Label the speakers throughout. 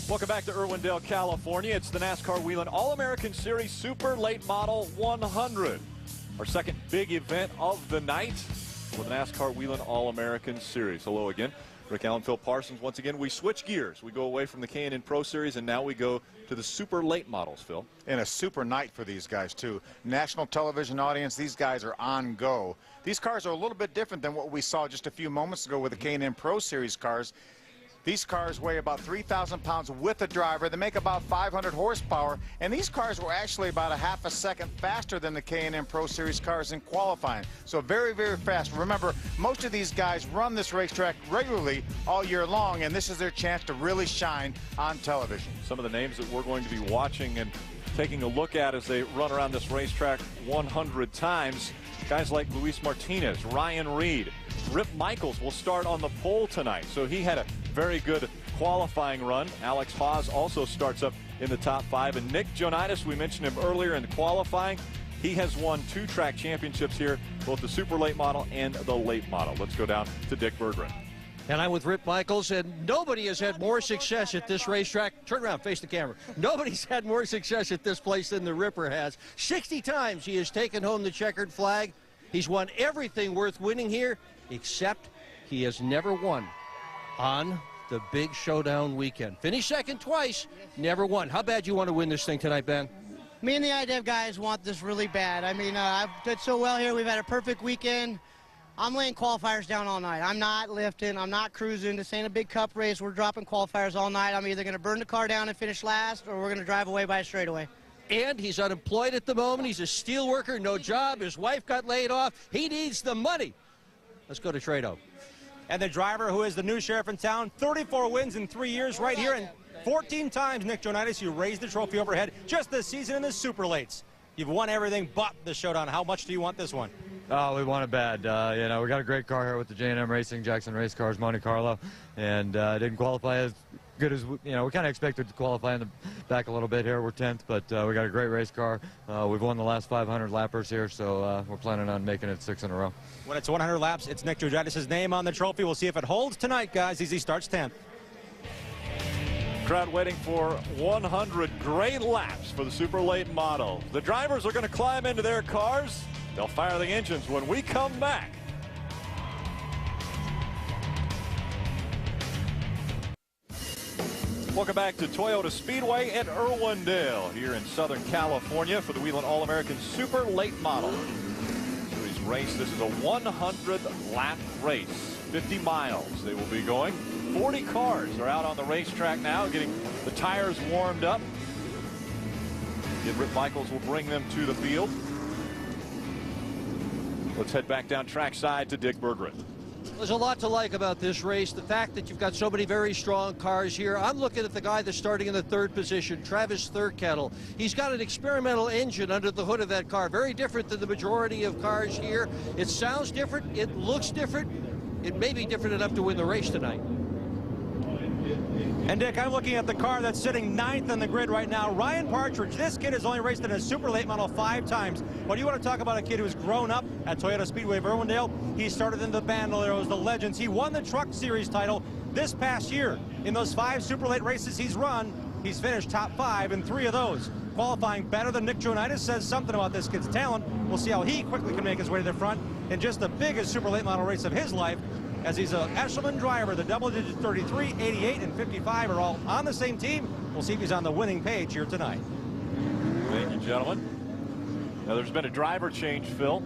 Speaker 1: Welcome back to Irwindale, California. It's the NASCAR Whelen All-American Series Super Late Model 100. Our second big event of the night for the NASCAR Whelen All-American Series. Hello again. Rick Allen, Phil Parsons. Once again, we switch gears. We go away from the K&N Pro Series, and now we go to the super late models, Phil.
Speaker 2: And a super night for these guys, too. National television audience, these guys are on go. These cars are a little bit different than what we saw just a few moments ago with the K&N Pro Series cars. These cars weigh about 3,000 pounds with a driver. They make about 500 horsepower, and these cars were actually about a half a second faster than the K&N Pro Series cars in qualifying. So very, very fast. Remember, most of these guys run this racetrack regularly all year long, and this is their chance to really shine on television.
Speaker 1: Some of the names that we're going to be watching and taking a look at as they run around this racetrack 100 times. Guys like Luis Martinez, Ryan Reed, Rip Michaels will start on the pole tonight. So he had a very good qualifying run. Alex Haas also starts up in the top 5. And Nick Joanides, we mentioned him earlier in qualifying. He has won 2 track championships here, both the super late model and the late model. Let's go down to Dick Berggren.
Speaker 3: And I'm with Rip Michaels, and nobody has had more success at this racetrack. Turn around, face the camera. Nobody's had more success at this place than the Ripper has. 60 times he has taken home the checkered flag. He's won everything worth winning here, except he has never won on the big showdown weekend. Finished second twice, never won. How bad you want to win this thing tonight, Ben?
Speaker 4: Me and the IDEV guys want this really bad. I mean, I've did so well here. We've had a perfect weekend. I'm laying qualifiers down all night. I'm not lifting. I'm not cruising. This ain't a big cup race. We're dropping qualifiers all night. I'm either going to burn the car down and finish last, or we're going to drive away by a straightaway.
Speaker 3: And he's unemployed at the moment. He's a steel worker, no job. His wife got laid off. He needs the money. Let's go to Trado.
Speaker 5: And the driver who is the new sheriff in town, 34 wins in 3 years right here, and 14 times, Nick Joanides, you raised the trophy overhead just this season in the super lates. You've won everything but the showdown. How much do you want this one?
Speaker 6: Oh, we want it bad. You know, we got a great car here with the J&M Racing, Jackson Race Cars, Monte Carlo, and didn't qualify as good as, you know, we kind of expected to qualify in the back a little bit here. We're 10th, but we got a great race car. We've won the last 500 lappers here, so we're planning on making it 6 in a row. When it's 100 laps, it's Nick Joanides' name on the trophy. We'll see if it holds tonight, guys, as he starts 10th.
Speaker 1: Crowd waiting for 100 great laps for the super late model. The drivers are going to climb into their cars. They'll fire the engines when we come back. Welcome back to Toyota Speedway at Irwindale here in Southern California for the Whelen All-American Super Late Model Series race. This is a 100-lap race, 50 miles they will be going. 40 cars are out on the racetrack now, getting the tires warmed up. Rip Michaels will bring them to the field. Let's head back down trackside to Dick Berggren.
Speaker 3: There's a lot to like about this race. The fact that you've got so many very strong cars here. I'm looking at the guy that's starting in the 3rd position, Travis Thurkettle. He's got an experimental engine under the hood of that car. Very different than the majority of cars here. It sounds different. It looks different. It may be different enough to win the race tonight.
Speaker 5: And Dick, I'm looking at the car that's sitting 9th on the grid right now. Ryan Partridge, this kid has only raced in a super late model 5 times. But you want to talk about a kid who's grown up at Toyota Speedway of Irwindale. He started in the Bandoleros, the Legends. He won the Truck Series title this past year. In those 5 super late races he's run, he's finished top 5 in 3 of those. Qualifying better than Nick Joanides says something about this kid's talent. We'll see how he quickly can make his way to the front in just the biggest super late model race of his life, as he's an Eshelman driver. The double-digit 33, 88, and 55 are all on the same team. We'll see if he's on the winning page here tonight.
Speaker 1: Thank you, gentlemen. Now, there's been a driver change, Phil.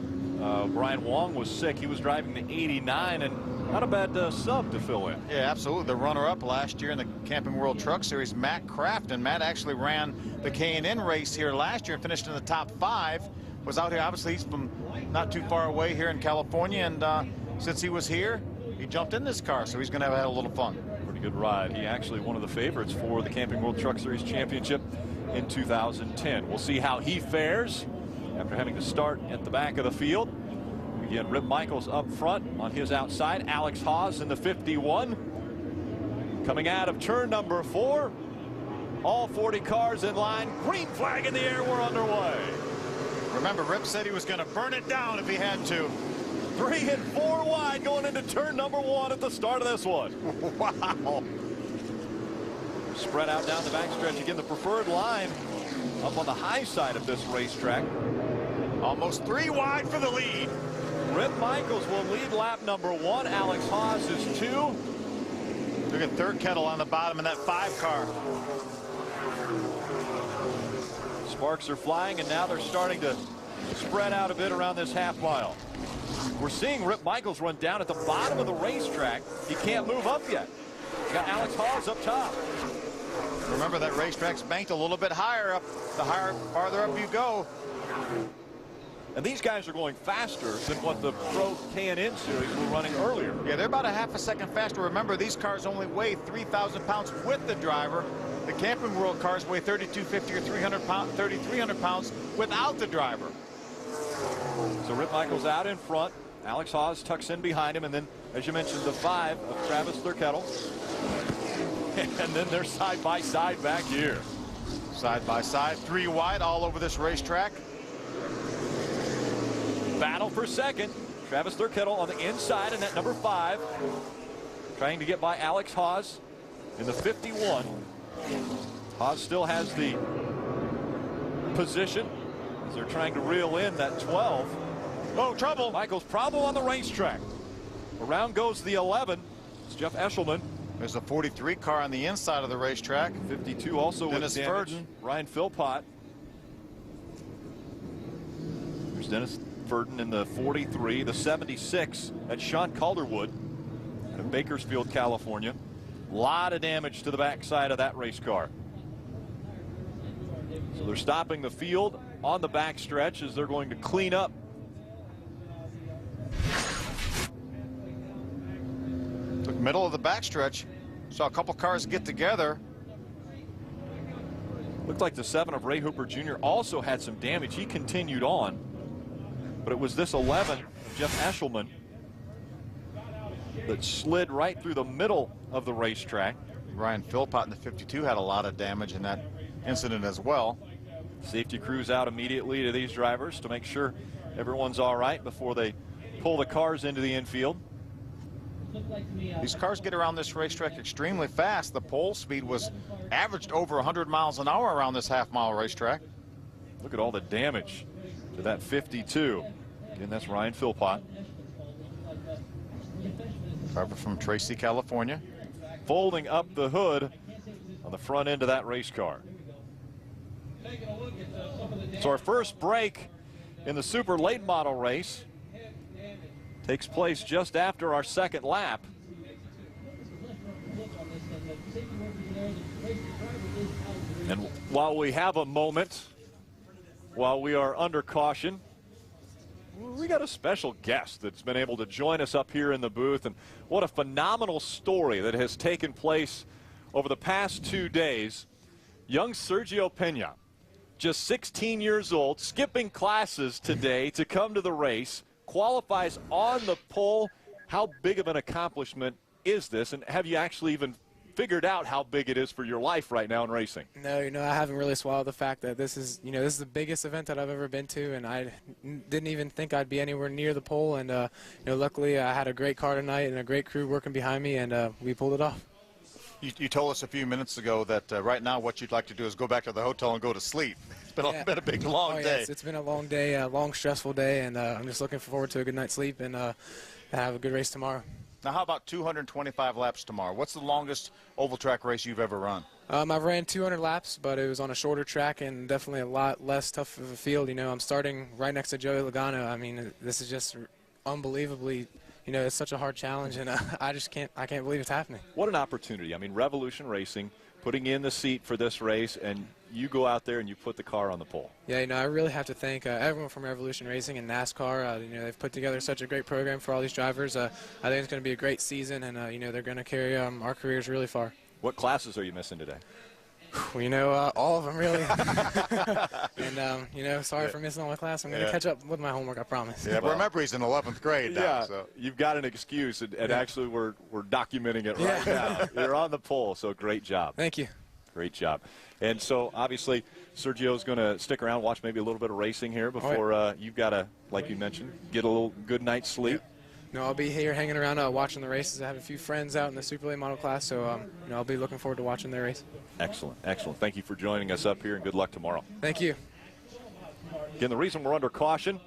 Speaker 1: Brian Wong was sick. He was driving the 89, and not a bad sub to fill in.
Speaker 2: Yeah, absolutely. The runner-up last year in the Camping World Truck Series, Matt Kraft. And Matt actually ran the K&N race here last year and finished in the top 5. Was out here, obviously, he's from not too far away here in California, and since he was here, he jumped in this car, so he's going to have a little fun.
Speaker 1: Pretty good ride. He actually one of the favorites for the Camping World Truck Series Championship in 2010. We'll see how he fares after having to start at the back of the field. Again, Rip Michaels up front on his outside. Alex Haas in the 51. Coming out of turn number 4. All 40 cars in line. Green flag in the air. We're underway.
Speaker 2: Remember, Rip said he was going to burn it down if he had to.
Speaker 1: 3 and 4 wide going into turn number 1 at the start of this one.
Speaker 2: Wow.
Speaker 1: Spread out down the backstretch again. The preferred line up on the high side of this racetrack.
Speaker 2: Almost 3 wide for the lead.
Speaker 1: Rip Michaels will lead lap number 1. Alex Haas is 2.
Speaker 2: Look at third kettle on the bottom in that 5 car.
Speaker 1: Sparks are flying, and now they're starting to spread out a bit around this half mile. We're seeing Rip Michaels run down at the bottom of the racetrack. He can't move up yet. Got Alex Haas up top.
Speaker 2: Remember, that racetrack's banked a little bit higher up. The farther up you go.
Speaker 1: And these guys are going faster than what the Pro K&N series were running earlier.
Speaker 2: Yeah, they're about a half a second faster. Remember, these cars only weigh 3,000 pounds with the driver. The Camping World cars weigh 3,250 or 3,300 pounds without the driver.
Speaker 1: So Rip Michaels out in front. Alex Haas tucks in behind him, and then, as you mentioned, the 5 of Travis Thurkettle. And then they're side by side back here.
Speaker 2: Side by side, 3 wide all over this racetrack.
Speaker 1: Battle for second. Travis Thurkettle on the inside in that number 5. Trying to get by Alex Haas in the 51. Haas still has the position as they're trying to reel in that 12.
Speaker 2: Oh, trouble.
Speaker 1: Michaels problem on the racetrack. Around goes the 11. It's Jeff Eshelman.
Speaker 2: There's a 43 car on the inside of the racetrack.
Speaker 1: 52 also
Speaker 2: Dennis
Speaker 1: with damage.
Speaker 2: Furden.
Speaker 1: Ryan Philpott. There's Dennis Furden in the 43. The 76. That's Sean Calderwood out of Bakersfield, California. A lot of damage to the backside of that race car. So they're stopping the field on the backstretch as they're going to clean up.
Speaker 2: The middle of the backstretch. Saw a couple cars get together.
Speaker 1: Looked like the 7 of Ray Hooper Jr. also had some damage. He continued on. But it was this 11 of Jeff Eshelman that slid right through the middle of the racetrack.
Speaker 2: Ryan Philpott in the 52 had a lot of damage in that incident as well.
Speaker 1: Safety crews out immediately to these drivers to make sure everyone's all right before they pull the cars into the infield.
Speaker 2: These cars get around this racetrack extremely fast. The pole speed was averaged over 100 miles an hour around this half-mile racetrack.
Speaker 1: Look at all the damage to that 52. Again, that's Ryan Philpott.
Speaker 2: Driver from Tracy, California.
Speaker 1: Folding up the hood on the front end of that race car. So our first break in the super late model race takes place just after our second lap. And while we have a moment, while we are under caution, we got a special guest that's been able to join us up here in the booth. And what a phenomenal story that has taken place over the past 2 days. Young Sergio Pena, just 16 years old, skipping classes today to come to the race, qualifies on the pole. How big of an accomplishment is this? And have you actually even figured out how big it is for your life right now in racing?
Speaker 7: No, I haven't really swallowed the fact that this is the biggest event that I've ever been to, and I didn't even think I'd be anywhere near the pole. And luckily I had a great car tonight and a great crew working behind me, and we pulled it off.
Speaker 2: You told us a few minutes ago that right now what you'd like to do is go back to the hotel and go to sleep. It's been a big, long day.
Speaker 7: Yes, it's been a long day, a long, stressful day, and I'm just looking forward to a good night's sleep and have a good race tomorrow.
Speaker 2: Now, how about 225 laps tomorrow? What's the longest oval track race you've ever run?
Speaker 7: I've ran 200 laps, but it was on a shorter track and definitely a lot less tough of a field. I'm starting right next to Joey Logano. I mean, this is just unbelievably, it's such a hard challenge, and I can't believe it's happening.
Speaker 1: What an opportunity. I mean, Revolution Racing putting in the seat for this race, and you go out there and you put the car on the pole.
Speaker 7: Yeah, I really have to thank everyone from Revolution Racing and NASCAR. They've put together such a great program for all these drivers. I think it's going to be a great season, and they're going to carry our careers really far.
Speaker 1: What classes are you missing today?
Speaker 7: All of them, really. And, sorry for missing all my class. I'm going to catch up with my homework, I promise.
Speaker 2: Yeah, but remember, he's in 11th grade now.
Speaker 1: Yeah,
Speaker 2: so.
Speaker 1: You've got an excuse, and actually we're documenting it right now. You're on the pole, so great job.
Speaker 7: Thank you.
Speaker 1: Great job. And so, obviously, Sergio's going to stick around, watch maybe a little bit of racing here before you've got to, like you mentioned, get a little good night's sleep.
Speaker 7: I'll be here hanging around watching the races. I have a few friends out in the super late model class, so I'll be looking forward to watching their race.
Speaker 1: Excellent, excellent. Thank you for joining us up here, and good luck tomorrow.
Speaker 7: Thank you.
Speaker 1: Again, the reason we're under caution,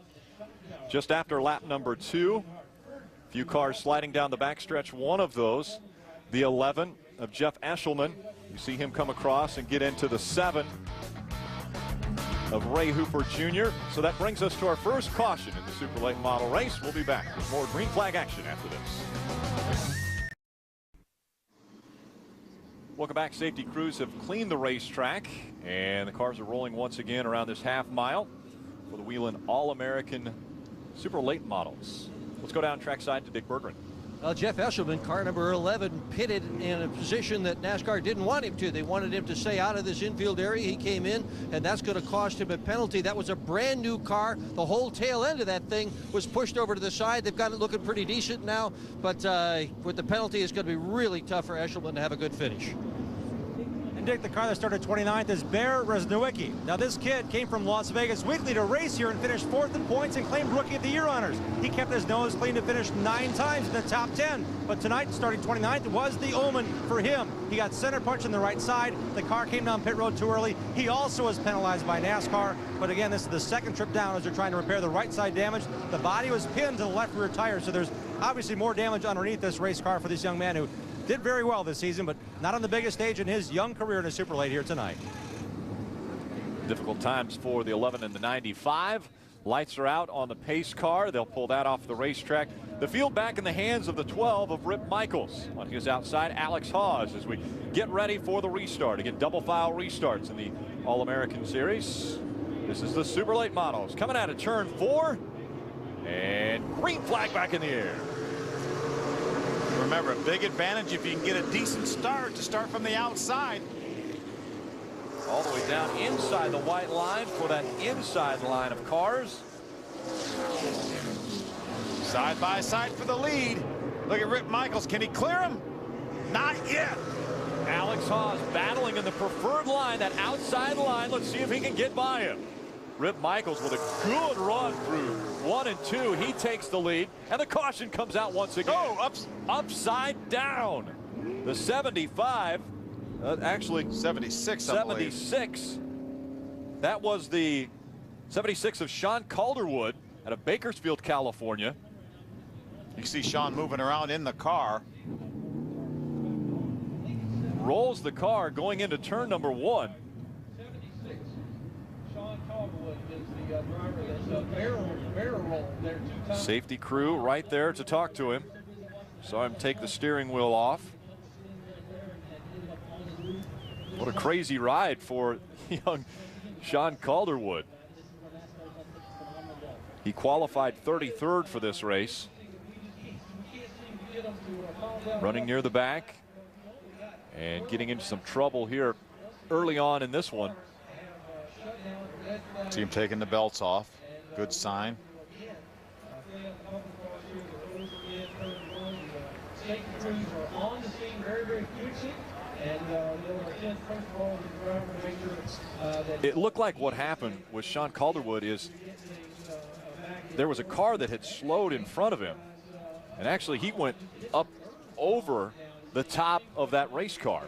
Speaker 1: just after lap number 2, a few cars sliding down the backstretch. One of those, the 11 of Jeff Eshelman. You see him come across and get into the 7 of Ray Hooper Jr. So that brings us to our first caution in the super late model race. We'll be back with more green flag action after this. Welcome back. Safety crews have cleaned the racetrack, and the cars are rolling once again around this half mile for the Whelen All-American super late models. Let's go down trackside to Dick Berggren.
Speaker 3: Well, Jeff Eshelman, car number 11, pitted in a position that NASCAR didn't want him to. They wanted him to stay out of this infield area. He came in, and that's going to cost him a penalty. That was a brand new car. The whole tail end of that thing was pushed over to the side. They've got it looking pretty decent now, but with the penalty, it's going to be really tough for Eshelman to have a good finish.
Speaker 5: And Dick, the car that started 29th is Bear Resnowicki. Now this kid came from Las Vegas Weekly to race here and finished 4th in points and claimed Rookie of the Year honors. He kept his nose clean to finish 9 times in the top 10. But tonight, starting 29th, was the omen for him. He got center punch in the right side. The car came down pit road too early. He also was penalized by NASCAR. But again, this is the second trip down as they're trying to repair the right side damage. The body was pinned to the left rear tire, so there's obviously more damage underneath this race car for this young man who did very well this season, but not on the biggest stage in his young career in a super late here tonight.
Speaker 1: Difficult times for the 11 and the 95. Lights are out on the pace car. They'll pull that off the racetrack. The field back in the hands of the 12 of Rip Michaels. On his outside, Alex Hawes, as we get ready for the restart. Again, double file restarts in the All-American Series. This is the super late models coming out of turn 4. And green flag back in the air.
Speaker 2: Remember, a big advantage if you can get a decent start to start from the outside.
Speaker 1: All the way down inside the white line for that inside line of cars.
Speaker 2: Side by side for the lead. Look at Rip Michaels. Can he clear him? Not yet.
Speaker 1: Alex Hawes battling in the preferred line, that outside line. Let's see if he can get by him. Rip Michaels with a good run through 1 and 2. He takes the lead, and the caution comes out once again.
Speaker 2: Oh,
Speaker 1: upside down. The 75, actually
Speaker 2: 76.
Speaker 1: 76. That was the 76 of Sean Calderwood out of Bakersfield, California.
Speaker 2: You see Sean moving around in the car.
Speaker 1: Rolls the car going into turn number 1. Safety crew right there to talk to him. Saw him take the steering wheel off. What a crazy ride for young Sean Calderwood. He qualified 33rd for this race. Running near the back and getting into some trouble here early on in this one.
Speaker 2: See him taking the belts off. Good sign.
Speaker 1: It looked like what happened with Sean Calderwood is there was a car that had slowed in front of him, and actually he went up over the top of that race car,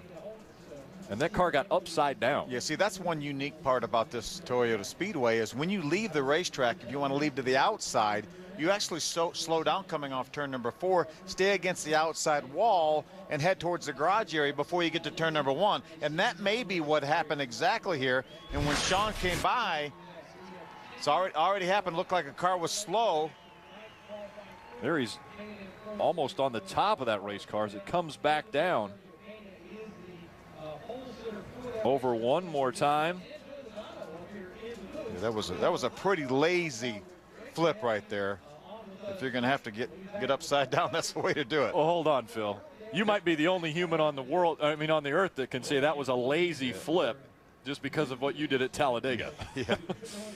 Speaker 1: and that car got upside down.
Speaker 2: Yeah, see, that's one unique part about this Toyota Speedway is when you leave the racetrack, if you want to leave to the outside, you actually slow down coming off turn number 4, stay against the outside wall, and head towards the garage area before you get to turn number 1. And that may be what happened exactly here. And when Sean came by, it's already happened. Looked like a car was slow.
Speaker 1: There he's almost on the top of that race car as it comes back down. Over one more time.
Speaker 2: Yeah, that was a pretty lazy flip right there. If you're going to have to get upside down, that's the way to do it.
Speaker 1: Well, hold on, Phil. You might be the only human on the world, I mean on the earth, that can say that was a lazy flip just because of what you did at Talladega.
Speaker 2: Yeah.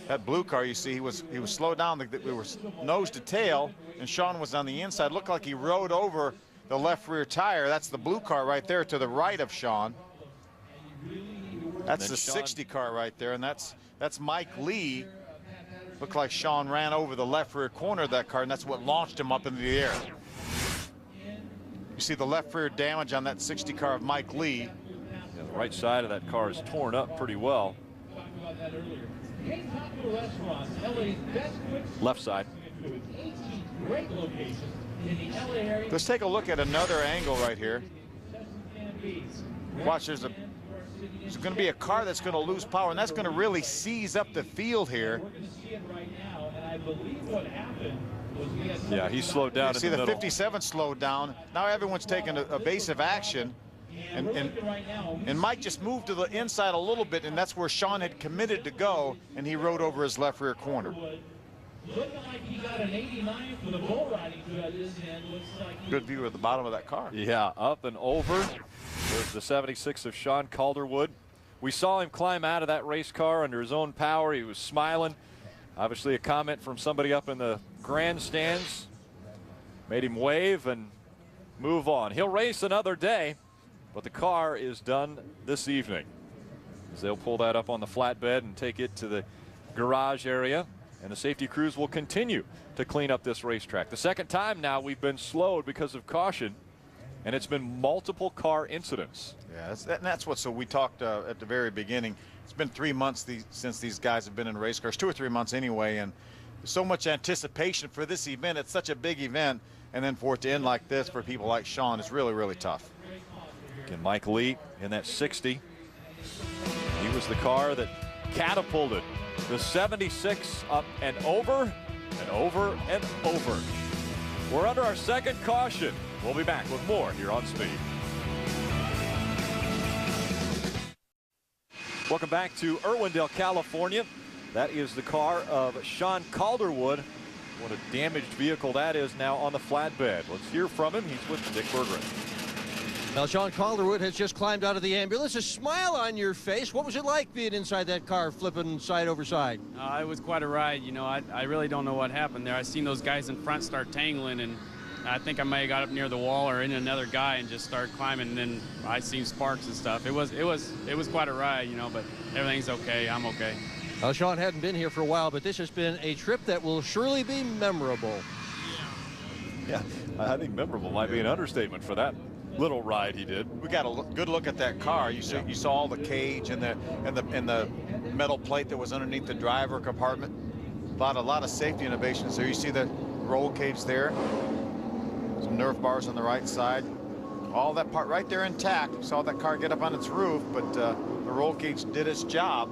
Speaker 2: That blue car, you see, he was slowed down. We were nose to tail, and Sean was on the inside. Looked like he rode over the left rear tire. That's the blue car right there to the right of Sean. That's the 60 car right there, and that's Mike Lee. Looked like Sean ran over the left rear corner of that car, and that's what launched him up into the air. You see the left rear damage on that 60 car of Mike Lee.
Speaker 1: Yeah, the right side of that car is torn up pretty well. Left side.
Speaker 2: Let's take a look at another angle right here. Watch, there's going to be a car that's going to lose power, and that's going to really seize up the field here.
Speaker 1: Yeah, he slowed down.
Speaker 2: You see the 57 slowed down. Now everyone's taking evasive action. And Mike just moved to the inside a little bit, and that's where Sean had committed to go, and he rode over his left rear corner. Good view of the bottom of that car.
Speaker 1: Yeah, up and over. There's the 76 of Sean Calderwood. We saw him climb out of that race car under his own power. He was smiling. Obviously a comment from somebody up in the grandstands made him wave and move on. He'll race another day, but the car is done this evening, as they'll pull that up on the flatbed and take it to the garage area, and the safety crews will continue to clean up this racetrack. The second time now we've been slowed because of caution, and it's been multiple car incidents.
Speaker 2: Yeah, that's what, so we talked at the very beginning. It's been 3 months since these guys have been in race cars, 2 or 3 months anyway, and so much anticipation for this event. It's such a big event, and then for it to end like this for people like Sean is really, really tough.
Speaker 1: And Mike Lee in that 60. He was the car that catapulted the 76 up and over and over and over. We're under our second caution. We'll be back with more here on Speed. Welcome back to Irwindale, California. That is the car of Sean Calderwood. What a damaged vehicle that is now on the flatbed. Let's hear from him. He's with Dick Berggren.
Speaker 3: Now, Sean Calderwood has just climbed out of the ambulance. A smile on your face. What was it like being inside that car, flipping side over side?
Speaker 8: It was quite a ride. You know, I really don't know what happened there. I seen those guys in front start tangling, and I think I may have got up near the wall or in another guy and just started climbing, and then I seen sparks and stuff. It was quite a ride, you know, but everything's okay. I'm okay.
Speaker 3: Well, Sean hadn't been here for a while, but this has been a trip that will surely be memorable.
Speaker 1: Yeah, I think memorable might be an understatement for that little ride he did.
Speaker 2: We got a good look at that car. You saw all the cage and the metal plate that was underneath the driver compartment. A lot of safety innovations there. You see the roll cage there. Some Nerf bars on the right side. All that part right there intact. Saw that car get up on its roof, but the roll cage did its job.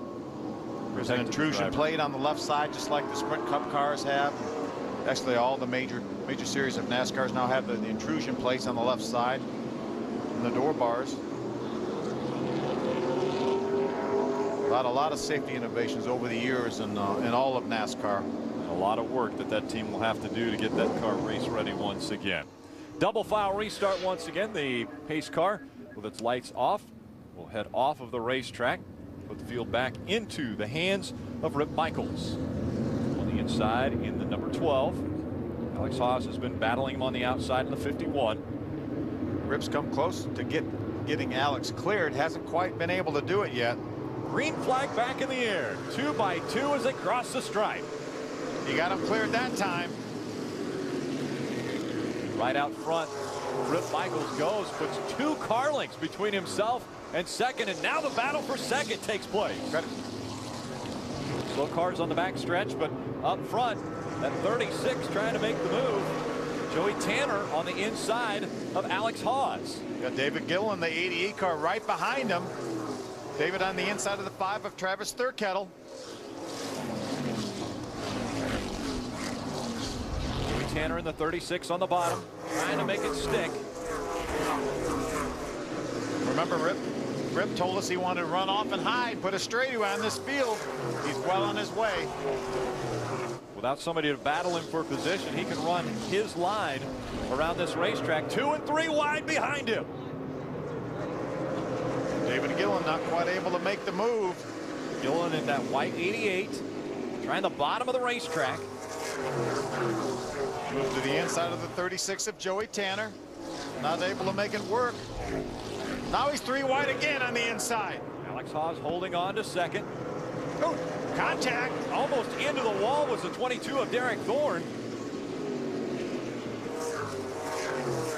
Speaker 2: There's an intrusion plate on the left side, just like the Sprint Cup cars have. Actually, all the major series of NASCARs now have the intrusion plates on the left side and the door bars. A lot of safety innovations over the years in all of NASCAR.
Speaker 1: A lot of work that team will have to do to get that car race ready once again. Double file restart once again. The pace car with its lights off will head off of the racetrack, put the field back into the hands of Rip Michaels. On the inside in the number 12, Alex Haas has been battling him on the outside in the 51.
Speaker 2: Rip's come close to getting Alex cleared. Hasn't quite been able to do it yet.
Speaker 1: Green flag back in the air. 2 by 2 as they cross the stripe.
Speaker 2: He got him cleared that time.
Speaker 1: Right out front, Rip Michaels goes, puts 2 car lengths between himself and second, and now the battle for second takes place. Slow cars on the back stretch, but up front, that 36 trying to make the move. Joey Tanner on the inside of Alex Haas.
Speaker 2: Got David Gillen, the 88 car, right behind him. David on the inside of the 5 of Travis Thurkettle.
Speaker 1: Joey Tanner in the 36 on the bottom, trying to make it stick.
Speaker 2: Remember, Rip told us he wanted to run off and hide, put a straightaway on this field. He's well on his way.
Speaker 1: Without somebody to battle him for position, he can run his line around this racetrack. 2 and 3 wide behind him.
Speaker 2: David Gillen not quite able to make the move.
Speaker 1: Gillen in that white 88, trying the bottom of the racetrack.
Speaker 2: Move to the inside of the 36 of Joey Tanner. Not able to make it work. Now he's 3 wide again on the inside.
Speaker 1: Alex Haas holding on to second. Oh, contact almost into the wall was the 22 of Derek Thorne.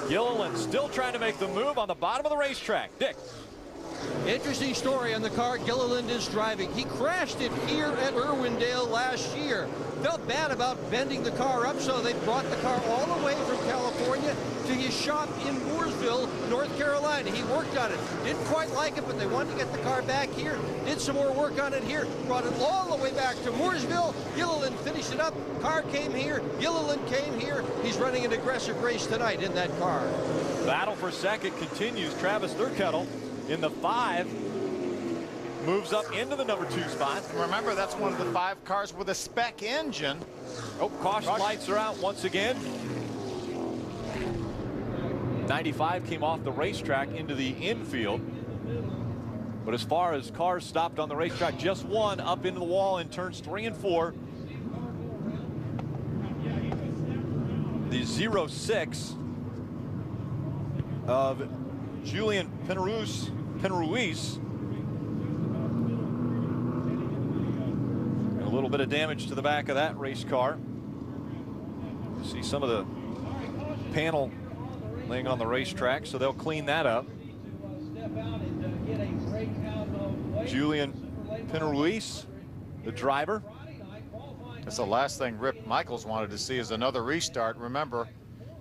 Speaker 1: Gilliland still trying to make the move on the bottom of the racetrack. Dick.
Speaker 3: Interesting story on the car Gilliland is driving. He crashed it here at Irwindale last year. Felt bad about bending the car up, so they brought the car all the way from California to his shop in Mooresville, North Carolina. He worked on it. Didn't quite like it, but they wanted to get the car back here. Did some more work on it here. Brought it all the way back to Mooresville. Gilliland finished it up. Car came here. Gilliland came here. He's running an aggressive race tonight in that car.
Speaker 1: Battle for second continues. Travis Thurkettle in the 5 moves up into the number 2 spot.
Speaker 2: Remember, that's one of the 5 cars with a spec engine.
Speaker 1: Oh, caution lights are out once again. 95 came off the racetrack into the infield. But as far as cars stopped on the racetrack, just one up into the wall in turns 3 and 4. The 06 of Julian Penruis. A little bit of damage to the back of that race car. You see some of the panel laying on the racetrack, so they'll clean that up. Julian Penruis, the driver.
Speaker 2: That's the last thing Rip Michaels wanted to see, is another restart. Remember,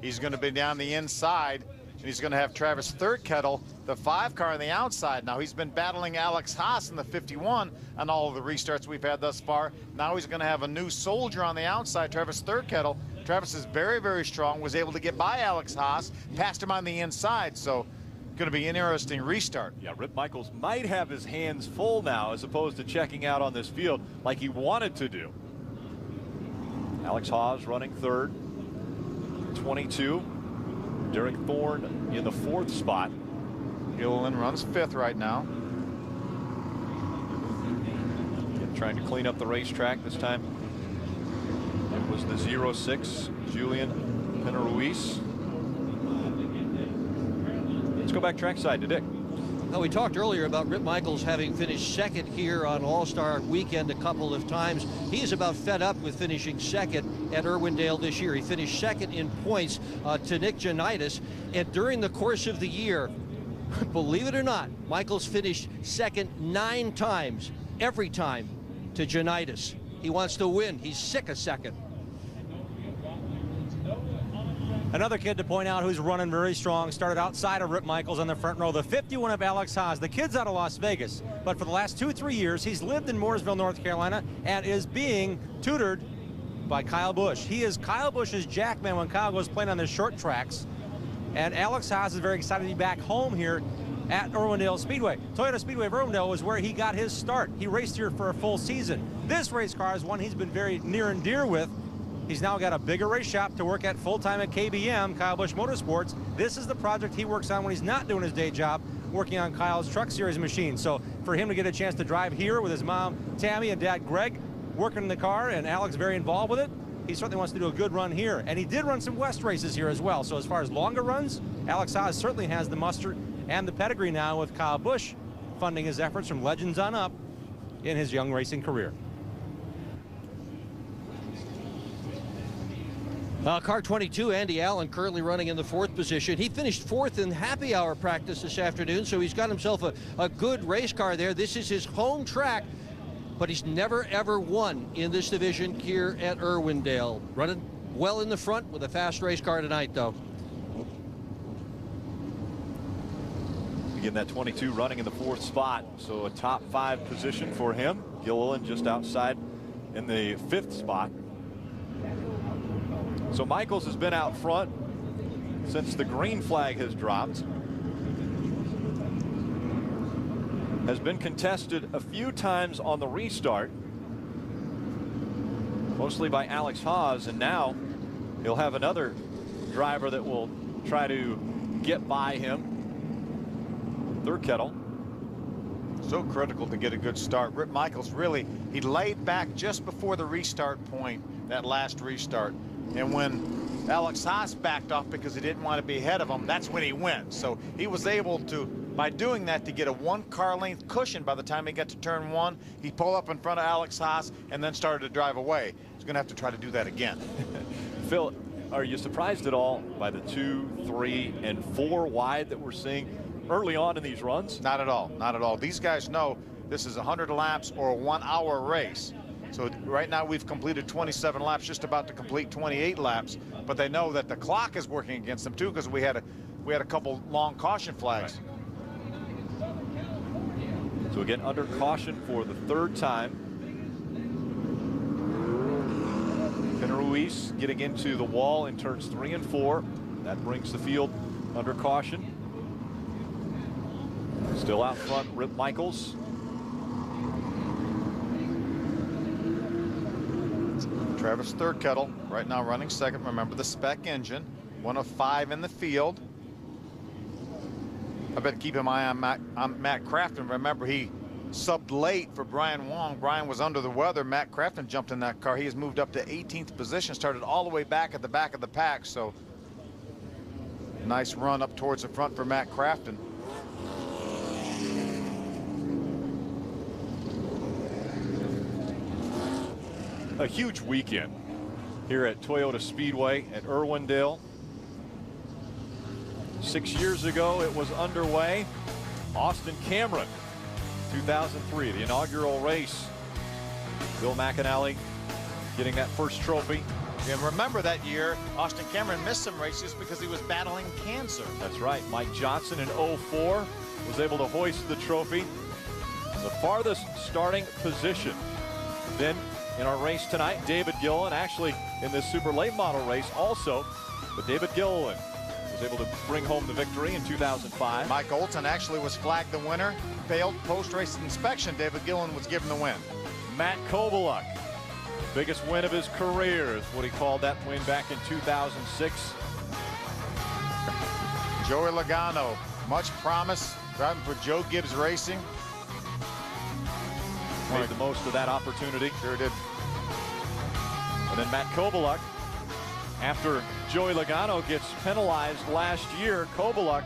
Speaker 2: he's going to be down the inside, and he's going to have Travis Thurkettle, the 5 car, on the outside. Now, he's been battling Alex Haas in the 51 on all of the restarts we've had thus far. Now he's going to have a new soldier on the outside, Travis Thurkettle. Travis is very, very strong, was able to get by Alex Haas, passed him on the inside, so going to be an interesting restart.
Speaker 1: Yeah, Rip Michaels might have his hands full now as opposed to checking out on this field like he wanted to do. Alex Haas running 3rd, 22. Derek Thorne in the 4th spot.
Speaker 2: Gilliland runs 5th right now.
Speaker 1: Trying to clean up the racetrack this time. It was the 06 Julian Penruis. Let's go back trackside to Dick.
Speaker 3: Now, we talked earlier about Rip Michaels having finished 2nd here on All-Star Weekend a couple of times. He is about fed up with finishing 2nd at Irwindale this year. He finished 2nd in points to Nick Janitis, and during the course of the year, believe it or not, Michaels finished 2nd 9 times, every time to Janitis. He wants to win. He's sick of 2nd.
Speaker 5: Another kid to point out who's running very strong, started outside of Rip Michaels on the front row, the 51 of Alex Haas. The kid's out of Las Vegas, but for the last 2-3 years, he's lived in Mooresville, North Carolina, and is being tutored by Kyle Busch. He is Kyle Busch's jackman when Kyle goes playing on the short tracks, and Alex Haas is very excited to be back home here at Irwindale Speedway. Toyota Speedway of Irwindale was where he got his start. He raced here for a full season. This race car is one he's been very near and dear with. He's now got a bigger race shop to work at full-time at KBM, Kyle Busch Motorsports. This is the project he works on when he's not doing his day job, working on Kyle's Truck Series machine. So for him to get a chance to drive here with his mom, Tammy, and dad, Greg, working in the car, and Alex very involved with it, he certainly wants to do a good run here. And he did run some West races here as well. So as far as longer runs, Alex Haas certainly has the muster and the pedigree now with Kyle Busch funding his efforts from legends on up in his young racing career.
Speaker 3: Car 22, Andy Allen, currently running in the 4th position. He finished 4th in happy hour practice this afternoon, so he's got himself a good race car there. This is his home track, but he's never, ever won in this division here at Irwindale. Running well in the front with a fast race car tonight, though.
Speaker 1: Again, that 22 running in the 4th spot, so a top 5 position for him. Gilliland just outside in the 5th spot. So Michaels has been out front since the green flag has dropped. Has been contested a few times on the restart, mostly by Alex Haas, and now he'll have another driver that will try to get by him, Thurkettle.
Speaker 2: So critical to get a good start. Rip Michaels really, he laid back just before the restart point, that last restart. And when Alex Haas backed off because he didn't want to be ahead of him, that's when he went. So he was able to by doing that to get a 1-car length cushion by the time he got to turn 1. He pulled up in front of Alex Haas and then started to drive away. He's going to have to try to do that again.
Speaker 1: Phil, are you surprised at all by the 2, 3, and 4 wide that we're seeing early on in these runs?
Speaker 2: Not at all. Not at all. These guys know this is 100 laps or a 1-hour race. So right now we've completed 27 laps, just about to complete 28 laps. But they know that the clock is working against them too, because we had a couple long caution flags.
Speaker 1: Right. So again, under caution for the 3rd time. Ruiz getting into the wall in turns 3 and 4. That brings the field under caution. Still out front, Rip Michaels.
Speaker 2: Travis Thirkettle right now running 2nd. Remember the spec engine, 1 of 5 in the field. I better keep an eye on Matt Crafton. Remember, he subbed late for Brian Wong. Brian was under the weather. Matt Crafton jumped in that car. He has moved up to 18th position, started all the way back at the back of the pack. So nice run up towards the front for Matt Crafton.
Speaker 1: A huge weekend here at Toyota Speedway at Irwindale. 6 years ago it was underway. Austin Cameron, 2003, the inaugural race. Bill McAnally getting that first trophy.
Speaker 2: And remember that year, Austin Cameron missed some races because he was battling cancer.
Speaker 1: That's right. Mike Johnson in 04 was able to hoist the trophy. The farthest starting position. Then in our race tonight, David Gilliland, actually in this super late model race also, but David Gilliland was able to bring home the victory in 2005.
Speaker 2: Mike Olson actually was flagged the winner. Failed post-race inspection. David Gilliland was given the win.
Speaker 1: Matt Kovaluk, biggest win of his career is what he called that win back in 2006.
Speaker 2: Joey Logano, much promise, driving for Joe Gibbs Racing.
Speaker 1: Made the most of that opportunity.
Speaker 2: Sure did.
Speaker 1: And then Matt Kovaluk, after Joey Logano gets penalized last year, Kovaluk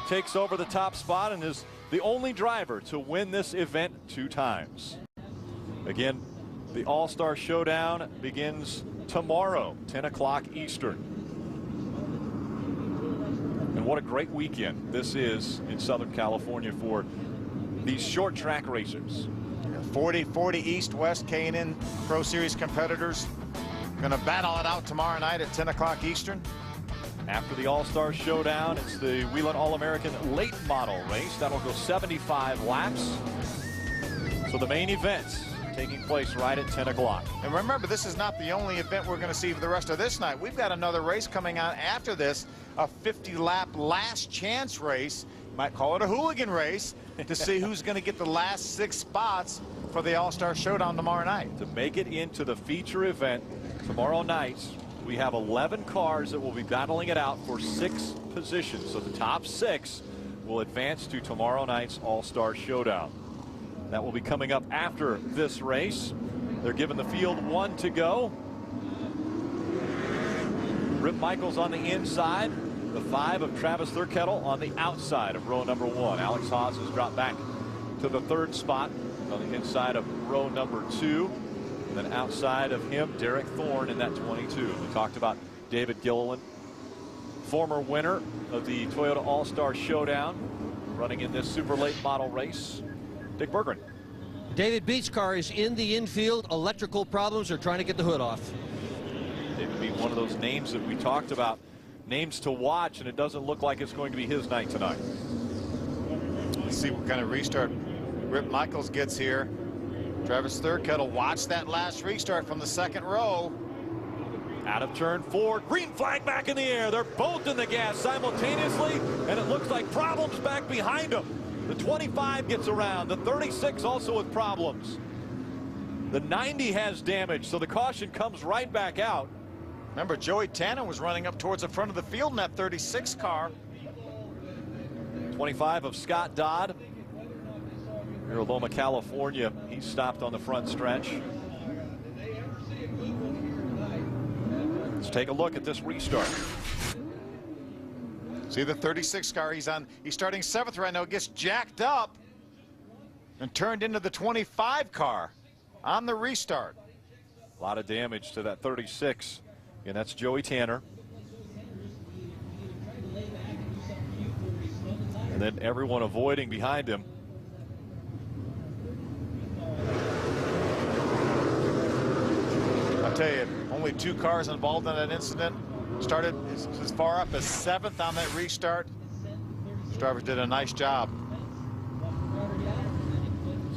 Speaker 1: takes over the top spot and is the only driver to win this event 2 times. Again, the All-Star Showdown begins tomorrow, 10 o'clock Eastern. And what a great weekend this is in Southern California for these short track racers.
Speaker 2: 40 East-West K&N Pro Series competitors going to battle it out tomorrow night at 10 o'clock Eastern.
Speaker 1: After the All-Star Showdown, it's the Whelen All-American late model race. That'll go 75 laps. So the main events taking place right at 10 o'clock.
Speaker 2: And remember, this is not the only event we're going to see for the rest of this night. We've got another race coming out after this, a 50-lap last chance race. Might call it a hooligan race to see who's going to get the last 6 spots for the All-Star Showdown tomorrow night.
Speaker 1: To make it into the feature event tomorrow night, we have 11 cars that will be battling it out for 6 positions. So the top 6 will advance to tomorrow night's All-Star Showdown. That will be coming up after this race. They're giving the field 1 to go. Rip Michaels on the inside. The 5 of Travis Thirkettle on the outside of row number 1. Alex Haas has dropped back to the 3rd spot on the inside of row number 2. And then outside of him, Derek Thorne in that 22. We talked about David Gilliland, former winner of the Toyota All-Star Showdown, running in this super late model race. Dick Berggren.
Speaker 3: David Beats' car is in the infield. Electrical problems are trying to get the hood off.
Speaker 1: David Beat, one of those names that we talked about. Names to watch, and it doesn't look like it's going to be his night tonight.
Speaker 2: Let's see what kind of restart Rip Michaels gets here. Travis Thirkettle, watch that last restart from the 2nd row.
Speaker 1: Out of turn 4, green flag back in the air. They're both in the gas simultaneously, and it looks like problems back behind them. The 25 gets around, the 36 also with problems. The 90 has damage, so the caution comes right back out.
Speaker 2: Remember, Joey Tannen was running up towards the front of the field in that 36 car.
Speaker 1: 25 of Scott Dodd. Near Loma, California. He stopped on the front stretch. Let's take a look at this restart.
Speaker 2: See the 36 car, he's starting 7th right now, gets jacked up and turned into the 25 car on the restart.
Speaker 1: A lot of damage to that 36, and that's Joey Tanner. And then everyone avoiding behind him.
Speaker 2: I'll tell you, only 2 cars involved in that incident. Started as far up as 7th on that restart. These drivers did a nice job.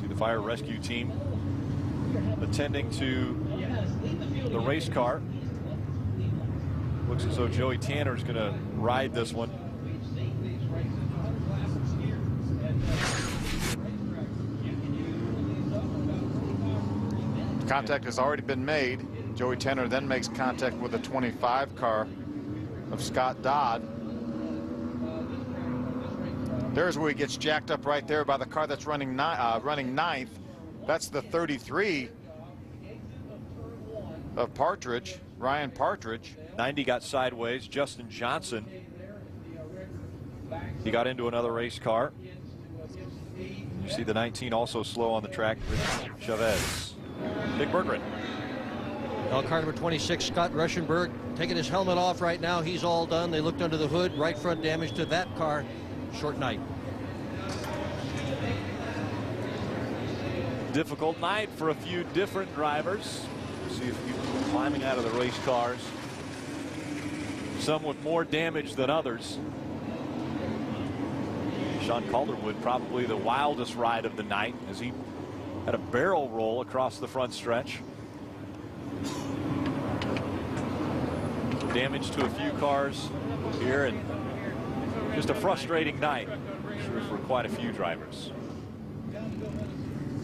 Speaker 1: See the fire rescue team attending to the race car. Looks as though Joey Tanner is going to ride this one.
Speaker 2: Contact has already been made. Joey Tanner then makes contact with the 25 car of Scott Dodd. There's where he gets jacked up right there by the car that's running 9th. That's the 33 of Partridge, Ryan Partridge.
Speaker 1: 90 got sideways. Justin Johnson, he got into another race car. You see the 19 also slow on the track. Chavez. Nick Berggren.
Speaker 3: Car number 26, Scott Ruschenberg, taking his helmet off right now. He's all done. They looked under the hood. Right front damage to that car. Short night.
Speaker 1: Difficult night for a few different drivers. See a few people climbing out of the race cars. Some with more damage than others. Sean Calderwood, probably the wildest ride of the night, as he had a barrel roll across the front stretch. Damage to a few cars here, and just a frustrating night, I'm sure, for quite a few drivers.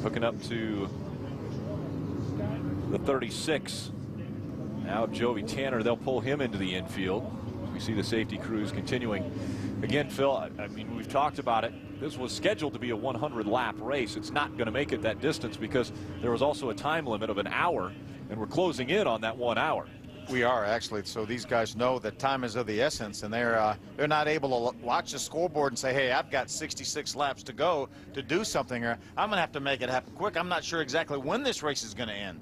Speaker 1: Hooking up to the 36. Now Joey Tanner, they'll pull him into the infield. We see the safety crews continuing. Again, Phil, I mean, we've talked about it. This was scheduled to be a 100-lap race. It's not going to make it that distance because there was also a time limit of an hour, and we're closing in on that 1 hour.
Speaker 2: We are actually, so these guys know that time is of the essence, and they're not able to watch the scoreboard and say, hey, I've got 66 laps to go to do something, or I'm going to have to make it happen quick. I'm not sure exactly when this race is going to end.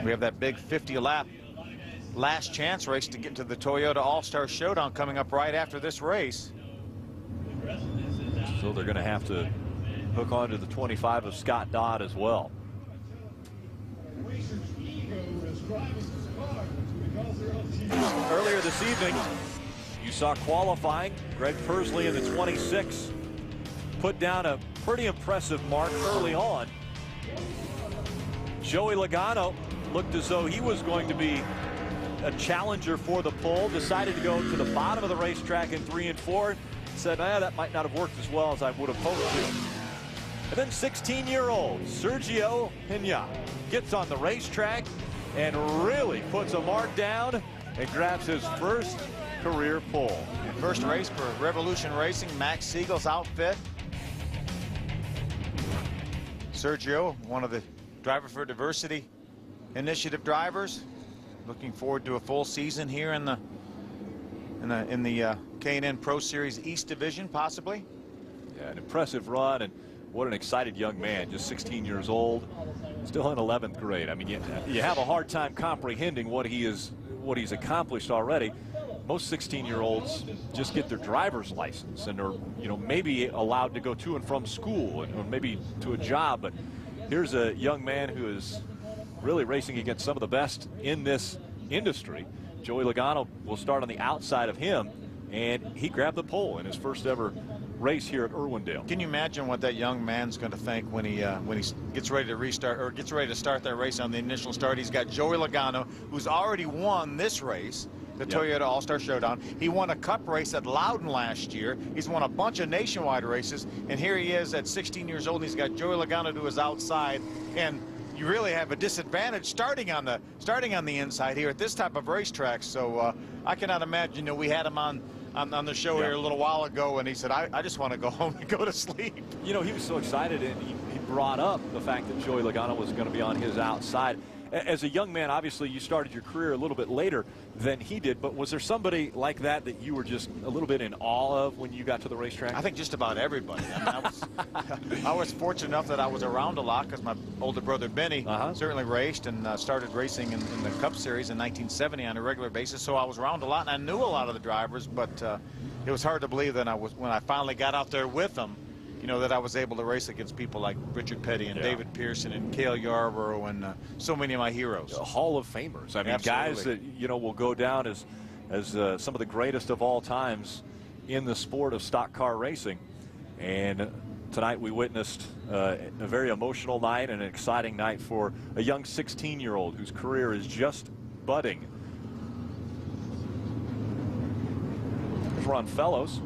Speaker 2: We have that big 50-lap last chance race to get to the Toyota All-Star Showdown coming up right after this race.
Speaker 1: So they're going to have to hook onto the 25 of Scott Dodd as well. Earlier this evening, you saw qualifying. Greg Persley in the 26 put down a pretty impressive mark early on. Joey Logano looked as though he was going to be a challenger for the pole, decided to go to the bottom of the racetrack in 3 and 4, said, that might not have worked as well as I would have hoped to. And then 16-year-old Sergio Hina gets on the racetrack and really puts a mark down and grabs his first career pole.
Speaker 2: And first race for Revolution Racing, Max Siegel's outfit. Sergio, one of the Driver for Diversity initiative drivers, looking forward to a full season here in the K&N Pro Series East Division, possibly.
Speaker 1: Yeah, an impressive run, and what an excited young man, just 16 years old, still in 11th grade. I mean, you have a hard time comprehending what he's accomplished already. Most 16-year-olds just get their driver's license and are, maybe allowed to go to and from school or maybe to a job. But here's a young man who is really racing against some of the best in this industry. Joey Logano will start on the outside of him, and he grabbed the pole in his first ever race here at Irwindale.
Speaker 2: Can you imagine what that young man's going to think when he gets ready to restart, or gets ready to start that race on the initial start? He's got Joey Logano, who's already won this race, the Toyota All-Star Showdown. He won a cup race at Loudon last year. He's won a bunch of nationwide races, and here he is at 16 years old, and he's got Joey Logano to his outside, and you really have a disadvantage starting on the inside here at this type of racetrack. So I cannot imagine. We had him on the show here a little while ago, and he said, I just want to go home and go to sleep.
Speaker 1: He was so excited, and he brought up the fact that Joey Logano was going to be on his outside. As a young man, obviously you started your career a little bit later than he did, but was there somebody like that that you were just a little bit in awe of when you got to the racetrack?
Speaker 2: I think just about everybody. I mean, I was fortunate enough that I was around a lot because my older brother Benny certainly raced and started racing in the Cup Series in 1970 on a regular basis. So I was around a lot and I knew a lot of the drivers, but it was hard to believe that when I finally got out there with them, you know, that I was able to race against people like Richard Petty and David Pearson and Cale Yarborough and so many of my heroes.
Speaker 1: Hall of Famers. I mean,
Speaker 2: Absolutely.
Speaker 1: guys that, you know, will go down as some of the greatest of all times in the sport of stock car racing. And tonight we witnessed a very emotional night and an exciting night for a young 16-year-old whose career is just budding. There's Ron Fellows.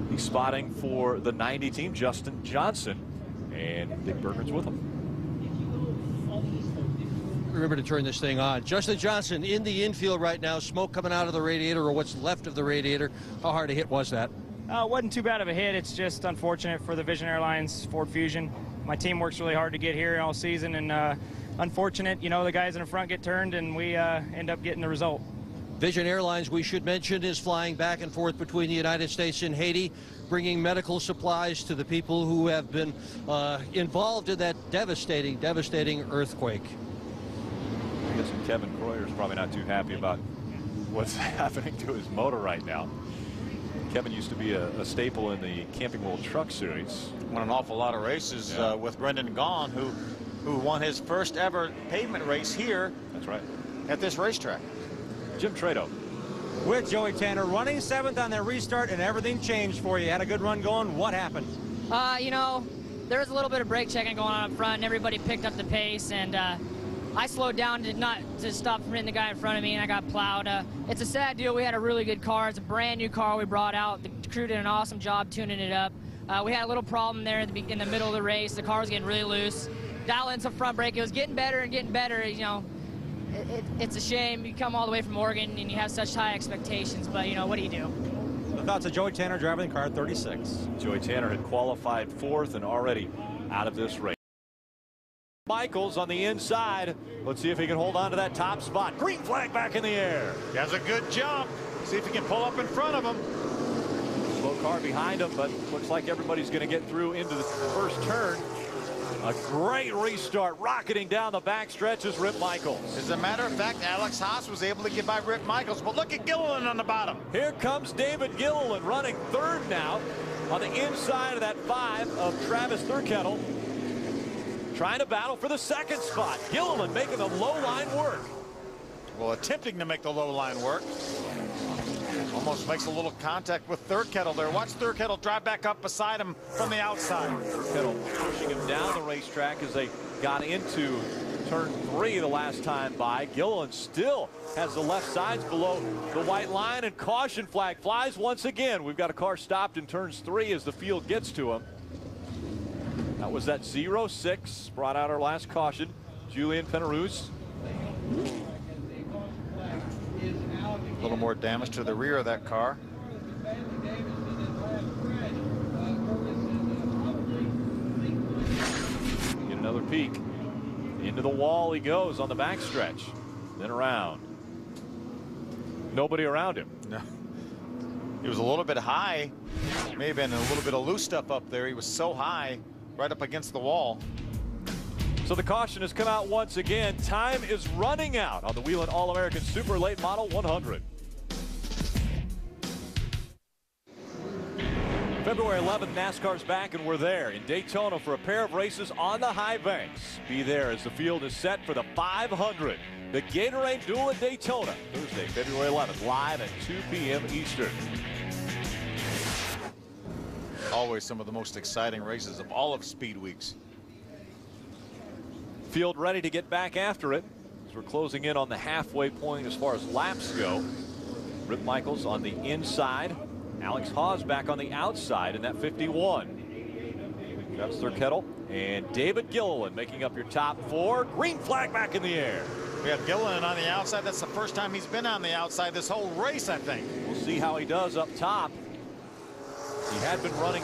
Speaker 1: He's spotting for the 90 team, Justin Johnson, and Dick Burgert's with him.
Speaker 3: Remember to turn this thing on. Justin Johnson in the infield right now, smoke coming out of the radiator, or what's left of the radiator. How hard a hit was that?
Speaker 9: Wasn't too bad of a hit. It's just unfortunate for the Vision Airlines Ford Fusion. My team works really hard to get here all season, and unfortunate, you know, the guys in the front get turned and we end up getting the result.
Speaker 3: Vision Airlines, we should mention, is flying back and forth between the United States and Haiti, bringing medical supplies to the people who have been involved in that devastating earthquake.
Speaker 1: I guess Kevin Croyer's probably not too happy about what's happening to his motor right now. Kevin used to be a staple in the Camping World Truck Series.
Speaker 2: Won an awful lot of races with Brendan Gaughan, who won his first ever pavement race here.
Speaker 1: That's right.
Speaker 2: At this racetrack.
Speaker 1: Jim Trado.
Speaker 5: With Joey Tanner running 7th on their restart, and everything changed for you. Had a good run going. What happened?
Speaker 10: You know, there was a little bit of brake checking going on up front, and everybody picked up the pace, and I slowed down to stop from hitting the guy in front of me, and I got plowed. It's a sad deal. We had a really good car. It's a brand new car we brought out. The crew did an awesome job tuning it up. We had a little problem there in the middle of the race. The car was getting really loose. Dial in some front brake. It was getting better and getting better. You know, it's a shame. You come all the way from Oregon and you have such high expectations, but you know, what do you do?
Speaker 5: The thoughts of Joey Tanner driving the car at 36.
Speaker 1: Joey Tanner had qualified 4th and already out of this race. Michaels on the inside. Let's see if he can hold on to that top spot. Green flag back in the air.
Speaker 2: He has a good jump. See if he can pull up in front of him.
Speaker 1: Slow car behind him, but looks like everybody's going to get through into the first turn. A great restart, rocketing down the backstretch is Rip Michaels.
Speaker 2: As a matter of fact, Alex Haas was able to get by Rip Michaels, but look at Gilliland on the bottom.
Speaker 1: Here comes David Gilliland running 3rd now on the inside of that 5 of Travis Thurkettle. Trying to battle for the 2nd spot. Gilliland making the low line work.
Speaker 2: Well, attempting to make the low line work. Almost makes a little contact with Thurkettle there. Watch Thurkettle drive back up beside him from the outside.
Speaker 1: Thurkettle pushing him down the racetrack as they got into turn 3 the last time by. Gilliland still has the left sides below the white line, and caution flag flies once again. We've got a car stopped in turns 3 as the field gets to him. That was that 0-6, brought out our last caution. Julian Penaruz.
Speaker 2: A little more damage to the rear of that car.
Speaker 1: Get another peek. Into the wall he goes on the backstretch. Then around. Nobody around him.
Speaker 2: No. He was a little bit high. May have been a little bit of loose stuff up there. He was so high, right up against the wall.
Speaker 1: So the caution has come out once again. Time is running out on the Whelen All-American Super Late Model 100. February 11th, NASCAR's back, and we're there in Daytona for a pair of races on the high banks. Be there as the field is set for the 500. The Gatorade Duel at Daytona, Thursday, February 11th, live at 2 p.m. Eastern.
Speaker 2: Always some of the most exciting races of all of Speed Weeks.
Speaker 1: Field ready to get back after it as we're closing in on the halfway point as far as laps go. Rip Michaels on the inside. Alex Haas back on the outside in that 51. Travis Thurkettle and David Gilliland making up your top 4. Green flag back in the air.
Speaker 2: We have Gilliland on the outside. That's the first time he's been on the outside this whole race, I think.
Speaker 1: We'll see how he does up top. He had been running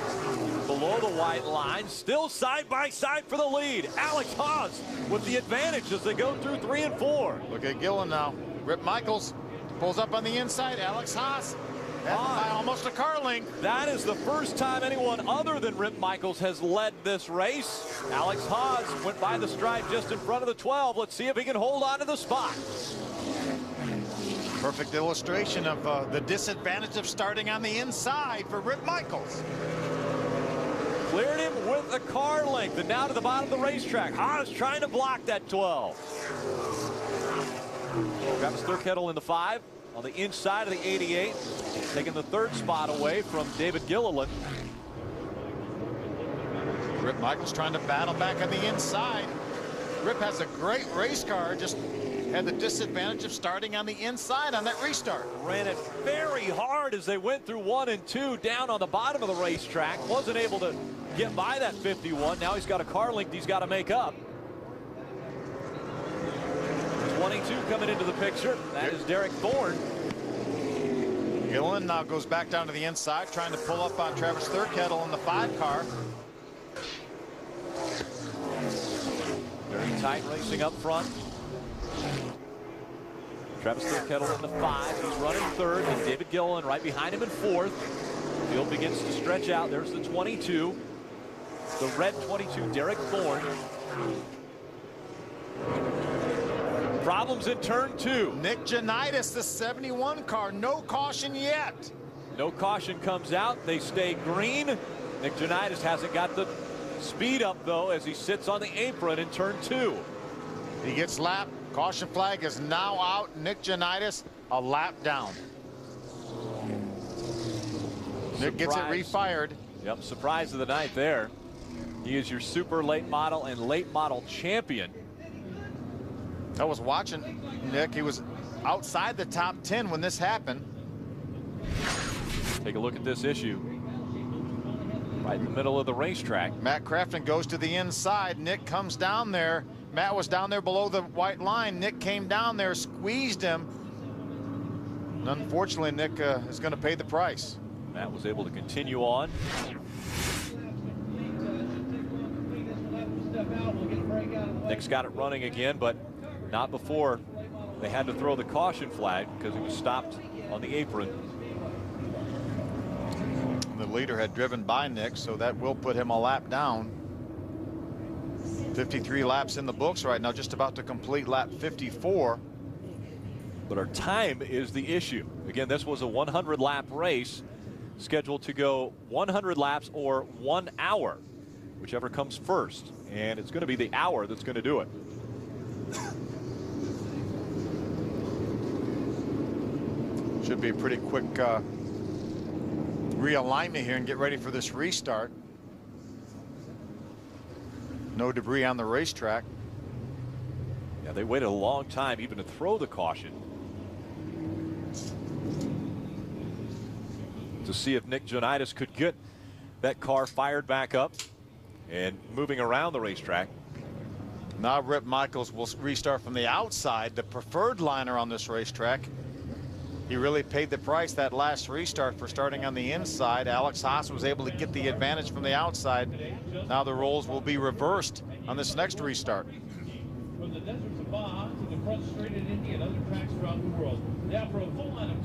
Speaker 1: below the white line, still side by side for the lead. Alex Haas with the advantage as they go through 3 and 4.
Speaker 2: Look at Gillen now. Rip Michaels pulls up on the inside. Alex Haas by almost a car length.
Speaker 1: That is the first time anyone other than Rip Michaels has led this race. Alex Haas went by the stripe just in front of the 12. Let's see if he can hold on to the spot.
Speaker 2: Perfect illustration of the disadvantage of starting on the inside for Rip Michaels.
Speaker 1: Cleared him with a car length, and now to the bottom of the racetrack. Haas trying to block that 12. Travis Thurkettle in the 5 on the inside of the 88, taking the 3rd spot away from David Gilliland.
Speaker 2: Rip Michaels trying to battle back on the inside. Rip has a great race car, just had the disadvantage of starting on the inside on that restart.
Speaker 1: Ran it very hard as they went through 1 and 2 down on the bottom of the racetrack. Wasn't able to get by that 51. Now he's got a car length he's got to make up. 22 coming into the picture. That is Derek Thorne.
Speaker 2: Gillen now goes back down to the inside, trying to pull up on Travis Thurkettle in the 5 car.
Speaker 1: Very tight racing up front. Travis Thurkettle in the 5. He's running 3rd, and David Gilliland right behind him in 4th. Field begins to stretch out. There's the 22. The red 22, Derek Thorne. Problems in turn 2.
Speaker 2: Nick Janitis, the 71 car, no caution yet.
Speaker 1: No caution comes out. They stay green. Nick Janitis hasn't got the speed up, though, as he sits on the apron in turn 2.
Speaker 2: He gets lapped. Caution flag is now out. Nick Janitis a lap down. Nick gets it refired.
Speaker 1: Yep, surprise of the night there. He is your super late model and late model champion.
Speaker 2: I was watching Nick. He was outside the top 10 when this happened.
Speaker 1: Take a look at this issue. Right in the middle of the racetrack.
Speaker 2: Matt Crafton goes to the inside. Nick comes down there. Matt was down there below the white line. Nick came down there, squeezed him. And unfortunately, Nick is going to pay the price.
Speaker 1: Matt was able to continue on. Nick's got it running again, but not before they had to throw the caution flag because he was stopped on the apron.
Speaker 2: The leader had driven by Nick, so that will put him a lap down. 53 laps in the books right now, just about to complete lap 54.
Speaker 1: But our time is the issue. Again, this was a 100-lap race scheduled to go 100 laps or 1 hour, whichever comes first. And it's going to be the hour that's going to do it.
Speaker 2: Should be a pretty quick realignment here and get ready for this restart. No debris on the racetrack.
Speaker 1: Yeah, they waited a long time even to throw the caution to see if Nick Janitis could get that car fired back up and moving around the racetrack.
Speaker 2: Now Rip Michaels will restart from the outside, the preferred liner on this racetrack. He really paid the price that last restart for starting on the inside. Alex Haas was able to get the advantage from the outside. Now the roles will be reversed on this next restart.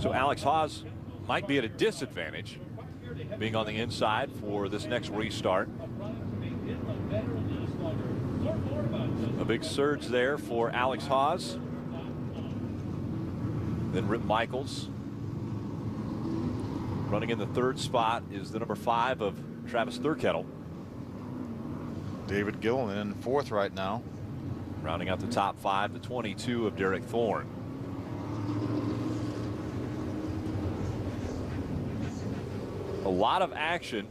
Speaker 1: So Alex Haas might be at a disadvantage being on the inside for this next restart. A big surge there for Alex Haas. Then Rip Michaels. Running in the 3rd spot is the number 5 of Travis Thurkettle.
Speaker 2: David Gilliland in 4th right now.
Speaker 1: Rounding out the top 5, the 22 of Derek Thorne. A lot of action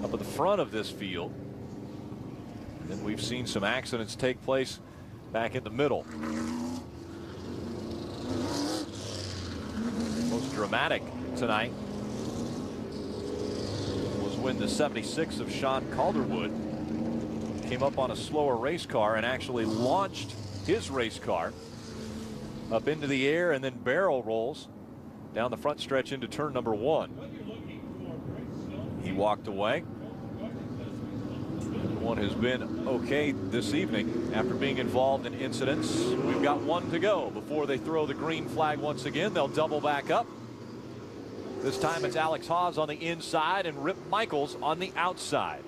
Speaker 1: up at the front of this field. And then we've seen some accidents take place back in the middle. Most dramatic tonight was when the 76 of Sean Calderwood came up on a slower race car and actually launched his race car up into the air and then barrel rolls down the front stretch into turn number 1. He walked away. One has been okay this evening after being involved in incidents. We've got one to go before they throw the green flag once again. They'll double back up. This time it's Alex Haas on the inside and Rip Michaels on the outside.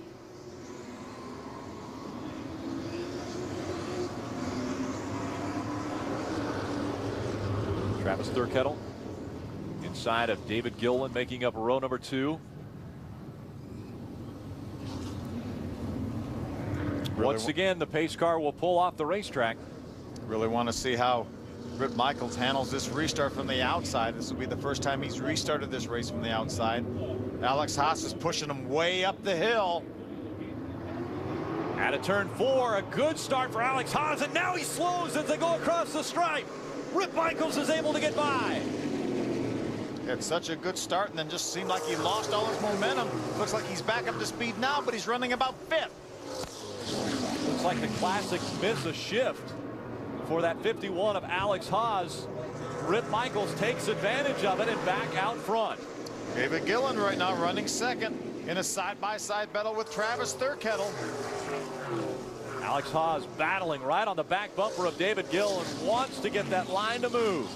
Speaker 1: Travis Thurkettle inside of David Gilliland, making up row number 2. Once again, the pace car will pull off the racetrack.
Speaker 2: Really want to see how Rip Michaels handles this restart from the outside. This will be the first time he's restarted this race from the outside. Alex Haas is pushing him way up the hill.
Speaker 1: Out of turn 4, a good start for Alex Haas, and now he slows as they go across the stripe. Rip Michaels is able to get by.
Speaker 2: Had such a good start and then just seemed like he lost all his momentum. Looks like he's back up to speed now, but he's running about 5th.
Speaker 1: Looks like the classic miss a shift for that 51 of Alex Haas. Rip Michaels takes advantage of it and back out front.
Speaker 2: David Gilliland right now running 2nd in a side-by-side battle with Travis Thurkettle.
Speaker 1: Alex Haas battling right on the back bumper of David Gilliland, wants to get that line to move.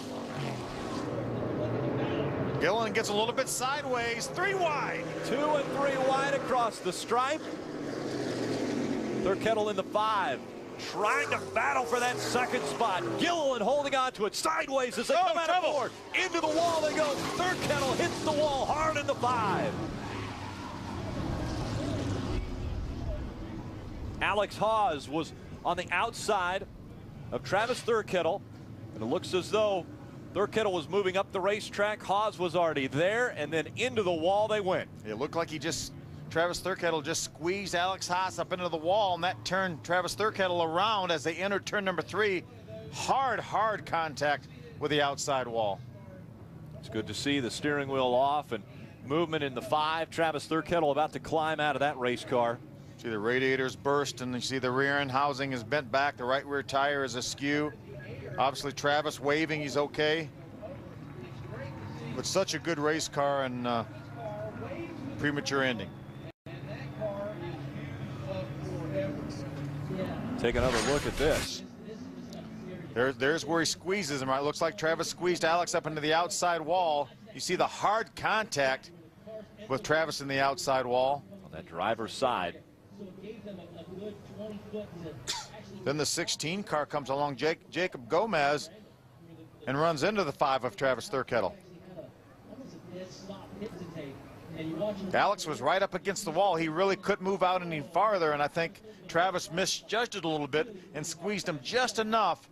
Speaker 2: Gilliland gets a little bit sideways, 3 wide.
Speaker 1: 2 and 3 wide across the stripe. Thurkettle in the 5, trying to battle for that 2nd spot. Gilliland holding on to it sideways as they come out of board. Into the wall they go. Thurkettle hits the wall hard in the 5. Alex Haas was on the outside of Travis Thurkettle, and it looks as though Thurkettle was moving up the racetrack. Haas was already there, and then into the wall they went.
Speaker 2: It looked like Travis Thurkettle just squeezed Alex Haas up into the wall, and that turned Travis Thurkettle around as they entered turn number 3. Hard contact with the outside wall.
Speaker 1: It's good to see the steering wheel off and movement in the 5. Travis Thurkettle about to climb out of that race car.
Speaker 2: See the radiators burst, and you see the rear end housing is bent back. The right rear tire is askew. Obviously Travis waving, he's okay. But such a good race car and premature ending.
Speaker 1: Take another look at this.
Speaker 2: There's where he squeezes him. Right, looks like Travis squeezed Alex up into the outside wall. You see the hard contact with Travis in the outside wall.
Speaker 1: On that driver's side.
Speaker 2: Then the 16 car comes along, Jacob Gomez, and runs into the 5 of Travis Thurkettle. Alex was right up against the wall. He really couldn't move out any farther, and I think Travis misjudged it a little bit and squeezed him just enough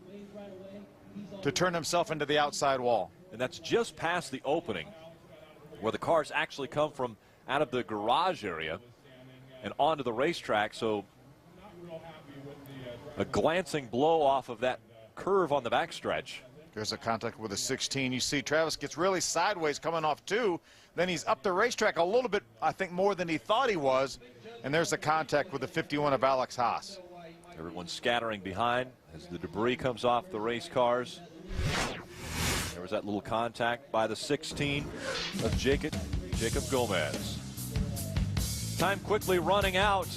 Speaker 2: to turn himself into the outside wall.
Speaker 1: And that's just past the opening where the cars actually come from out of the garage area and onto the racetrack. So a glancing blow off of that curve on the backstretch.
Speaker 2: There's a contact with a 16. You see Travis gets really sideways coming off 2. Then he's up the racetrack a little bit, I think, more than he thought he was. And there's a contact with the 51 of Alex Haas.
Speaker 1: Everyone's scattering behind as the debris comes off the race cars. There was that little contact by the 16 of Jacob Gomez. Time quickly running out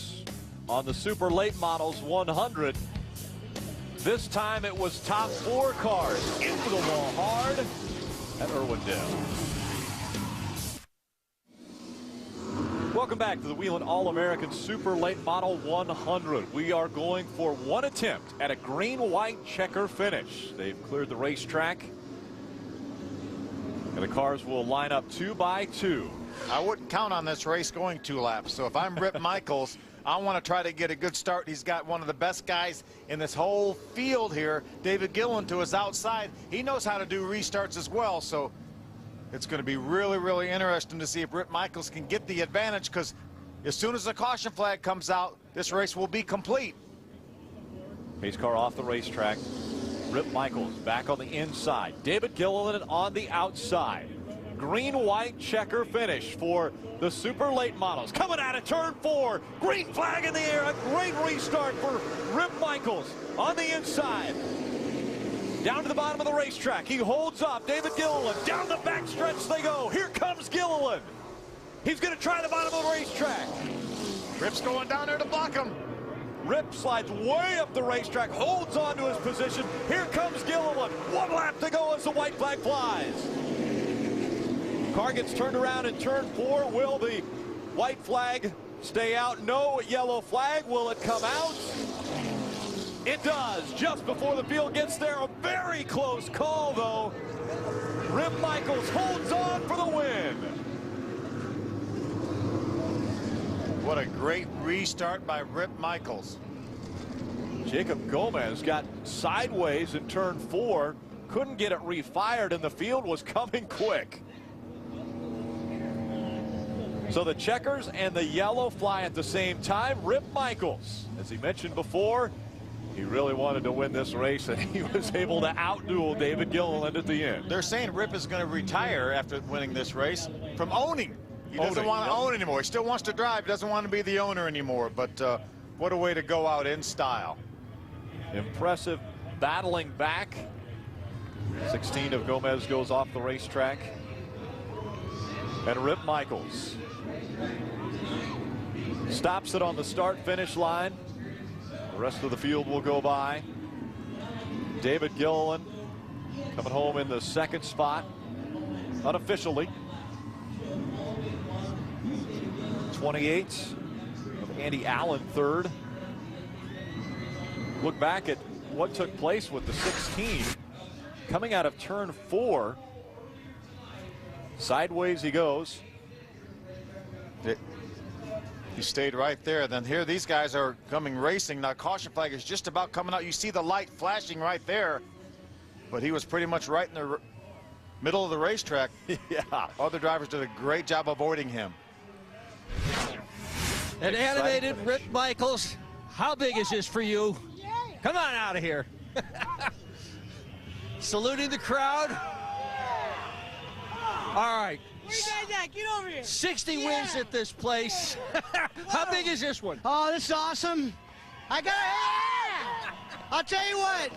Speaker 1: on the super late models 100. This time it was top 4 cars into the wall hard at Irwindale. Welcome back to the Whelen All-American Super Late Model 100. We are going for one attempt at a green-white checker finish. They've cleared the racetrack, and the cars will line up 2 by 2.
Speaker 2: I wouldn't count on this race going 2 laps. So if I'm Rip Michaels, I want to try to get a good start. He's got one of the best guys in this whole field here, David Gilliland, to his outside. He knows how to do restarts as well, so it's going to be really interesting to see if Rip Michaels can get the advantage, because as soon as the caution flag comes out, this race will be complete.
Speaker 1: Pace car off the racetrack. Rip Michaels back on the inside. David Gilliland on the outside. Green-white checker finish for the super late models. Coming out of turn 4. Green flag in the air. A great restart for Rip Michaels on the inside. Down to the bottom of the racetrack. He holds up. David Gilliland. Down the backstretch they go. Here comes Gilliland. He's going to try the bottom of the racetrack.
Speaker 2: Rip's going down there to block him.
Speaker 1: Rip slides way up the racetrack, holds on to his position. Here comes Gilliland. 1 lap to go as the white flag flies. Car gets turned around in turn 4. Will the white flag stay out? No yellow flag. Will it come out? It does, just before the field gets there. A very close call, though. Rip Michaels holds on for the win.
Speaker 2: What a great restart by Rip Michaels.
Speaker 1: Jacob Gomez got sideways in turn 4. Couldn't get it refired, and the field was coming quick. So the checkers and the yellow fly at the same time. Rip Michaels, as he mentioned before, he really wanted to win this race, and he was able to outduel David Gilliland at the end.
Speaker 2: They're saying Rip is going to retire after winning this race from owning. He doesn't want to own anymore. He still wants to drive. He doesn't want to be the owner anymore. But what a way to go out in style.
Speaker 1: Impressive battling back. 16 of Gomez goes off the racetrack. And Rip Michaels stops it on the start-finish line. The rest of the field will go by. David Gilliland coming home in the 2nd spot, unofficially. 28 of Andy Allen 3rd. Look back at what took place with the 16 coming out of turn 4. Sideways he goes.
Speaker 2: He stayed right there. Then here these guys are coming racing. Now caution flag is just about coming out. You see the light flashing right there. But he was pretty much right in the middle of the racetrack.
Speaker 1: Yeah.
Speaker 2: Other drivers did a great job avoiding him.
Speaker 3: An animated Rip Michaels. How big is this for you? Come on out of here. Saluting the crowd. All right.
Speaker 4: Where you guys at? Get over here.
Speaker 3: 60 wins at this place. How big is this one?
Speaker 4: Oh, this is awesome. I got I'll tell you what.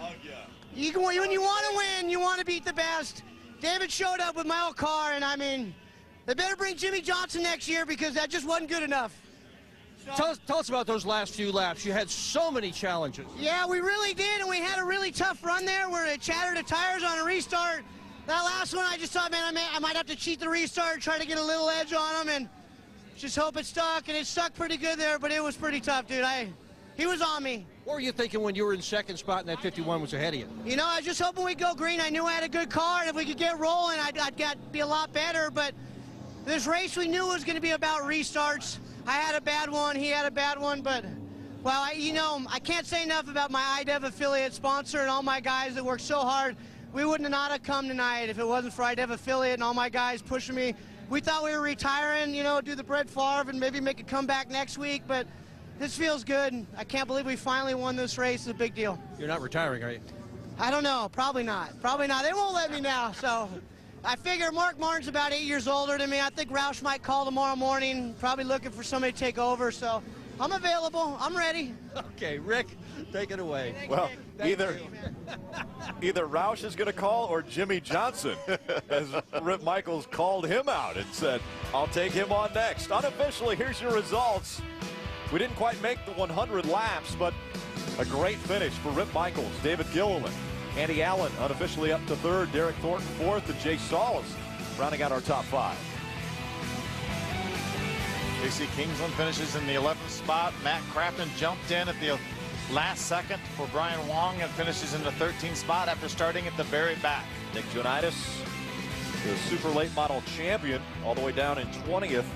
Speaker 4: When you want to win, you want to beat the best. David showed up with my old car, and I mean, they better bring Jimmy Johnson next year because that just wasn't good enough.
Speaker 3: Tell us about those last few laps. You had so many challenges.
Speaker 4: Yeah, we really did, and we had a really tough run there where it chattered the tires on a restart. That last one, I just thought, man, I might have to cheat the restart, try to get a little edge on him, and just hope it stuck. And it stuck pretty good there, but it was pretty tough, dude. He was on me.
Speaker 3: What were you thinking when you were in 2nd spot and that 51 was ahead of you?
Speaker 4: You know, I was just hoping we'd go green. I knew I had a good car, and if we could get rolling, I'd be a lot better. But this race, we knew it was going to be about restarts. I had a bad one, he had a bad one, but, well, I can't say enough about my IDEV affiliate sponsor and all my guys that worked so hard. We wouldn't have come tonight if it wasn't for IDEV affiliate and all my guys pushing me. We thought we were retiring, do the Brett Favre and maybe make a comeback next week, but this feels good. I can't believe we finally won this race. It's a big deal.
Speaker 3: You're not retiring, are you?
Speaker 4: I don't know. Probably not. Probably not. They won't let me now, so I figure Mark Martin's about 8 years older than me. I think Roush might call tomorrow morning, probably looking for somebody to take over, so I'm available. I'm ready.
Speaker 3: Okay, Rick, take it away.
Speaker 1: Well, either Roush is going to call or Jimmy Johnson, as Rip Michaels called him out and said, I'll take him on next. Unofficially, here's your results. We didn't quite make the 100 laps, but a great finish for Rip Michaels, David Gilliland, Andy Allen unofficially up to 3rd, Derek Thornton 4th, and Jay Salas rounding out our top 5.
Speaker 2: J.C. Kingsland finishes in the 11th spot. Matt Crafton jumped in at the last second for Brian Wong and finishes in the 13th spot after starting at the very back.
Speaker 1: Nick Jonitis, the super late model champion, all the way down in 20th.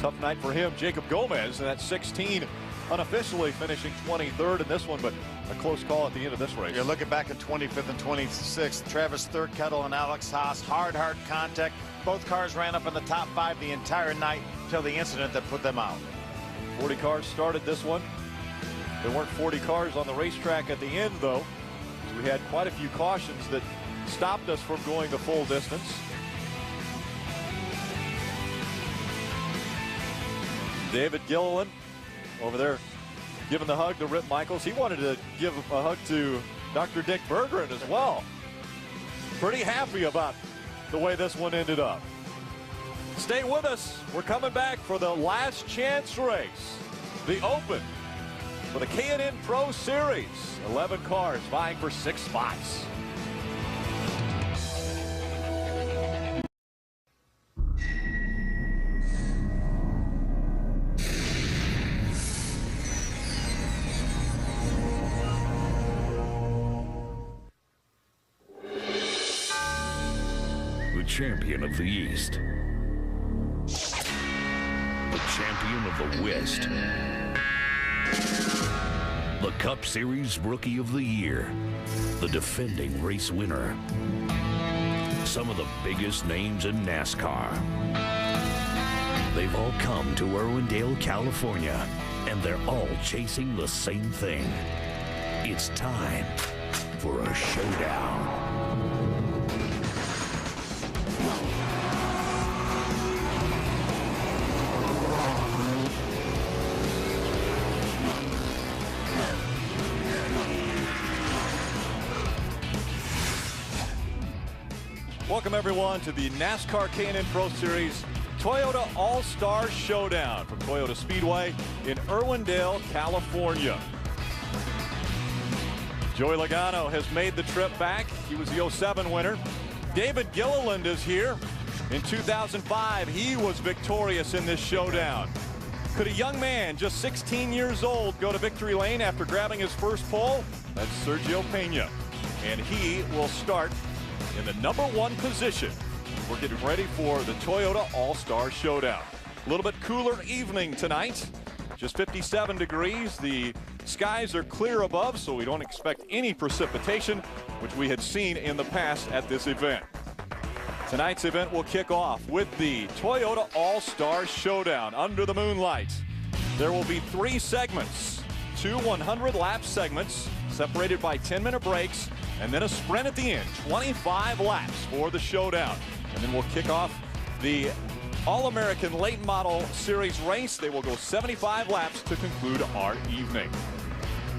Speaker 1: Tough night for him. Jacob Gomez in that 16, unofficially finishing 23rd in this one, but a close call at the end of this race.
Speaker 2: You're looking back at 25th and 26th. Travis Thurkettle and Alex Haas, hard contact. Both cars ran up in the top 5 the entire night till the incident that put them out.
Speaker 1: 40 cars started this one. There weren't 40 cars on the racetrack at the end, though. We had quite a few cautions that stopped us from going the full distance. David Gilliland over there giving the hug to Rip Michaels. He wanted to give a hug to Dr. Dick Berggren as well. Pretty happy about the way this one ended up. Stay with us. We're coming back for the last chance race, the Open for the K&N Pro Series. 11 cars vying for 6 spots.
Speaker 11: The champion of the East. The champion of the West. The Cup Series Rookie of the Year. The defending race winner. Some of the biggest names in NASCAR. They've all come to Irwindale, California, and they're all chasing the same thing. It's time for a showdown.
Speaker 1: Welcome everyone to the NASCAR K&N Pro Series Toyota All-Star Showdown from Toyota Speedway in Irwindale, California. Joey Logano has made the trip back. He was the 07 winner. David Gilliland is here. In 2005, he was victorious in this showdown. Could a young man, just 16 years old, go to victory lane after grabbing his first pole? That's Sergio Pena. And he will start in the #1 position. We're getting ready for the Toyota All-Star Showdown. A little bit cooler evening tonight. Just 57 degrees. The skies are clear above, so we don't expect any precipitation, which we had seen in the past at this event. Tonight's event will kick off with the Toyota All-Star Showdown under the moonlight. There will be 3 segments, 2 100-lap segments separated by 10-minute breaks, and then a sprint at the end, 25 laps for the showdown. And then we'll kick off the All-American Late Model Series race. They will go 75 laps to conclude our evening.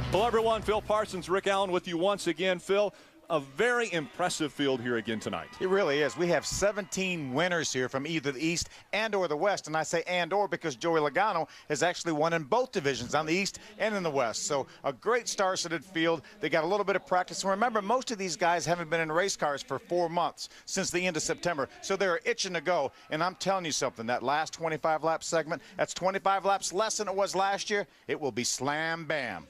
Speaker 1: Hello, everyone. Phil Parsons, Rick Allen with you once again. Phil, a very impressive field here again tonight.
Speaker 2: It really is. We have 17 winners here from either the East and or the West. And I say and or because Joey Logano has actually won in both divisions, on the East and in the West. So a great star-studded field. They got a little bit of practice. And remember, most of these guys haven't been in race cars for 4 months since the end of September. So they're itching to go. And I'm telling you something, that last 25-lap segment, that's 25 laps less than it was last year. It will be slam bam.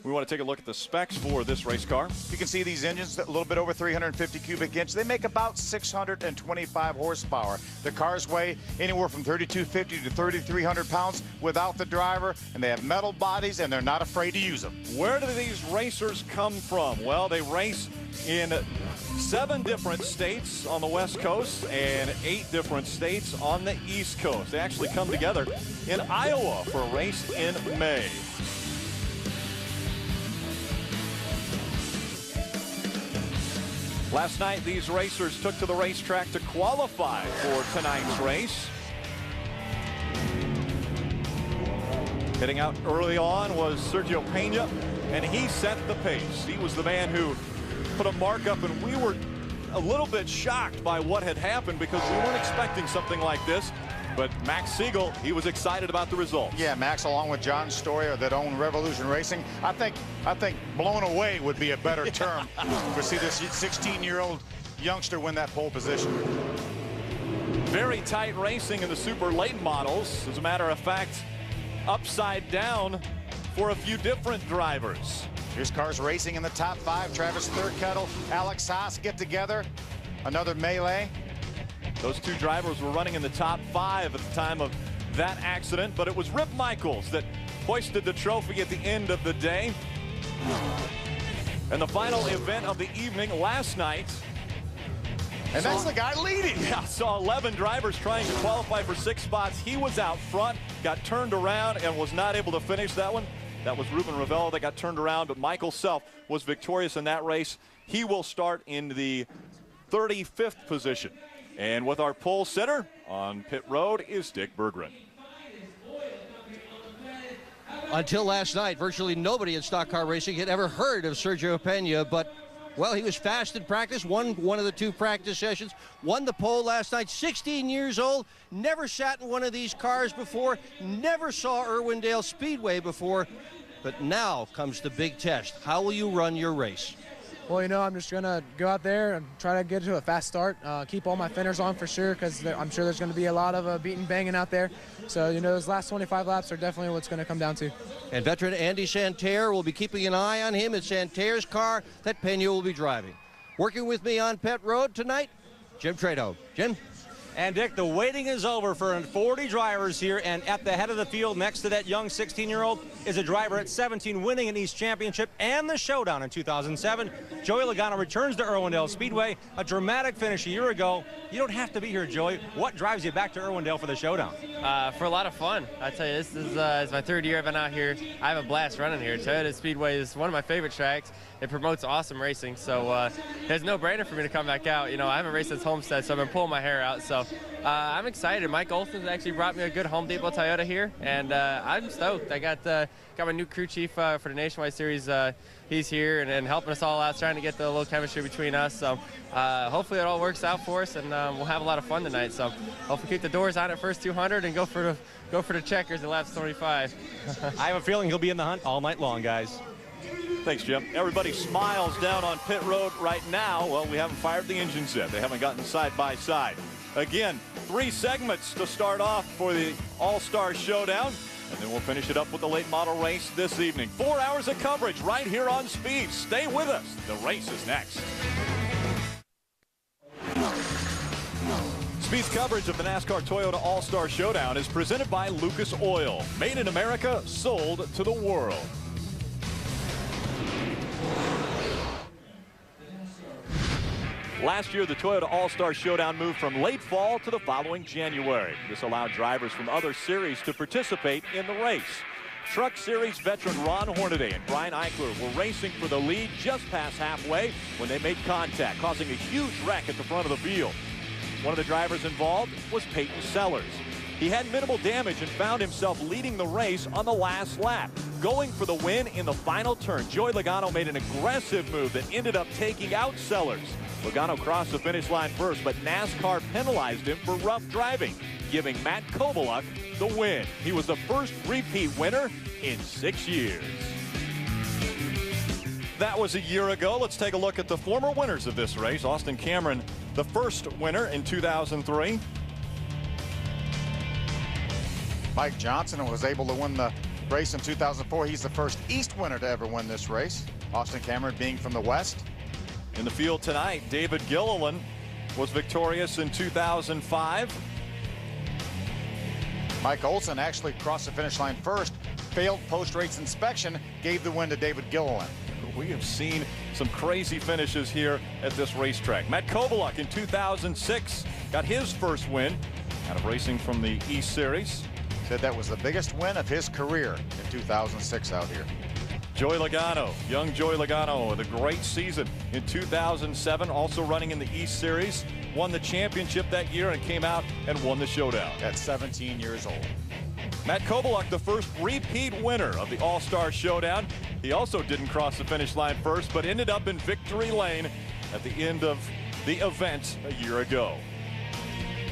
Speaker 1: We want to take a look at the specs for this race car.
Speaker 2: You can see these engines, a little bit over 350 cubic inch. They make about 625 horsepower. The cars weigh anywhere from 3,250 to 3,300 pounds without the driver, and they have metal bodies, and they're not afraid to use them.
Speaker 1: Where do these racers come from? Well, they race in 7 different states on the West Coast and 8 different states on the East Coast. They actually come together in Iowa for a race in May. Last night, these racers took to the racetrack to qualify for tonight's race. Heading out early on was Sergio Pena, and he set the pace. He was the man who put a mark up, and we were a little bit shocked by what had happened because we weren't expecting something like this. But Max Siegel, he was excited about the results.
Speaker 2: Yeah, Max, along with John Stoyer that own Revolution Racing, I think blown away would be a better term to see this 16-year-old youngster win that pole position.
Speaker 1: Very tight racing in the super late models. As a matter of fact, upside down for a few different drivers.
Speaker 2: Here's cars racing in the top 5. Travis Thurkettle, Alex Haas get together. Another melee.
Speaker 1: Those 2 drivers were running in the top 5 at the time of that accident, but it was Rip Michaels that hoisted the trophy at the end of the day. And the final event of the evening last night.
Speaker 2: And that's the guy leading.
Speaker 1: Yeah, saw 11 drivers trying to qualify for 6 spots. He was out front, got turned around, and was not able to finish that one. That was Ruben Ravello that got turned around, but Michael Self was victorious in that race. He will start in the 35th position. And with our pole sitter on pit road is Dick Berggren.
Speaker 3: Until last night, virtually nobody in stock car racing had ever heard of Sergio Pena, but Well, he was fast in practice, won one of the 2 practice sessions, won the pole last night, 16 years old, never sat in one of these cars before, never saw Irwindale Speedway before, but now comes the big test. How will you run your race?
Speaker 7: Well, you know, I'm just going to go out there and try to get to a fast start, keep all my fenders on for sure, because I'm sure there's going to be a lot of beating banging out there. So, you know, those last 25 laps are definitely what's going to come down to.
Speaker 3: And veteran Andy Santerre will be keeping an eye on him. It's Santerre's car that Pena will be driving. Working with me on pit road tonight, Jim Trado. Jim?
Speaker 5: And Dick, the waiting is over for 40 drivers here, and at the head of the field next to that young 16-year-old is a driver at 17 winning an East Championship and the Showdown in 2007. Joey Logano returns to Irwindale Speedway, a dramatic finish a year ago. You don't have to be here, Joey. What drives you back to Irwindale for the Showdown?
Speaker 12: For a lot of fun. I tell you, this is my 3rd year I've been out here. I have a blast running here. Toyota Speedway is one of my favorite tracks. It promotes awesome racing, so there's no brainer for me to come back out. You know, I haven't raced since Homestead, so I've been pulling my hair out. So I'm excited. Mike Olson's actually brought me a good Home Depot Toyota here, and I'm stoked. I got my new crew chief for the Nationwide Series. He's here and helping us all out, trying to get the little chemistry between us. So hopefully it all works out for us, and we'll have a lot of fun tonight. So hopefully keep the doors on at first 200 and go for the checkers at laps 25.
Speaker 5: I have a feeling he'll be in the hunt all night long, guys.
Speaker 1: Thanks, Jim. Everybody smiles down on pit road right now. Well, we haven't fired the engines yet. They haven't gotten side by side. Again, 3 segments to start off for the All-Star Showdown, and then we'll finish it up with the late model race this evening. 4 hours of coverage right here on Speed. Stay with us. The race is next. Speed's coverage of the NASCAR Toyota All-Star Showdown is presented by Lucas Oil. Made in America, sold to the world. Last year, the Toyota All-Star Showdown moved from late fall to the following January. This allowed drivers from other series to participate in the race. Truck Series veteran Ron Hornaday and Brian Eichler were racing for the lead just past halfway when they made contact, causing a huge wreck at the front of the field. One of the drivers involved was Peyton Sellers. He had minimal damage and found himself leading the race on the last lap. Going for the win in the final turn, Joey Logano made an aggressive move that ended up taking out Sellers. Logano crossed the finish line first, but NASCAR penalized him for rough driving, giving Matt Kovaluk the win. He was the first repeat winner in 6 years. That was a year ago. Let's take a look at the former winners of this race. Austin Cameron, the first winner in 2003.
Speaker 2: Mike Johnson was able to win the race in 2004. He's the first East winner to ever win this race. Austin Cameron being from the West.
Speaker 1: In the field tonight, David Gilliland was victorious in 2005.
Speaker 2: Mike Olson actually crossed the finish line first. Failed post-race inspection, gave the win to David Gilliland.
Speaker 1: We have seen some crazy finishes here at this racetrack. Matt Kovaluk in 2006 got his first win out of racing from the East Series.
Speaker 2: Said that was the biggest win of his career in 2006 out here.
Speaker 1: Joey Logano, young Joey Logano with a great season in 2007, also running in the East Series. Won the championship that year and came out and won the Showdown.
Speaker 2: At 17 years old.
Speaker 1: Matt Kovaluk, the first repeat winner of the All-Star Showdown. He also didn't cross the finish line first, but ended up in victory lane at the end of the event a year ago.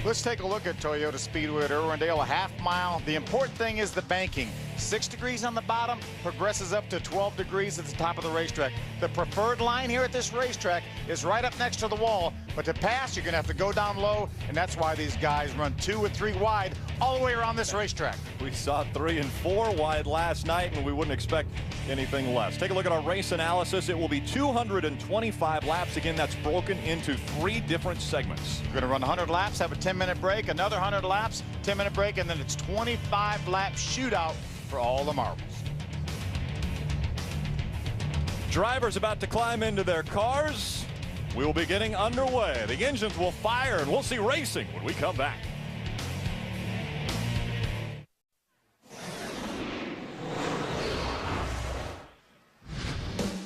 Speaker 2: Let's take a look at Toyota Speedway at Irwindale, a half mile. The important thing is the banking. 6 degrees on the bottom, progresses up to 12 degrees at the top of the racetrack. The preferred line here at this racetrack is right up next to the wall, but to pass, you're going to have to go down low, and that's why these guys run 2 or 3 wide all the way around this racetrack.
Speaker 1: We saw 3 and 4 wide last night, and we wouldn't expect anything less. Take a look at our race analysis. It will be 225 laps. Again, that's broken into 3 different segments.
Speaker 2: We're going to run 100 laps, have a 10-minute break, another 100 laps, 10-minute break, and then it's 25-lap shootout for all the marbles.
Speaker 1: Drivers about to climb into their cars. We will be getting underway. The engines will fire, and we'll see racing when we come back.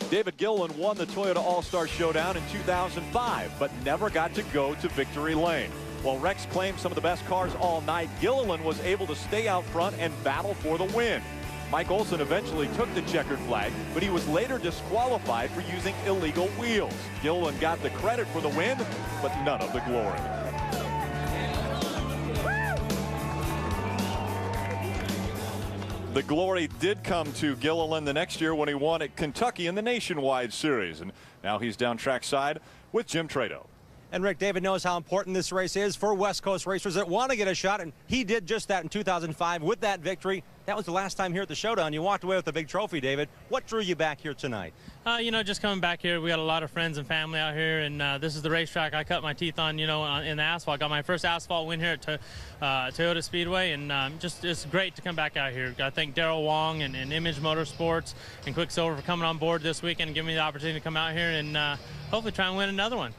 Speaker 1: David Gilliland won the Toyota All-Star Showdown in 2005, but never got to go to victory lane. While Rex claimed some of the best cars all night, Gilliland was able to stay out front and battle for the win. Mike Olson eventually took the checkered flag, but he was later disqualified for using illegal wheels. Gilliland got the credit for the win, but none of the glory. The glory did come to Gilliland the next year when he won at Kentucky in the Nationwide Series. And now he's down trackside with Jim Trado.
Speaker 5: And Rick, David knows how important this race is for West Coast racers that want to get a shot, and he did just that in 2005 with that victory. That was the last time here at the Showdown. You walked away with a big trophy, David. What drew you back here tonight?
Speaker 13: You know, just coming back here, we got a lot of friends and family out here, and this is the racetrack I cut my teeth on, you know, in the asphalt. Got my first asphalt win here at Toyota Speedway, and just it's great to come back out here. I thank Darryl Wong and Image Motorsports and Quicksilver for coming on board this weekend and giving me the opportunity to come out here and hopefully try and win another one.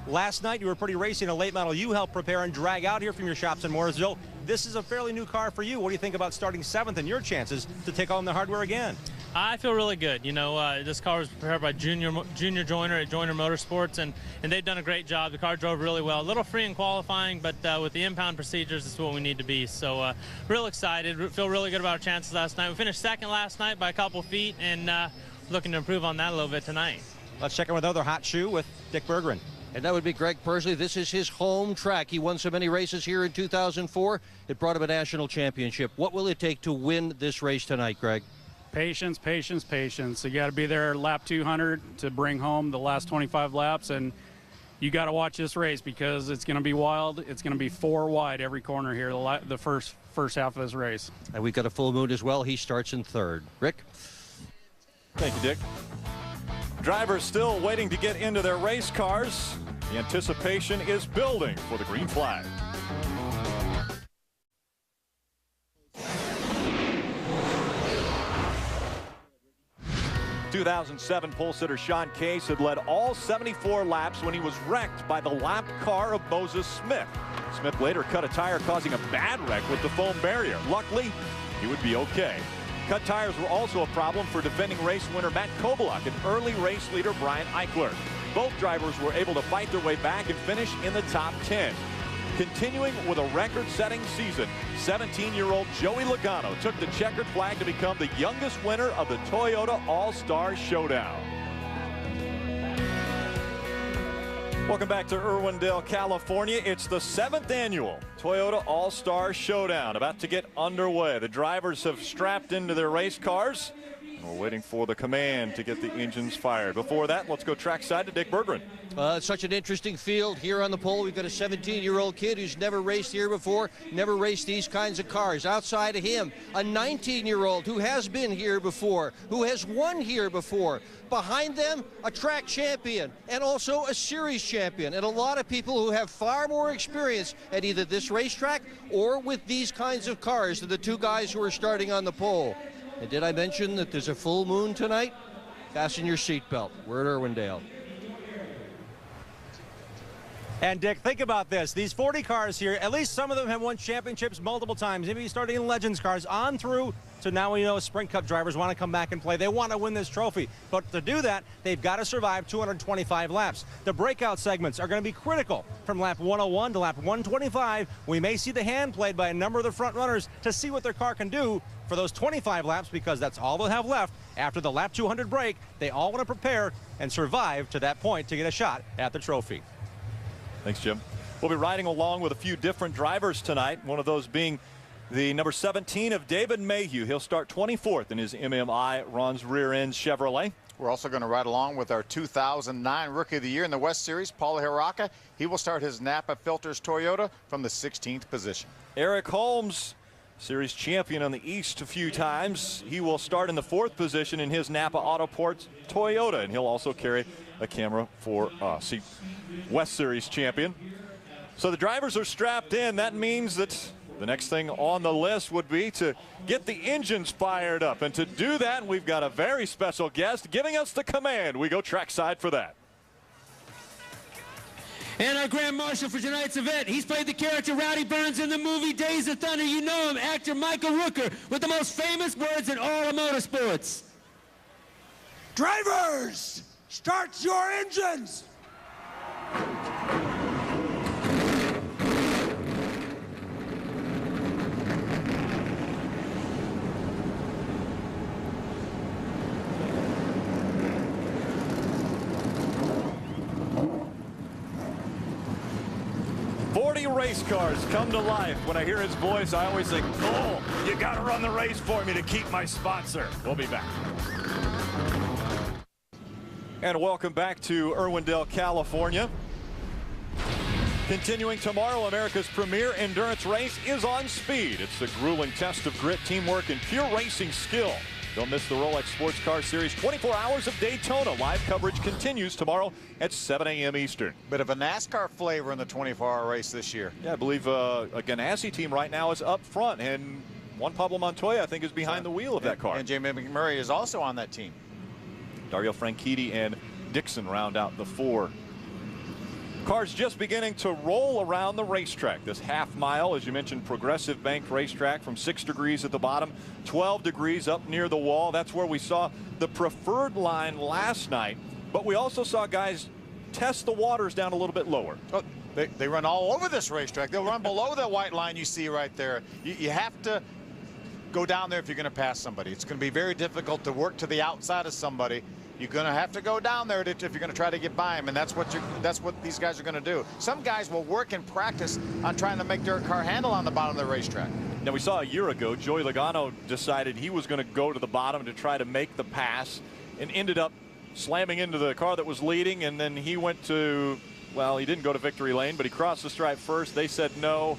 Speaker 5: Last night you were pretty racy in a late model you helped prepare and drag out here from your shops in Mooresville. This is a fairly new car for you. What do you think about starting 7th and your chances to take on the hardware again?
Speaker 13: I feel really good. You know, this car was prepared by Junior Joyner at Joyner Motorsports, and they've done a great job. The car drove really well. A little free in qualifying, but with the impound procedures, it's what we need to be. So real excited. Feel really good about our chances last night. We finished 2nd last night by a couple feet, and looking to improve on that a little bit tonight.
Speaker 5: Let's check in with another hot shoe with Dick Berggren.
Speaker 3: And that would be Greg Pursley. This is his home track. He won so many races here in 2004. It brought him a national championship. What will it take to win this race tonight, Greg?
Speaker 14: Patience, patience, patience. You got to be there lap 200 to bring home the last 25 laps, and you got to watch this race because it's going to be wild. It's going to be 4 wide every corner here, the first half of this race.
Speaker 3: And we've got a full moon as well. He starts in 3rd. Rick?
Speaker 1: Thank you, Dick. Drivers still waiting to get into their race cars. The anticipation is building for the green flag. '2007 pole sitter Sean Case had led all 74 laps when he was wrecked by the lap car of Moses Smith. Smith later cut a tire, causing a bad wreck with the foam barrier. Luckily, he would be okay. Cut tires were also a problem for defending race winner Matt Kovaluk and early race leader Brian Eichler. Both drivers were able to fight their way back and finish in the top 10. Continuing with a record-setting season, 17-year-old Joey Logano took the checkered flag to become the youngest winner of the Toyota All-Star Showdown. Welcome back to Irwindale, California. It's the 7th annual Toyota All-Star Showdown about to get underway. The drivers have strapped into their race cars, and we're waiting for the command to get the engines fired. Before that, let's go trackside to Dick Berggren.
Speaker 3: It's such an interesting field here on the pole. We've got a 17-year-old kid who's never raced here before, never raced these kinds of cars. Outside of him, a 19-year-old who has been here before, who has won here before. Behind them, a track champion and also a series champion, and a lot of people who have far more experience at either this racetrack or with these kinds of cars than the 2 guys who are starting on the pole. And did I mention that there's a full moon tonight? Fasten your seatbelt. We're at Irwindale.
Speaker 5: And Dick, think about this. These 40 cars here, at least some of them have won championships multiple times. Maybe starting in Legends cars on through. So now we know Sprint Cup drivers want to come back and play. They want to win this trophy. But to do that, they've got to survive 225 laps. The breakout segments are going to be critical. From lap 101 to lap 125, we may see the hand played by a number of the front runners to see what their car can do for those 25 laps, because that's all they'll have left after the lap 200 break. They all want to prepare and survive to that point to get a shot at the trophy.
Speaker 1: Thanks, Jim. We'll be riding along with a few different drivers tonight, one of those being the number 17 of David Mayhew. He'll start 24th in his MMI Ron's Rear End Chevrolet.
Speaker 2: We're also going to ride along with our 2009 Rookie of the Year in the West Series, Paul Hiraka. He will start his Napa Filters Toyota from the 16th position.
Speaker 1: Eric Holmes, series champion on the East a few times. He will start in the 4th position in his Napa Autoport Toyota, and he'll also carry a camera for us. West Series champion. So the drivers are strapped in. That means that the next thing on the list would be to get the engines fired up. And to do that, we've got a very special guest giving us the command. We go trackside for that.
Speaker 15: And our Grand Marshal for tonight's event, he's played the character Rowdy Burns in the movie Days of Thunder. You know him, actor Michael Rooker, with the most famous words in all of motorsports.
Speaker 16: Drivers, start your engines!
Speaker 1: race cars come to life. When I hear his voice, I always think, oh, you got to run the race for me to keep my sponsor. We'll be back. And welcome back to Irwindale, California. Continuing tomorrow, America's premier endurance race is on speed. It's a grueling test of grit, teamwork, and pure racing skill. Don't miss the Rolex Sports Car Series 24 Hours of Daytona. Live coverage continues tomorrow at 7 a.m. Eastern.
Speaker 2: Bit of a NASCAR flavor in the 24-hour race this year.
Speaker 1: Yeah, I believe a Ganassi team right now is up front, and Juan Pablo Montoya, I think, is behind the wheel of that car.
Speaker 2: And Jamie McMurray is also on that team.
Speaker 1: Dario Franchitti and Dixon round out the four. Cars just beginning to roll around the racetrack. This half mile, as you mentioned, progressive banked racetrack from 6 degrees at the bottom, 12 degrees up near the wall. That's where we saw the preferred line last night. But we also saw guys test the waters down a little bit lower.
Speaker 2: Oh, they run all over this racetrack. They'll run below that white line you see right there. You have to go down there if you're going to pass somebody. It's going to be very difficult to work to the outside of somebody. You're going to have to go down there if you're going to try to get by him, and that's what these guys are going to do. Some guys will work and practice on trying to make their car handle on the bottom of the racetrack.
Speaker 1: Now, we saw a year ago, Joey Logano decided he was going to go to the bottom to try to make the pass and ended up slamming into the car that was leading, and then he went to, well, he didn't go to victory lane, but he crossed the stripe first. They said no.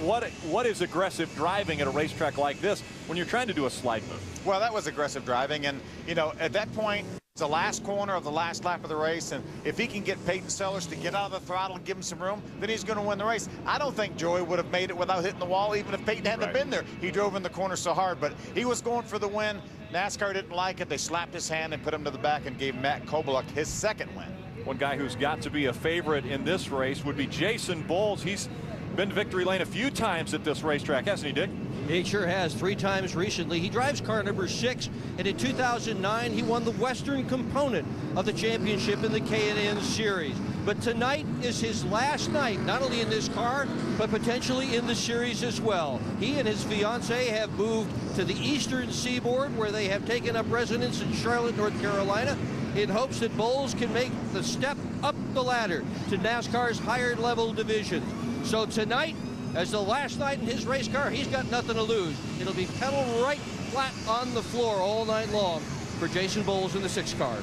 Speaker 1: What is aggressive driving at a racetrack like this when you're trying to do a slide move?
Speaker 2: Well, that was aggressive driving, and you know, at that point, it's the last corner of the last lap of the race, and if he can get Peyton Sellers to get out of the throttle and give him some room, then he's going to win the race. I don't think Joey would have made it without hitting the wall, even if Peyton hadn't been there. He drove in the corner so hard, but he was going for the win. NASCAR didn't like it. They slapped his hand and put him to the back and gave Matt Kobaluk his second win.
Speaker 1: One guy who's got to be a favorite in this race would be Jason Bowles. He's been to victory lane a few times at this racetrack, hasn't he, Dick?
Speaker 3: He sure has, 3 times recently. He drives car number 6, and in 2009, he won the Western component of the championship in the K&N Series. But tonight is his last night, not only in this car, but potentially in the series as well. He and his fiancée have moved to the eastern seaboard, where they have taken up residence in Charlotte, North Carolina, in hopes that Bowles can make the step up the ladder to NASCAR's higher level division. So tonight, as the last night in his race car, he's got nothing to lose. It'll be pedal right flat on the floor all night long for Jason Bowles in the 6 car.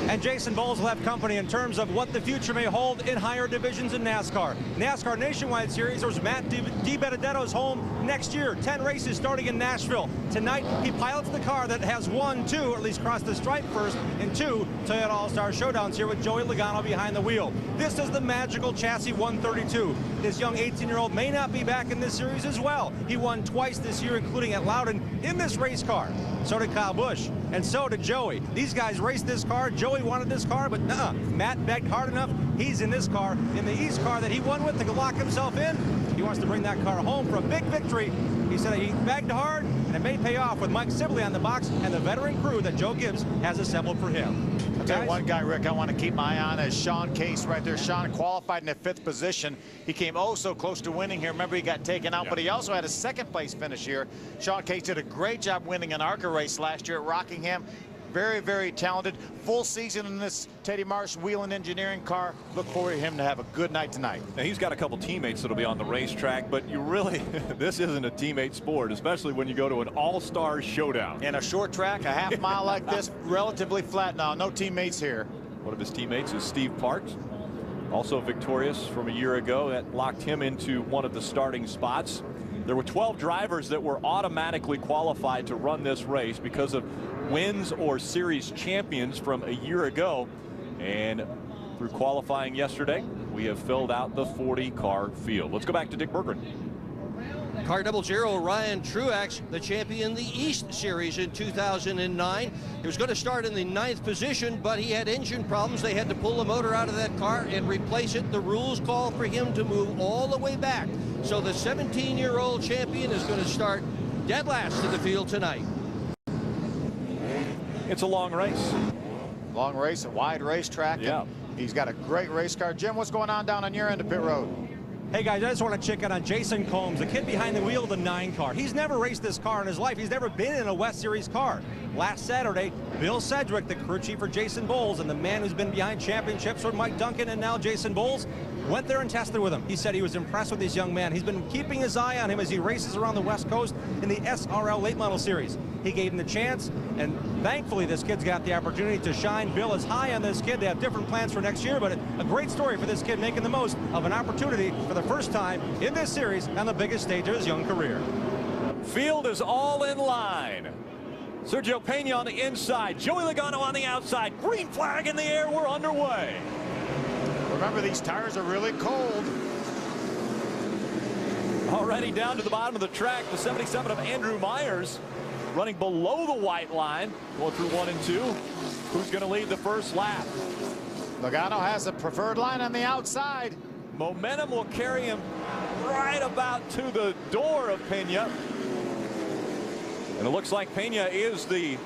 Speaker 5: And Jason Bowles will have company in terms of what the future may hold in higher divisions in NASCAR. NASCAR Nationwide Series, there's Matt DiBenedetto's home next year. 10 races starting in Nashville. Tonight, he pilots the car that has won 2, or at least crossed the stripe first, in 2 Toyota All-Star Showdowns here with Joey Logano behind the wheel. This is the magical chassis 132. This young 18-year-old may not be back in this series as well. He won twice this year, including at Loudon, in this race car. So did Kyle Busch, and so did Joey. These guys raced this car. Joey wanted this car, but Matt begged hard enough. He's in this car, in the East car that he won with to lock himself in. He wants to bring that car home for a big victory. He said he begged hard, and it may pay off with Mike Sibley on the box and the veteran crew that Joe Gibbs has assembled for him.
Speaker 2: I'll tell you one guy, Rick, I want to keep my eye on is Sean Case right there. Sean qualified in the 5th position. He came oh so close to winning here. Remember, he got taken out, but he also had a 2nd place finish here. Sean Case did a great job winning an ARCA race last year at Rockingham. Very, very talented. Full season in this Teddy Marsh Whelen Engineering car. Look forward to him to have a good night tonight.
Speaker 1: Now, he's got a couple teammates that'll be on the racetrack, but you really, this isn't a teammate sport, especially when you go to an all-star showdown.
Speaker 2: In a short track, a half mile like this, relatively flat. No teammates here.
Speaker 1: One of his teammates is Steve Parks, also victorious from a year ago. That locked him into one of the starting spots. There were 12 drivers that were automatically qualified to run this race because of wins or series champions from a year ago. And through qualifying yesterday, we have filled out the 40-car field. Let's go back to Dick Berggren.
Speaker 3: Car 00 Ryan Truex, the champion in the East Series in 2009. He was going to start in the 9th position, but he had engine problems. They had to pull the motor out of that car and replace it. The rules call for him to move all the way back. So the 17-year-old champion is going to start dead last in the field tonight.
Speaker 1: It's a long race.
Speaker 2: Long race, a wide racetrack.
Speaker 1: Yeah.
Speaker 2: He's got a great race car. Jim, what's going on down on your end of pit road?
Speaker 5: Hey guys, I just want to check in on Jason Combs, the kid behind the wheel of the 9 car. He's never raced this car in his life. He's never been in a West Series car. Last Saturday, Bill Sedgwick, the crew chief for Jason Bowles, and the man who's been behind championships for Mike Duncan and now Jason Bowles, went there and tested with him. He said he was impressed with this young man. He's been keeping his eye on him as he races around the West Coast in the SRL Late Model Series. He gave him the chance, and thankfully this kid's got the opportunity to shine. Bill is high on this kid. They have different plans for next year, but a great story for this kid making the most of an opportunity for the first time in this series on the biggest stage of his young career.
Speaker 1: Field is all in line. Sergio Pena on the inside, Joey Logano on the outside. Green flag in the air, we're underway.
Speaker 2: Remember, these tires are really cold.
Speaker 1: Already down to the bottom of the track, the 77 of Andrew Myers running below the white line, going through 1 and 2. Who's going to lead the first lap?
Speaker 2: Logano has a preferred line on the outside.
Speaker 1: Momentum will carry him right about to the door of Pena. And it looks like Pena is the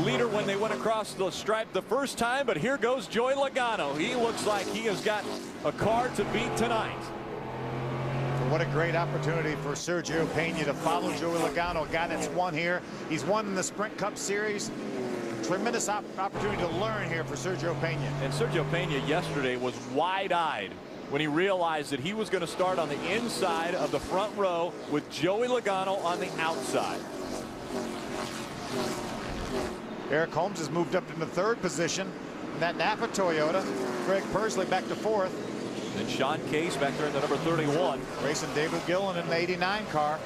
Speaker 1: leader when they went across the stripe the first time, but here goes Joey Logano. He looks like he has got a car to beat tonight.
Speaker 2: What a great opportunity for Sergio Pena to follow Joey Logano, a guy that's won here. He's won in the Sprint Cup Series. Tremendous opportunity to learn here for Sergio Pena.
Speaker 1: And Sergio Pena yesterday was wide-eyed when he realized that he was going to start on the inside of the front row with Joey Logano on the outside.
Speaker 2: Eric Holmes has moved up into 3rd position in that Napa Toyota. Greg Pursley back to 4th.
Speaker 1: And Sean Case back there in the number 31.
Speaker 2: Racing David Gillen in the 89 car.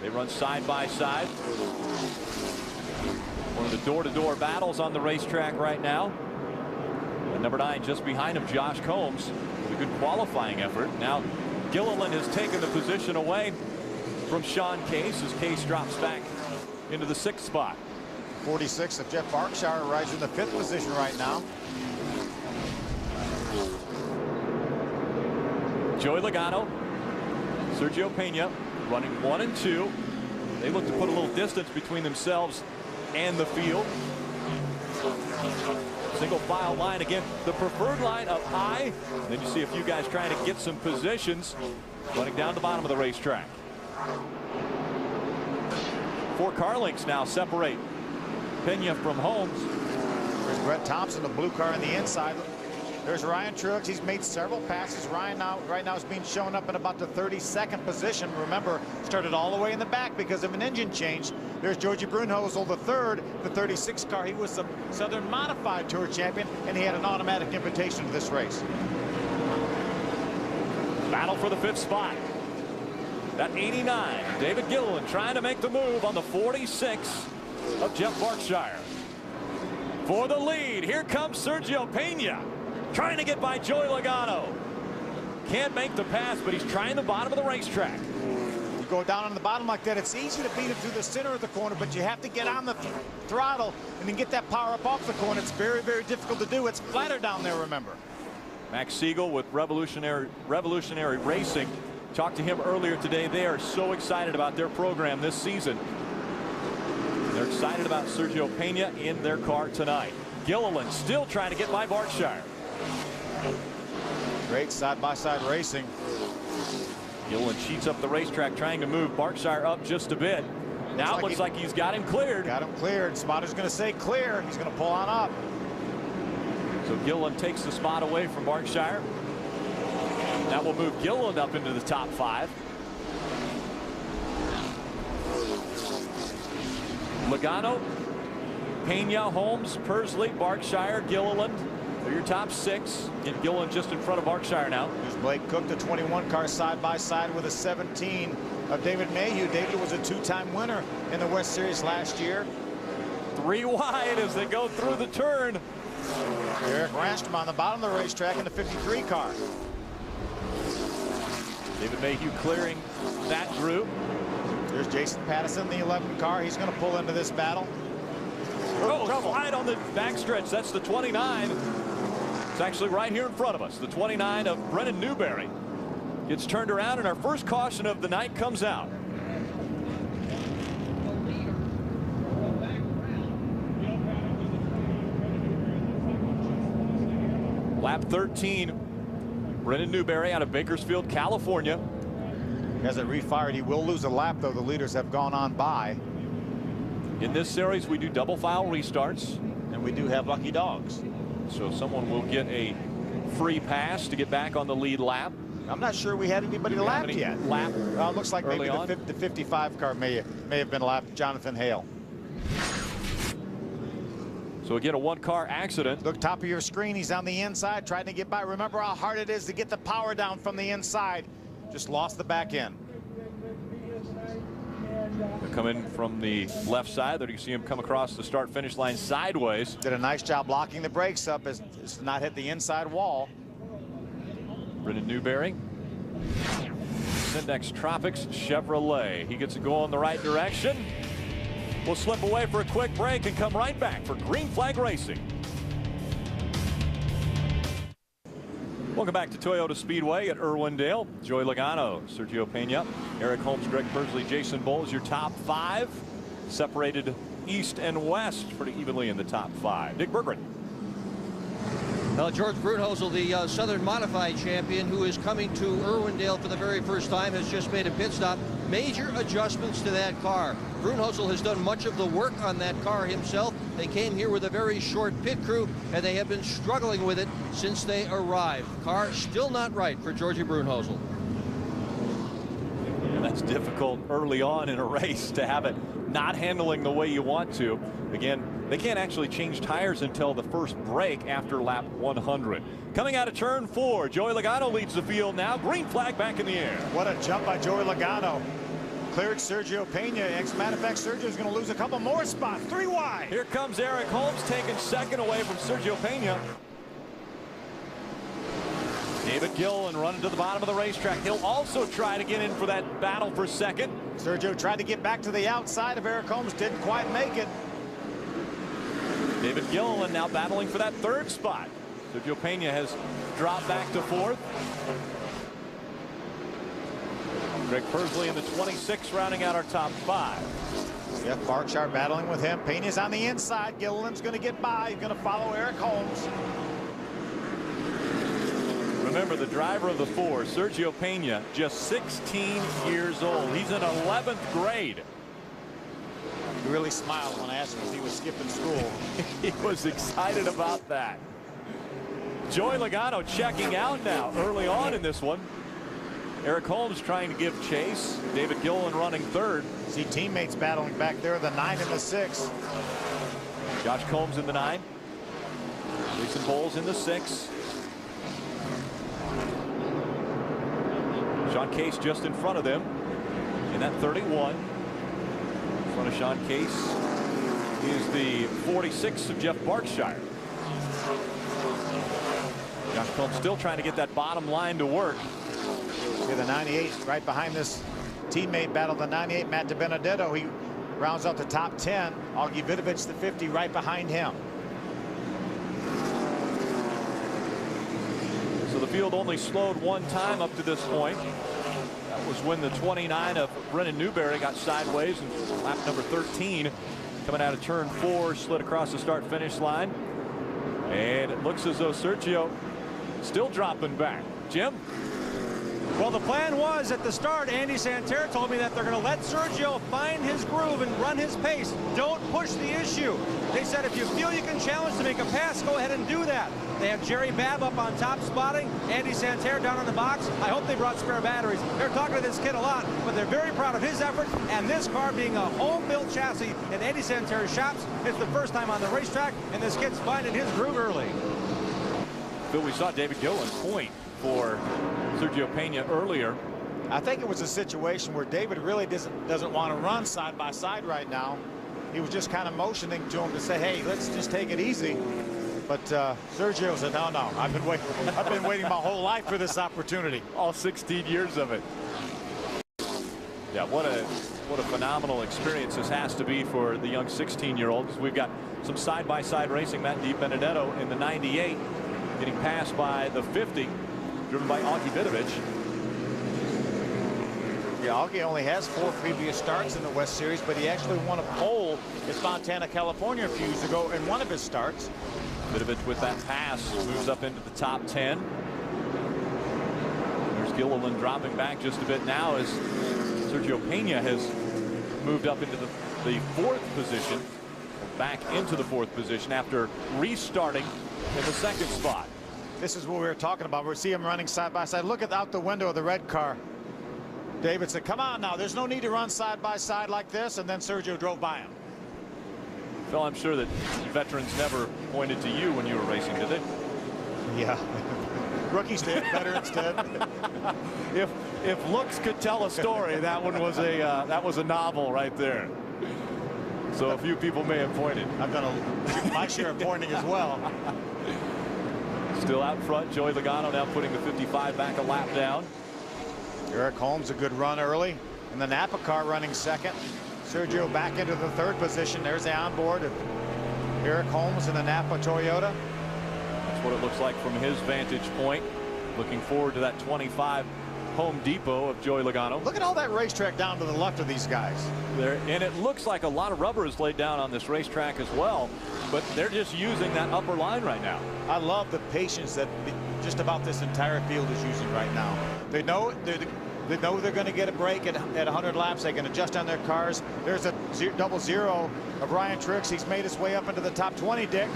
Speaker 1: They run side by side. One of the door-to-door battles on the racetrack right now. And number 9 just behind him, Josh Combs, with a good qualifying effort. Now Gilliland has taken the position away from Sean Case as Case drops back into the 6th spot.
Speaker 2: 46 of Jeff Berkshire rides in the 5th position right now.
Speaker 1: Joey Logano, Sergio Pena running 1 and 2. They look to put a little distance between themselves and the field. Single file line again, the preferred line up high. Then you see a few guys trying to get some positions running down the bottom of the racetrack. 4 car links now separate Pena from Holmes.
Speaker 2: There's Brett Thompson, the blue car on the inside. There's Ryan Truex. He's made several passes. Ryan right now is being shown up in about the 32nd position. Remember, started all the way in the back because of an engine change. There's Georgie Brunhosel, the 3rd, the 36 car. He was the Southern Modified Tour champion, and he had an automatic invitation to this race.
Speaker 1: Battle for the 5th spot. That 89, David Gilliland trying to make the move on the 46 of Jeff Berkshire. For the lead, here comes Sergio Pena, trying to get by Joey Logano. Can't make the pass, but he's trying the bottom of the racetrack.
Speaker 2: You go down on the bottom like that, it's easy to beat him through the center of the corner, but you have to get on the throttle and then get that power up off the corner. It's very, very difficult to do. It's flatter down there, remember.
Speaker 1: Max Siegel with Revolutionary Racing. Talked to him earlier today. They are so excited about their program this season. They're excited about Sergio Pena in their car tonight. Gilliland still trying to get by Berkshire.
Speaker 2: Great side-by-side racing.
Speaker 1: Gilliland cheats up the racetrack trying to move Berkshire up just a bit. Now it looks like he's got him cleared.
Speaker 2: Got him cleared. Spotter's going to say clear. He's going to pull on up.
Speaker 1: So Gilliland takes the spot away from Berkshire. That will move Gilliland up into the top 5. Logano, Pena, Holmes, Pursley, Berkshire, Gilliland. They're your top 6. And Gilliland just in front of Berkshire now.
Speaker 2: There's Blake Cook, the 21 car side by side with a 17 of David Mayhew. David was a 2-time winner in the West Series last year.
Speaker 1: 3 wide as they go through the turn.
Speaker 2: Eric Rastrom on the bottom of the racetrack in the 53 car.
Speaker 1: David Mayhew clearing that group.
Speaker 2: There's Jason Pattison, the 11 car. He's going to pull into this battle.
Speaker 1: Oh, slide on the backstretch. That's the 29. It's actually right here in front of us. The 29 of Brennan Newberry gets turned around, and our first caution of the night comes out. Lap 13. Brennan Newberry out of Bakersfield, California.
Speaker 2: He hasn't refired. He will lose a lap, though. The leaders have gone on by.
Speaker 1: In this series, we do double file restarts.
Speaker 2: And we do have lucky dogs.
Speaker 1: So someone will get a free pass to get back on the lead lap.
Speaker 2: I'm not sure we had anybody lapped yet. Looks like maybe the 55 car may have been lapped. Jonathan Hale.
Speaker 1: So again, a one-car accident.
Speaker 2: Look, top of your screen, he's on the inside trying to get by. Remember how hard it is to get the power down from the inside. Just lost the back end.
Speaker 1: They're coming from the left side. There you see him come across the start-finish line sideways.
Speaker 2: Did a nice job blocking the brakes up as to not hit the inside wall.
Speaker 1: Brendan Newberry. Syndex Tropics Chevrolet. He gets it going in the right direction. We'll slip away for a quick break and come right back for Green Flag Racing. Welcome back to Toyota Speedway at Irwindale. Joey Logano, Sergio Pena, Eric Holmes, Greg Pursley, Jason Bowles, your top 5. Separated east and west pretty evenly in the top 5. Dick Berggren.
Speaker 3: Well, George Brunhosel, the Southern Modified champion, who is coming to Irwindale for the very first time, has just made a pit stop. Major adjustments to that car. Brunhosel has done much of the work on that car himself. They came here with a very short pit crew, and they have been struggling with it since they arrived. Car still not right for Georgie Brunhosel.
Speaker 1: And that's difficult early on in a race to have it not handling the way you want to. Again, they can't actually change tires until the first break after lap 100. Coming out of turn 4, Joey Logano leads the field now. Green flag back in the air.
Speaker 2: What a jump by Joey Logano. Cleared Sergio Pena. As a matter of fact, Sergio's going to lose a couple more spots. 3 wide.
Speaker 1: Here comes Eric Holmes taking second away from Sergio Pena. David Gilliland running to the bottom of the racetrack. He'll also try to get in for that battle for second.
Speaker 2: Sergio tried to get back to the outside of Eric Holmes. Didn't quite make it.
Speaker 1: David Gilliland now battling for that 3rd spot. Sergio Pena has dropped back to 4th. Greg Pursley in the 26 rounding out our top 5.
Speaker 2: Yeah, Barkshire battling with him. Pena's on the inside. Gilliland's going to get by. He's going to follow Eric Holmes.
Speaker 1: Remember, the driver of the 4, Sergio Pena, just 16 years old. He's in 11th grade.
Speaker 2: He really smiled when I asked him if he was skipping school.
Speaker 1: He was excited about that. Joey Logano checking out now early on in this one. Eric Holmes trying to give chase. David Gilliland running 3rd.
Speaker 2: See teammates battling back there, the 9 and the 6.
Speaker 1: Josh Combs in the 9. Jason Bowles in the 6. Sean Case just in front of them in that 31. In front of Sean Case is the 46 of Jeff Barkshire. Josh Combs still trying to get that bottom line to work.
Speaker 2: See the 98 right behind this teammate battle. The 98, Matt DiBenedetto, he rounds out the top 10. Augie Vidovich, the 50, right behind him.
Speaker 1: So the field only slowed 1 time up to this point. That was when the 29 of Brendan Newberry got sideways and lap number 13 coming out of turn 4 slid across the start finish line, and it looks as though Sergio still dropping back. Jim?
Speaker 5: Well, the plan was at the start, Andy Santerre told me that they're going to let Sergio find his groove and run his pace. Don't push the issue. They said if you feel you can challenge to make a pass, go ahead and do that. They have Jerry Babb up on top spotting, Andy Santerre down in the box. I hope they brought spare batteries. They're talking to this kid a lot, but they're very proud of his effort, and this car being a home-built chassis in Andy Santerre's shops. It's the first time on the racetrack, and this kid's finding his groove early.
Speaker 1: Phil, we saw David Gilliland point for Sergio Pena earlier.
Speaker 2: I think it was a situation where David really doesn't want to run side by side right now. He was just kind of motioning to him to say, hey, let's just take it easy. But Sergio said, no, I've been waiting my whole life for this opportunity.
Speaker 1: All 16 years of it. Yeah, what a phenomenal experience this has to be for the young 16-year-old. We've got some side-by-side racing. Matt DiBenedetto in the 98 getting passed by the 50, driven by Augie Vidovich.
Speaker 2: Yeah, Augie only has 4 previous starts in the West Series, but he actually won a pole at Fontana, California a few years ago in one of his starts.
Speaker 1: Vidovich with that pass moves up into the top 10. There's Gilliland dropping back just a bit now as Sergio Pena has moved up into the 4th position, back into the 4th position after restarting in the 2nd spot.
Speaker 2: This is what we were talking about. We see them running side by side. Look out the window of the red car. David said, come on now, there's no need to run side by side like this, and then Sergio drove by him.
Speaker 1: Phil, I'm sure that veterans never pointed to you when you were racing, did they?
Speaker 2: Yeah. Rookies did, veterans did.
Speaker 1: If looks could tell a story, that one was a novel right there. So a few people may have pointed.
Speaker 2: I've done my share of pointing as well.
Speaker 1: Still out front, Joey Logano now putting the 55 back a lap down.
Speaker 2: Eric Holmes, a good run early. And the Napa car running second. Sergio back into the third position. There's the onboard of Eric Holmes in the Napa Toyota.
Speaker 1: That's what it looks like from his vantage point. Looking forward to that 25 Home Depot of Joey Logano.
Speaker 2: Look at all that racetrack down to the left of these guys.
Speaker 1: There, and it looks like a lot of rubber is laid down on this racetrack as well, but they're just using that upper line right now.
Speaker 2: I love the patience that just about this entire field is using right now. They know they're going to get a break at 100 laps. They can adjust on their cars. There's a double zero of Ryan Truex. He's made his way up into the top 20, Dick.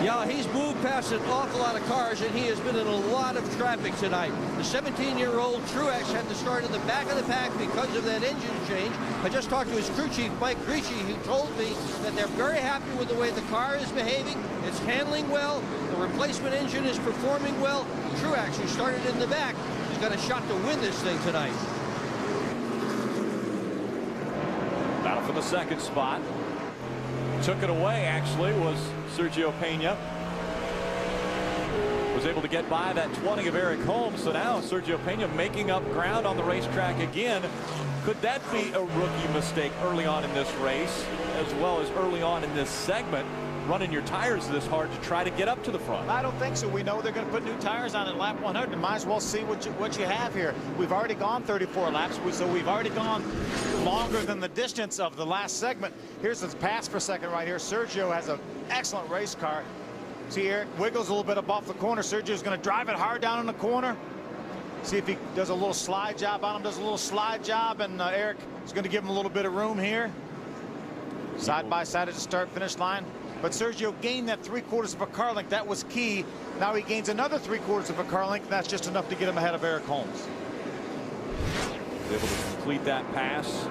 Speaker 3: Yeah, he's moved past an awful lot of cars, and he has been in a lot of traffic tonight. The 17-year-old Truex had to start in the back of the pack because of that engine change. I just talked to his crew chief, Mike Gricci, who told me that they're very happy with the way the car is behaving. It's handling well. The replacement engine is performing well. Truex, who started in the back, has got a shot to win this thing tonight.
Speaker 1: Battle for the second spot. Took it away, actually, was Sergio Pena. Was able to get by that 20 of Eric Holmes. So now Sergio Pena making up ground on the racetrack again. Could that be a rookie mistake early on in this race, as well as early on in this segment, running your tires this hard to try to get up to the front?
Speaker 2: I don't think so. We know they're going to put new tires on at lap 100. Might as well see what you have here. We've already gone 34 laps, so we've already gone longer than the distance of the last segment. Here's his pass for second right here. Sergio has an excellent race car. See here, wiggles a little bit above the corner. Sergio's going to drive it hard down in the corner. See if he does a little slide job on him. Does a little slide job, and Eric is going to give him a little bit of room here. Side by side at the start-finish line. But Sergio gained that 3/4 of a car length. That was key. Now he gains another 3/4 of a car length. And that's just enough to get him ahead of Eric Holmes.
Speaker 1: Able to complete that pass.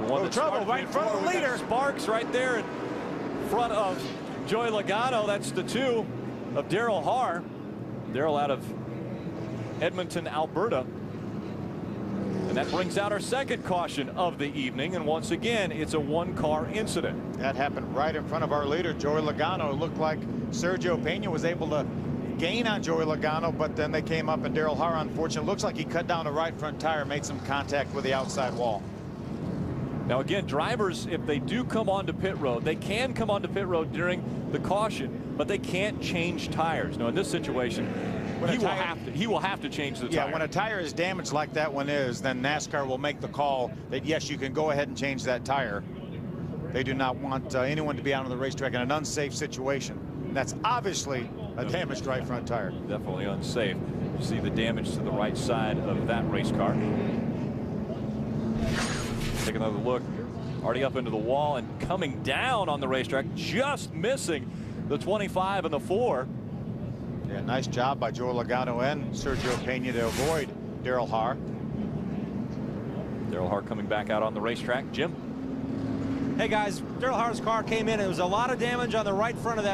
Speaker 1: The one
Speaker 2: trouble right in front of the leader.
Speaker 1: Sparks right there in front of Joey Logano. That's the 2 of Daryl Haar. Daryl out of Edmonton, Alberta. And that brings out our second caution of the evening. And once again, it's a one-car incident.
Speaker 2: That happened right in front of our leader, Joey Logano. It looked like Sergio Pena was able to gain on Joey Logano, but then they came up, and Daryl Haar, unfortunately, looks like he cut down the right front tire, made some contact with the outside wall.
Speaker 1: Now, again, drivers, if they do come onto pit road, they can come onto pit road during the caution, but they can't change tires. Now, in this situation, he will have to change the tire.
Speaker 2: Yeah, when a tire is damaged like that one is, then NASCAR will make the call that, yes, you can go ahead and change that tire. They do not want anyone to be out on the racetrack in an unsafe situation. And that's obviously a damaged right front tire.
Speaker 1: Definitely unsafe. You see the damage to the right side of that race car. Take another look. Already up into the wall and coming down on the racetrack, just missing the 25 and the 4.
Speaker 2: Yeah, nice job by Joe Logano and Sergio Pena to avoid Daryl Haar.
Speaker 1: Daryl Haar coming back out on the racetrack. Jim?
Speaker 5: Hey guys, Daryl Haar's car came in. It was a lot of damage on the right front of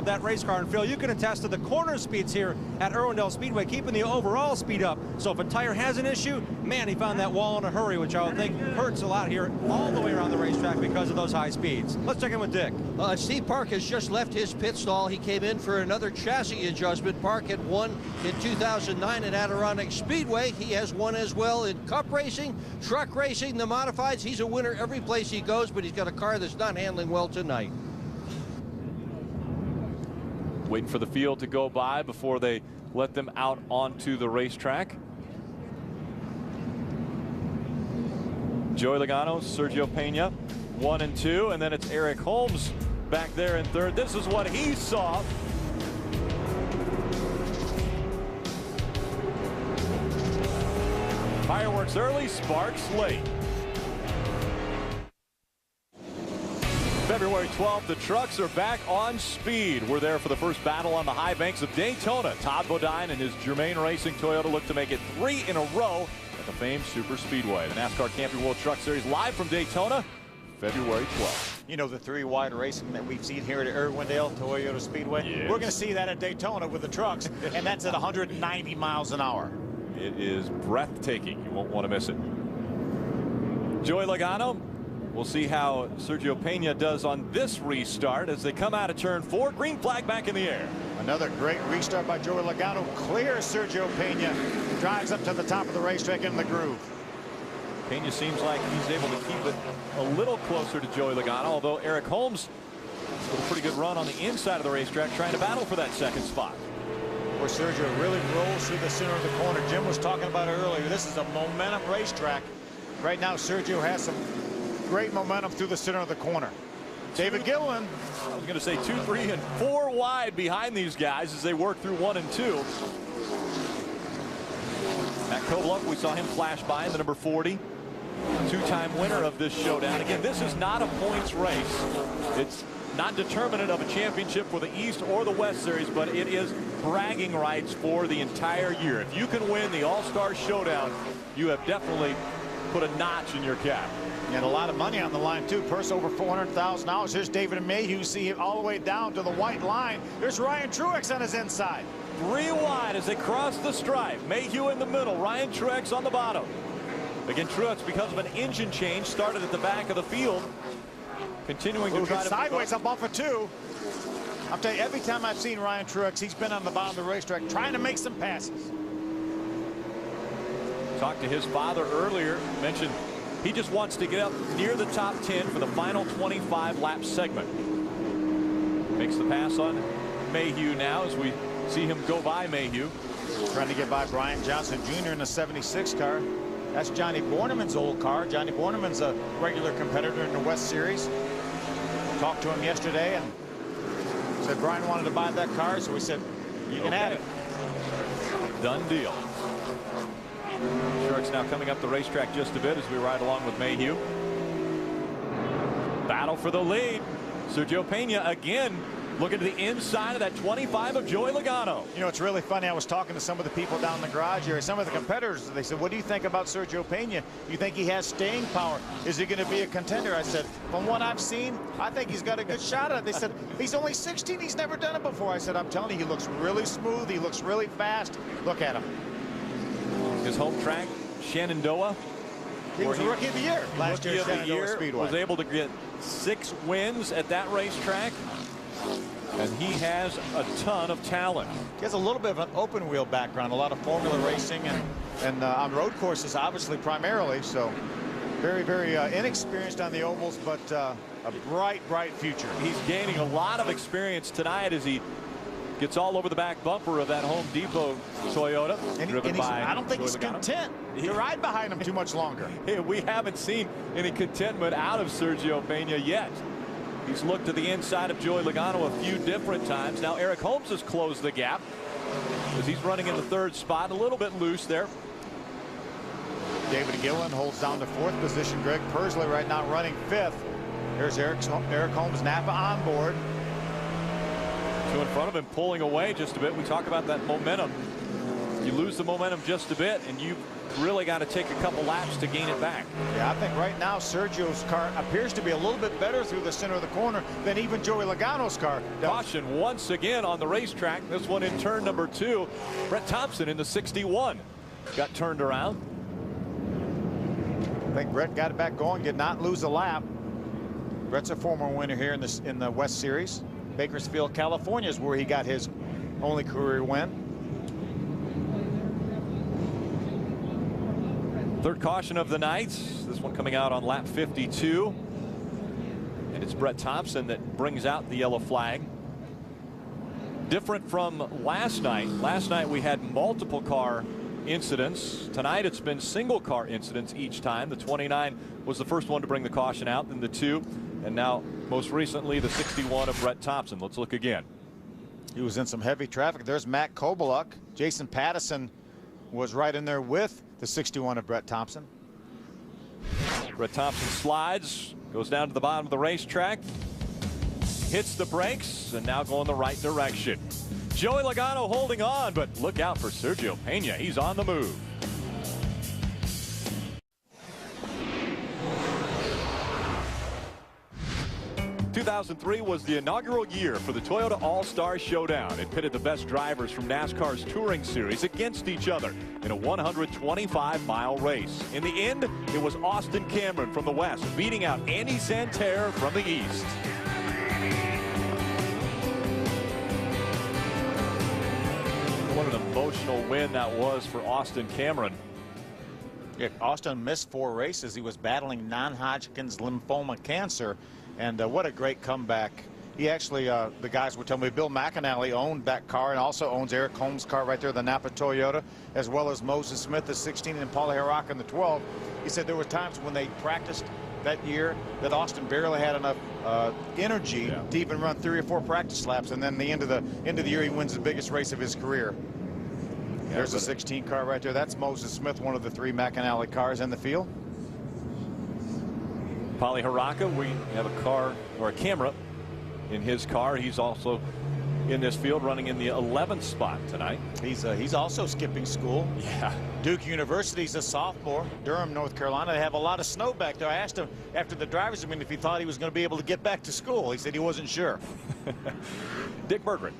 Speaker 5: that race car. And Phil, you can attest to the corner speeds here at Irwindale Speedway, keeping the overall speed up. So if a tire has an issue, man, he found that wall in a hurry, which I would think hurts a lot here all the way around the racetrack because of those high speeds. Let's check in with Dick.
Speaker 3: Steve Park has just left his pit stall. He came in for another chassis adjustment. Park had won in 2009 at Adirondack Speedway. He has won as well in cup racing, truck racing, the modifieds. He's a winner every place he goes, but he's got a car that's not handling well tonight.
Speaker 1: Waiting for the field to go by before they let them out onto the racetrack. Joey Logano, Sergio Pena, 1 and 2, and then it's Eric Holmes back there in third. This is what he saw. Fireworks early, sparks late. February February 12th, the trucks are back on speed. We're there for the first battle on the high banks of Daytona. Todd Bodine and his Germain Racing Toyota look to make it 3 in a row at the famed Super Speedway. The NASCAR Camping World Truck Series live from Daytona, February 12th.
Speaker 2: You know, the 3-wide racing that we've seen here at Irwindale Toyota Speedway.
Speaker 1: Yes.
Speaker 2: We're going to see that at Daytona with the trucks, and that's at 190 miles an hour.
Speaker 1: It is breathtaking. You won't want to miss it. Joey Logano. We'll see how Sergio Pena does on this restart as they come out of turn 4. Green flag back in the air.
Speaker 2: Another great restart by Joey Logano. Clears Sergio Pena. Drives up to the top of the racetrack in the groove.
Speaker 1: Pena seems like he's able to keep it a little closer to Joey Logano, although Eric Holmes with a pretty good run on the inside of the racetrack trying to battle for that second spot.
Speaker 2: Where Sergio really rolls through the center of the corner. Jim was talking about it earlier. This is a momentum racetrack. Right now Sergio has some great momentum through the center of the corner. David Gilliland.
Speaker 1: I was going to say 2, 3, and 4 wide behind these guys as they work through 1 and 2. Matt Kobluk, we saw him flash by in the number 40. 2-time winner of this showdown. Again, this is not a points race. It's not determinant of a championship for the East or the West Series, but it is bragging rights for the entire year. If you can win the All-Star Showdown, you have definitely put a notch in your cap.
Speaker 2: And a lot of money on the line, too. Purse over $400,000. Here's David Mayhew. See him all the way down to the white line. There's Ryan Truex on his inside.
Speaker 1: 3 wide as they cross the stripe. Mayhew in the middle. Ryan Truex on the bottom. Again, Truex, because of an engine change, started at the back of the field. Continuing to try to
Speaker 2: sideways up off of 2. I'll tell you, every time I've seen Ryan Truex, he's been on the bottom of the racetrack trying to make some passes.
Speaker 1: Talked to his father earlier, mentioned he just wants to get up near the top 10 for the final 25 lap segment. Makes the pass on Mayhew now as we see him go by Mayhew.
Speaker 2: Trying to get by Brian Johnson Jr. in the 76 car. That's Johnny Borneman's old car. Johnny Borneman's a regular competitor in the West Series. Talked to him yesterday and said Brian wanted to buy that car, so we said, you can have it.
Speaker 1: Done deal. Truex now coming up the racetrack just a bit as we ride along with Mayhew. Battle for the lead. Sergio Pena again looking to the inside of that 25 of Joey Logano.
Speaker 2: You know, it's really funny. I was talking to some of the people down in the garage area, some of the competitors. They said, what do you think about Sergio Pena? You think he has staying power? Is he going to be a contender? I said, from what I've seen, I think he's got a good shot at it. They said, he's only 16. He's never done it before. I said, I'm telling you, he looks really smooth. He looks really fast. Look at him.
Speaker 1: His home track, Shenandoah.
Speaker 2: He was Rookie of the Year last year at Shenandoah Speedway.
Speaker 1: Was able to get 6 wins at that racetrack. And he has a ton of talent.
Speaker 2: He has a little bit of an open wheel background, a lot of formula racing and on road courses, obviously, primarily. So very, very inexperienced on the ovals, but a bright, bright future.
Speaker 1: He's gaining a lot of experience tonight as he gets all over the back bumper of that Home Depot Toyota.
Speaker 2: And I don't think he's content to ride behind him too much longer.
Speaker 1: Hey, we haven't seen any contentment out of Sergio Pena yet. He's looked to the inside of Joey Logano a few different times. Now Eric Holmes has closed the gap as he's running in the 3rd spot, a little bit loose there.
Speaker 2: David Gilliland holds down the 4th position. Greg Persley right now running 5th. There's Eric Holmes, Napa on board.
Speaker 1: 2 in front of him, pulling away just a bit. We talk about that momentum. You lose the momentum just a bit, and you really got to take a couple laps to gain it back.
Speaker 2: Yeah, I think right now Sergio's car appears to be a little bit better through the center of the corner than even Joey Logano's car.
Speaker 1: Caution once again on the racetrack. This one in turn number 2. Brett Thompson in the 61 got turned around.
Speaker 2: I think Brett got it back going, did not lose a lap. Brett's a former winner here in the West Series. Bakersfield, California is where he got his only career win.
Speaker 1: 3rd caution of the night. This one coming out on lap 52. And it's Brett Thompson that brings out the yellow flag. Different from last night. Last night we had multiple car incidents. Tonight it's been single car incidents each time. The 29 was the first one to bring the caution out, then the 2, and now most recently the 61 of Brett Thompson. Let's look again.
Speaker 2: He was in some heavy traffic. There's Matt Kobluk. Jason Pattison was right in there with the 61 of Brett Thompson.
Speaker 1: Brett Thompson slides, goes down to the bottom of the racetrack. hits the brakes and now going the right direction. Joey Logano holding on, but look out for Sergio Pena. He's on the move. ...2003 was the inaugural year for the Toyota All-Star Showdown. It pitted the best drivers from NASCAR's Touring Series against each other in a 125-mile race. In the end, it was Austin Cameron from the West beating out Andy Santerre from the East. What an emotional win that was for Austin Cameron.
Speaker 2: Yeah, Austin missed 4 races. He was battling non-Hodgkin's lymphoma cancer. And what a great comeback. He actually, the guys were telling me, Bill McAnally owned that car and also owns Eric Holmes' car right there, the Napa Toyota, as well as Moses Smith, the 16, and Paulie Harraka in the 12. He said there were times when they practiced that year that Austin barely had enough energy to even run 3 or 4 practice laps. And then the end of the year, he wins the biggest race of his career. Yeah, there's a 16 car right there. That's Moses Smith, one of the 3 McAnally cars in the field.
Speaker 1: Paulie Harraka, we have a car or a camera in his car. He's also in this field running in the 11th spot tonight.
Speaker 2: He's also skipping school.
Speaker 1: Yeah.
Speaker 2: Duke University's a sophomore. Durham, North Carolina. They have a lot of snow back there. I asked him after the drivers' meeting if he thought he was going to be able to get back to school. He said he wasn't sure.
Speaker 1: Dick Berggren.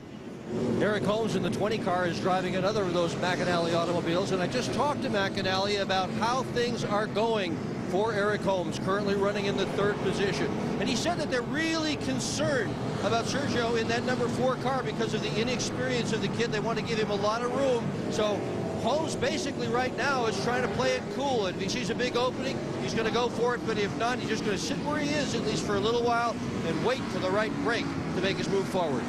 Speaker 3: Eric Holmes in the 20 car is driving another of those McAnally automobiles, and I just talked to McAnally about how things are going for Eric Holmes, currently running in the 3rd position. And he said that they're really concerned about Sergio in that number 4 car because of the inexperience of the kid. They want to give him a lot of room. So Holmes basically right now is trying to play it cool. And if he sees a big opening, he's going to go for it. But if not, he's just going to sit where he is, at least for a little while, and wait for the right break to make his move forward.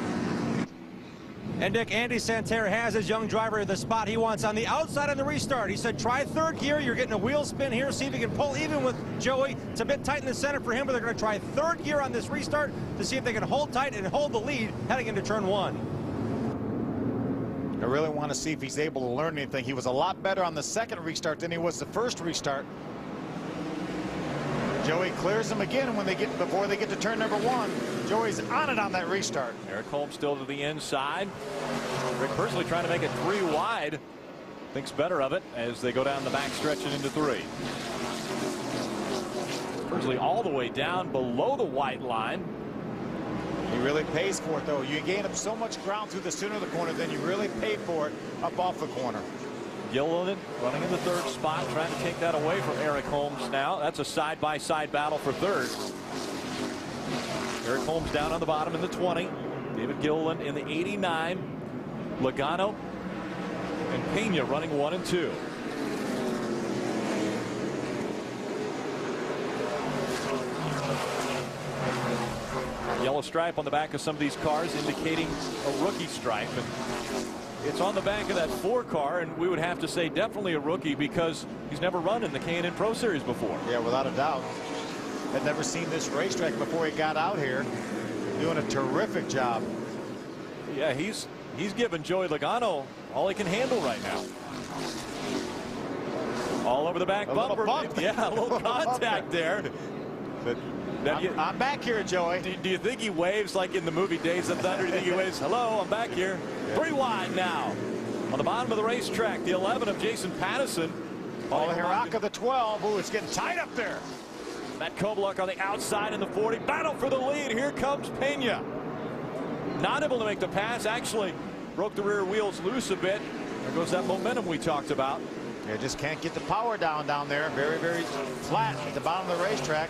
Speaker 5: And Dick, Andy Santerre has his young driver the spot he wants on the outside on the restart. He said, try 3rd gear. You're getting a wheel spin here. See if you can pull even with Joey. It's a bit tight in the center for him, but they're going to try 3rd gear on this restart to see if they can hold tight and hold the lead heading into turn 1.
Speaker 2: I really want to see if he's able to learn anything. He was a lot better on the 2nd restart than he was the 1st restart. Joey clears them again before they get to turn number 1. Joey's on it on that restart.
Speaker 1: Eric Holmes still to the inside. Rick Persley trying to make it 3 wide. Thinks better of it as they go down the back stretch and into 3. Persley all the way down below the white line.
Speaker 2: He really pays for it, though. You gain up so much ground through the center of the corner, then you really pay for it up off the corner.
Speaker 1: Gilliland running in the 3rd spot, trying to take that away from Eric Holmes now. That's a side-by-side battle for 3rd. Eric Holmes down on the bottom in the 20. David Gilliland in the 89. Logano and Pena running 1 and 2. Yellow stripe on the back of some of these cars indicating a rookie stripe. And it's on the back of that 4 car, and we would have to say definitely a rookie because he's never run in the K&N Pro Series before.
Speaker 2: Yeah, without a doubt. Had never seen this racetrack before he got out here. Doing a terrific job.
Speaker 1: Yeah, he's giving Joey Logano all he can handle right now. All over the back bumper. Yeah, a little contact there.
Speaker 2: But I'm back here, Joey.
Speaker 1: Do you think he waves like in the movie Days of Thunder? Do you think he waves, hello, I'm back here? Yeah. 3 wide now. On the bottom of the racetrack, the 11 of Jason Pattison.
Speaker 2: Paulie Harraka, the 12. Ooh, it's getting tight up there.
Speaker 1: Matt Kobluk on the outside in the 40. Battle for the lead. Here comes Pena. Not able to make the pass. Actually broke the rear wheels loose a bit. There goes that momentum we talked about.
Speaker 2: Yeah, just can't get the power down there. Very, very flat at the bottom of the racetrack.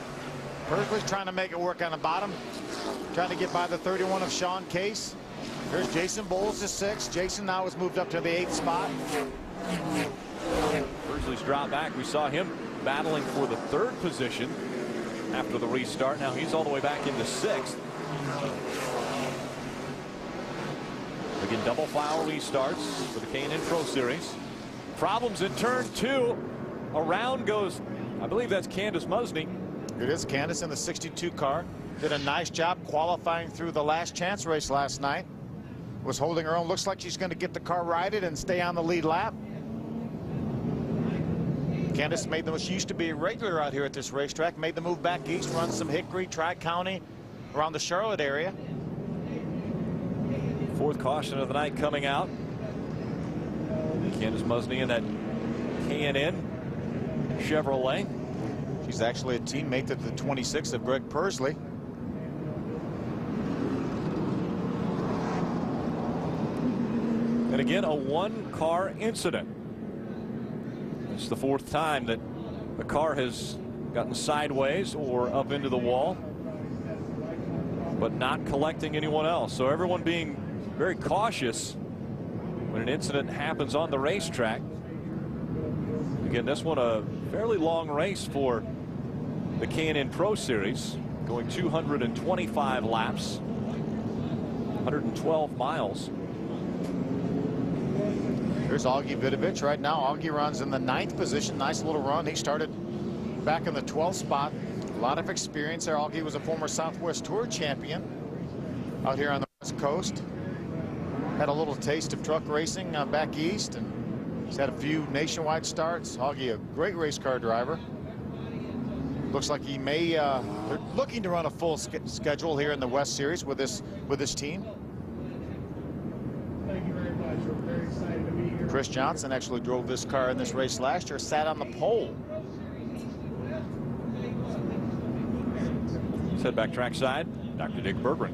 Speaker 2: Persley's trying to make it work on the bottom. Trying to get by the 31 of Sean Case. There's Jason Bowles to 6. Jason now has moved up to the 8th spot.
Speaker 1: Persley's dropped back. We saw him battling for the 3rd position after the restart. Now he's all the way back into 6th. Again, double foul restarts for the K&N Pro Series. Problems in turn 2. Around goes, I believe that's Candace Musney.
Speaker 2: It is Candace in the 62 car. Did a nice job qualifying through the last chance race last night. Was holding her own. Looks like she's going to get the car righted and stay on the lead lap. Candace made she used to be a regular out here at this racetrack, made the move back east, run some Hickory, Tri-County, around the Charlotte area.
Speaker 1: Fourth caution of the night coming out. Candace Musney in that K&N Chevrolet.
Speaker 2: She's actually a teammate of the 26 of Greg Pursley.
Speaker 1: And again, a one-car incident. It's the fourth time that a car has gotten sideways or up into the wall, but not collecting anyone else. So everyone being very cautious when an incident happens on the racetrack. Again, this one a fairly long race for the K&N Pro Series, going 225 laps, 112 miles.
Speaker 2: Here's Augie Vidovich right now. Augie runs in the 9th position. Nice little run. He started back in the 12th spot. A lot of experience there. Augie was a former Southwest Tour champion out here on the West Coast. Had a little taste of truck racing back east, and he's had a few nationwide starts. Augie, a great race car driver. Looks like he may they're looking to run a full schedule here in the West Series with this team. Chris Johnson actually drove this car in this race last year, sat on the pole.
Speaker 1: Let's head back trackside. Dr. Dick Berggren.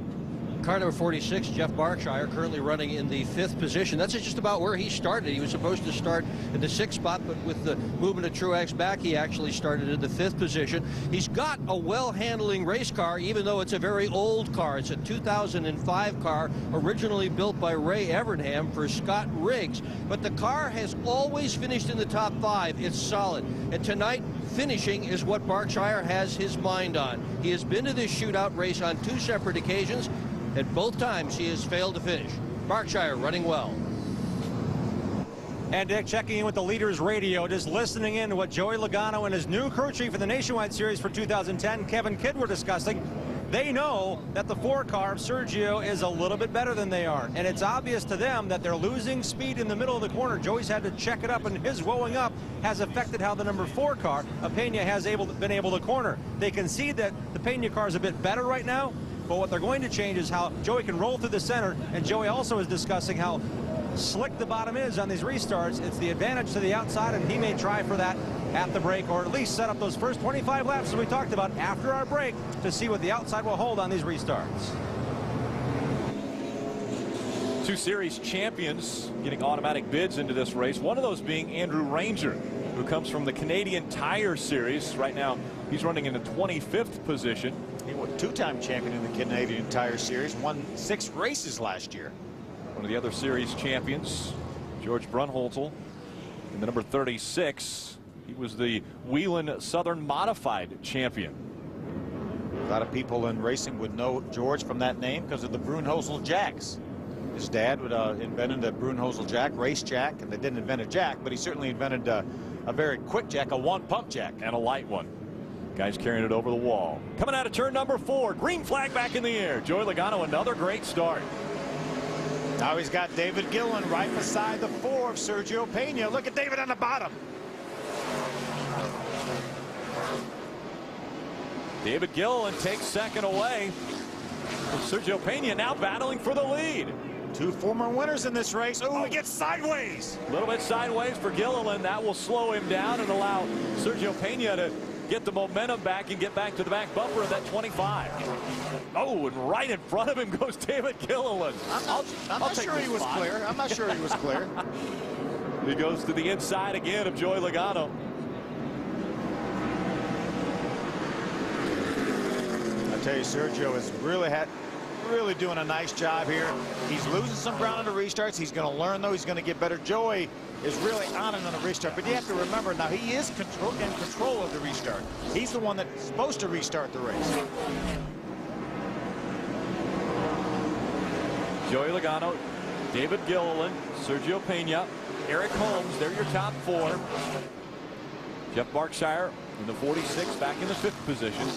Speaker 3: Car number 46, Jeff Berkshire, currently running in the 5th position. That's just about where he started. He was supposed to start in the 6th spot, but with the movement of Truex back, he actually started in the 5th position. He's got a well-handling race car, even though it's a very old car. It's a 2005 car, originally built by Ray Evernham for Scott Riggs. But the car has always finished in the top 5. It's solid. And tonight, finishing is what Berkshire has his mind on. He has been to this shootout race on 2 separate occasions, and both times he has failed to finish. Berkshire running well.
Speaker 5: And Dick checking in with the leaders radio, just listening in to what Joey Logano and his new crew chief for the Nationwide Series for 2010, Kevin Kidd, were discussing. They know that the 4-car of Sergio is a little bit better than they are, and it's obvious to them that they're losing speed in the middle of the corner. Joey's had to check it up, and his woeing up has affected how the number 4 car of Pena has been able to corner. They can see that the Pena car is a bit better right now, but what they're going to change is how Joey can roll through the center, and Joey also is discussing how slick the bottom is on these restarts. It's the advantage to the outside, and he may try for that at the break, or at least set up those first 25 laps as we talked about after our break to see what the outside will hold on these restarts.
Speaker 1: 2 series champions getting automatic bids into this race. One of those being Andrew Ranger, who comes from the Canadian Tire Series. Right now, he's running in the 25th position.
Speaker 2: He was 2-time champion in the Canadian Tire Series, won 6 races last year.
Speaker 1: One of the other series champions, George Brunholzl, in the number 36. He was the Wheelan Southern Modified champion.
Speaker 2: A lot of people in racing would know George from that name because of the Brunholzl Jacks. His dad would invented a Brunholzl Jack, race jack, and they didn't invent a jack, but he certainly invented a very quick jack, a 1-pump jack.
Speaker 1: And a light one. Guys carrying it over the wall. Coming out of turn number 4. Green flag back in the air. Joey Logano, another great start.
Speaker 2: Now he's got David Gillen right beside the 4 of Sergio Pena. Look at David on the bottom.
Speaker 1: David Gillen takes second away. Sergio Pena now battling for the lead.
Speaker 2: 2 former winners in this race. Oh, he gets sideways.
Speaker 1: A little bit sideways for Gilliland. That will slow him down and allow Sergio Pena to get the momentum back and get back to the back bumper of that 25. Oh, and right in front of him goes David Gilliland.
Speaker 2: I'm not sure he was clear. I'm not sure he was clear.
Speaker 1: He goes to the inside again of Joey Logano.
Speaker 2: I tell you, Sergio has really doing a nice job here. He's losing some ground on the restarts. He's going to learn, though. He's going to get better. Joey is really on and on a restart, but you have to remember now he is in control of the restart. He's the one that's supposed to restart the race.
Speaker 1: Joey Logano, David Gilliland, Sergio Pena, Eric Holmes, they're your top 4. Jeff Berkshire in the 46, back in the 5th position.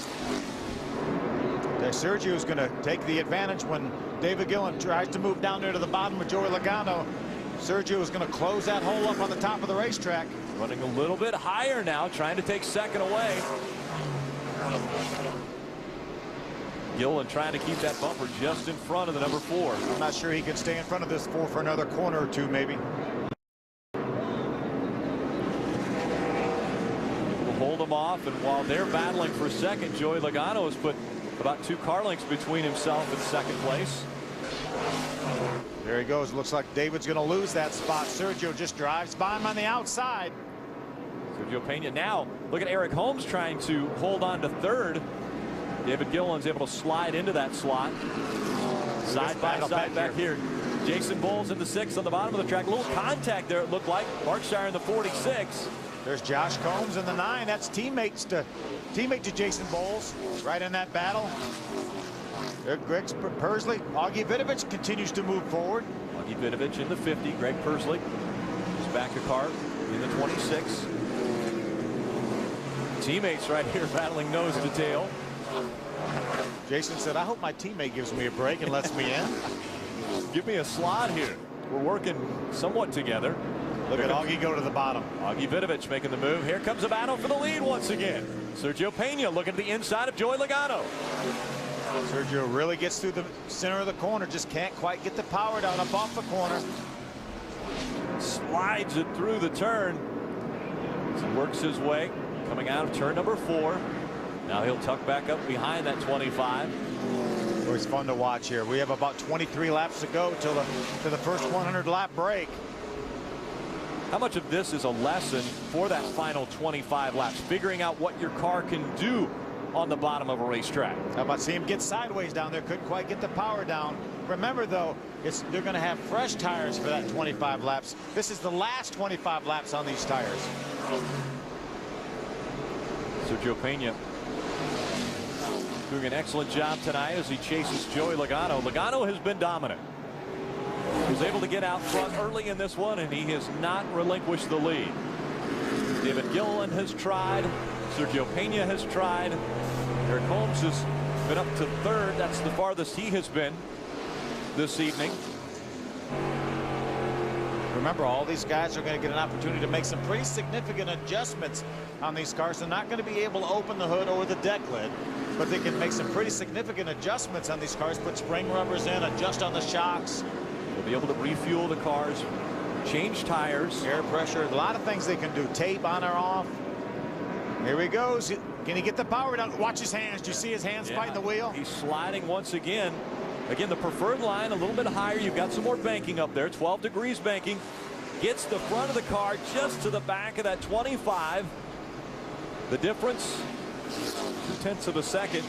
Speaker 2: Sergio is going to take the advantage when David Gillen tries to move down there to the bottom with Joey Logano. Sergio is going to close that hole up on the top of the racetrack.
Speaker 1: Running a little bit higher now, trying to take second away. Gillen trying to keep that bumper just in front of the number 4.
Speaker 2: I'm not sure he could stay in front of this 4 for another corner or two, maybe.
Speaker 1: We'll hold him off, and while they're battling for second, Joey Logano has put about 2 car lengths between himself and second place.
Speaker 2: There he goes. Looks like David's going to lose that spot. Sergio just drives by him on the outside.
Speaker 1: Sergio Pena now. Look at Eric Holmes trying to hold on to third. David Gillen's able to slide into that slot. Side by side back here. Jason Bowles in the 6 on the bottom of the track. A little contact there, it looked like. Markshire in the 46.
Speaker 2: There's Josh Combs in the 9. That's teammate to Jason Bowles. Right in that battle. There, Greg Pursley. Augie Vidovich continues to move forward.
Speaker 1: Augie Vidovich in the 50. Greg Pursley is back a car in the 26. Teammates right here battling nose to tail.
Speaker 2: Jason said, I hope my teammate gives me a break and lets me in.
Speaker 1: Give me a slot here. We're working somewhat together.
Speaker 2: Look at Augie go to the bottom.
Speaker 1: Augie Vidovich making the move. Here comes a battle for the lead once again. Sergio Pena looking at the inside of Joey Logano.
Speaker 2: Sergio really gets through the center of the corner. Just can't quite get the power down up off the corner.
Speaker 1: Slides it through the turn. He works his way coming out of turn number 4. Now he'll tuck back up behind that 25.
Speaker 2: It's fun to watch here. We have about 23 laps to go till the first 100 lap break.
Speaker 1: How much of this is a lesson for that final 25 laps? Figuring out what your car can do on the bottom of a racetrack.
Speaker 2: How about seeing him get sideways down there? Couldn't quite get the power down. Remember though, they're going to have fresh tires for that 25 laps. This is the last 25 laps on these tires. Sergio
Speaker 1: Pena doing an excellent job tonight as he chases Joey Logano. Logano has been dominant. He was able to get out front early in this one, and he has not relinquished the lead. David Gillen has tried. Sergio Pena has tried. Eric Holmes has been up to third. That's the farthest he has been this evening.
Speaker 2: Remember, all these guys are going to get an opportunity to make some pretty significant adjustments on these cars. They're not going to be able to open the hood or the deck lid, but they can make some pretty significant adjustments on these cars, put spring rubbers in, adjust on the shocks.
Speaker 1: They'll be able to refuel the cars, change tires.
Speaker 2: Air pressure, a lot of things they can do. Tape on or off. Here he goes. Can he get the power down? Watch his hands. Do you see his hands fighting the wheel?
Speaker 1: He's sliding once again. Again, the preferred line a little bit higher. You've got some more banking up there. 12 degrees banking. Gets the front of the car just to the back of that 25. The difference, 0.2 of a second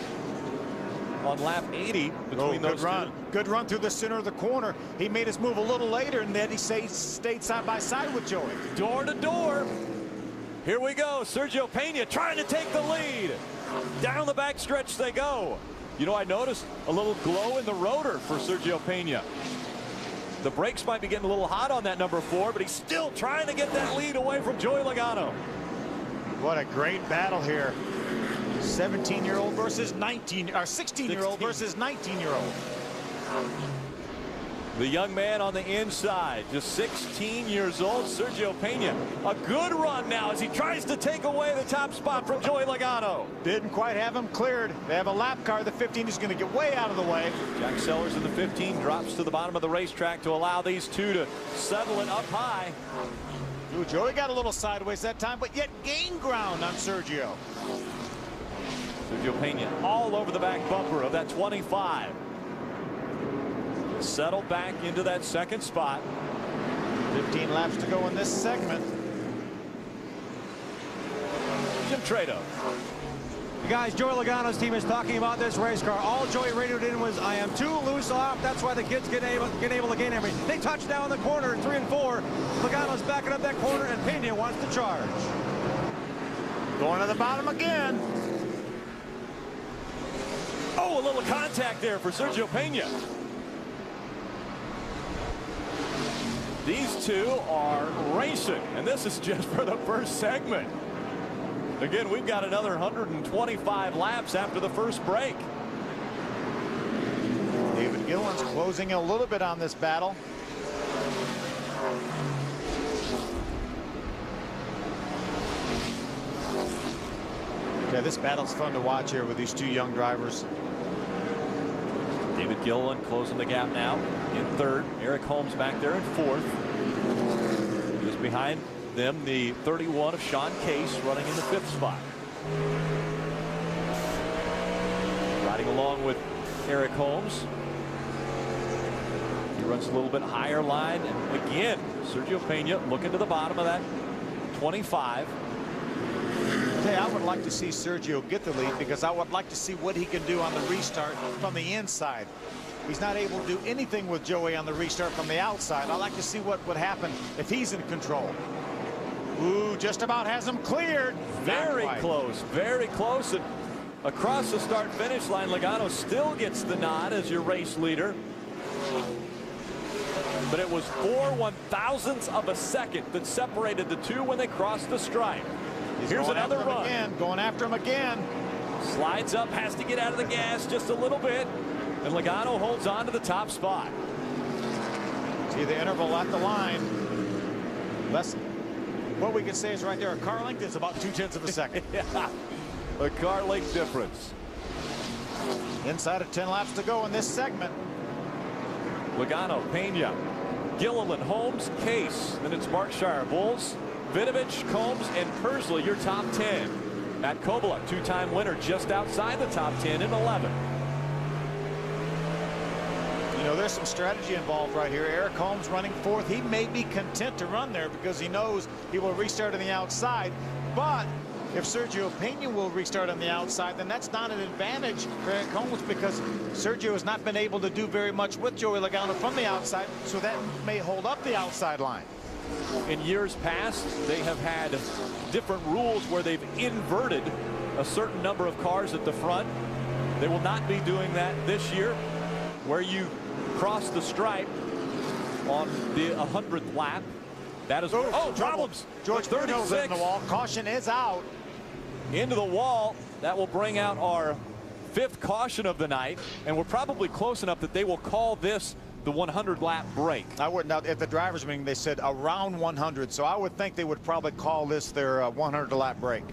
Speaker 1: on lap 80 between those two.
Speaker 2: Good run through the center of the corner. He made his move a little later, and then he stayed side by side with Joey.
Speaker 1: Door to door. Here we go. Sergio Pena trying to take the lead. Down the back stretch they go. You know, I noticed a little glow in the rotor for Sergio Pena. The brakes might be getting a little hot on that number 4, but he's still trying to get that lead away from Joey Logano.
Speaker 2: What a great battle here. 17-year-old versus 16-year-old versus 19-year-old.
Speaker 1: The young man on the inside, just 16 years old, Sergio Pena. A good run now as he tries to take away the top spot from Joey Logano.
Speaker 2: Didn't quite have him cleared. They have a lap car. The 15 is going to get way out of the way.
Speaker 1: Jack Sellers in the 15 drops to the bottom of the racetrack to allow these two to settle it up high.
Speaker 2: Ooh, Joey got a little sideways that time, but yet gained ground on Sergio.
Speaker 1: Sergio Pena all over the back bumper of that 25. Settle back into that second spot.
Speaker 2: 15 laps to go in this segment.
Speaker 1: Jim Trado.
Speaker 5: Guys, Joey Logano's team is talking about this race car. All Joey radioed in was, I am too loose off. That's why the kids get able to gain everything. They touch down the corner in 3 and 4. Logano's backing up that corner, and Pena wants to charge.
Speaker 2: Going to the bottom again.
Speaker 1: Oh, a little contact there for Sergio Pena. These two are racing, and this is just for the first segment. Again, we've got another 125 laps after the first break.
Speaker 2: David Gillen's closing a little bit on this battle. Yeah, this battle's fun to watch here with these two young drivers.
Speaker 1: David Gilliland closing the gap now in third. Eric Holmes back there in fourth. Just behind them, the 31 of Sean Case running in the fifth spot. Riding along with Eric Holmes. He runs a little bit higher line. And again, Sergio Pena looking to the bottom of that 25.
Speaker 2: Hey, I would like to see Sergio get the lead because I would like to see what he can do on the restart from the inside. He's not able to do anything with Joey on the restart from the outside. I'd like to see what would happen if he's in control. Ooh, just about has him cleared.
Speaker 1: Very close, very close. And across the start-finish line, Logano still gets the nod as your race leader. But it was 4/1000ths of a second that separated the two when they crossed the stripe. Here's another run.
Speaker 2: Again, going after him again.
Speaker 1: Slides up, has to get out of the gas just a little bit. And Logano holds on to the top spot.
Speaker 2: See the interval at the line. What we can say is right there, a car length is about 0.2 of a second.
Speaker 1: Yeah, a car length difference.
Speaker 2: Inside of 10 laps to go in this segment.
Speaker 1: Logano, Pena, Gilliland, Holmes, Case. Then it's Berkshire, Bulls, Vinovich, Combs, and Persley, your top 10. Matt Kovala, two-time winner, just outside the top 10 in 11.
Speaker 2: You know, there's some strategy involved right here. Eric Holmes running fourth. He may be content to run there because he knows he will restart on the outside. But if Sergio Pena will restart on the outside, then that's not an advantage for Eric Holmes because Sergio has not been able to do very much with Joey Logano from the outside, so that may hold up the outside line.
Speaker 1: In years past, they have had different rules where they've inverted a certain number of cars at the front. They will not be doing that this year, where you cross the stripe on the 100th lap. That is problems.
Speaker 2: George 36 in the wall. Caution is out.
Speaker 1: Into the wall. That will bring out our 5th caution of the night, and we're probably close enough that they will call this the 100-lap break.
Speaker 2: I wouldn't know. At the drivers' meeting, they said around 100, so I would think they would probably call this their 100-lap break.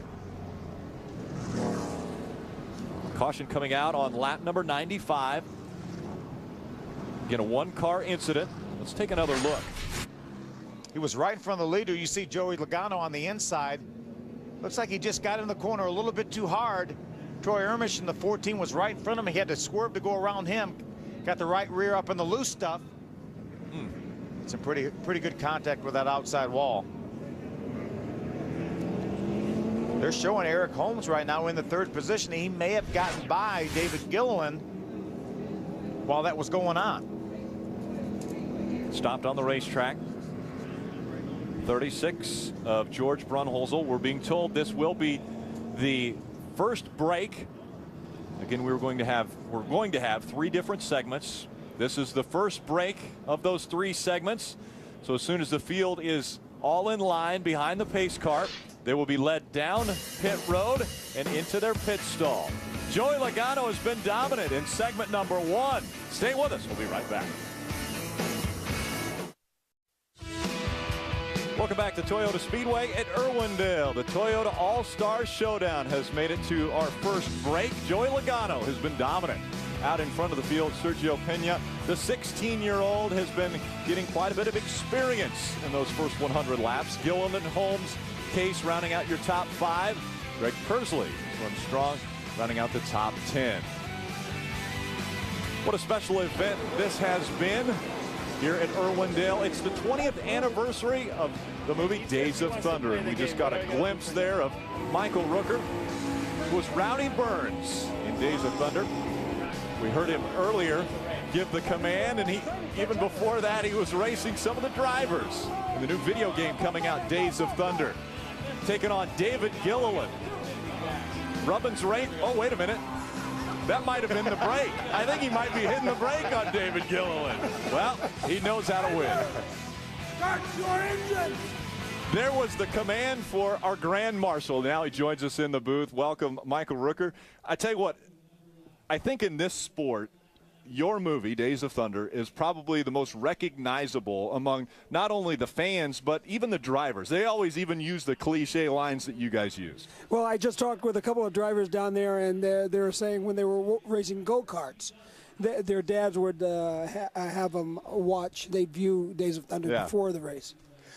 Speaker 1: Caution coming out on lap number 95. Again, a one-car incident. Let's take another look.
Speaker 2: He was right in front of the leader. You see Joey Logano on the inside. Looks like he just got in the corner a little bit too hard. Troy Ermish in the 14 was right in front of him. He had to swerve to go around him. Got the right rear up in the loose stuff. It's a pretty good contact with that outside wall. They're showing Eric Holmes right now in the 3rd position. He may have gotten by David Gilliland while that was going on.
Speaker 1: Stopped on the racetrack. 36 of George Brunholzl. We're being told this will be the first break. Again, we're going to have 3 different segments. This is the first break of those 3 segments. So as soon as the field is all in line behind the pace car, they will be led down pit road and into their pit stall. Joey Logano has been dominant in segment number 1. Stay with us. We'll be right back. Welcome back to Toyota Speedway at Irwindale. The Toyota All-Star Showdown has made it to our first break. Joey Logano has been dominant out in front of the field. Sergio Pena, the 16-year-old, has been getting quite a bit of experience in those first 100 laps. Gilliland, Holmes, Case rounding out your top 5. Greg Persley runs strong, rounding out the top 10. What a special event this has been here at Irwindale. It's the 20th anniversary of the movie Days of Thunder. And we just got a glimpse there of Michael Rooker, who was Rowdy Burns in Days of Thunder. We heard him earlier give the command, and even before that, he was racing some of the drivers in the new video game coming out, Days of Thunder. Taking on David Gilliland. Rubbin's race. Oh, wait a minute. That might have been the break. I think he might be hitting the brake on David Gilliland. Well, he knows how to win.
Speaker 16: Start your engine!
Speaker 1: There was the command for our Grand Marshal. Now he joins us in the booth. Welcome, Michael Rooker. I tell you what, I think in this sport, your movie, Days of Thunder, is probably the most recognizable among not only the fans, but even the drivers. They always even use the cliche lines that you guys use.
Speaker 17: Well, I just talked with a couple of drivers down there, and they were saying when they were racing go-karts,
Speaker 16: their dads would have them watch. They'd view Days of Thunder before the race.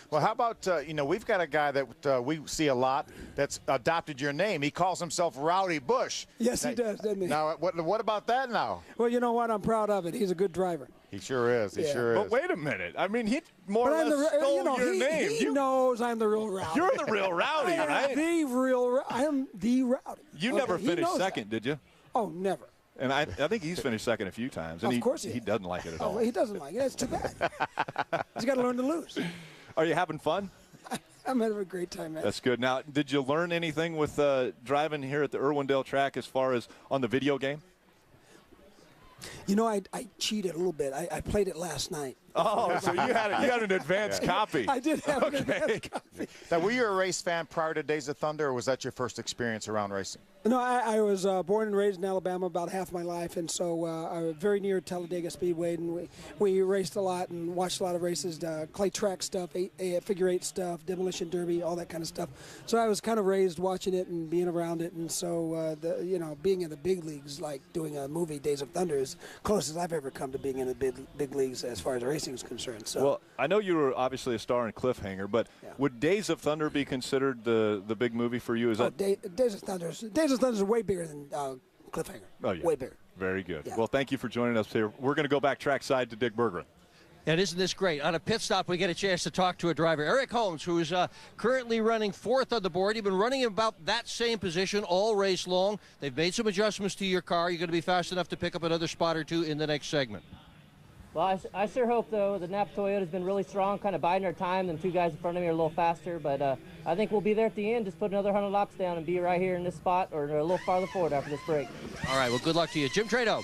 Speaker 2: Well, how about, you know, we've got a guy that we see a lot that's adopted your name. He calls himself Rowdy Bush.
Speaker 16: Yes, he does, doesn't he?
Speaker 2: Now, what about that now?
Speaker 16: Well, you know what? I'm proud of it. He's a good driver.
Speaker 2: He sure is. He sure is.
Speaker 1: But wait a minute. I mean, he more or less stole your name.
Speaker 16: He knows I'm the real Rowdy.
Speaker 1: You're the real Rowdy, right?
Speaker 16: I am the Rowdy.
Speaker 1: You never finished second, did you?
Speaker 16: Oh, never.
Speaker 1: And I think he's finished second a few times. And
Speaker 16: of course
Speaker 1: he doesn't like it at all.
Speaker 16: He doesn't like it. It's too bad. He's got to learn to lose.
Speaker 1: Are you having fun?
Speaker 16: I'm having a great time, man.
Speaker 1: That's good. Now, did you learn anything with driving here at the Irwindale track as far as on the video game?
Speaker 16: You know, I cheated a little bit. I played it last night.
Speaker 1: Oh, so you had an advanced copy.
Speaker 16: I did have an advanced copy.
Speaker 2: Now, were you a race fan prior to Days of Thunder, or was that your first experience around racing?
Speaker 16: No, I was born and raised in Alabama about half my life, and so I was very near Talladega Speedway, and we raced a lot and watched a lot of races, clay track stuff, figure eight stuff, demolition derby, all that kind of stuff. So I was kind of raised watching it and being around it, and so being in the big leagues, like doing a movie, Days of Thunder, is closest I've ever come to being in the big leagues as far as racing is concerned. So.
Speaker 1: Well, I know you were obviously a star in Cliffhanger, but would Days of Thunder be considered the big movie for you? Is that
Speaker 16: Days of Thunder is way bigger than Cliffhanger.
Speaker 1: Oh, yeah.
Speaker 16: Way bigger.
Speaker 1: Very good.
Speaker 16: Yeah.
Speaker 1: Well, thank you for joining us here. We're going to go back trackside to Dick Bergeron.
Speaker 3: And isn't this great? On a pit stop, we get a chance to talk to a driver, Eric Holmes, who is currently running fourth on the board. You've been running in about that same position all race long. They've made some adjustments to your car. You're going to be fast enough to pick up another spot or two in the next segment.
Speaker 17: Well, I sure hope, though. The Napa Toyota's been really strong, kind of biding our time. The two guys in front of me are a little faster, but I think we'll be there at the end. Just put another 100 laps down and be right here in this spot or a little farther forward after this break.
Speaker 3: All right, well, good luck to you. Jim Trado.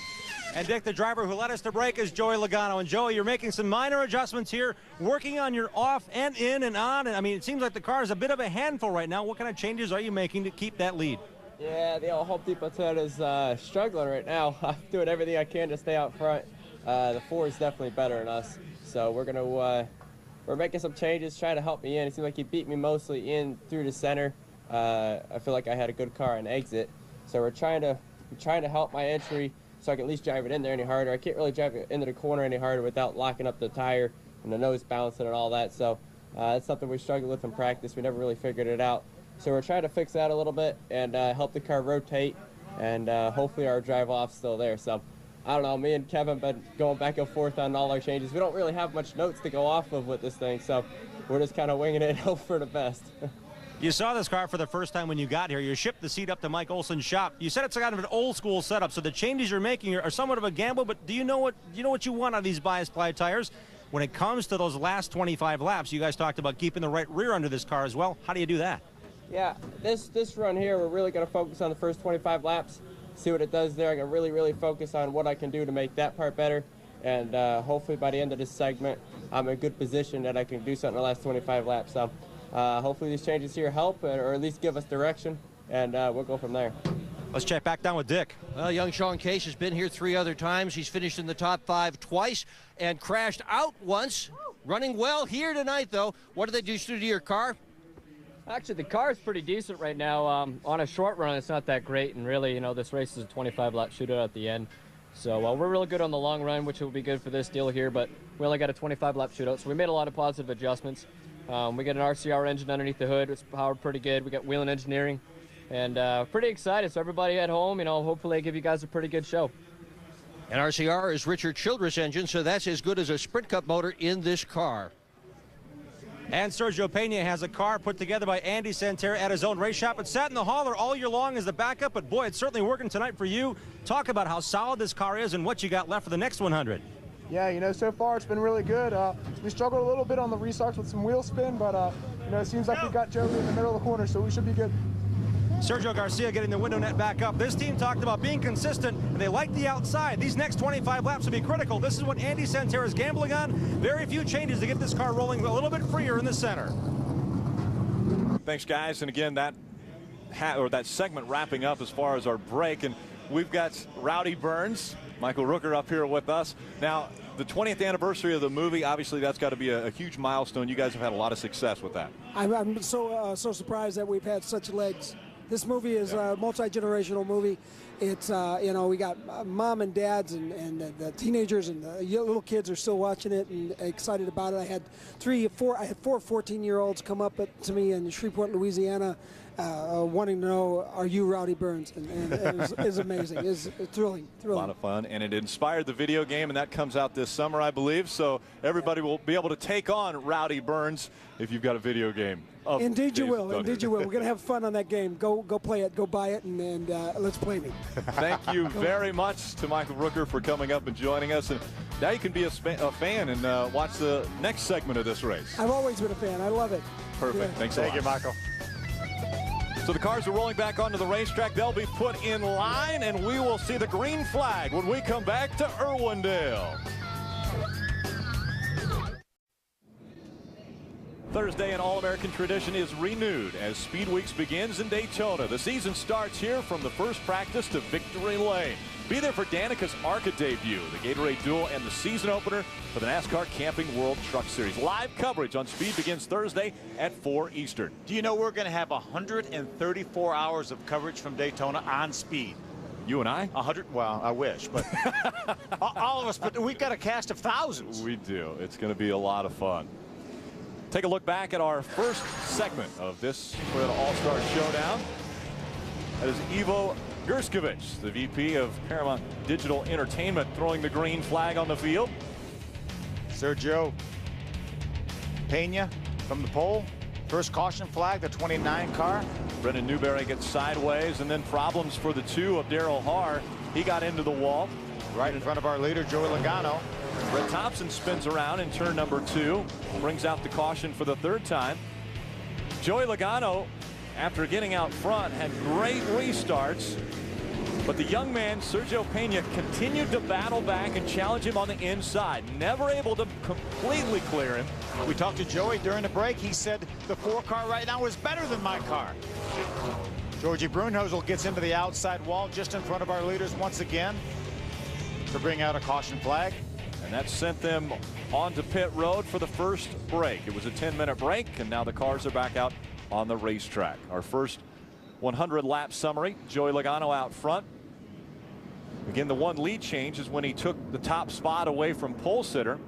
Speaker 5: And Dick, the driver who led us to break is Joey Logano. And Joey, you're making some minor adjustments here, working on your off and in and on. And I mean, it seems like the car is a bit of a handful right now. What kind of changes are you making to keep that lead?
Speaker 12: Yeah, the old Home Depot Toyota is struggling right now. I'm doing everything I can to stay out front. The Ford is definitely better than us, so we're making some changes, trying to help me in. It seems like he beat me mostly in through the center. I feel like I had a good car on exit, so we're trying to help my entry so I can at least drive it in there any harder. I can't really drive it into the corner any harder without locking up the tire and the nose bouncing and all that. So that's something we struggled with in practice. We never really figured it out. So we're trying to fix that a little bit and help the car rotate, and hopefully our drive off's still there. So. I don't know, me and Kevin have been going back and forth on all our changes. We don't really have much notes to go off of with this thing, so we're just kind of winging it and hope for the best.
Speaker 5: You saw this car for the first time when you got here. You shipped the seat up to Mike Olson's shop. You said it's kind of an old school setup, so the changes you're making are somewhat of a gamble, but do you know what you want out of these bias ply tires? When it comes to those last 25 laps, you guys talked about keeping the right rear under this car as well. How do you do that?
Speaker 12: Yeah, this run here, we're really going to focus on the first 25 laps. See what it does there. I can really focus on what I can do to make that part better, and hopefully by the end of this segment I'm in a good position that I can do something in the last 25 laps. So hopefully these changes here help or at least give us direction, and we'll go from there.
Speaker 5: Let's check back down with Dick.
Speaker 3: Well, young Sean Case has been here 3 other times. He's finished in the top 5 twice and crashed out once. Running well here tonight, though. What did they do to your car?
Speaker 17: Actually, the car is pretty decent right now. On a short run, it's not that great, and really, this race is a 25-lap shootout at the end. So we're really good on the long run, which will be good for this deal here, but we only got a 25-lap shootout, so we made a lot of positive adjustments. We got an RCR engine underneath the hood. It's powered pretty good. We got wheel and engineering, and pretty excited. So everybody at home, hopefully I give you guys a pretty good show.
Speaker 3: And RCR is Richard Childress' engine, so that's as good as a Sprint Cup motor in this car.
Speaker 5: And Sergio Pena has a car put together by Andy Santerre at his own race shop. It sat in the hauler all year long as the backup, but boy, it's certainly working tonight for you. Talk about how solid this car is and what you got left for the next 100.
Speaker 18: Yeah, so far it's been really good. We struggled a little bit on the restarts with some wheel spin, but it seems like we got Joey in the middle of the corner, so we should be good.
Speaker 5: Sergio Garcia getting the window net back up. This team talked about being consistent, and they like the outside. These next 25 laps will be critical. This is what Andy Santerre is gambling on. Very few changes to get this car rolling a little bit freer in the center.
Speaker 1: Thanks, guys. And again, that segment wrapping up as far as our break. And we've got Rowdy Burns, Michael Rooker up here with us. Now, the 20th anniversary of the movie, obviously that's got to be a huge milestone. You guys have had a lot of success with that.
Speaker 16: I'm so surprised that we've had such legs This movie is a multi-generational movie. It's, you know, we got mom and dads and the teenagers and the little kids are still watching it and excited about it. I had four 14-year-olds come up to me in Shreveport, Louisiana, wanting to know, are you Rowdy Burns? And it was amazing. It was thrilling.
Speaker 1: A lot of fun, and it inspired the video game, and that comes out this summer, I believe. So everybody will be able to take on Rowdy Burns if you've got a video game.
Speaker 16: Indeed you will. Indeed you will. We're going to have fun on that game. Go play it. Go buy it, and let's play me.
Speaker 1: Thank you very much to Michael Rooker for coming up and joining us. And now you can be a fan and watch the next segment of this race.
Speaker 16: I've always been a fan. I love it.
Speaker 1: Perfect.
Speaker 16: Yeah.
Speaker 1: Thanks a lot.
Speaker 2: Thank you, Michael.
Speaker 1: So the cars are rolling back onto the racetrack. They'll be put in line, and we will see the green flag when we come back to Irwindale. Thursday, an All-American tradition is renewed as Speed Weeks begins in Daytona. The season starts here from the first practice to victory lane. Be there for Danica's ARCA debut, the Gatorade Duel, and the season opener for the NASCAR Camping World Truck Series. Live coverage on Speed begins Thursday at 4 Eastern.
Speaker 2: Do you know we're going to have 134 hours of coverage from Daytona on Speed?
Speaker 1: You and I?
Speaker 2: 100. Well, I wish, but all of us. But we've got a cast of thousands.
Speaker 1: We do. It's going to be a lot of fun. Take a look back at our first segment of this Toyota All-Star Showdown. That is Ivo Gerskovich, the VP of Paramount Digital Entertainment, throwing the green flag on the field.
Speaker 2: Sergio Pena from the pole. First caution flag, the 29 car.
Speaker 1: Brendan Newberry gets sideways, and then problems for the 2 of Darrell Haar. He got into the wall.
Speaker 2: Right in front of our leader, Joey Logano.
Speaker 1: Brett Thompson spins around in turn number 2, brings out the caution for the 3rd time. Joey Logano, after getting out front, had great restarts, but the young man, Sergio Pena, continued to battle back and challenge him on the inside, never able to completely clear him.
Speaker 2: We talked to Joey during the break. He said the 4 car right now is better than my car. Georgie Brunhosel gets into the outside wall just in front of our leaders once again to bring out a caution flag.
Speaker 1: And that sent them onto pit road for the first break. It was a 10-minute break, and now the cars are back out on the racetrack. Our first 100-lap summary, Joey Logano out front. Again, the one lead change is when he took the top spot away from pole sitter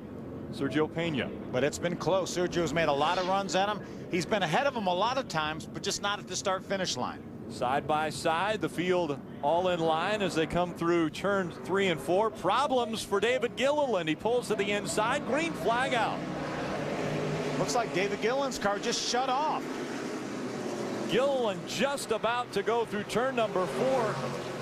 Speaker 1: Sergio Pena.
Speaker 2: But it's been close. Sergio's made a lot of runs at him. He's been ahead of him a lot of times, but just not at the start-finish line.
Speaker 1: Side by side, the field all in line as they come through turns 3 and 4. Problems for David Gilliland. He pulls to the inside. Green flag out.
Speaker 2: Looks like David Gilliland's car just shut off.
Speaker 1: Gilliland just about to go through turn number 4.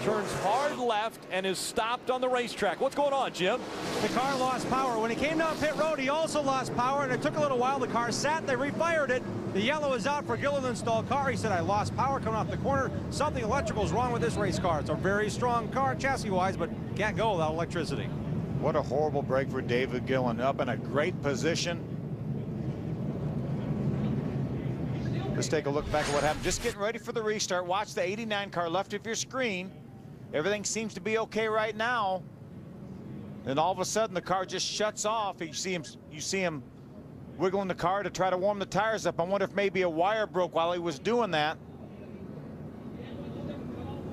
Speaker 1: Turns hard left and is stopped on the racetrack. What's going on, Jim?
Speaker 5: The car lost power. When he came down pit road, he also lost power, and it took a little while. The car sat. They refired it. The yellow is out for Gilliland's stalled car. He said, I lost power coming off the corner. Something electrical is wrong with this race car. It's a very strong car chassis-wise, but can't go without electricity.
Speaker 2: What a horrible break for David Gilliland. Up in a great position. Let's take a look back at what happened. Just getting ready for the restart. Watch the 89 car left of your screen. Everything seems to be okay right now. Then all of a sudden the car just shuts off. You see him wiggling the car to try to warm the tires up. I wonder if maybe a wire broke while he was doing that.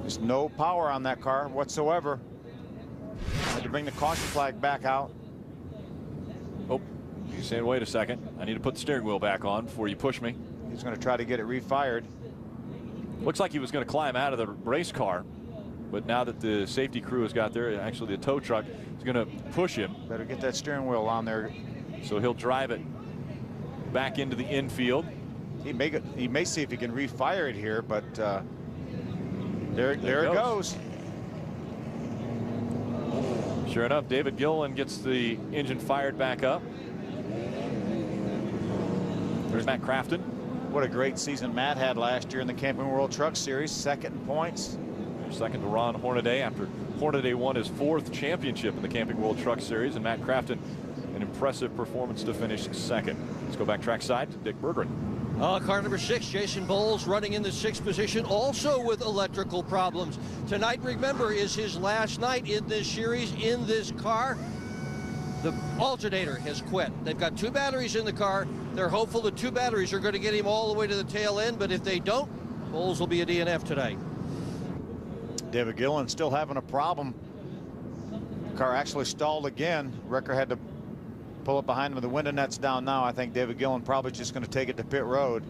Speaker 2: There's no power on that car whatsoever. Had to bring the caution flag back out.
Speaker 1: Oh, he's saying, wait a second. I need to put the steering wheel back on before you push me.
Speaker 2: He's going to try to get it refired.
Speaker 1: Looks like he was going to climb out of the race car. But now that the safety crew has got there, actually the tow truck is going to push him.
Speaker 2: Better get that steering wheel on there.
Speaker 1: So he'll drive it back into the infield.
Speaker 2: He may see if he can refire it here, but there it goes.
Speaker 1: Sure enough, David Gilliland gets the engine fired back up. There's Matt Crafton.
Speaker 2: What a great season Matt had last year in the Camping World Truck Series. Second in points.
Speaker 1: Second to Ron Hornaday after Hornaday won his 4th championship in the Camping World Truck Series, and Matt Crafton, an impressive performance to finish second. Let's go back trackside to Dick Berggren.
Speaker 3: Car number 6, Jason Bowles, running in the 6th position, also with electrical problems. Tonight, remember, is his last night in this series in this car. The alternator has quit. They've got 2 batteries in the car. They're hopeful the 2 batteries are going to get him all the way to the tail end, but if they don't, Bowles will be a DNF today.
Speaker 2: David Gillen still having a problem. Car actually stalled again. Wrecker had to pull it behind him. The window net's down now. I think David Gillen probably just going to take it to pit road.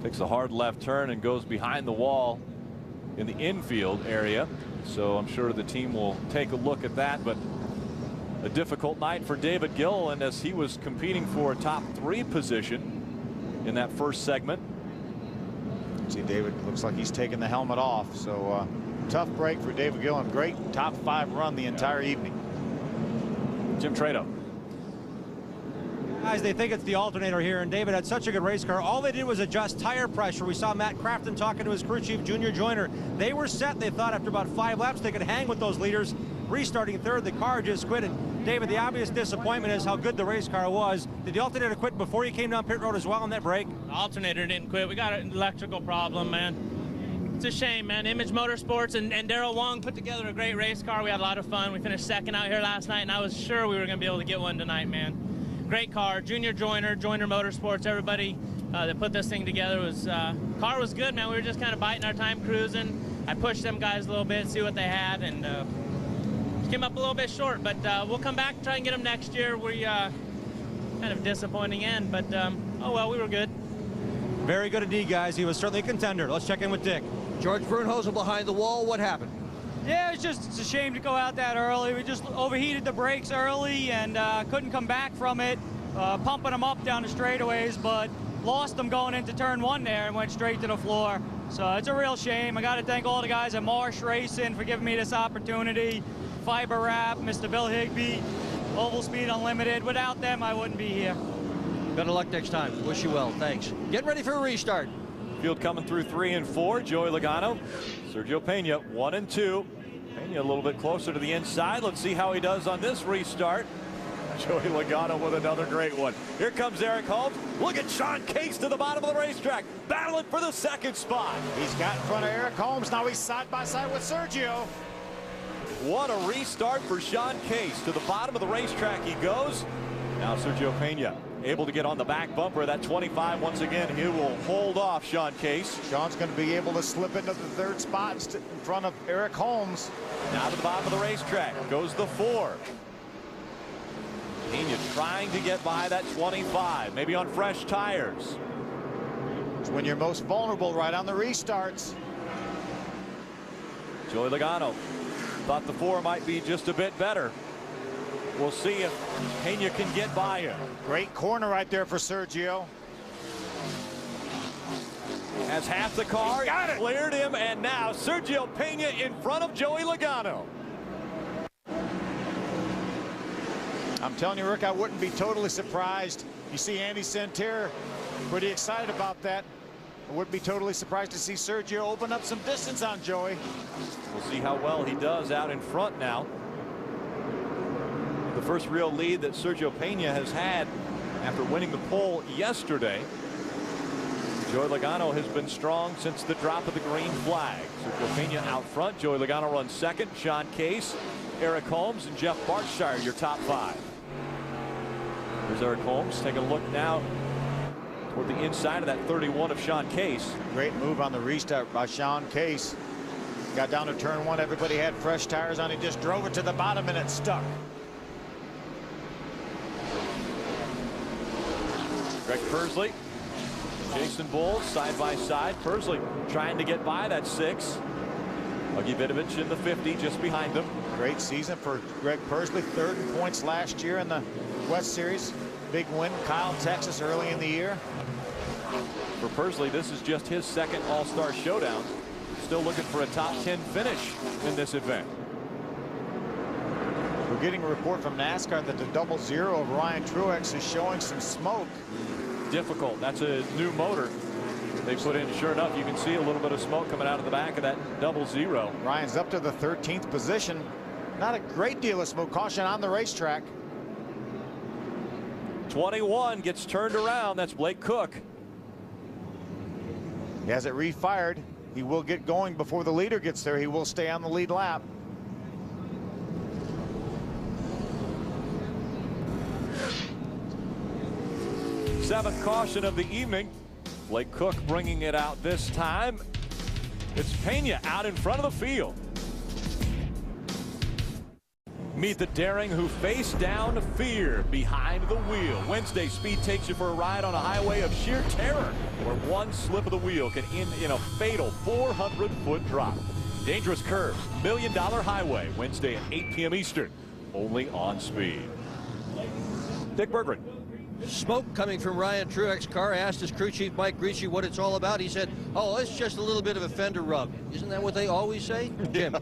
Speaker 1: Takes a hard left turn and goes behind the wall in the infield area. So I'm sure the team will take a look at that. But a difficult night for David Gillen as he was competing for a top 3 position in that first segment.
Speaker 2: See, David looks like he's taking the helmet off. So tough break for David Gillen. Great top 5 run the entire evening.
Speaker 1: Jim Trado.
Speaker 5: Guys, they think it's the alternator here, and David had such a good race car. All they did was adjust tire pressure. We saw Matt Crafton talking to his crew chief, Junior Joyner. They were set. They thought after about 5 laps they could hang with those leaders. Restarting third, the car just quit. And David, the obvious disappointment is how good the race car was. Did the alternator quit before you came down pit road as well on that break?
Speaker 13: The alternator didn't quit. We got an electrical problem, man. It's a shame, man. Image Motorsports and Darrell Wong put together a great race car. We had a lot of fun. We finished second out here last night, and I was sure we were going to be able to get one tonight, man. Great car. Junior Joyner, Joyner Motorsports, everybody that put this thing together was car was good, man. We were just kind of biting our time cruising. I pushed them guys a little bit, see what they had, and came up a little bit short, but we'll come back and try and get them next year. We kind of disappointing end, but oh well, we were good.
Speaker 5: Very good indeed, guys. He was certainly a contender. Let's check in with Dick.
Speaker 3: George Brunhose behind the wall. What happened?
Speaker 19: Yeah, it's a shame to go out that early. We just overheated the brakes early and couldn't come back from it, pumping them up down the straightaways, but lost them going into turn 1 there and went straight to the floor. So it's a real shame. I got to thank all the guys at Marsh Racing for giving me this opportunity. Fiber Wrap, Mr. Bill Higbee, Oval Speed Unlimited. Without them, I wouldn't be here.
Speaker 3: Better luck next time. Wish you well. Thanks. Get ready for a restart.
Speaker 1: Field coming through 3 and 4. Joey Logano, Sergio Pena 1 and 2. Pena a little bit closer to the inside. Let's see how he does on this restart. Joey Logano with another great one. Here comes Eric Holmes. Look at Sean Case to the bottom of the racetrack, battling for the 2nd spot.
Speaker 2: He's got in front of Eric Holmes. Now he's side by side with Sergio.
Speaker 1: What a restart for Sean Case. To the bottom of the racetrack he goes. Now Sergio Pena able to get on the back bumper of that 25 once again. He will hold off Sean Case.
Speaker 2: Sean's going to be able to slip into the 3rd spot in front of Eric Holmes.
Speaker 1: Now to the bottom of the racetrack goes the 4. Pena trying to get by that 25, maybe on fresh tires.
Speaker 2: It's when you're most vulnerable, right on the restarts.
Speaker 1: Joey Logano thought the 4 might be just a bit better. We'll see if Pena can get by him.
Speaker 2: Great corner right there for Sergio.
Speaker 1: Has half the car, cleared him, and now Sergio Pena in front of Joey Logano.
Speaker 2: I'm telling you, Rick, I wouldn't be totally surprised. You see Andy Santerre pretty excited about that. I wouldn't be totally surprised to see Sergio open up some distance on Joey.
Speaker 1: We'll see how well he does out in front now. The first real lead that Sergio Pena has had after winning the pole yesterday. Joey Logano has been strong since the drop of the green flag. Sergio Pena out front. Joey Logano runs 2nd. Sean Case, Eric Holmes, and Jeff Bartshire, your top 5. There's Eric Holmes taking a look now toward the inside of that 31 of Sean Case.
Speaker 2: Great move on the restart by Sean Case. Got down to turn 1. Everybody had fresh tires on. He just drove it to the bottom and it stuck.
Speaker 1: Greg Pursley, Jason Bowles side by side. Pursley trying to get by that 6. Huggy Vidovich in the 50 just behind him.
Speaker 2: Great season for Greg Pursley. 3rd in points last year in the West Series. Big win, Kyle, Texas early in the year.
Speaker 1: For Pursley, this is just his 2nd All-Star Showdown. Still looking for a top 10 finish in this event.
Speaker 2: We're getting a report from NASCAR that the 00 of Ryan Truex is showing some smoke.
Speaker 1: Difficult. That's a new motor they put in. Sure enough, you can see a little bit of smoke coming out of the back of that 00.
Speaker 2: Ryan's up to the 13th position. Not a great deal of smoke. Caution on the racetrack.
Speaker 1: 21 gets turned around. That's Blake Cook.
Speaker 2: He has it refired. He will get going before the leader gets there. He will stay on the lead lap.
Speaker 1: Seventh caution of the evening. Blake Cook bringing it out this time. It's Pena out in front of the field. Meet the daring who face down fear behind the wheel. Wednesday speed takes you for a ride on a highway of sheer terror, where one slip of the wheel can end in a fatal 400-foot drop. Dangerous curves, $1 Million Highway, Wednesday at 8 p.m. Eastern, only on Speed. Dick Berggren.
Speaker 3: Smoke coming from Ryan Truex's car. Asked his crew chief Mike Ricci what it's all about. He said, oh, it's just a little bit of a fender rub. Isn't that what they always say? Jim.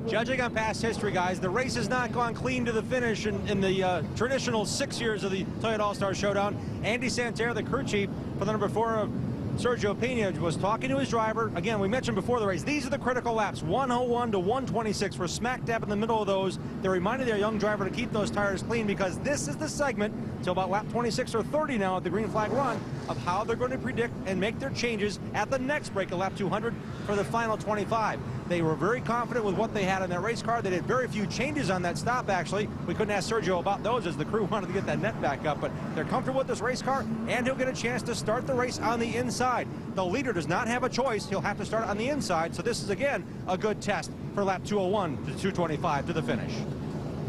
Speaker 5: Judging on past history, guys, the race has not gone clean to the finish in the traditional 6 years of the Toyota All-Star Showdown. Andy Santerre, the crew chief for the number 4 of Sergio Pena, was talking to his driver. Again, we mentioned before the race, these are the critical laps, 101 to 126. We're smack dab in the middle of those. They reminded their young driver to keep those tires clean, because this is the segment till about lap 26 or 30 now at the green flag run of how they're going to predict and make their changes at the next break at lap 200 for the final 25. They were very confident with what they had in their race car. They did very few changes on that stop, actually. We couldn't ask Sergio about those as the crew wanted to get that net back up, but they're comfortable with this race car, and he'll get a chance to start the race on the inside. The leader does not have a choice. He'll have to start on the inside, so this is, again, a good test for lap 201 to 225 to the finish.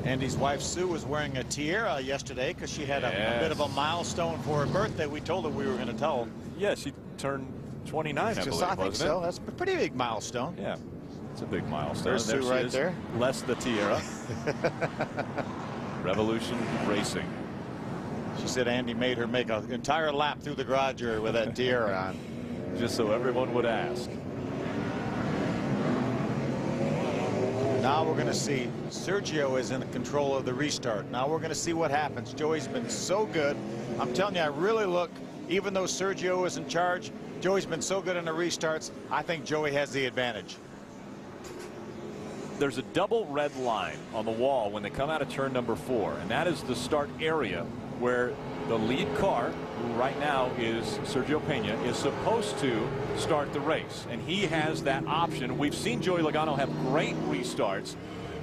Speaker 2: Andy's wife Sue was wearing a tiara yesterday because she had a bit of a milestone for her birthday. We told her we were going to tell.
Speaker 1: Yeah, she turned 29, I believe,
Speaker 2: I think so. That's a pretty big milestone.
Speaker 1: Yeah, it's a big milestone.
Speaker 2: There's Sue right there.
Speaker 1: Less the tiara. Revolution Racing.
Speaker 2: She said Andy made her make an entire lap through the garage area with that tiara on.
Speaker 1: Just so everyone would ask.
Speaker 2: Now we're going to see Sergio is in control of the restart. Now we're going to see what happens. Joey's been so good. I'm telling you, I really look, even though Sergio is in charge, Joey's been so good in the restarts. I think Joey has the advantage.
Speaker 1: There's a double red line on the wall when they come out of turn number 4, and that is the start area where the lead car, who right now is Sergio Pena, is supposed to start the race, and he has that option. We've seen Joey Logano have great restarts.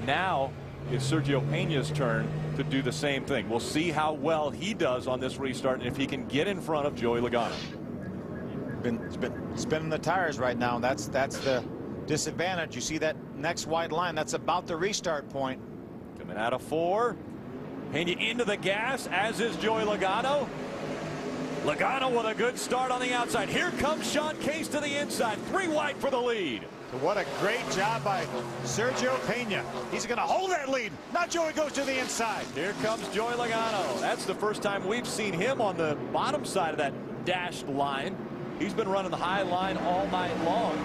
Speaker 1: Now it's Sergio Pena's turn to do the same thing. We'll see how well he does on this restart and if he can get in front of Joey Logano.
Speaker 2: Been spinning the tires right now, and that's the disadvantage. You see that next white line, that's about the restart point.
Speaker 1: Coming out of 4. Pena into the gas, as is Joey Logano. Logano with a good start on the outside. Here comes Sean Case to the inside. 3 wide for the lead.
Speaker 2: What a great job by Sergio Pena. He's going to hold that lead. Now Joey goes to the inside.
Speaker 1: Here comes Joey Logano. That's the first time we've seen him on the bottom side of that dashed line. He's been running the high line all night long.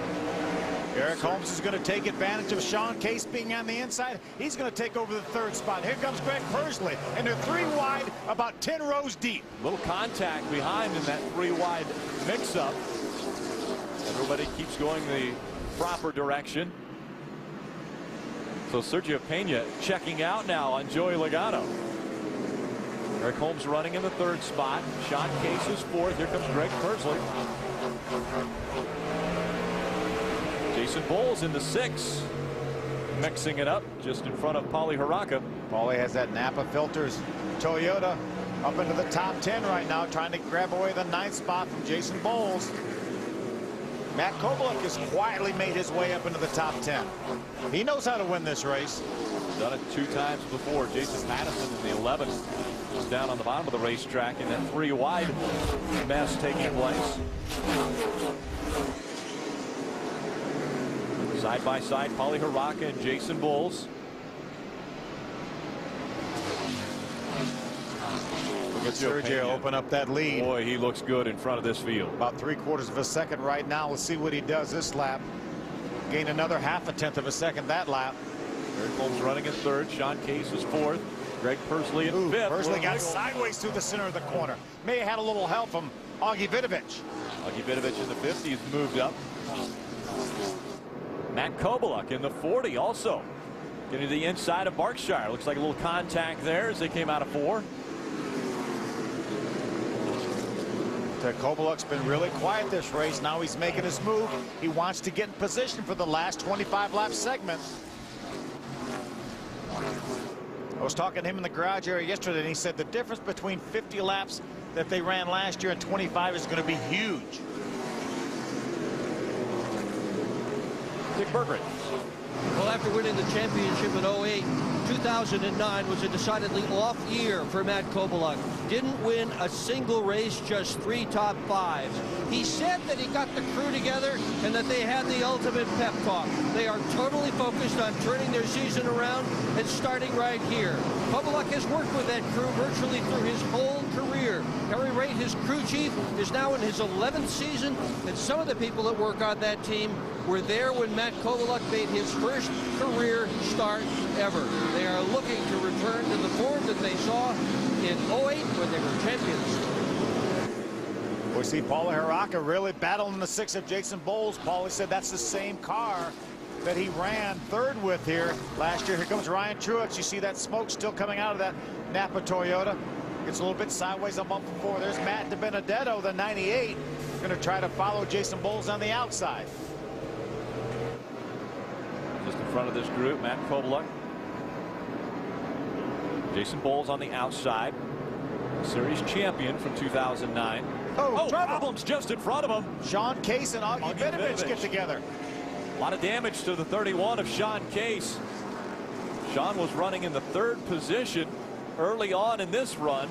Speaker 2: Eric Holmes is going to take advantage of Sean Case being on the inside. He's going to take over the 3rd spot. Here comes Greg Pursley, and they're 3 wide, about 10 rows deep.
Speaker 1: Little contact behind in that 3 wide mix-up. Everybody keeps going the proper direction. So Sergio Pena checking out now on Joey Logano. Eric Holmes running in the 3rd spot. Sean Case is 4th. Here comes Greg Pursley. Jason Bowles in the 6th, mixing it up just in front of Paulie Haraka.
Speaker 2: Paulie has that Napa Filters Toyota up into the top 10 right now, trying to grab away the 9th spot from Jason Bowles. Matt Kovalek has quietly made his way up into the top 10. He knows how to win this race.
Speaker 1: Done it 2 times before. Jason Patterson in the 11th was down on the bottom of the racetrack in that 3 wide mess taking place. Side by side, Paulie Haraka and Jason Bowles.
Speaker 2: Look at Sergio open up that lead.
Speaker 1: Boy, he looks good in front of this field.
Speaker 2: About 3/4 of a second right now. Let's see what he does this lap. Gain another 1/2 of a second that lap.
Speaker 1: Eric Holmes running in 3rd. Sean Case is 4th. Greg Pursley in 5th.
Speaker 2: Pursley got sideways through the center of the corner. May have had a little help from Augie Vidovich.
Speaker 1: Augie Vidovich in the 50th. He's moved up. Matt Kovalek in the 40 also. Getting to the inside of Berkshire. Looks like a little contact there as they came out of 4.
Speaker 2: Kovalek's been really quiet this race. Now he's making his move. He wants to get in position for the last 25 lap segment. I was talking to him in the garage area yesterday, and he said the difference between 50 laps that they ran last year in 25 is going to be huge.
Speaker 1: Dick Berggren.
Speaker 3: Well, after winning the championship in 08, 2009 was a decidedly off year for Matt Kovaluk. Didn't win a single race, just 3 top 5s. He said that he got the crew together and that they had the ultimate pep talk. They are totally focused on turning their season around and starting right here. Kovaluk has worked with that crew virtually through his whole career. Harry Raitt, his crew chief, is now in his 11th season, and some of the people that work on that team were there when Matt Kovaluk made his first career start ever. They are looking to return to the form that they saw in 08 when they were champions.
Speaker 2: We see Paulie Haraka really battling the 6 of Jason Bowles. Paulie said that's the same car that he ran 3rd with here last year. Here comes Ryan Truex. You see that smoke still coming out of that Napa Toyota. Gets a little bit sideways up before. There's Matt DiBenedetto, the 98. Going to try to follow Jason Bowles on the outside.
Speaker 1: Just in front of this group, Matt Kovaluk. Jason Bowles on the outside. Series champion from 2009. Oh, problems just in front of him.
Speaker 2: Sean Case and Augie Vidovich get together.
Speaker 1: A lot of damage to the 31 of Sean Case. Sean was running in the 3rd position early on in this run.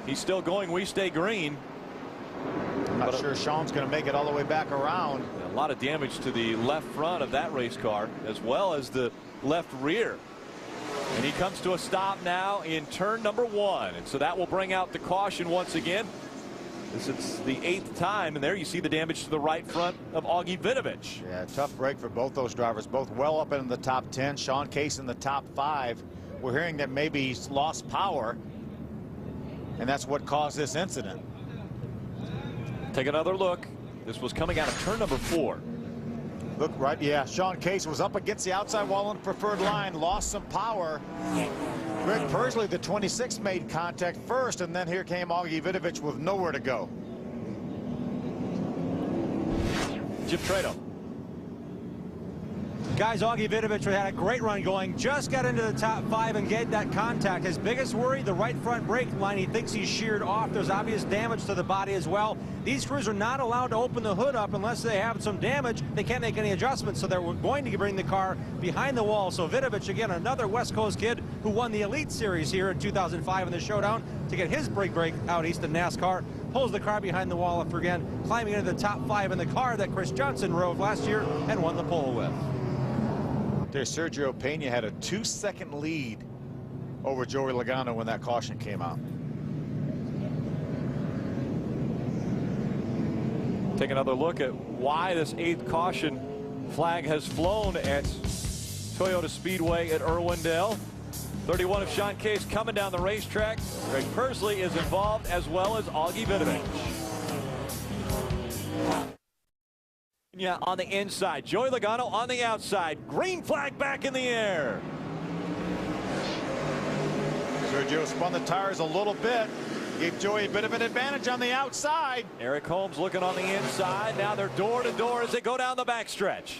Speaker 1: He's still going We Stay Green.
Speaker 2: I'm not sure Sean's going to make it all the way back around.
Speaker 1: A lot of damage to the left front of that race car as well as the left rear. And he comes to a stop now in turn number 1. And so that will bring out the caution once again. This is the 8th time, and there you see the damage to the right front of Augie Vidovich.
Speaker 2: Yeah, tough break for both those drivers, both well up in the top 10. Sean Case in the top 5. We're hearing that maybe he's lost power, and that's what caused this incident.
Speaker 1: Take another look. This was coming out of turn number 4.
Speaker 2: Look right, yeah, Sean Case was up against the outside wall in the preferred line, lost some power. Greg Persley, the 26, made contact first, and then here came Augie Vidovich with nowhere to go.
Speaker 1: Jim Trado.
Speaker 5: Guys, Augie Vidovich had a great run going, just got into the top 5 and get that contact. His biggest worry, the right front brake line. He thinks he's sheared off. There's obvious damage to the body as well. These crews are not allowed to open the hood up unless they have some damage. They can't make any adjustments, so they're going to bring the car behind the wall. So Vidovich, again, another West Coast kid who won the Elite Series here in 2005 in the Showdown to get his brake break out east of NASCAR. Pulls the car behind the wall after again climbing into the top 5 in the car that Chris Johnson rode last year and won the pole with.
Speaker 2: There, Sergio Pena had a 2-second lead over Joey Logano when that caution came out.
Speaker 1: Take another look at why this 8th caution flag has flown at Toyota Speedway at Irwindale. 31 of Sean Case coming down the racetrack. Greg Persley is involved as well as Augie Vidovich. Yeah, on the inside. Joey Logano on the outside. Green flag back in the air.
Speaker 2: Sergio spun the tires a little bit. Gave Joey a bit of an advantage on the outside.
Speaker 1: Eric Holmes looking on the inside. Now they're door to door as they go down the backstretch.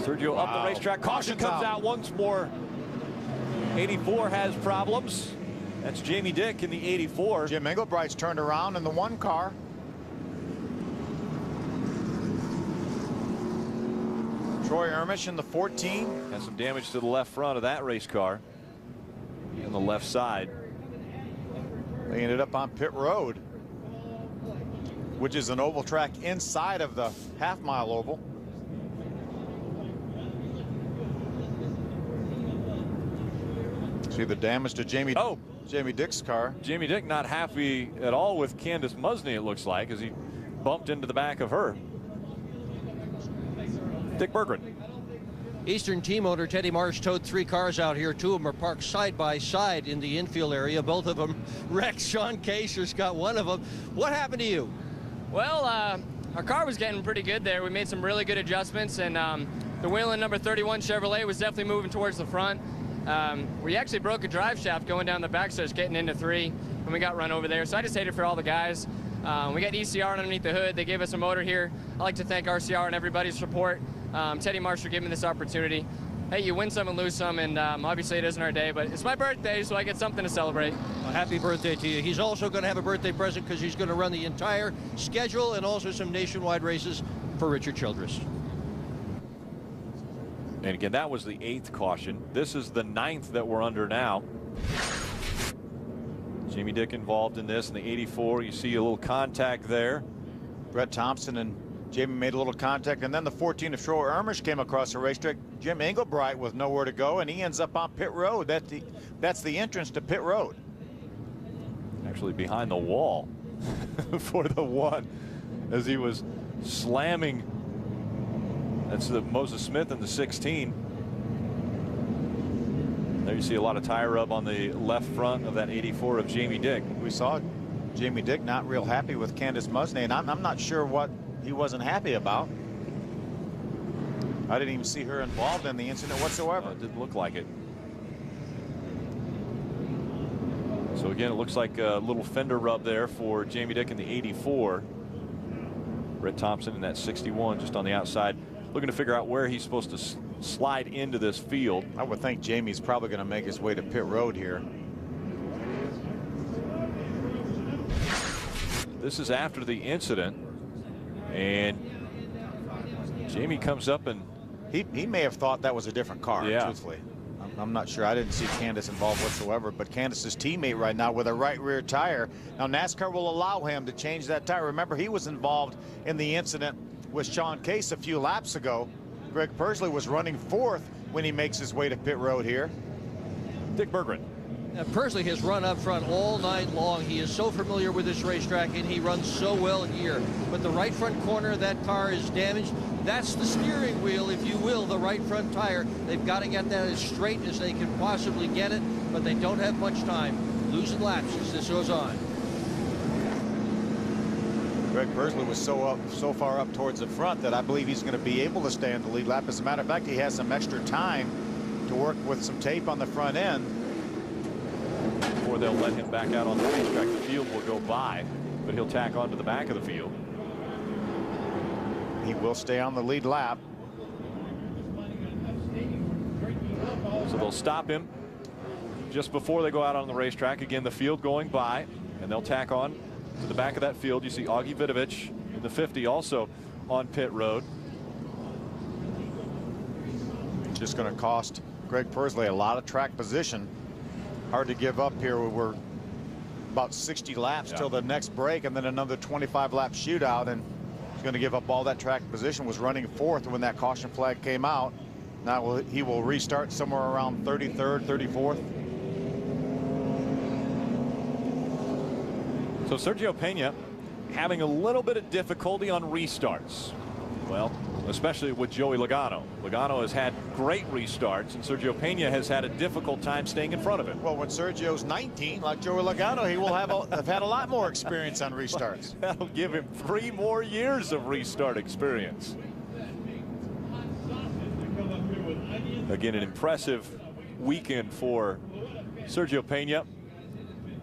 Speaker 1: Sergio up the racetrack. Caution comes out once more. 84 has problems. That's Jamie Dick in the 84.
Speaker 2: Jim Englebright's turned around in the 1 car. Troy Ermish in the 14.
Speaker 1: Has some damage to the left front of that race car. On the left side.
Speaker 2: They ended up on pit road, which is an oval track inside of the half-mile oval. See the damage to Jamie Dick's car.
Speaker 1: Jamie Dick not happy at all with Candace Musney, it looks like, as he bumped into the back of her. Dick Berggren.
Speaker 3: Eastern team owner Teddy Marsh towed 3 cars out here. 2 of them are parked side by side in the infield area. Both of them wrecked. Sean Case just got one of them. What happened to you?
Speaker 17: Well, our car was getting pretty good there. We made some really good adjustments, and the Whelen number 31 Chevrolet was definitely moving towards the front. We actually broke a drive shaft going down the backstretch getting into 3 when we got run over there. So I just hate it for all the guys. We got ECR underneath the hood. They gave us a motor here. I'd like to thank RCR and everybody's support. Teddy Marsh for giving me this opportunity. hey, you win some and lose some, and obviously it isn't our day, but it's my birthday, so I get something to celebrate.
Speaker 3: Well, happy birthday to you. He's also going to have a birthday present because he's going to run the entire schedule and also some nationwide races for Richard Childress.
Speaker 1: And again, that was the 8th caution. This is the 9th that we're under now. Jamie Dick involved in this in the 84. You see a little contact there.
Speaker 2: Brett Thompson and Jamie made a little contact, and then the 14 of Schroer Ermisch came across the racetrack. Jim Engelbright with nowhere to go, and he ends up on pit road. That's the entrance to pit road.
Speaker 1: Actually behind the wall for the 1 as he was slamming. That's the Moses Smith in the 16. There you see a lot of tire rub on the left front of that 84 of Jamie Dick.
Speaker 2: We saw Jamie Dick not real happy with Candace Musney, and I'm not sure what he wasn't happy about. I didn't even see her involved in the incident whatsoever.
Speaker 1: It didn't look like it. So again, it looks like a little fender rub there for Jamie Dick in the 84. Brett Thompson in that 61 just on the outside, looking to figure out where he's supposed to slide into this field.
Speaker 2: I would think Jamie's probably going to make his way to pit road here.
Speaker 1: This is after the incident, and Jamie comes up and
Speaker 2: he may have thought that was a different car.
Speaker 1: Yeah.
Speaker 2: Truthfully, I'm not sure. I didn't see Candace involved whatsoever, but Candace's teammate right now with a right rear tire. Now NASCAR will allow him to change that tire. Remember, he was involved in the incident with Sean Case a few laps ago. Greg Pursley was running 4th when he makes his way to pit road here.
Speaker 1: Dick Berggren.
Speaker 3: Pursley has run up front all night long. He is so familiar with this racetrack, and he runs so well here. But the right front corner of that car is damaged. That's the steering wheel, if you will, the right front tire. They've got to get that as straight as they can possibly get it, but they don't have much time. Losing laps as this goes on.
Speaker 2: Greg Pursley was so far up towards the front that I believe he's going to be able to stay in the lead lap. As a matter of fact, he has some extra time to work with some tape on the front end.
Speaker 1: Before they'll let him back out on the racetrack, the field will go by, but he'll tack onto the back of the field.
Speaker 2: He will stay on the lead lap.
Speaker 1: So they'll stop him just before they go out on the racetrack. Again, the field going by, and they'll tack on to the back of that field. You see Augie Vidovich in the 50 also on pit road.
Speaker 2: Just going to cost Greg Pursley a lot of track position. Hard to give up here. We're about 60 laps till the next break, and then another 25 lap shootout, and he's going to give up all that track position. Was running 4th when that caution flag came out. Now he will restart somewhere around 33rd, 34th.
Speaker 1: So Sergio Pena having a little bit of difficulty on restarts. Well, especially with Joey Logano. Logano has had great restarts, and Sergio Pena has had a difficult time staying in front of him.
Speaker 2: Well, when Sergio's 19, like Joey Logano, he will have had a lot more experience on restarts.
Speaker 1: That'll give him 3 more years of restart experience. Again, an impressive weekend for Sergio Pena,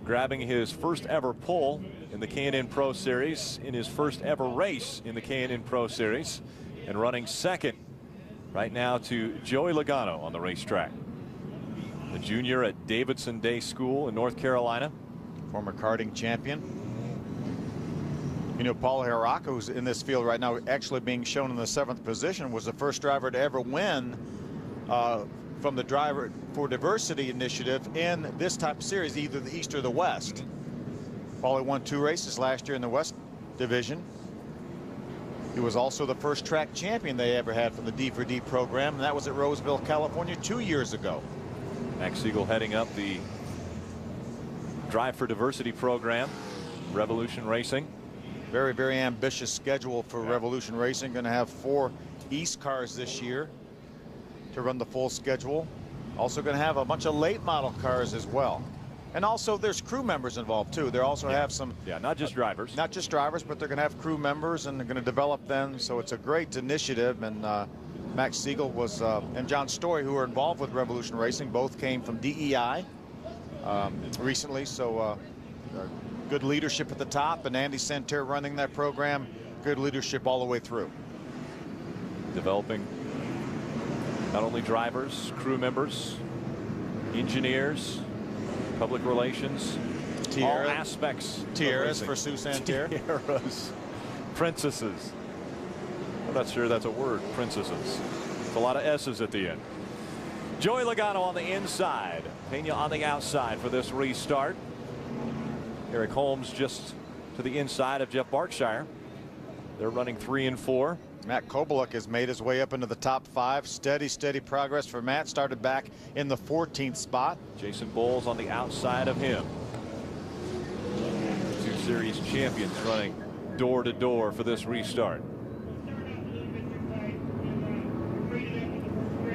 Speaker 1: grabbing his first ever pole in the K&N Pro Series, in his first ever race in the K&N Pro Series, and running 2nd right now to Joey Logano on the racetrack. The junior at Davidson Day School in North Carolina.
Speaker 2: Former karting champion. You know, Paul Haraka, who's in this field right now, actually being shown in the 7th position, was the first driver to ever win from the Driver for Diversity initiative in this type of series, either the East or the West. Paulie won 2 races last year in the West Division. He was also the first track champion they ever had from the D4D program, and that was at Roseville, California 2 years ago.
Speaker 1: Max Siegel heading up the Drive for Diversity program, Revolution Racing.
Speaker 2: Very, very ambitious schedule for Revolution Racing. Going to have 4 East cars this year to run the full schedule. Also going to have a bunch of late model cars as well. And also there's crew members involved too. They also have some,
Speaker 1: not just drivers.
Speaker 2: Not just drivers, but they're going to have crew members, and they're going to develop them. So it's a great initiative. And Max Siegel was and John Story, who are involved with Revolution Racing, both came from DEI recently. So good leadership at the top, and Andy Santerre running that program. Good leadership all the way through.
Speaker 1: Developing Not only drivers, crew members, engineers, public relations, all aspects.
Speaker 2: Tiaras for Sue Santerre.
Speaker 1: Tiaras. Princesses. I'm not sure that's a word, princesses. It's a lot of S's at the end. Joey Logano on the inside, Pena on the outside for this restart. Eric Holmes just to the inside of Jeff Barkshire. They're running 3 and 4.
Speaker 2: Matt Kobaluk has made his way up into the top 5. Steady progress for Matt. Started back in the 14th spot.
Speaker 1: Jason Bowles on the outside of him. 2 series champions running door to door for this restart.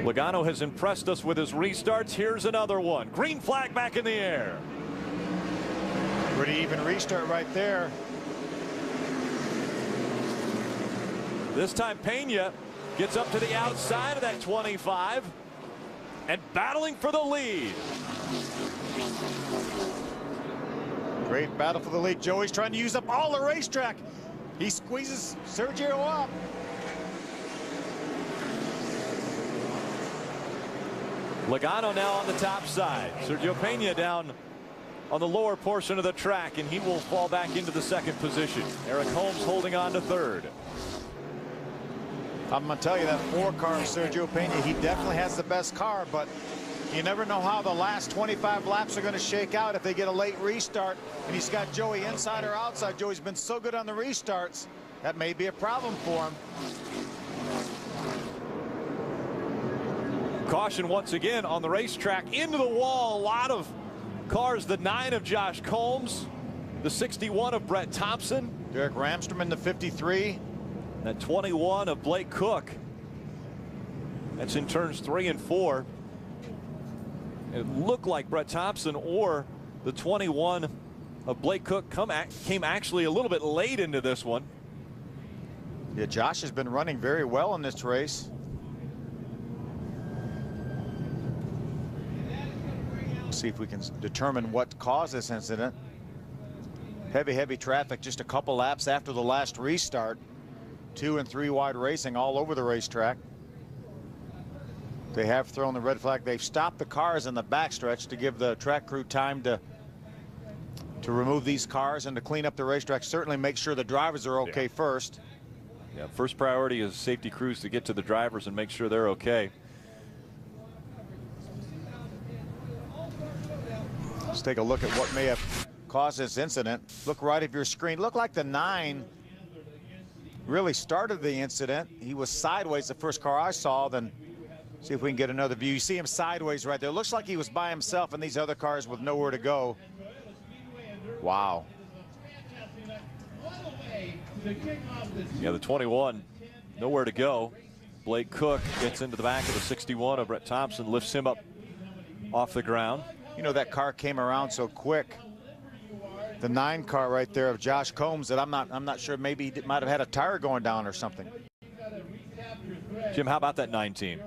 Speaker 1: Logano has impressed us with his restarts. Here's another one. Green flag back in the air.
Speaker 2: Pretty even restart right there.
Speaker 1: This time Pena gets up to the outside of that 25 and battling for the lead.
Speaker 2: Great battle for the lead. Joey's trying to use up all the racetrack. He squeezes Sergio up.
Speaker 1: Logano now on the top side. Sergio Pena down on the lower portion of the track, and he will fall back into the 2nd position. Eric Holmes holding on to 3rd.
Speaker 2: I'm going to tell you that 4 car of Sergio Pena, he definitely has the best car, but you never know how the last 25 laps are going to shake out if they get a late restart. And he's got Joey inside or outside. Joey's been so good on the restarts, that may be a problem for him.
Speaker 1: Caution once again on the racetrack, into the wall. A lot of cars. The 9 of Josh Combs, the 61 of Brett Thompson,
Speaker 2: Derek Ramstrom in the 53,
Speaker 1: that 21 of Blake Cook. That's in turns 3 and 4. It looked like Brett Thompson or the 21 of Blake Cook came actually a little bit late into this one.
Speaker 2: Yeah, Josh has been running very well in this race. See if we can determine what caused this incident. Heavy traffic just a couple laps after the last restart. 2 and 3 wide racing all over the racetrack. They have thrown the red flag. They've stopped the cars in the backstretch to give the track crew time to remove these cars and to clean up the racetrack. Certainly make sure the drivers are okay first.
Speaker 1: Yeah, first priority is safety crews to get to the drivers and make sure they're okay.
Speaker 2: Let's take a look at what may have caused this incident. Look right of your screen. Look like the 9 really started the incident. He was sideways the first car I saw. Then see if we can get another view. You see him sideways right there. Looks like he was by himself and these other cars with nowhere to go. Wow.
Speaker 1: Yeah, the 21 nowhere to go. Blake Cook gets into the back of the 61 of Brett Thompson, lifts him up off the ground.
Speaker 2: You know, that car came around so quick. The 9 car right there of Josh Combs that I'm not sure, maybe he might have had a tire going down or something.
Speaker 1: Jim, how about that 19?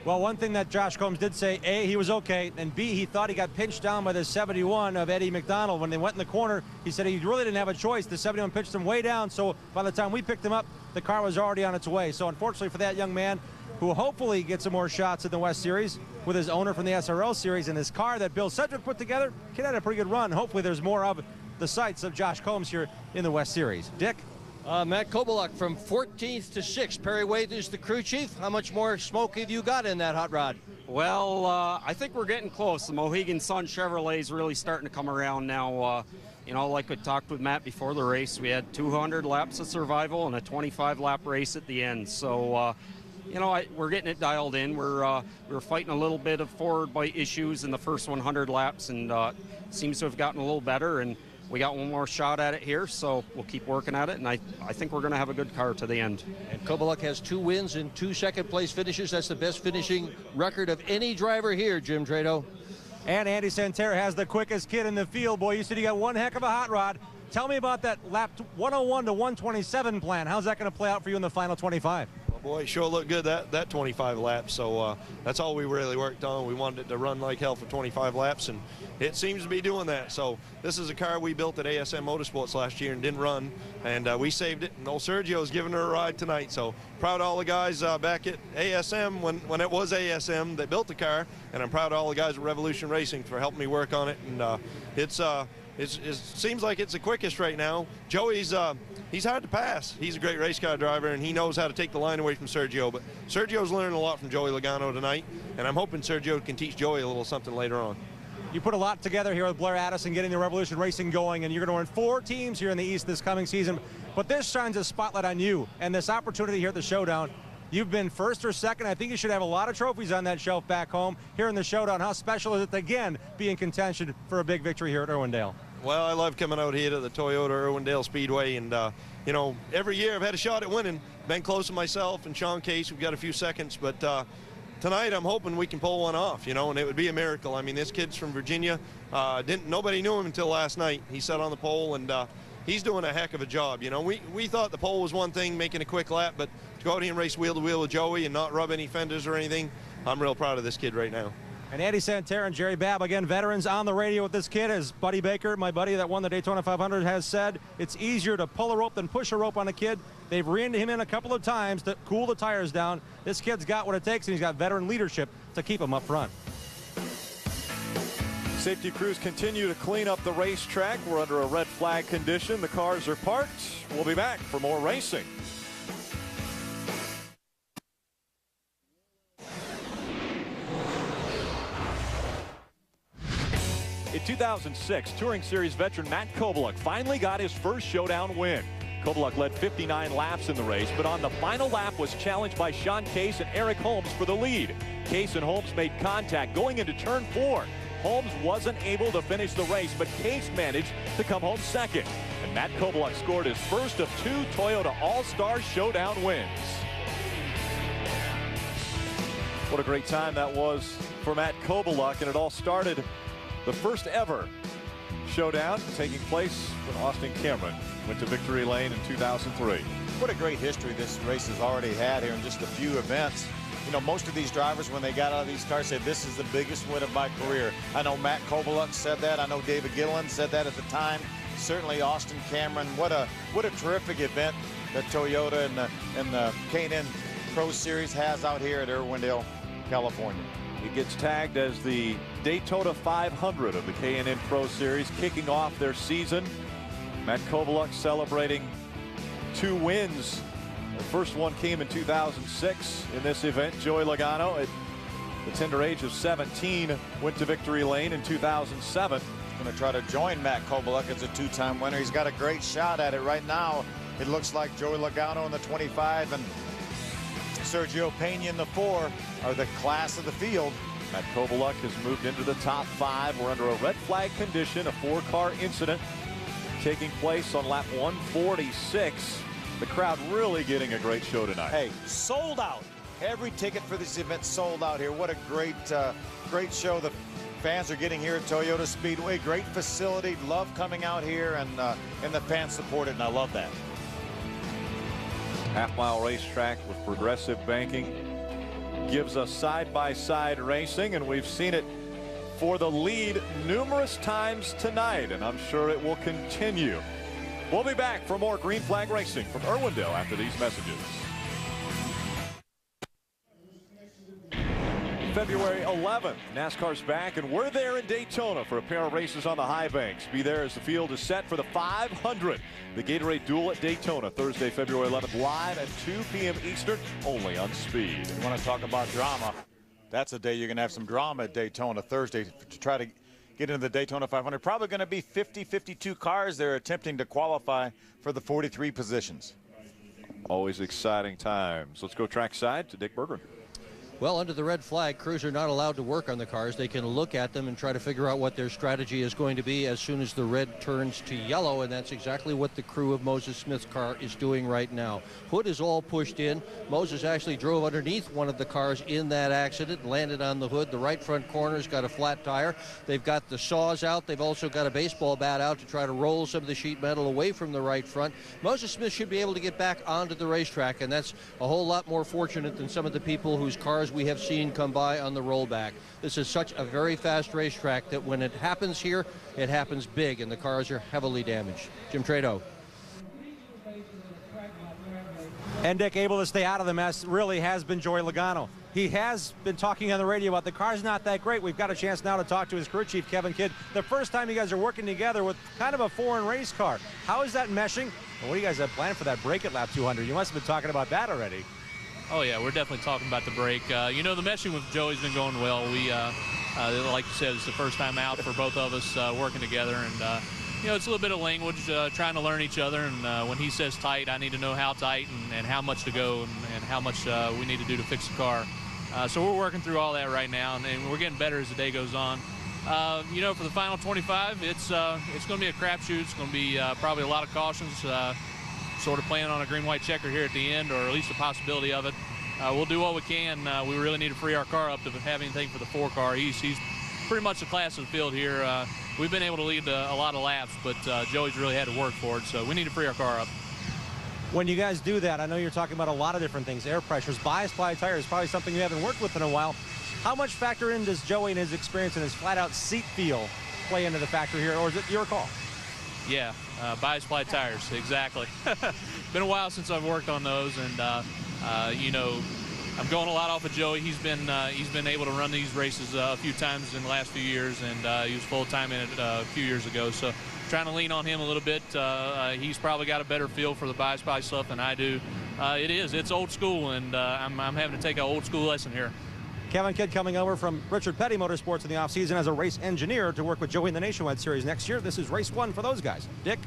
Speaker 5: Well, one thing that Josh Combs did say, A, he was okay, and B, he thought he got pinched down by the 71 of Eddie McDonald. When they went in the corner, he said he really didn't have a choice. The 71 pitched him way down, so by the time we picked him up, the car was already on its way. So unfortunately for that young man, who hopefully gets some more shots in the West Series with his owner from the SRL Series, and his car that Bill Sedgwick put together, kid had a pretty good run. Hopefully there's more of the sights of Josh Combs here in the West Series. Dick?
Speaker 3: Matt Kobaluk from 14th to 6th. Perry Wade is the crew chief. How much more smoke have you got in that hot rod?
Speaker 20: Well, I think we're getting close. The Mohegan Sun Chevrolet is really starting to come around now. You know, like we talked with Matt before the race, we had 200 laps of survival and a 25-lap race at the end. So, you know, we're getting it dialed in. We're fighting a little bit of forward bite issues in the first 100 laps, and seems to have gotten a little better. And we got one more shot at it here, so we'll keep working at it, and I think we're going to have a good car to the end.
Speaker 3: And Kobaluk has 2 wins and 2 second-place finishes. That's the best finishing record of any driver here, Jim Trado.
Speaker 5: And Andy Santerre has the quickest kid in the field. Boy, you said you got one heck of a hot rod. Tell me about that lap 101 to 127 plan. How's that going to play out for you in the final 25?
Speaker 21: Boy, it sure looked good that 25 laps. So that's all we really worked on. We wanted it to run like hell for 25 laps, and it seems to be doing that. So this is a car we built at ASM Motorsports last year and didn't run, and we saved it. And old Sergio's giving her a ride tonight. So proud of all the guys back at ASM when it was ASM that built the car, and I'm proud of all the guys at Revolution Racing for helping me work on it. And it seems like it's the quickest right now. Joey's he's hard to pass. He's a great race car driver, and he knows how to take the line away from Sergio. But Sergio's learning a lot from Joey Logano tonight, and I'm hoping Sergio can teach Joey a little something later on.
Speaker 5: You put a lot together here with Blair Addison getting the Revolution Racing going, and you're going to run 4 teams here in the East this coming season. But this shines a spotlight on you and this opportunity here at the Showdown. You've been first or second. I think you should have a lot of trophies on that shelf back home. Here in the Showdown, how special is it to again be in contention for a big victory here at Irwindale?
Speaker 21: Well, I love coming out here to the Toyota Irwindale Speedway, and you know, every year I've had a shot at winning. Been close to myself and Sean Case. We've got a few seconds, but tonight I'm hoping we can pull one off, you know, and it would be a miracle. I mean, this kid's from Virginia. Nobody knew him until last night. He sat on the pole, and he's doing a heck of a job. You know, we thought the pole was one thing, making a quick lap, but to go out here and race wheel to wheel with Joey and not rub any fenders or anything, I'm real proud of this kid right now.
Speaker 5: And Andy Santerre and Jerry Babb, again, veterans on the radio with this kid. As Buddy Baker, my buddy that won the Daytona 500, has said, it's easier to pull a rope than push a rope on a kid. They've reined him in a couple of times to cool the tires down. This kid's got what it takes, and he's got veteran leadership to keep him up front.
Speaker 1: Safety crews continue to clean up the racetrack. We're under a red flag condition. The cars are parked. We'll be back for more racing. In 2006, Touring Series veteran Matt Kovaluk finally got his first Showdown win. Kovaluk led 59 laps in the race, but on the final lap was challenged by Sean Case and Eric Holmes for the lead. Case and Holmes made contact going into turn 4. Holmes wasn't able to finish the race, but Case managed to come home second. And Matt Kovaluk scored his first of 2 Toyota All-Star Showdown wins. What a great time that was for Matt Kovaluk, and it all started the first ever Showdown taking place when Austin Cameron went to victory lane in 2003.
Speaker 2: What a great history this race has already had here in just a few events. You know, most of these drivers, when they got out of these cars, said, this is the biggest win of my career. I know Matt Kovaluk said that. I know David Gilliland said that at the time. Certainly Austin Cameron. What a terrific event that Toyota and the K&N Pro Series has out here at Irwindale, California.
Speaker 1: He gets tagged as the Daytona 500 of the K&N Pro Series, kicking off their season. Matt Kovaluk celebrating 2 wins. The first one came in 2006 in this event. Joey Logano, at the tender age of 17, went to victory lane in 2007.
Speaker 2: Going to try to join Matt Kovaluk as a 2-time winner. He's got a great shot at it right now. It looks like Joey Logano in the 25 and Sergio Pena in the 4 are the class of the field.
Speaker 1: Matt Kovaluk has moved into the top 5. We're under a red flag condition, a 4-car incident taking place on lap 146. The crowd really getting a great show tonight.
Speaker 2: Hey, sold out. Every ticket for this event sold out here. What a great show the fans are getting here at Toyota Speedway. Great facility. Love coming out here, and the fans support it, and I love that.
Speaker 1: Half-mile racetrack with progressive banking gives us side-by-side racing, and we've seen it for the lead numerous times tonight, and I'm sure it will continue. We'll be back for more green flag racing from Irwindale after these messages. February 11th, NASCAR's back, and we're there in Daytona for a pair of races on the high banks. Be there as the field is set for the 500. The Gatorade Duel at Daytona, Thursday, February 11th, live at 2 p.m. Eastern, only on Speed.
Speaker 2: You want to talk about drama? That's a day you're going to have some drama at Daytona Thursday to try to get into the Daytona 500. Probably going to be 52 cars there attempting to qualify for the 43 positions.
Speaker 1: Always exciting times. Let's go trackside to Dick Berggren.
Speaker 3: Well, under the red flag, crews are not allowed to work on the cars. They can look at them and try to figure out what their strategy is going to be as soon as the red turns to yellow, and that's exactly what the crew of Moses Smith's car is doing right now. Hood is all pushed in. Moses actually drove underneath one of the cars in that accident, landed on the hood. The right front corner's got a flat tire. They've got the saws out. They've also got a baseball bat out to try to roll some of the sheet metal away from the right front. Moses Smith should be able to get back onto the racetrack, and that's a whole lot more fortunate than some of the people whose cars we have seen come by on the rollback. This is such a very fast racetrack that when it happens here, it happens big, and the cars are heavily damaged. Jim Trado.
Speaker 5: And Dick, able to stay out of the mess really has been Joey Logano. He has been talking on the radio about the car's not that great. We've got a chance now to talk to his crew chief, Kevin Kidd. The first time you guys are working together with kind of a foreign race car. How is that meshing? And what do you guys have planned for that break at lap 200? You must have been talking about that already.
Speaker 6: Oh, yeah, we're definitely talking about the break. You know, the meshing with Joey's been going well. We, like you said, it's the first time out for both of us working together. And, you know, it's a little bit of language, trying to learn each other. And when he says tight, I need to know how tight and how much to go and how much we need to do to fix the car. So we're working through all that right now, and we're getting better as the day goes on. You know, for the final 25, it's going to be a crapshoot. It's going to be probably a lot of cautions. Sort of playing on a green-white checker here at the end, or at least a possibility of it. We'll do what we can. We really need to free our car up to have anything for the 4 car. He's pretty much the class of the field here. We've been able to lead a lot of laps, but Joey's really had to work for it, so we need to free our car up.
Speaker 5: When you guys do that, I know you're talking about a lot of different things. Air pressures, bias-ply tires, probably something you haven't worked with in a while. How much factor in does Joey and his experience and his flat-out seat feel play into the factor here, or is it your call?
Speaker 6: Yeah, bias-ply tires, exactly. Been a while since I've worked on those, and you know, I'm going a lot off of Joey. He's been able to run these races a few times in the last few years, and he was full-time in it a few years ago. So trying to lean on him a little bit. He's probably got a better feel for the bias-ply stuff than I do. It's old school, and I'm having to take an old school lesson here.
Speaker 5: Kevin Kidd coming over from Richard Petty Motorsports in the offseason as a race engineer to work with Joey in the Nationwide Series next year. This is race 1 for those guys. Dick?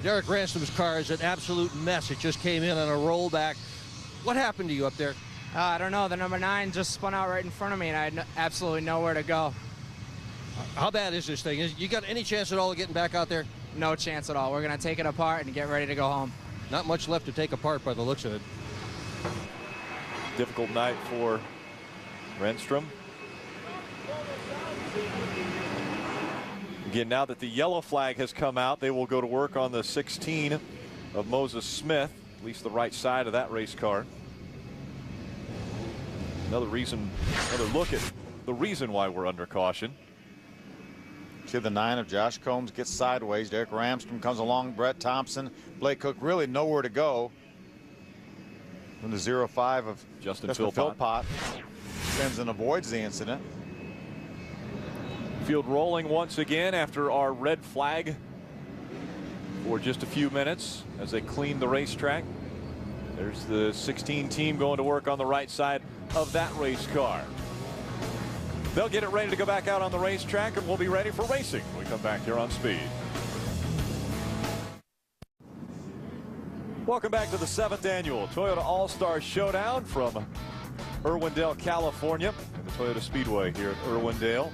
Speaker 3: Derek Ransom's car is an absolute mess. It just came in on a rollback. What happened to you up there?
Speaker 22: I don't know. The number 9 just spun out right in front of me, and I had absolutely nowhere to go.
Speaker 3: How bad is this thing? You got any chance at all of getting back out there?
Speaker 22: No chance at all. We're going to take it apart and get ready to go home.
Speaker 3: Not much left to take apart by the looks of it.
Speaker 1: Difficult night for Renstrom. Again, now that the yellow flag has come out, they will go to work on the 16 of Moses Smith, at least the right side of that race car. Another look at the reason why we're under caution.
Speaker 2: See the 9 of Josh Combs gets sideways. Derek Ramstrom comes along. Brett Thompson, Blake Cook, really nowhere to go. From the 0-5 of
Speaker 1: Justin
Speaker 2: Philpott spins and avoids the incident.
Speaker 1: Field rolling once again after our red flag for just a few minutes as they clean the racetrack. There's the 16 team going to work on the right side of that race car. They'll get it ready to go back out on the racetrack, and we'll be ready for racing when we come back here on Speed. Welcome back to the 7th annual Toyota All-Star Showdown from Irwindale, California, and the Toyota Speedway here at Irwindale.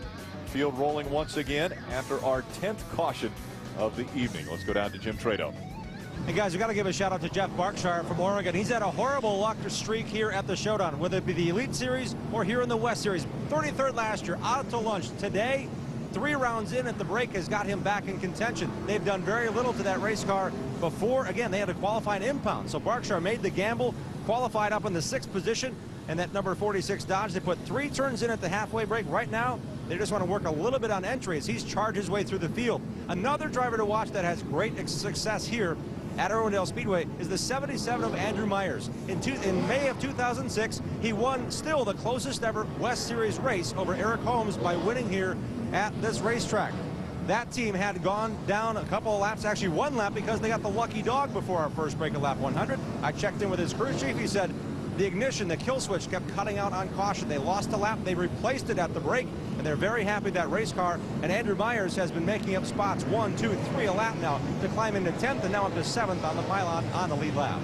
Speaker 1: Field rolling once again after our 10th caution of the evening. Let's go down to Jim Trado.
Speaker 5: Hey guys, we got to give a shout out to Jeff Barkshire from Oregon. He's had a horrible luck streak here at the Showdown, whether it be the Elite Series or here in the West Series. 33rd last year, out to lunch. Today, 3 rounds in at the break has got him back in contention. They've done very little to that race car before. Again, they had to qualify an impound. So Barkshire made the gamble, qualified up in the 6th position, and that number 46 Dodge. They put 3 turns in at the halfway break. Right now, they just want to work a little bit on entry as he's charged his way through the field. Another driver to watch that has great success here at Irwindale Speedway is the 77 of Andrew Myers. In May of 2006, he won still the closest ever West Series race over Eric Holmes by winning here at this racetrack. That team had gone down a couple of laps, actually 1 lap, because they got the lucky dog before our first break of lap 100. I checked in with his crew chief. He said the ignition, the kill switch, kept cutting out on caution. They lost a lap. They replaced it at the break, and they're very happy with that race car. And Andrew Myers has been making up spots 1, 2, 3 a lap now to climb into 10th and now up to 7th on the pylon on the lead lap.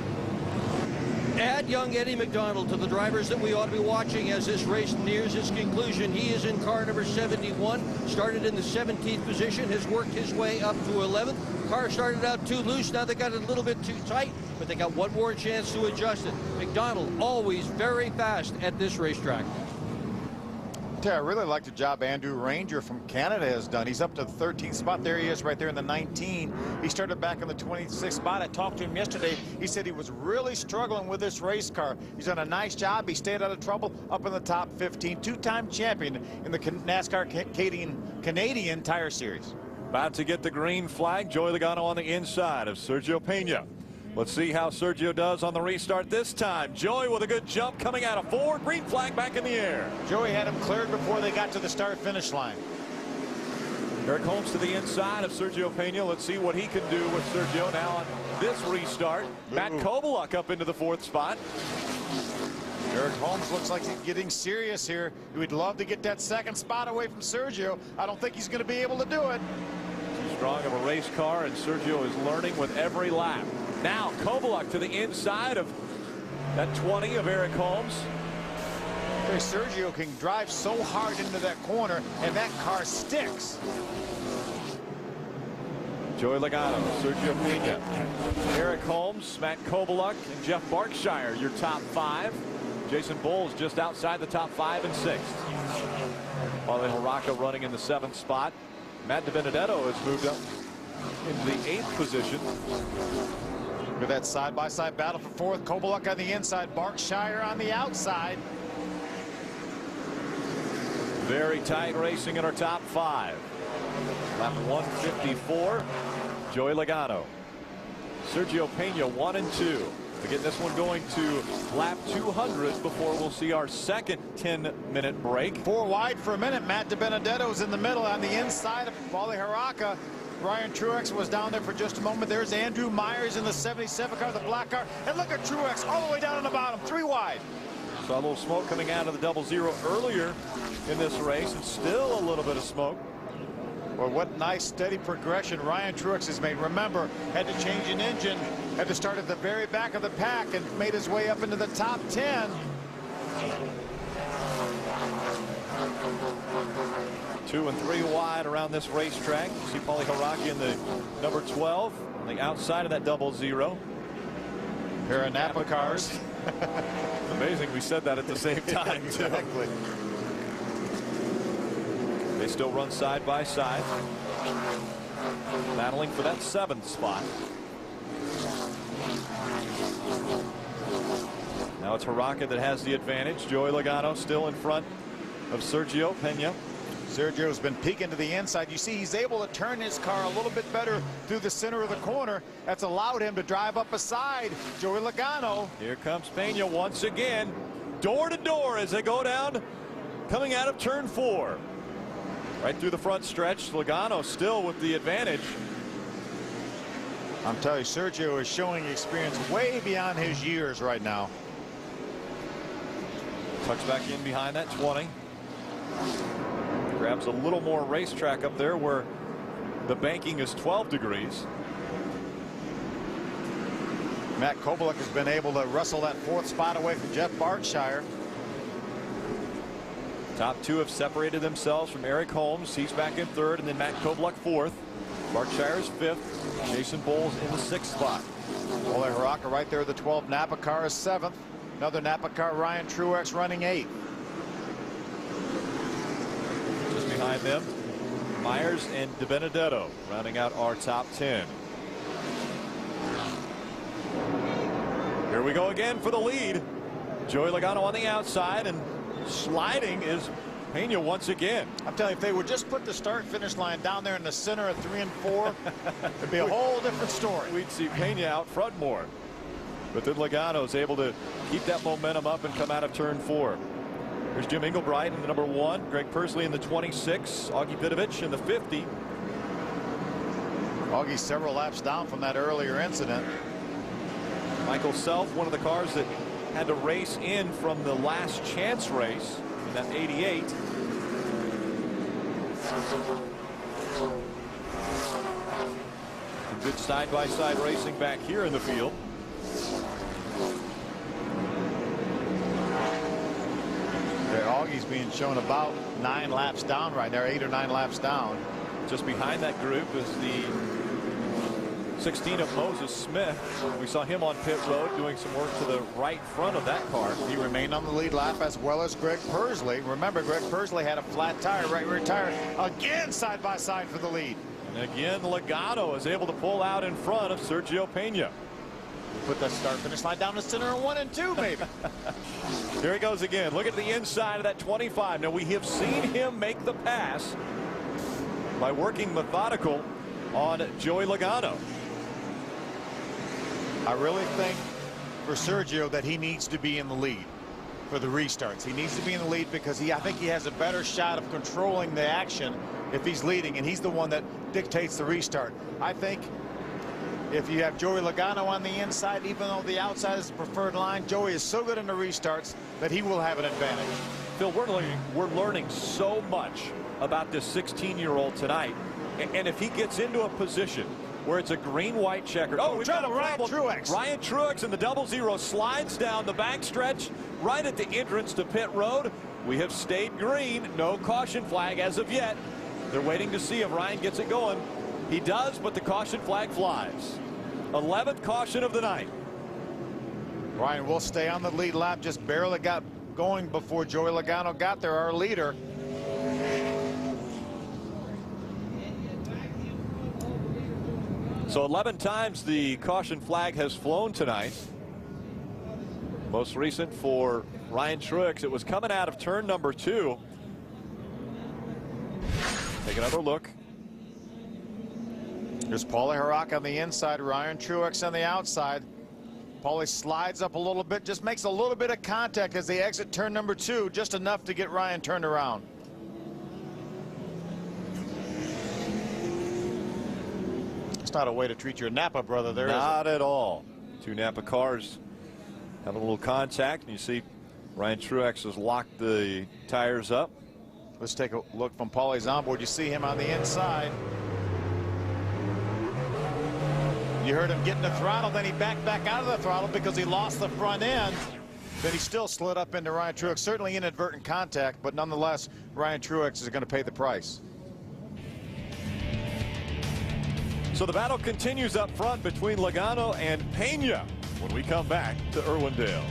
Speaker 3: Add young Eddie McDonald to the drivers that we ought to be watching as this race nears its conclusion. He is in car number 71, started in the 17th position, has worked his way up to 11th. Car started out too loose, now they got it a little bit too tight, but they got one more chance to adjust it. McDonald always very fast at this racetrack.
Speaker 2: I really like the job Andrew Ranger from Canada has done. He's up to the 13th spot. There he is right there in the 19. He started back in the 26th spot. I talked to him yesterday. He said he was really struggling with this race car. He's done a nice job. He stayed out of trouble, up in the top 15. Two-time champion in the NASCAR Canadian Tire Series.
Speaker 1: About to get the green flag. Joey Logano on the inside of Sergio Pena. Let's see how Sergio does on the restart this time. Joey with a good jump coming out of 4. Green flag back in the air.
Speaker 2: Joey had him cleared before they got to the start-finish line.
Speaker 1: Eric Holmes to the inside of Sergio Pena. Let's see what he can do with Sergio now on this restart. Matt Kovaluk up into the 4th spot.
Speaker 2: Eric Holmes looks like he's getting serious here. We'd love to get that 2nd spot away from Sergio. I don't think he's going to be able to do it.
Speaker 1: Too strong of a race car, and Sergio is learning with every lap. Now Kovaluk to the inside of that 20 of Eric Holmes.
Speaker 2: Sergio can drive so hard into that corner, and that car sticks.
Speaker 1: Joey Logano, Sergio Pena, Eric Holmes, Matt Kovaluk, and Jeff Berkshire, your top 5. Jason Bowles just outside the top 5 and 6th. While Haraka running in the 7th spot. Matt DiBenedetto has moved up into the 8th position.
Speaker 2: With that side-by-side battle for 4th, Kovaluk on the inside, Berkshire on the outside.
Speaker 1: Very tight racing in our top 5. Lap 154, Joey Logano. Sergio Pena 1 and 2. To get this one going to lap 200 before we'll see our second 10-minute break.
Speaker 2: 4 wide for a minute. Matt DiBenedetto's in the middle on the inside of Wally Haraka. Ryan Truex was down there for just a moment. There's Andrew Myers in the 77 car, the black car. And look at Truex all the way down on the bottom, 3 wide.
Speaker 1: Saw a little smoke coming out of the 00 earlier in this race, and still a little bit of smoke.
Speaker 2: Well, what nice steady progression Ryan Truex has made. Remember, had to change an engine, had to start at the very back of the pack and made his way up into the top 10.
Speaker 1: 2 and 3 wide around this racetrack. You see Paulie Haraki in the number 12 on the outside of that 00.
Speaker 2: Pair of Napa cars.
Speaker 1: Amazing we said that at the same time.
Speaker 2: Exactly.
Speaker 1: They still run side by side, battling for that 7th spot. Now it's Haraka that has the advantage. Joey Logano still in front of Sergio Pena.
Speaker 2: Sergio's been peeking to the inside. You see he's able to turn his car a little bit better through the center of the corner. That's allowed him to drive up beside Joey Logano.
Speaker 1: Here comes Pena once again, door to door as they go down, coming out of turn 4. Right through the front stretch. Logano still with the advantage.
Speaker 2: I'm telling you, Sergio is showing experience way beyond his years right now.
Speaker 1: Tucks back in behind that 20. Grabs a little more racetrack up there where the banking is 12 degrees.
Speaker 2: Matt Kovaluk has been able to wrestle that 4th spot away from Jeff Berkshire.
Speaker 1: Top 2 have separated themselves from Eric Holmes. He's back in 3rd, and then Matt Kovaluk 4th. Berkshire is 5th. Jason Bowles in the 6th spot.
Speaker 2: Wally Haraka right there. The 12 Napa car is 7th. Another Napa car, Ryan Truex, running 8th.
Speaker 1: Just behind them, Myers and DiBenedetto rounding out our top 10. Here we go again for the lead. Joey Logano on the outside, and sliding is Pena once again.
Speaker 2: I'm telling you, if they would just put the start-finish line down there in the center of 3 and 4, it'd be a whole different story.
Speaker 1: We'd see Pena out front more. But then Logano is able to keep that momentum up and come out of turn 4. There's Jim Englebright in the number 1, Greg Pursley in the 26, Augie Vidovich in the 50.
Speaker 2: Augie's several laps down from that earlier incident.
Speaker 1: Michael Self, one of the cars that had to race in from the last chance race in that 88. Some good side-by-side racing back here in the field.
Speaker 2: Augie's being shown about 9 laps down right there, 8 or 9 laps down.
Speaker 1: Just behind that group is the 16 of Moses Smith. We saw him on pit road doing some work to the right front of that car.
Speaker 2: He remained on the lead lap, as well as Greg Pursley. Remember, Greg Pursley had a flat tire, right rear tire, again side by side for the lead.
Speaker 1: And again, Logano is able to pull out in front of Sergio Pena.
Speaker 2: Put that start finish line down the center in 1 and 2, maybe.
Speaker 1: Here he goes again. Look at the inside of that 25. Now, we have seen him make the pass by working methodical on Joey Logano.
Speaker 2: I really think for Sergio that he needs to be in the lead for the restarts. He needs to be in the lead because I think he has a better shot of controlling the action if he's leading, and he's the one that dictates the restart. I think if you have Joey Logano on the inside, even though the outside is the preferred line, Joey is so good in the restarts that he will have an advantage.
Speaker 1: Phil, we're learning so much about this 16-year-old tonight. And if he gets into a position where it's a green-white checkered. Oh, we've got a
Speaker 2: Ryan
Speaker 1: problem.
Speaker 2: Truex.
Speaker 1: Ryan Truex in the 0-0 slides down the backstretch right at the entrance to pit road. We have stayed green. No caution flag as of yet. They're waiting to see if Ryan gets it going. He does, but the caution flag flies. 11th caution of the night.
Speaker 2: Ryan will stay on the lead lap, just barely got going before Joey Logano got there, our leader.
Speaker 1: So 11 times the caution flag has flown tonight. Most recent for Ryan Truex, it was coming out of turn number 2. Take another look.
Speaker 2: There's Paulie Harrock on the inside, Ryan Truex on the outside. Paulie slides up a little bit, just makes a little bit of contact as they exit turn number 2, just enough to get Ryan turned around. It's not a way to treat your Napa brother there,
Speaker 1: Not at all. 2 Napa cars have a little contact, and you see Ryan Truex has locked the tires up.
Speaker 2: Let's take a look from Paulie's onboard. You see him on the inside. You heard him getting the throttle, then he backed back out of the throttle because he lost the front end. Then he still slid up into Ryan Truex. Certainly inadvertent contact, but nonetheless, Ryan Truex is going to pay the price.
Speaker 1: So the battle continues up front between Logano and Pena when we come back to Irwindale.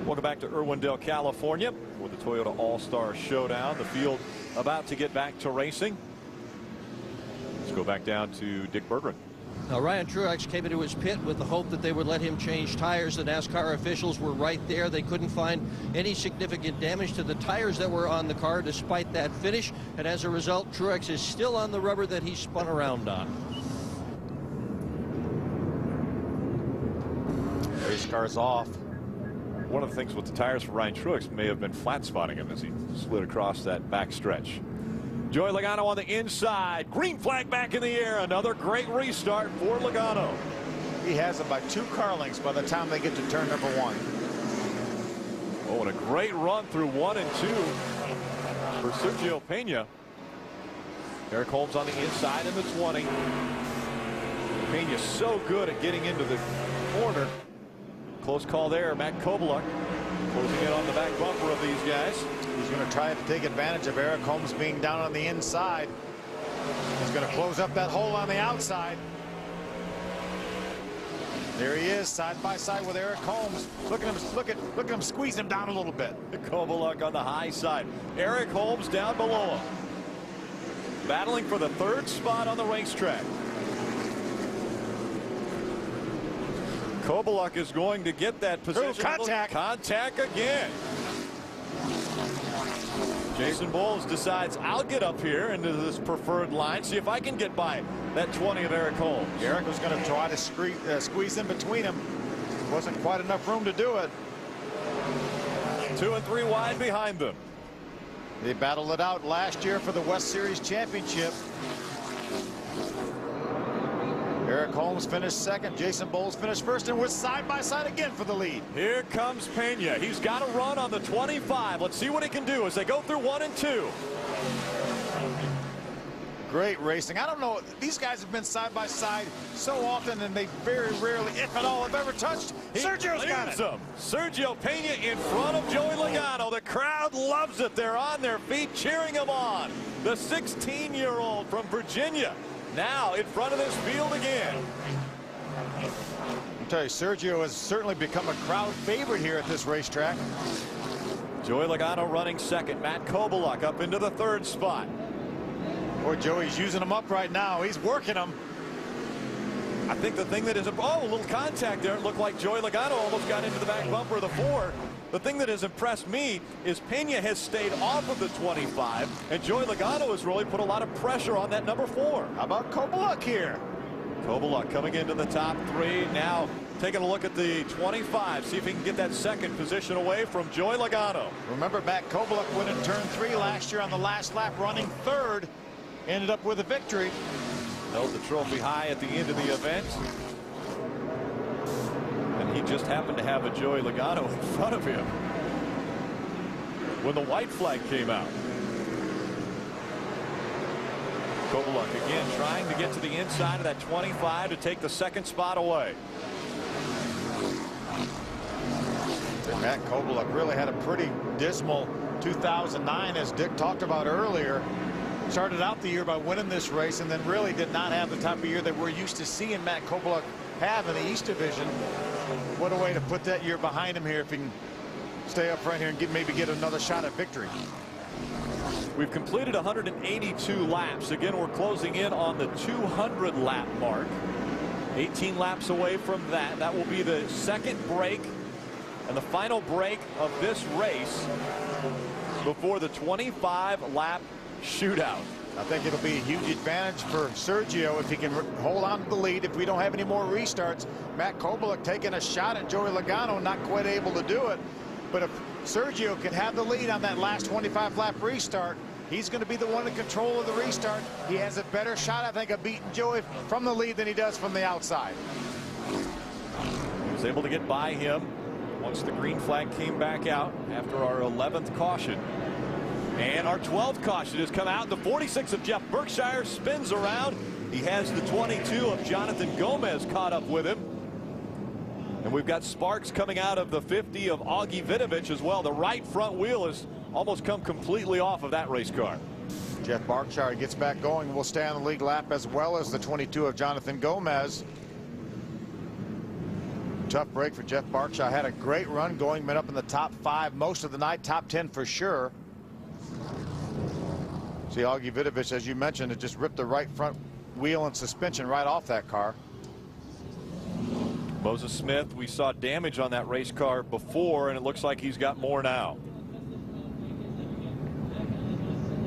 Speaker 1: Welcome back to Irwindale, California, for the Toyota All-Star Showdown. The field about to get back to racing. Let's go back down to Dick Berggren.
Speaker 3: Now, Ryan Truex came into his pit with the hope that they would let him change tires. The NASCAR officials were right there. They couldn't find any significant damage to the tires that were on the car despite that finish. And as a result, Truex is still on the rubber that he spun around on.
Speaker 2: Race car's off.
Speaker 1: One of the things with the tires for Ryan Truex may have been flat spotting him as he slid across that back stretch. Joey Logano on the inside. Green flag back in the air. Another great restart for Logano.
Speaker 2: He has it by 2 car lengths by the time they get to turn number 1.
Speaker 1: Oh, and a great run through 1 and 2 for Sergio Pena. Eric Holmes on the inside in the 20. Pena's so good at getting into the corner. Close call there. Matt Kovaluk closing in on the back bumper of these guys.
Speaker 2: He's going to try to take advantage of Eric Holmes being down on the inside. He's going to close up that hole on the outside. There he is, side by side with Eric Holmes. Look at him, look at him squeeze him down a little bit.
Speaker 1: Kovaluk on the high side. Eric Holmes down below him. Battling for the 3rd spot on the racetrack. Kovaluk is going to get that position.
Speaker 2: Contact.
Speaker 1: Contact again. Jason Bowles decides I'll get up here into this preferred line, see if I can get by that 20 of Eric Holmes.
Speaker 2: Eric was going to try to squeeze in between them. Wasn't quite enough room to do it.
Speaker 1: 2 and 3 wide behind them.
Speaker 2: They battled it out last year for the West Series championship. Eric Holmes finished 2nd. Jason Bowles finished 1st, and we're side by side again for the lead.
Speaker 1: Here comes Pena. He's got a run on the 25. Let's see what he can do as they go through 1 and 2.
Speaker 2: great racing. I don't know, these guys have been side by side so often, and they very rarely, if at all, have ever touched. Sergio's got it.
Speaker 1: Sergio Pena in front of Joey Logano. The crowd loves it. They're on their feet cheering him on. The 16-year-old from Virginia now in front of this field again.
Speaker 2: I'll tell you, Sergio has certainly become a crowd favorite here at this racetrack.
Speaker 1: Joey Logano running second. Matt Kobaluk up into the third spot.
Speaker 2: Boy, Joey's using him up right now. He's working him.
Speaker 1: I think the thing that is, oh, a little contact there. It looked like Joey Logano almost got into the back bumper of the 4. The thing that has impressed me is Pena has stayed off of the 25, and Joey Logano has really put a lot of pressure on that number 4.
Speaker 2: How about Kobaluk here?
Speaker 1: Kobaluk coming into the top 3. Now taking a look at the 25, see if he can get that second position away from Joey Logano.
Speaker 2: Remember, Matt Kobaluk went in turn 3 last year on the last lap, running third. Ended up with a victory.
Speaker 1: Held the trophy high at the end of the event. And he just happened to have a Joey Logano in front of him when the white flag came out. Kobaluk again trying to get to the inside of that 25 to take the second spot away.
Speaker 2: Matt Kobaluk really had a pretty dismal 2009, as Dick talked about earlier. Started out the year by winning this race, and then really did not have the type of year that we're used to seeing Matt Kobaluk have in the East Division. What a way to put that year behind him here if he can stay up front here and maybe get another shot at victory.
Speaker 1: We've completed 182 laps. Again, we're closing in on the 200 lap mark. 18 laps away from that. That will be the second break and the final break of this race before the 25 lap shootout.
Speaker 2: I think it'll be a huge advantage for Sergio if he can hold on to the lead. If we don't have any more restarts, Matt Kobaluk taking a shot at Joey Logano, not quite able to do it. But if Sergio can have the lead on that last 25 lap restart, he's going to be the one in control of the restart. He has a better shot, I think, of beating Joey from the lead than he does from the outside.
Speaker 1: He was able to get by him once the green flag came back out after our 11th caution. And our 12th caution has come out. The 46 of Jeff Berkshire spins around. He has the 22 of Jonathan Gomez caught up with him. And we've got sparks coming out of the 50 of Augie Vidovich as well. The right front wheel has almost come completely off of that race car.
Speaker 2: Jeff Berkshire gets back going. Will stay on the lead lap, as well as the 22 of Jonathan Gomez. Tough break for Jeff Berkshire. Had a great run going, been up in the top 5 most of the night, top 10 for sure. See, Augie Vidovich, as you mentioned, it just ripped the right front wheel and suspension right off that car.
Speaker 1: Moses Smith, we saw damage on that race car before, and it looks like he's got more now.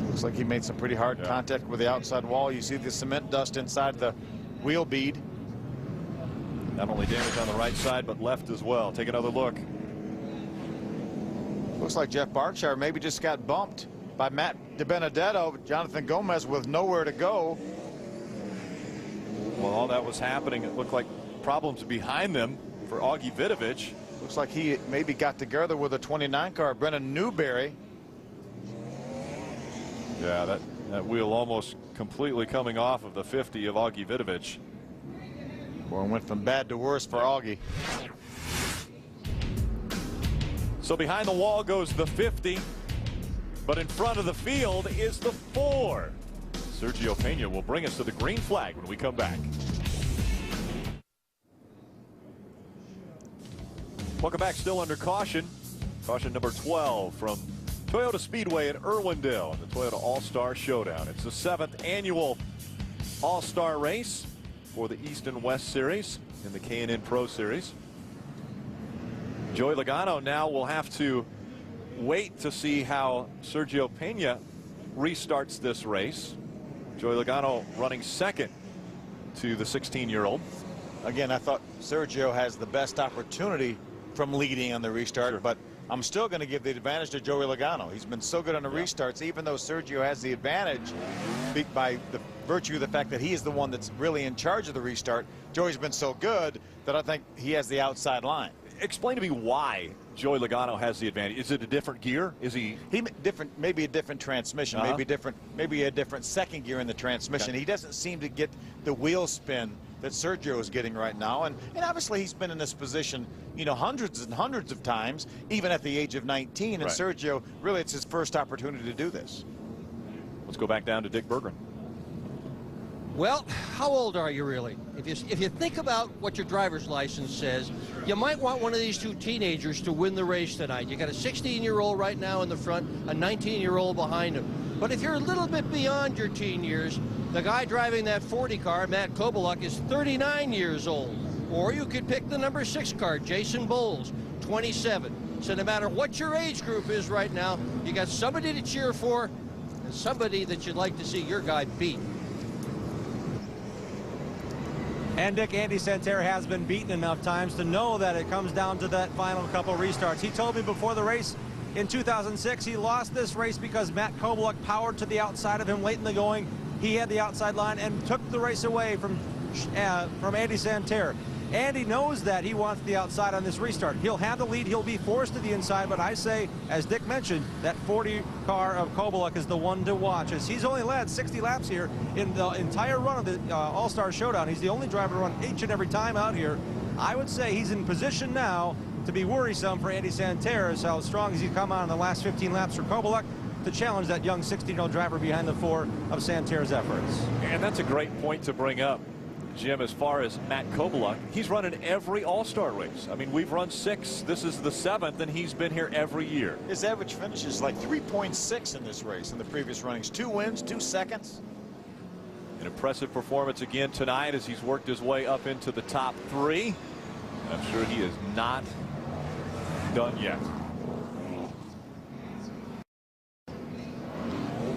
Speaker 2: Looks like he made some pretty hard contact with the outside wall. You see the cement dust inside the wheel bead.
Speaker 1: Not only damage on the right side, but left as well. Take another look.
Speaker 2: Looks like Jeff Berkshire maybe just got bumped by Matt DiBenedetto. Jonathan Gomez with nowhere to go.
Speaker 1: Well, all that was happening, it looked like problems behind them for Augie Vidovich.
Speaker 2: Looks like he maybe got together with a 29 car, Brennan Newberry.
Speaker 1: Yeah, that wheel almost completely coming off of the 50 of Augie Vidovich.
Speaker 2: Boy, it went from bad to worse for Augie.
Speaker 1: So behind the wall goes the 50, but in front of the field is the 4. Sergio Pena will bring us to the green flag when we come back. Welcome back. Still under caution. Caution number 12 from Toyota Speedway at Irwindale, the Toyota All-Star Showdown. It's the 7th annual All-Star race for the East and West Series in the K&N Pro Series. Joey Logano now will have to wait to see how Sergio Pena restarts this race. Joey Logano running second to the 16-year-old.
Speaker 2: Again, I thought Sergio has the best opportunity from leading on the restart, but I'm still going to give the advantage to Joey Logano. He's been so good on the restarts, even though Sergio has the advantage by the virtue of the fact that he is the one that's really in charge of the restart. Joey's been so good that I think he has the outside line.
Speaker 1: Explain to me why Joey Logano has the advantage. Is it a different gear? Is he
Speaker 2: different? Maybe a different transmission. Maybe a different second gear in the transmission.
Speaker 1: Okay.
Speaker 2: He doesn't seem to get the wheel spin that Sergio is getting right now, and obviously he's been in this position, you know, hundreds and hundreds of times, even at the age of 19. And
Speaker 1: right.
Speaker 2: Sergio, really, it's his first opportunity to do this.
Speaker 1: Let's go back down to Dick Berggren.
Speaker 3: Well, how old are you really? If you think about what your driver's license says, you might want one of these two teenagers to win the race tonight. You got a 16-year-old right now in the front, a 19-year-old behind him. But if you're a little bit beyond your teen years, the guy driving that 40 car, Matt Kobaluk, is 39 years old. Or you could pick the number 6 car, Jason Bowles, 27. So no matter what your age group is right now, you got somebody to cheer for and somebody that you'd like to see your guy beat.
Speaker 5: And Dick, Andy Santerre has been beaten enough times to know that it comes down to that final couple restarts. He told me before the race in 2006 he lost this race because Matt Kobaluk powered to the outside of him late in the going. He had the outside line and took the race away from Andy Santerre. Andy knows that he wants the outside on this restart. He'll have the lead. He'll be forced to the inside, but I say, as Dick mentioned, that 40 car of Kobaluk is the one to watch, as he's only led 60 laps here in the entire run of the All-Star Showdown. He's the only driver to run each and every time out here. I would say he's in position now to be worrisome for Andy Santerre, as how strong as he's come out in the last 15 laps for Kobaluk to challenge that young 16-year-old driver behind the 4 of Santerre's efforts.
Speaker 1: And that's a great point to bring up, Jim, as far as Matt Kobaluk. He's running every All-Star race. I mean, we've run 6. This is the 7th, and he's been here every year.
Speaker 2: His average finish is like 3.6 in this race in the previous runnings. 2 wins, 2 seconds.
Speaker 1: An impressive performance again tonight as he's worked his way up into the top 3. I'm sure he is not done yet.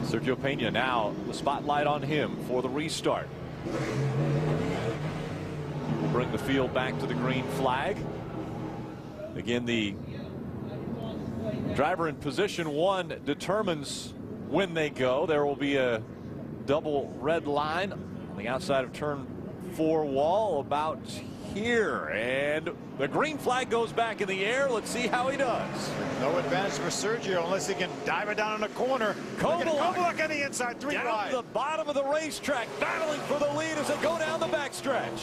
Speaker 1: Sergio Pena now, the spotlight on him for the restart. We'll bring the field back to the green flag. Again, the driver in position 1 determines when they go. There will be a double red line on the outside of turn 4 wall about here, and the green flag goes back in the air. Let's see how he does.
Speaker 2: No advantage for Sergio unless he can dive it down in the corner. Kobaluk on the inside, 3
Speaker 1: down
Speaker 2: wide.
Speaker 1: To the bottom of the racetrack, battling for the lead as they go down the backstretch.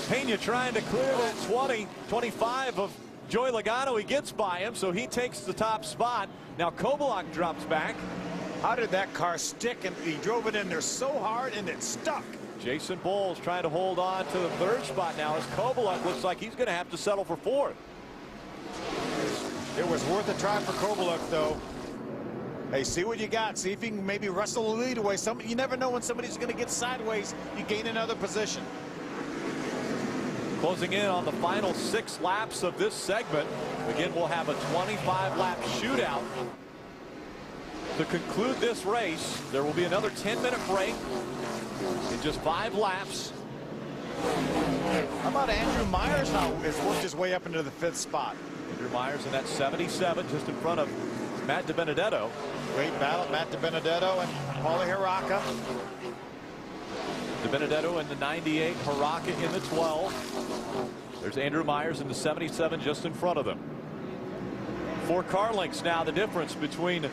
Speaker 1: Pena trying to clear that 25 of Joey Logano. He gets by him, so he takes the top spot. Now Kobaluk drops back.
Speaker 2: How did that car stick? And he drove it in there so hard and it stuck.
Speaker 1: Jason Bowles trying to hold on to the 3rd spot now as Kobaluk looks like he's going to have to settle for 4th.
Speaker 2: It was worth a try for Kobaluk, though. Hey, see what you got. See if you can maybe wrestle the lead away. You never know when somebody's going to get sideways. You gain another position.
Speaker 1: Closing in on the final 6 laps of this segment. Again, we'll have a 25-lap shootout. To conclude this race, there will be another 10-minute break in just 5 laps.
Speaker 2: How about Andrew Myers now has worked his way up into the 5th spot?
Speaker 1: Andrew Myers in that 77 just in front of Matt DiBenedetto.
Speaker 2: Great battle, Matt DiBenedetto and Paulie Haraka.
Speaker 1: DiBenedetto in the 98, Haraka in the 12. There's Andrew Myers in the 77 just in front of them. 4 car lengths now, the difference between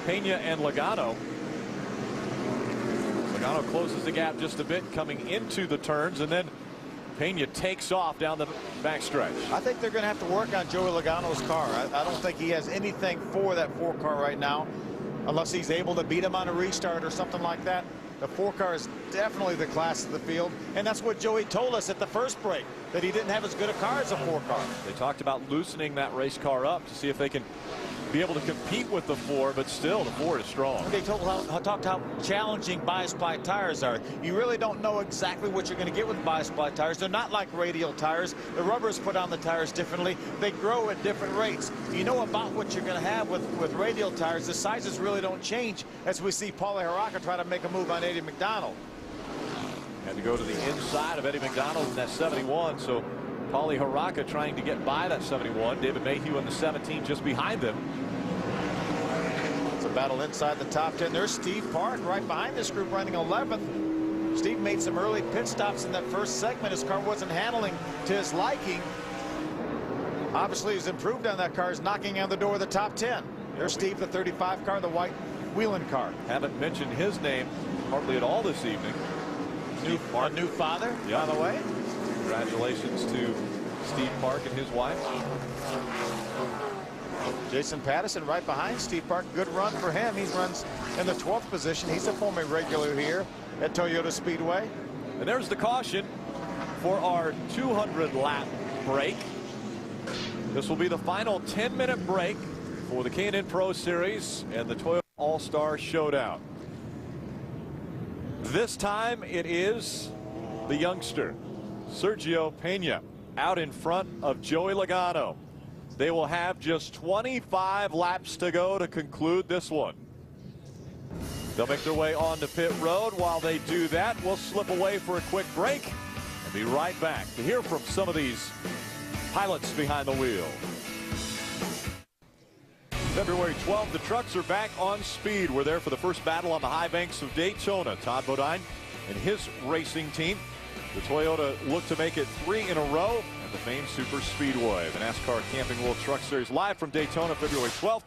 Speaker 1: Pena and Logano. Logano closes the gap just a bit coming into the turns, and then Pena takes off down the backstretch.
Speaker 2: I think they're going to have to work on Joey Logano's car. I don't think he has anything for that 4 car right now, unless he's able to beat him on a restart or something like that. The 4 car is definitely the class of the field, and that's what Joey told us at the first break, that he didn't have as good a car as a 4 car.
Speaker 1: They talked about loosening that race car up to see if they can be able to compete with the 4, but still the 4 is strong.
Speaker 2: They talked how challenging bias ply tires are. You really don't know exactly what you're going to get with bias ply tires. They're not like radial tires. The rubber is put on the tires differently. They grow at different rates. You know about what you're going to have with radial tires. The sizes really don't change, as we see Paulie Haraka try to make a move on Eddie McDonald.
Speaker 1: Had to go to the inside of Eddie McDonald in that 71, so Paulie Haraka trying to get by that 71. David Mayhew in the 17 just behind them.
Speaker 2: It's a battle inside the top 10. There's Steve Park right behind this group running 11th. Steve made some early pit stops in that first segment. His car wasn't handling to his liking. Obviously, he's improved on that car. He's knocking on the door of the top 10. There's Steve, the 35 car, the white wheeling car.
Speaker 1: Haven't mentioned his name hardly at all this evening.
Speaker 2: A new father, by the way.
Speaker 1: Congratulations to Steve Park and his wife.
Speaker 2: Jason Pattison right behind Steve Park. Good run for him. He runs in the 12th position. He's a former regular here at Toyota Speedway.
Speaker 1: And there's the caution for our 200-lap break. This will be the final 10-minute break for the K&N Pro Series and the Toyota All-Star Showdown. This time it is the youngster, Sergio Pena, out in front of Joey Logano. They will have just 25 laps to go to conclude this one. They'll make their way onto pit road. While they do that, we'll slip away for a quick break and be right back to hear from some of these pilots behind the wheel. February 12th, the trucks are back on speed. We're there for the first battle on the high banks of Daytona. Todd Bodine and his racing team. The Toyota look to make it 3 in a row at the famed Super Speedway. The NASCAR Camping World Truck Series live from Daytona February 12th.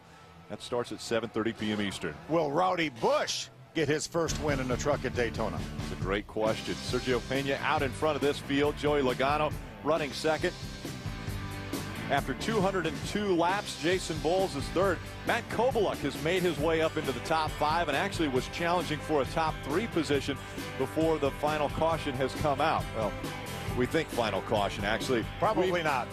Speaker 1: That starts at 7:30 p.m. Eastern.
Speaker 2: Will Rowdy Busch get his first win in a truck at Daytona?
Speaker 1: It's a great question. Sergio Pena out in front of this field. Joey Logano running second. After 202 laps, Jason Bowles is third. Matt Kovaluk has made his way up into the top 5 and actually was challenging for a top 3 position before the final caution has come out. Well, we think final caution, actually.
Speaker 2: Probably not.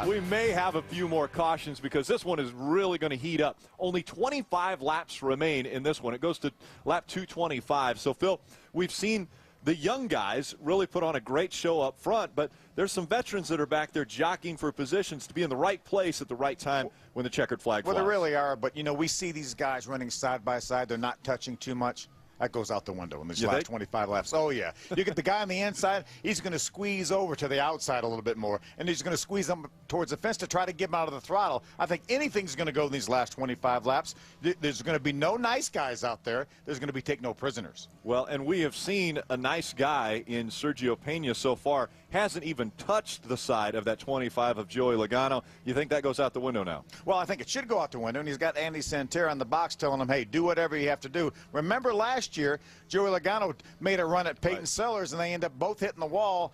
Speaker 1: We may have a few more cautions because this one is really going to heat up. Only 25 laps remain in this one. It goes to lap 225. So, Phil, we've seen the young guys really put on a great show up front, but there's some veterans that are back there jockeying for positions to be in the right place at the right time when the checkered flag flies.
Speaker 2: Well, they really are, but, you know, we see these guys running side by side. They're not touching too much. That goes out the window in these last 25 laps. Oh, yeah. You get the guy on the inside, he's going to squeeze over to the outside a little bit more, and he's going to squeeze them towards the fence to try to get him out of the throttle. I think anything's going to go in these last 25 laps. There's going to be no nice guys out there. There's going to be take no prisoners.
Speaker 1: Well, and we have seen a nice guy in Sergio Pena so far. Hasn't even touched the side of that 25 of Joey Logano. You think that goes out the window now?
Speaker 2: Well, I think it should go out the window, and he's got Andy Santerre on the box telling him, hey, do whatever you have to do. Remember last year, Joey Logano made a run at Peyton Sellers, and they ended up both hitting the wall.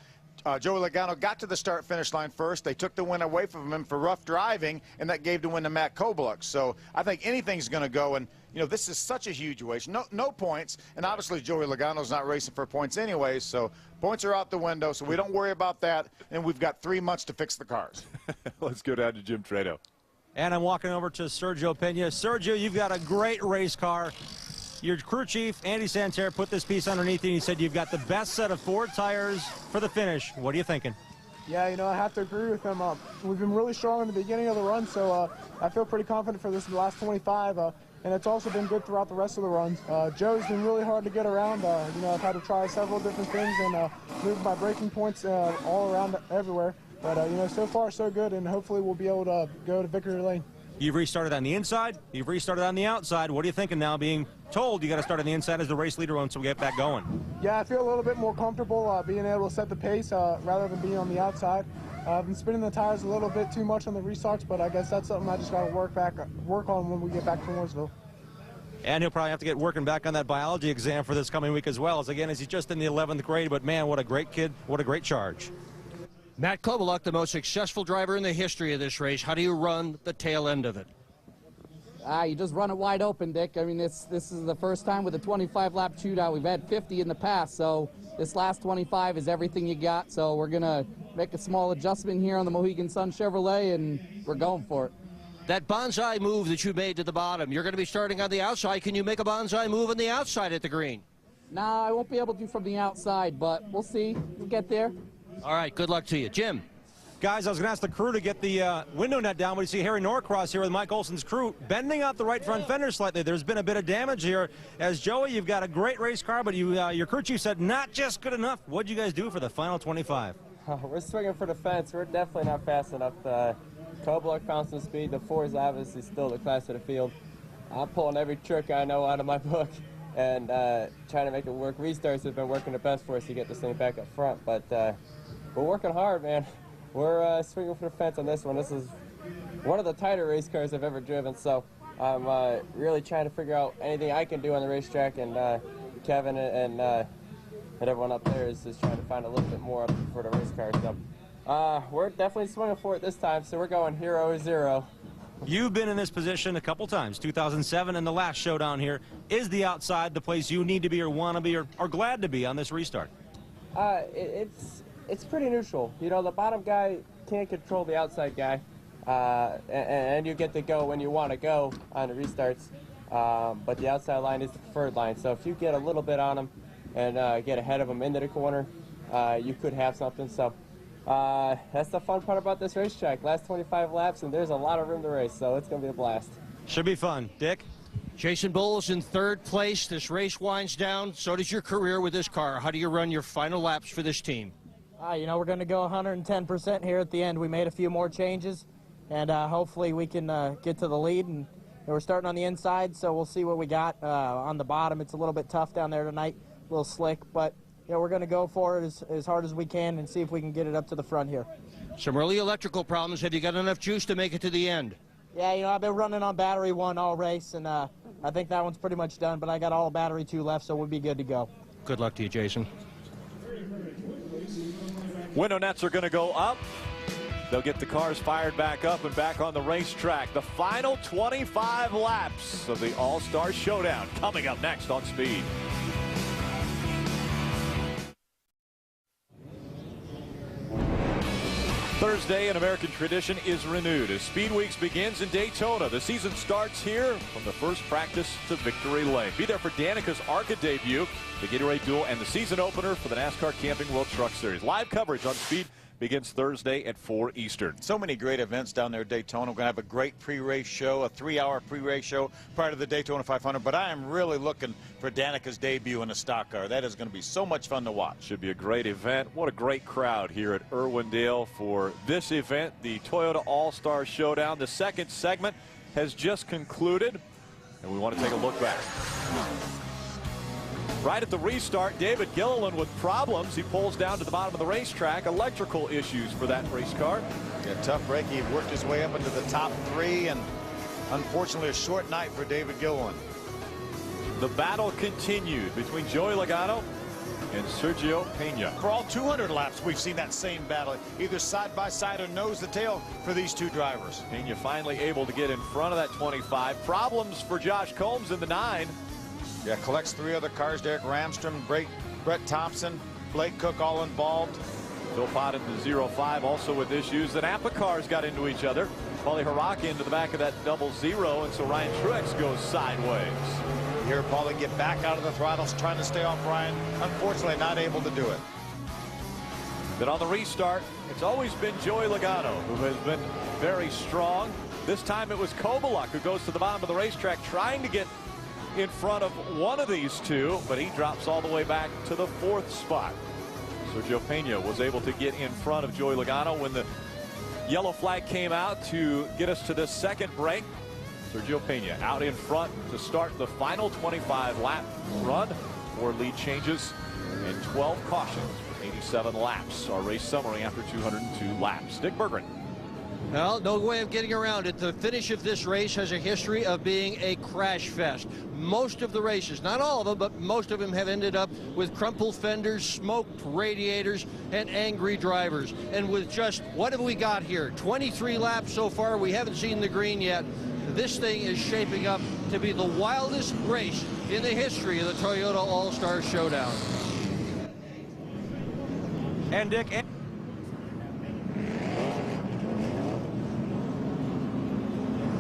Speaker 2: Joey Logano got to the start-finish line first. They took the win away from him for rough driving, and that gave the win to Matt Kovaluk. So I think anything's going to go, and you know, this is such a huge race. No points, and obviously Joey Logano's not racing for points anyway, so points are out the window, so we don't worry about that, and we've got 3 months to fix the cars.
Speaker 1: Let's go down to Jim Trado.
Speaker 5: And I'm walking over to Sergio Pena. Sergio, you've got a great race car. Your crew chief, Andy Santerre, put this piece underneath you, and he said you've got the best set of 4 tires for the finish. What are you thinking?
Speaker 18: Yeah, you know, I have to agree with him. We've been really strong in the beginning of the run, so I feel pretty confident for this in the last 25. And it's also been good throughout the rest of the runs. Joe's been really hard to get around. You know, I've had to try several different things and move my braking points all around everywhere. But, you know, so far so good, and hopefully we'll be able to go to victory lane.
Speaker 5: You've restarted on the inside. You've restarted on the outside. What are you thinking now, being told you got to start on the inside as the race leader once we get back going?
Speaker 18: Yeah, I feel a little bit more comfortable being able to set the pace rather than being on the outside. I've been spinning the tires a little bit too much on the restarts, but I guess that's something I just got to work on when we get back to Mooresville.
Speaker 5: And he'll probably have to get working back on that biology exam for this coming week as well, as he's just in the 11th grade, but man, what a great kid, what a great charge.
Speaker 3: Matt Kovaluk, the most successful driver in the history of this race. How do you run the tail end of it?
Speaker 8: You just run it wide open, Dick. I mean, this is the first time with a 25-lap shootout. We've had 50 in the past, so this last 25 is everything you got. So we're going to make a small adjustment here on the Mohegan Sun Chevrolet, and we're going for it.
Speaker 3: That bonsai move that you made to the bottom, you're going to be starting on the outside. Can you make a bonsai move on the outside at the green?
Speaker 8: Nah, I won't be able to from the outside, but we'll see. We'll get there.
Speaker 3: All right, good luck to you. Jim.
Speaker 5: Guys, I was going to ask the crew to get the window net down, but you see Harry Norcross here with Mike Olson's crew bending out the right front fender slightly. There's been a bit of damage here. As Joey, you've got a great race car, but your crew chief said not just good enough. What'd you guys do for the final 25?
Speaker 12: We're swinging for the fence. We're definitely not fast enough. Kovaluk found some speed. The 4 is obviously still the class of the field. I'm pulling every trick I know out of my book and trying to make it work. Restarts have been working the best for us to get this thing back up front, but we're working hard, man. we're swinging for the fence on this one. This is one of the tighter race cars I've ever driven, so I'm really trying to figure out anything I can do on the racetrack, and Kevin and everyone up there is just trying to find a little bit more for the race car. So we're definitely swinging for it this time, so we're going 0-0.
Speaker 5: You've been in this position a couple times, 2007 and the last showdown here. Is the outside the place you need to be or want to be or glad to be on this restart?
Speaker 12: It's pretty neutral. You know, the bottom guy can't control the outside guy, and you get to go when you want to go on the restarts. But the outside line is the preferred line. So if you get a little bit on him and get ahead of him into the corner, you could have something. So that's the fun part about this racetrack. Last 25 laps, and there's a lot of room to race, so it's going to be a blast.
Speaker 5: Should be fun. Dick?
Speaker 3: Jason Bowles in third place. This race winds down. So does your career with this car. How do you run your final laps for this team?
Speaker 22: You know, we're going to go 110% here at the end. We made a few more changes, and hopefully we can get to the lead. And we're starting on the inside, so we'll see what we got. On the bottom, it's a little bit tough down there tonight, a little slick, but you know, we're going to go for it as hard as we can and see if we can get it up to the front here.
Speaker 3: Some early electrical problems. Have you got enough juice to make it to the end?
Speaker 22: Yeah, you know, I've been running on battery 1 all race, and I think that one's pretty much done, but I got all battery 2 left, so we'll be good to go.
Speaker 3: Good luck to you, Jason.
Speaker 1: Window nets are going to go up. They'll get the cars fired back up and back on the racetrack. The final 25 laps of the All-Star Showdown coming up next on Speed. Thursday in American tradition is renewed as Speed Weeks begins in Daytona. The season starts here from the first practice to victory lane. Be there for Danica's ARCA debut, the Gatorade Duel, and the season opener for the NASCAR Camping World Truck Series. Live coverage on Speed begins Thursday at 4 Eastern.
Speaker 2: So many great events down there at Daytona. We're going to have a great pre-race show, a 3-hour pre-race show prior to the Daytona 500. But I am really looking for Danica's debut in a stock car. That is going to be so much fun to watch.
Speaker 1: Should be a great event. What a great crowd here at Irwindale for this event, the Toyota All-Star Showdown. The second segment has just concluded, and we want to take a look back. Right at the restart, David Gilliland with problems. He pulls down to the bottom of the racetrack. Electrical issues for that race car.
Speaker 2: Yeah, tough break. He worked his way up into the top 3, and unfortunately a short night for David Gilliland.
Speaker 1: The battle continued between Joey Logano and Sergio Pena.
Speaker 2: For all 200 laps, we've seen that same battle, either side by side or nose to tail for these two drivers.
Speaker 1: Pena finally able to get in front of that 25. Problems for Josh Combs in the 9.
Speaker 2: Yeah, collects 3 other cars. Derek Ramstrom, Brett Thompson, Blake Cook all involved.
Speaker 1: Phil Pott in the 0-5 also with issues. The Napa cars got into each other. Paulie Haraka into the back of that 0-0, and so Ryan Truex goes sideways.
Speaker 2: You hear Paulie get back out of the throttles, trying to stay off Ryan. Unfortunately, not able to do it.
Speaker 1: Then on the restart, it's always been Joey Logano, who has been very strong. This time it was Kovaluk who goes to the bottom of the racetrack trying to get in front of one of these two, but he drops all the way back to the 4th spot. Sergio Pena was able to get in front of Joey Logano when the yellow flag came out to get us to this second break. Sergio Pena out in front to start the final 25 lap run. 4 lead changes and 12 cautions with 87 laps. Our race summary after 202 laps. Dick Berggren.
Speaker 3: Well, no way of getting around it. The finish of this race has a history of being a crash fest. Most of the races, not all of them, but most of them have ended up with crumpled fenders, smoked radiators, and angry drivers. And with just, what have we got here? 23 laps so far. We haven't seen the green yet. This thing is shaping up to be the wildest race in the history of the Toyota All-Star Showdown.
Speaker 5: And Dick...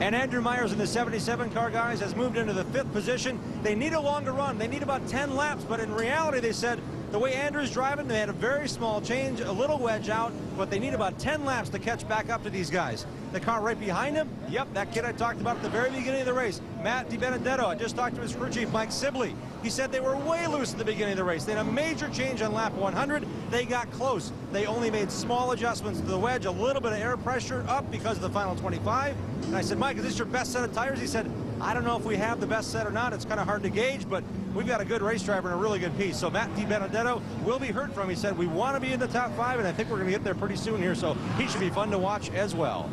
Speaker 5: And Andrew Myers in the 77 car, guys, has moved into the 5th position. They need a longer run. They need about 10 laps, but in reality, they said the way Andrew's driving, they had a very small change, a little wedge out, but they need about 10 laps to catch back up to these guys. The car right behind him, yep, that kid I talked about at the very beginning of the race, Matt DiBenedetto. I just talked to his crew chief, Mike Sibley. He said they were way loose at the beginning of the race. They had a major change on lap 100. They got close. They only made small adjustments to the wedge, a little bit of air pressure up because of the final 25. And I said, Mike, is this your best set of tires? He said, I don't know if we have the best set or not. It's kind of hard to gauge, but we've got a good race driver and a really good piece. So Matt DiBenedetto will be heard from. He said, we want to be in the top 5, and I think we're going to get there pretty soon here, so he should be fun to watch as well.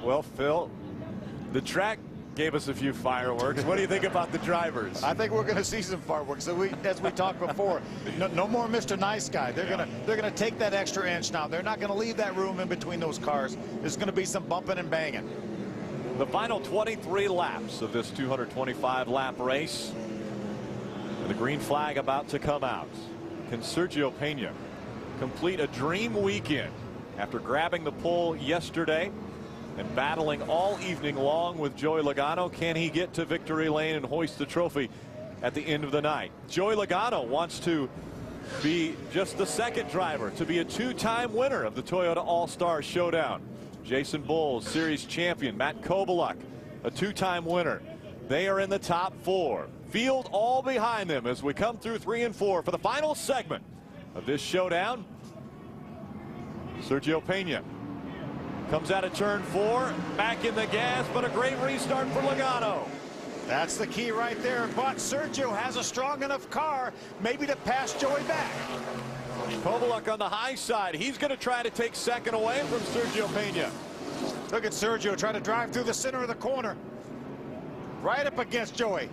Speaker 1: Well, Phil, the track gave us a few fireworks. What do you think about the drivers?
Speaker 2: I think we're going to see some fireworks. So as we talked before, no more Mr. Nice Guy. They're going to take that extra inch now. They're not going to leave that room in between those cars. There's going to be some bumping and banging.
Speaker 1: The final 23 laps of this 225-lap race. And the green flag about to come out. Can Sergio Pena complete a dream weekend after grabbing the pole yesterday and battling all evening long with Joey Logano? Can he get to victory lane and hoist the trophy at the end of the night? Joey Logano wants to be just the second driver to be a 2-time winner of the Toyota All-Star Showdown. Jason Bowles, series champion. Matt Kovaluk, a 2-time winner. They are in the top 4. Field all behind them as we come through 3 and 4 for the final segment of this showdown. Sergio Pena comes out of turn 4, back in the gas, but a great restart for Logano.
Speaker 2: That's the key right there. But Sergio has a strong enough car maybe to pass Joey back.
Speaker 1: Kovaluk on the high side. He's going to try to take second away from Sergio Pena.
Speaker 2: Look at Sergio try to drive through the center of the corner. Right up against Joey.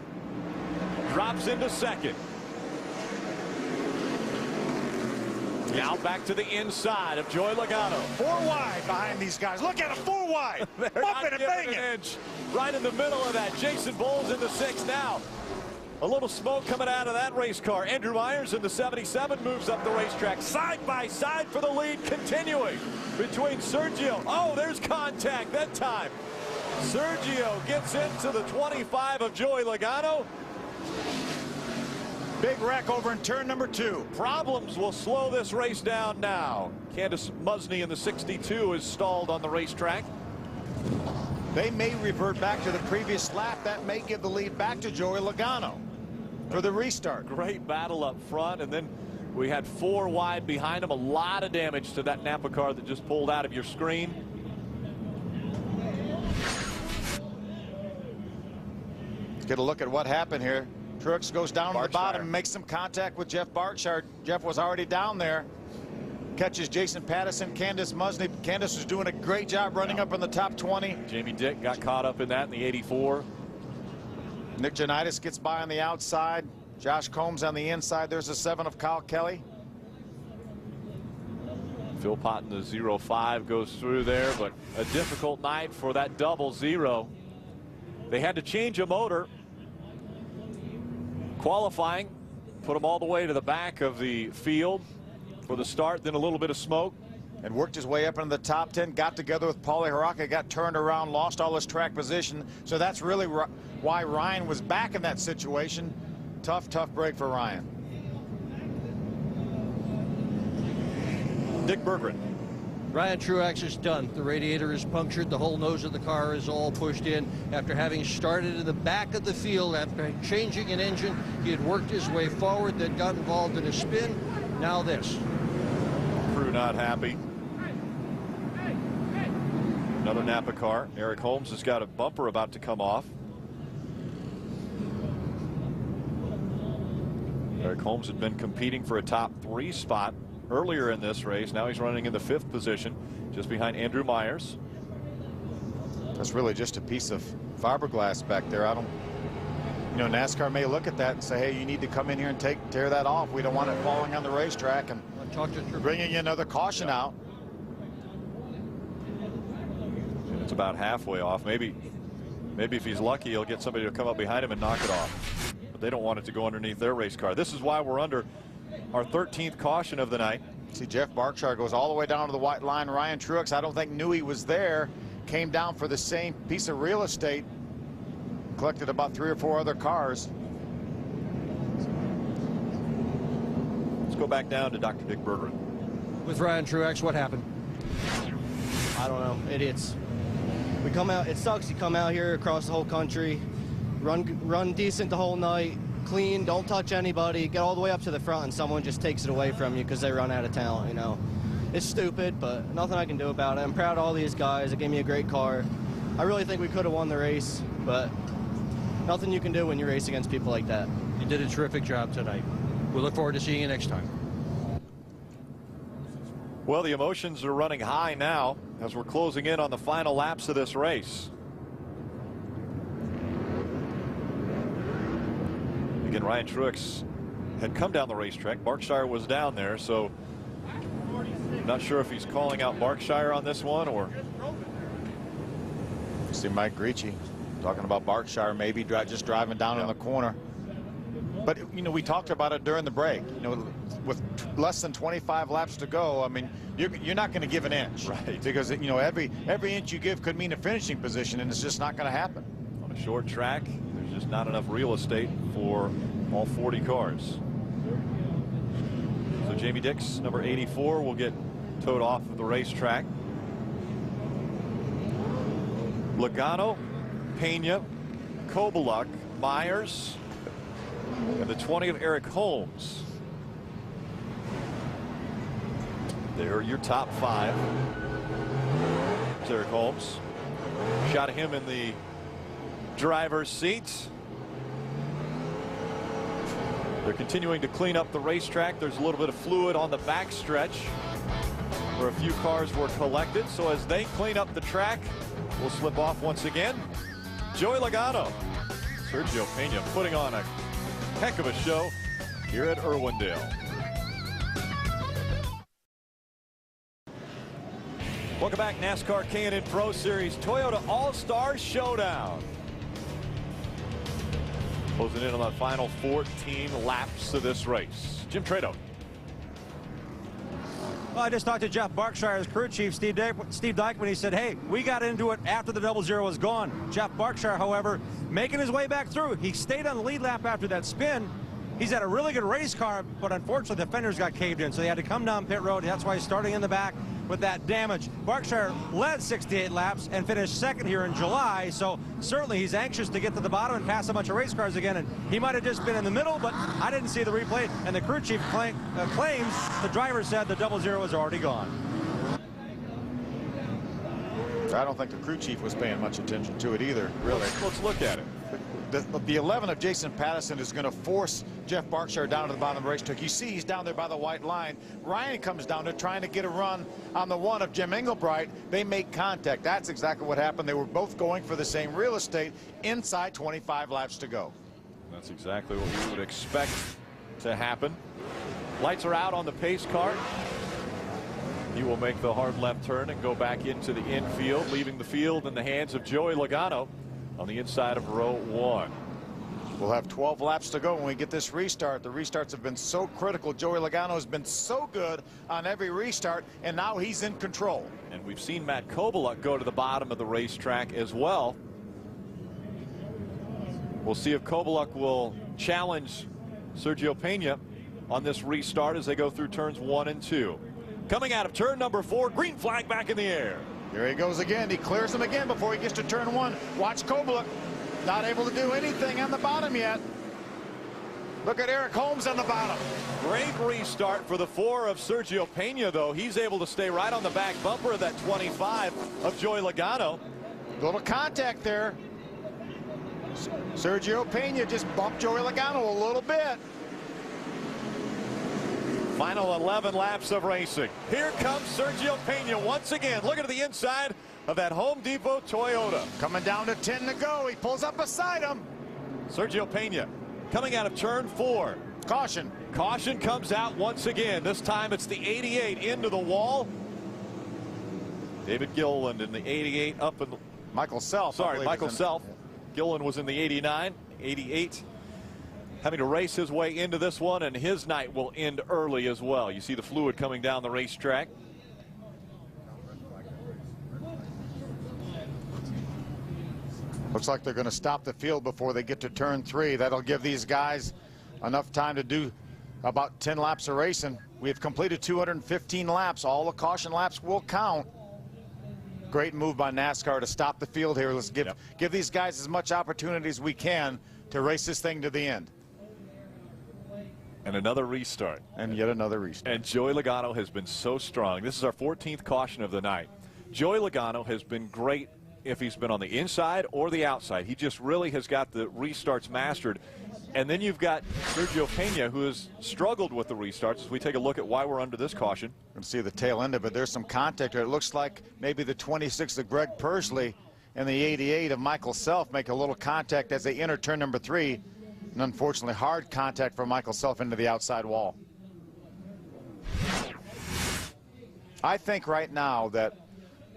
Speaker 1: Drops into second. Now back to the inside of Joey Logano.
Speaker 2: 4 wide behind these guys. Look at him, 4 wide. Bumping and banging.
Speaker 1: Right in the middle of that. Jason Bowles in the 6 now. A little smoke coming out of that race car. Andrew Myers in the 77 moves up the racetrack. Side by side for the lead, continuing between Sergio. Oh, there's contact that time. Sergio gets into the 25 of Joey Logano.
Speaker 2: Big wreck over in turn number 2.
Speaker 1: Problems will slow this race down now. Candace Musney in the 62 is stalled on the racetrack.
Speaker 2: They may revert back to the previous lap. That may give the lead back to Joey Logano for the restart.
Speaker 1: Great battle up front, and then we had 4 wide behind him. A lot of damage to that Napa car that just pulled out of your screen.
Speaker 2: Let's get a look at what happened here. Truex goes down to the bottom and makes some contact with Jeff Bartshire. Jeff was already down there. Catches Jason Patterson, Candace Musney. Candace was doing a great job running up in the top 20.
Speaker 1: Jamie Dick got caught up in that in the 84.
Speaker 2: Nick Janitis gets by on the outside. Josh Combs on the inside. There's a 7 of Kyle Kelly.
Speaker 1: Phil Potton, the 0-5 goes through there, but a difficult night for that double 0. They had to change a motor. Qualifying, put them all the way to the back of the field for the start, then a little bit of smoke.
Speaker 2: And worked his way up into the top 10, got together with Paulie Haraka, got turned around, lost all his track position. So that's really why Ryan was back in that situation. Tough break for Ryan.
Speaker 1: Dick Berggren.
Speaker 3: Ryan Truex is done. The radiator is punctured. The whole nose of the car is all pushed in. After having started in the back of the field, after changing an engine, he had worked his way forward, then got involved in a spin. Now this.
Speaker 1: Crew not happy. Another Napa car. Eric Holmes has got a bumper about to come off. Eric Holmes had been competing for a top 3 spot earlier in this race. Now he's running in the 5th position, just behind Andrew Myers.
Speaker 2: That's really just a piece of fiberglass back there. You know, NASCAR may look at that and say, hey, you need to come in here and tear that off. We don't want it falling on the racetrack and bringing another caution out.
Speaker 1: And it's about halfway off. Maybe if he's lucky, he'll get somebody to come up behind him and knock it off. But they don't want it to go underneath their race car. This is why we're under our 13th caution of the night.
Speaker 2: See, Jeff Bartshire goes all the way down to the white line. Ryan Truex, I don't think knew he was there. Came down for the same piece of real estate. Collected about 3 or 4 other cars.
Speaker 1: Let's go back down to Dr. Dick Berggren.
Speaker 3: With Ryan Truex, what happened?
Speaker 22: I don't know. Idiots. We come out. It sucks. You come out here across the whole country, run decent the whole night, clean, don't touch anybody, get all the way up to the front, and someone just takes it away from you because they run out of talent. You know, it's stupid, but nothing I can do about it. I'm proud of all these guys. They gave me a great car. I really think we could have won the race, but
Speaker 17: nothing you can do when you race against people like that.
Speaker 3: You did a terrific job tonight. We look forward to seeing you next time.
Speaker 1: Well, the emotions are running high now as we're closing in on the final laps of this race. Again, Ryan Truex had come down the racetrack. Berkshire was down there, so not sure if he's calling out Berkshire on this one or.
Speaker 2: See Mike Gricci talking about Berkshire maybe just driving down in the corner. But, you know, we talked about it during the break. You know, with less than 25 laps to go, I mean, you're not going to give an inch.
Speaker 1: Right.
Speaker 2: Because, you know, every inch you give could mean a finishing position, and it's just not going to happen.
Speaker 1: On a short track, there's just not enough real estate for all 40 cars. So Jamie Dix, number 84, will get towed off of the racetrack. Logano, Pena, Kobaluk, Myers, and the 20 of Eric Holmes. There are your top 5. There's Eric Holmes. Shot him in the driver's seat. They're continuing to clean up the racetrack. There's a little bit of fluid on the backstretch where a few cars were collected. So as they clean up the track, we'll slip off once again. Joey Logano, Sergio Pena putting on a heck of a show here at Irwindale. Welcome back, NASCAR K&N Pro Series Toyota All-Star Showdown. Closing in on the final 14 laps of this race. Jim Trado.
Speaker 5: Well, I just talked to Jeff Berkshire's crew chief, Steve Dykeman. He said, hey, we got into it after the 00 was gone. Jeff Berkshire, however, making his way back through. He stayed on the lead lap after that spin. He's had a really good race car, but unfortunately the fenders got caved in, so he had to come down pit road. That's why he's starting in the back with that damage. Berkshire led 68 laps and finished second here in July, so certainly he's anxious to get to the bottom and pass a bunch of race cars again, and he might have just been in the middle, but I didn't see the replay, and the crew chief claims the driver said the 00 was already gone.
Speaker 2: I don't think the crew chief was paying much attention to it either, really.
Speaker 1: Let's look at it.
Speaker 2: The 11 of Jason Patterson is going to force Jeff Berkshire down to the bottom of the racetrack. You see he's down there by the white line. Ryan comes down there trying to get a run on the 1 of Jim Engelbright. They make contact. That's exactly what happened. They were both going for the same real estate inside 25 laps to go.
Speaker 1: That's exactly what we would expect to happen. Lights are out on the pace car. He will make the hard left turn and go back into the infield, leaving the field in the hands of Joey Logano on the inside of row 1.
Speaker 2: We'll have 12 laps to go when we get this restart. The restarts have been so critical. Joey Logano has been so good on every restart, and now he's in control.
Speaker 1: And we've seen Matt Kobaluk go to the bottom of the racetrack as well. We'll see if Kobaluk will challenge Sergio Pena on this restart as they go through turns 1 and 2. Coming out of turn number 4, green flag back in the air.
Speaker 2: There he goes again. He clears him again before he gets to turn 1. Watch Kobaluk. Not able to do anything on the bottom yet. Look at Eric Holmes on the bottom.
Speaker 1: Great restart for the 4 of Sergio Pena, though. He's able to stay right on the back bumper of that 25 of Joey Logano.
Speaker 2: Little contact there. Sergio Pena just bumped Joey Logano a little bit.
Speaker 1: Final 11 laps of racing. Here comes Sergio Pena once again. Look at the inside of that Home Depot Toyota.
Speaker 2: Coming down to 10 to go. He pulls up beside him.
Speaker 1: Sergio Pena coming out of turn 4.
Speaker 2: Caution.
Speaker 1: Caution comes out once again. This time it's the 88 into the wall. David Gilliland in the 88 up in the...
Speaker 2: Michael Self.
Speaker 1: Sorry, Michael Self. Gilliland was in the 89. 88. Having to race his way into this one, and his night will end early as well. You see the fluid coming down the racetrack.
Speaker 2: Looks like they're going to stop the field before they get to turn 3. That'll give these guys enough time to do about 10 laps of racing. We have completed 215 laps. All the caution laps will count. Great move by NASCAR to stop the field here. Let's give these guys as much opportunity as we can to race this thing to the end.
Speaker 1: And another restart.
Speaker 2: And yet another restart.
Speaker 1: And Joey Logano has been so strong. This is our 14th caution of the night. Joey Logano has been great if he's been on the inside or the outside. He just really has got the restarts mastered. And then you've got Sergio Pena, who has struggled with the restarts. As we take a look at why we're under this caution.
Speaker 2: You can see the tail end of it. There's some contact there. It looks like maybe the 26 of Greg Pursley and the 88 of Michael Self make a little contact as they enter turn number 3. And unfortunately, hard contact for Michael Self into the outside wall. I think right now that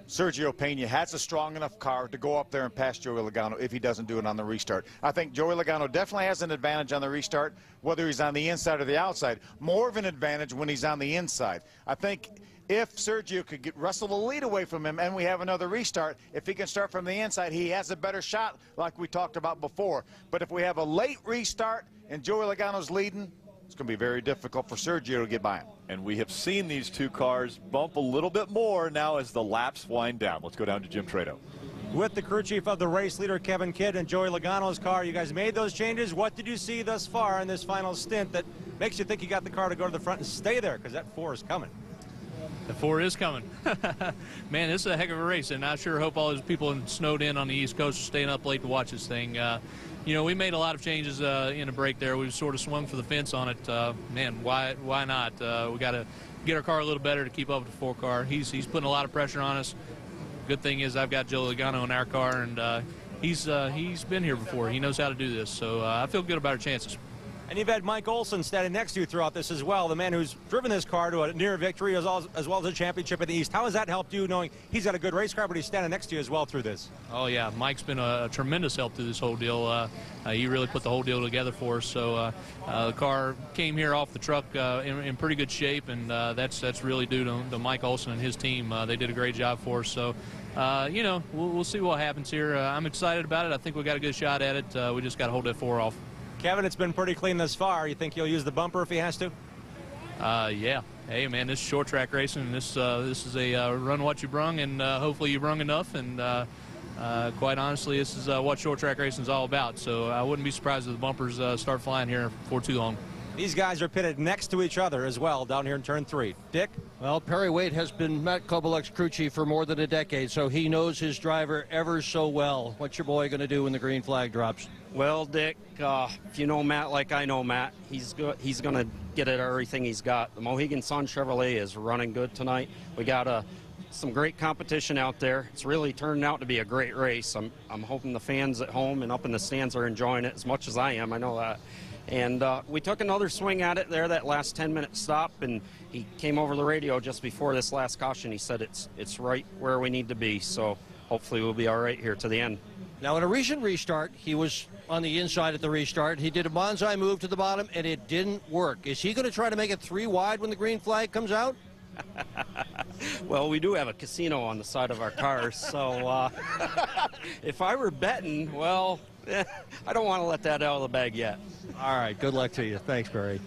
Speaker 2: Sergio Pena has a strong enough car to go up there and pass Joey Logano if he doesn't do it on the restart. I think Joey Logano definitely has an advantage on the restart, whether he's on the inside or the outside. More of an advantage when he's on the inside. I think if Sergio could wrestle the lead away from him and we have another restart, if he can start from the inside, he has a better shot like we talked about before. But if we have a late restart and Joey Logano's leading, it's going to be very difficult for Sergio to get by him.
Speaker 1: And we have seen these two cars bump a little bit more now as the laps wind down. Let's go down to Jim Trado.
Speaker 5: With the crew chief of the race leader, Kevin Kidd, and Joey Logano's car, you guys made those changes. What did you see thus far in this final stint that makes you think you got the car to go to the front and stay there? Because that 4 is coming.
Speaker 6: The 4 is coming. Man, this is a heck of a race, and I sure hope all those people snowed in on the East Coast are staying up late to watch this thing. You know, we made a lot of changes in a break there. We sort of swung for the fence on it. Man, why not? We got to get our car a little better to keep up with the 4 car. He's putting a lot of pressure on us. Good thing is I've got Joe Logano in our car, and he's been here before. He knows how to do this, so I feel good about our chances.
Speaker 5: And you've had Mike Olson standing next to you throughout this as well, the man who's driven this car to a near victory as well as a championship in the East. How has that helped you, knowing he's got a good race car, but he's standing next to you as well through this?
Speaker 6: Oh, yeah. Mike's been a tremendous help through this whole deal. He really put the whole deal together for us. So the car came here off the truck in pretty good shape, and that's really due to Mike Olson and his team. They did a great job for us. So, you know, we'll see what happens here. I'm excited about it. I think we got a good shot at it. We just got to hold that 4 off.
Speaker 5: Kevin, it's been pretty clean thus far. You think he'll use the bumper if he has to?
Speaker 6: Yeah. Hey, man, this is short track racing. This is a run what you brung, and hopefully you brung enough. And quite honestly, this is what short track racing is all about. So I wouldn't be surprised if the bumpers start flying here for too long.
Speaker 5: These guys are pitted next to each other as well down here in turn 3. Dick?
Speaker 3: Well, Perry Waite has been Matt Kovalek's crew chief for more than a decade, so he knows his driver ever so well. What's your boy going to do when the green flag drops?
Speaker 20: Well, Dick, if you know Matt like I know Matt, he's going to get at everything he's got. The Mohegan Sun Chevrolet is running good tonight. We got some great competition out there. It's really turning out to be a great race. I'm hoping the fans at home and up in the stands are enjoying it as much as I am. I know that. And we took another swing at it there, that last 10-minute stop, and he came over the radio just before this last caution. He said it's right where we need to be, so hopefully we'll be all right here to the end.
Speaker 3: Now, in a recent restart, he was on the inside at the restart. He did a bonsai move to the bottom, and it didn't work. Is he going to try to make it 3 wide when the green flag comes out?
Speaker 20: Well, we do have a casino on the side of our cars, so if I were betting, well, I don't want to let that out of the bag yet.
Speaker 3: All right, good luck to you. Thanks, Barry.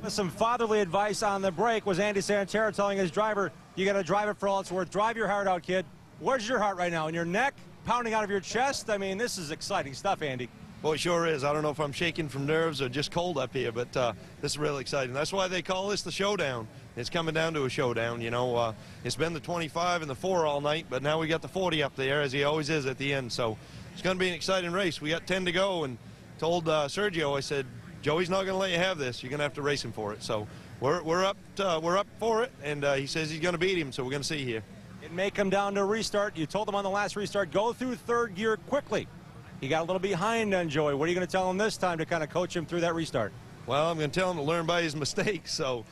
Speaker 5: With some fatherly advice on the break was Andy Santerra telling his driver, you got to drive it for all it's worth. Drive your heart out, kid. Where's your heart right now? In your neck? Pounding out of your chest? I mean, this is exciting stuff, Andy.
Speaker 21: Well, it sure is. I don't know if I'm shaking from nerves or just cold up here, but this is really exciting. That's why they call this the showdown. It's coming down to a showdown, you know. It's been the 25 and the 4 all night, but now we got the 40 up there, as he always is at the end. So it's going to be an exciting race. We got 10 to go, and told Sergio, I said, Joey's not going to let you have this. You're going to have to race him for it. So we're up for it, and he says he's going to beat him, so we're going to see here.
Speaker 5: It may come down to a restart. You told him on the last restart, go through 3rd gear quickly. He got a little behind on Joey. What are you going to tell him this time to kind of coach him through that restart?
Speaker 21: Well, I'm going to tell him to learn by his mistakes. So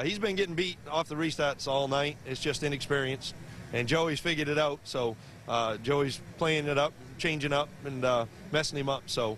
Speaker 21: he's been getting beat off the restarts all night. It's just inexperience. And Joey's figured it out. So Joey's playing it up, changing up, and messing him up. So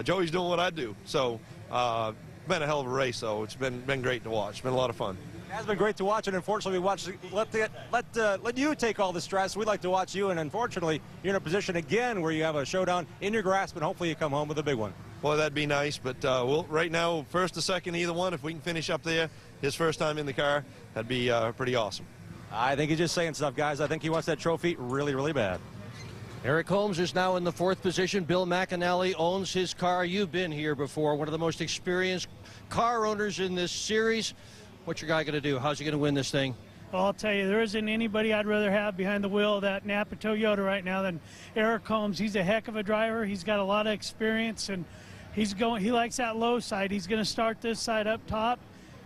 Speaker 21: Joey's doing what I do. So been a hell of a race, though. It's been great to watch. It's been a lot of fun.
Speaker 5: It has been great to watch, and unfortunately, let you take all the stress. We'd like to watch you, and unfortunately, you're in a position again where you have a showdown in your grasp, and hopefully you come home with a big one.
Speaker 21: Well, that'd be nice, but right now, first or second, either one, if we can finish up there, his first time in the car, that'd be pretty awesome.
Speaker 5: I think he's just saying stuff, guys. I think he wants that trophy really, really bad.
Speaker 3: Eric Holmes is now in the 4th position. Bill McAnally owns his car. You've been here before, one of the most experienced car owners in this series. What's your guy going to do? How's he going to win this thing?
Speaker 9: Well, I'll tell you, there isn't anybody I'd rather have behind the wheel of that Napa Toyota right now than Eric Holmes. He's a heck of a driver. He's got a lot of experience, and he likes that low side. He's going to start this side up top,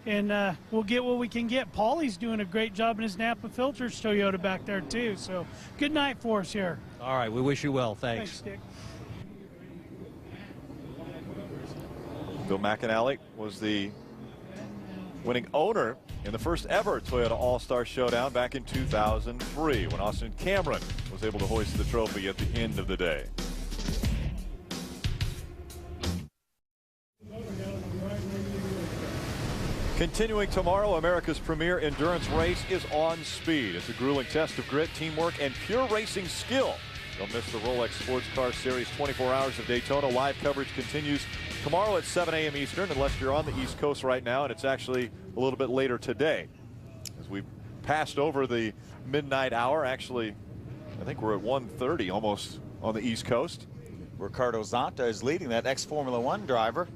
Speaker 9: and we'll get what we can get. Paulie's doing a great job in his Napa Filters Toyota back there, too. So good night for us here.
Speaker 3: All right, we wish you well. Thanks.
Speaker 9: Thanks, Dick.
Speaker 1: Bill McAnally was the winning owner in the first ever Toyota All-Star Showdown back in 2003 when Austin Cameron was able to hoist the trophy at the end of the day. Continuing tomorrow, America's premier endurance race is On Speed. It's a grueling test of grit, teamwork, and pure racing skill. Don't miss the Rolex Sports Car Series 24 Hours of Daytona. Live coverage continues tomorrow at 7 a.m. Eastern, unless you're on the East Coast right now, and it's actually a little bit later today. As we passed over the midnight hour, actually, I think we're at 1:30 almost on the East Coast.
Speaker 2: Ricardo Zonta is leading, that ex-Formula One driver.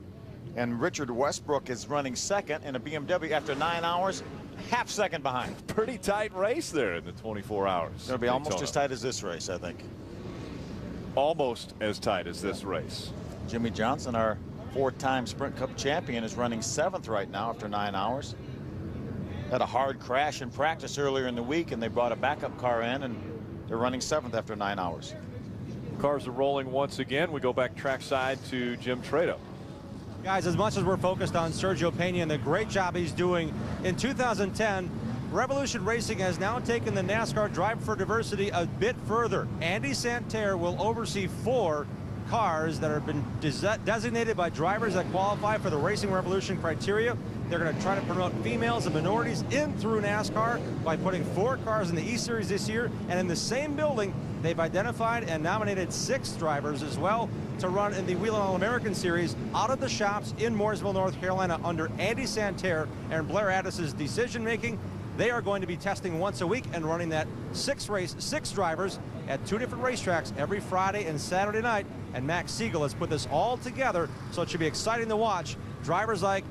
Speaker 2: And Richard Westbrook is running second in a BMW after 9 hours, half second behind.
Speaker 1: Pretty tight race there in the 24 hours.
Speaker 2: It's going to be almost as tight as this race, I think.
Speaker 1: Almost as tight as this race.
Speaker 2: Jimmy Johnson, our 4-time Sprint Cup champion, is running 7th right now after 9 hours. Had a hard crash in practice earlier in the week, and they brought a backup car in, and they're running 7th after 9 hours.
Speaker 1: Cars are rolling once again. We go back trackside to Jim Trado.
Speaker 5: Guys, as much as we're focused on Sergio Pena and the great job he's doing in 2010, Revolution Racing has now taken the NASCAR Drive for Diversity a bit further. Andy Santerre will oversee 4 cars that have been designated by drivers that qualify for the Racing Revolution criteria. They're going to try to promote females and minorities in through NASCAR by putting 4 cars in the E-Series this year. And in the same building, they've identified and nominated 6 drivers as well to run in the Whelen All-American Series out of the shops in Mooresville, North Carolina under Andy Santerre and Blair Addis's decision-making. They are going to be testing once a week and running that 6 drivers at 2 different racetracks every Friday and Saturday night. And Max Siegel has put this all together, so it should be exciting to watch. Drivers like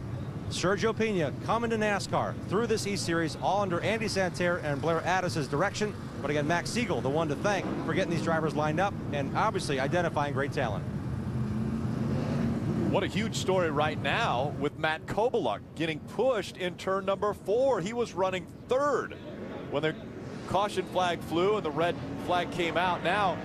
Speaker 5: Sergio Pena coming to NASCAR through this E-Series, all under Andy Santerre and Blair Addis's direction. But again, Max Siegel, the one to thank for getting these drivers lined up and obviously identifying great talent.
Speaker 1: What a huge story right now with Matt Kobaluk getting pushed in turn number 4. He was running 3rd when the caution flag flew and the red flag came out. Now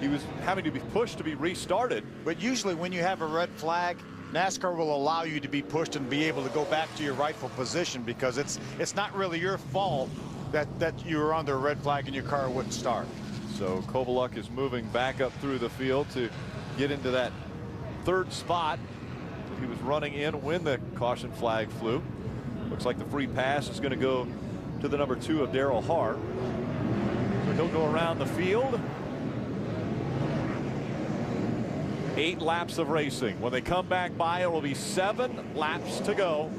Speaker 1: he was having to be pushed to be restarted.
Speaker 2: But usually when you have a red flag, NASCAR will allow you to be pushed and be able to go back to your rightful position, because it's not really your fault that you were under a red flag and your car wouldn't start.
Speaker 1: So Kobaluk is moving back up through the field to get into that 3rd spot that he was running in when the caution flag flew. Looks like the free pass is going to go to the number 2 of Darrell Hart. So he'll go around the field. 8 laps of racing. When they come back by, it will be 7 laps to go.